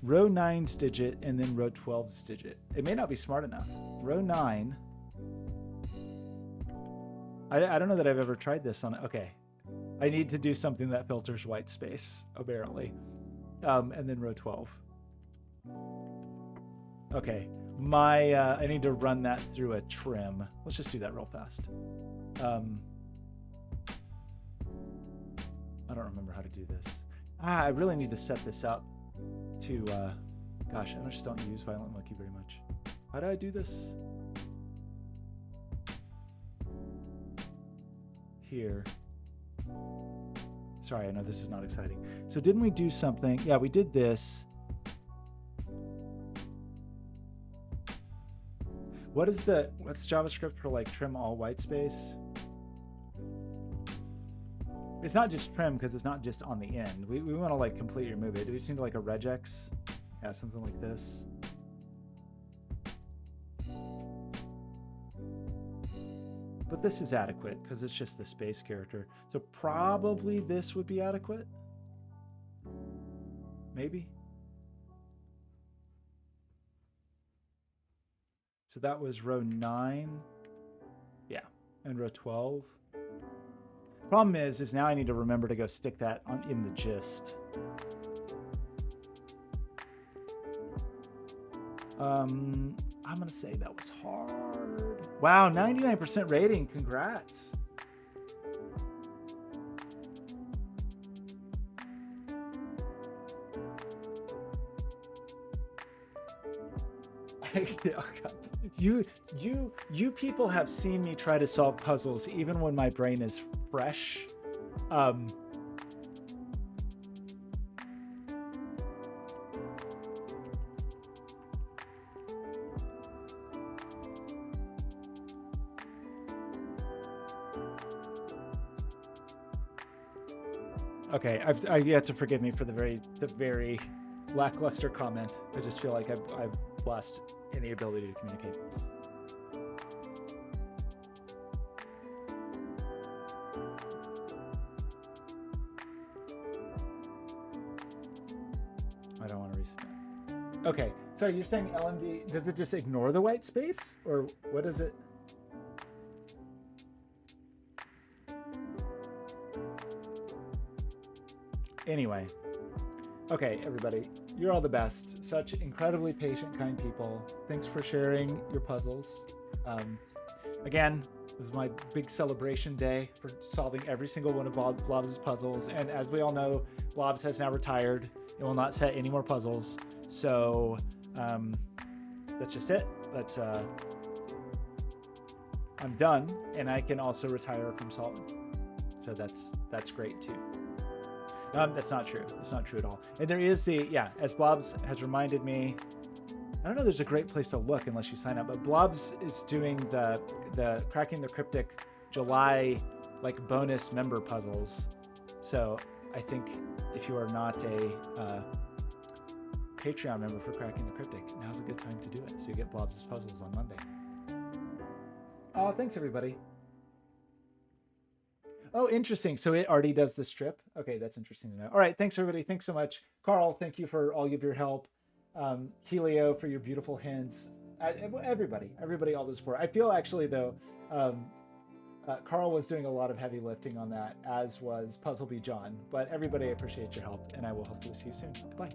S2: Row 9's digit and then row 12's digit. It may not be smart enough. Row 9. I don't know that I've ever tried this on. Okay. I need to do something that filters white space, apparently. And then row 12. Okay. I need to run that through a trim. Let's just do that real fast. I don't remember how to do this. I really need to set this up to, gosh, I just don't use Violent Monkey very much. How do I do this? Here. Sorry, I know this is not exciting. So didn't we do something? Yeah, we did this. What's JavaScript for like trim all white space? It's not just trim because it's not just on the end. We want to like completely remove it. Do we just need like a regex? Yeah, something like this. But this is adequate because it's just the space character. So probably this would be adequate. Maybe. So that was row 9. Yeah, and row 12. Problem is now I need to remember to go stick that in the gist. I'm gonna say that was hard. Wow, 99% rating. Congrats. Oh God. You people have seen me try to solve puzzles even when my brain is fresh. Okay, you have to forgive me for the very lackluster comment. I just feel like I've lost any ability to communicate. I don't want to reset. Okay, so you're saying LMD, does it just ignore the white space? Or what is it? Anyway, okay, everybody, you're all the best. Such incredibly patient, kind people. Thanks for sharing your puzzles. Again, this is my big celebration day for solving every single one of Blobz's puzzles. And as we all know, Blobz has now retired and will not set any more puzzles. So that's just it. But I'm done, and I can also retire from Solid. So that's great too. That's not true. That's not true at all. And there is as Blobz has reminded me, I don't know there's a great place to look unless you sign up, but Blobz is doing the Cracking the Cryptic July like bonus member puzzles. So I think if you are not a Patreon member for Cracking the Cryptic, now's a good time to do it. So you get Blobz's puzzles on Monday. Oh, thanks everybody. Oh, interesting. So it already does the strip. Okay, that's interesting to know. All right, thanks everybody. Thanks so much. Carl, thank you for all of your help. Helio for your beautiful hints. Everybody, all the support. I feel actually though, Carl was doing a lot of heavy lifting on that, as was Puzzle Bee John. But everybody, I appreciate your help, and I will hopefully see you soon. Goodbye.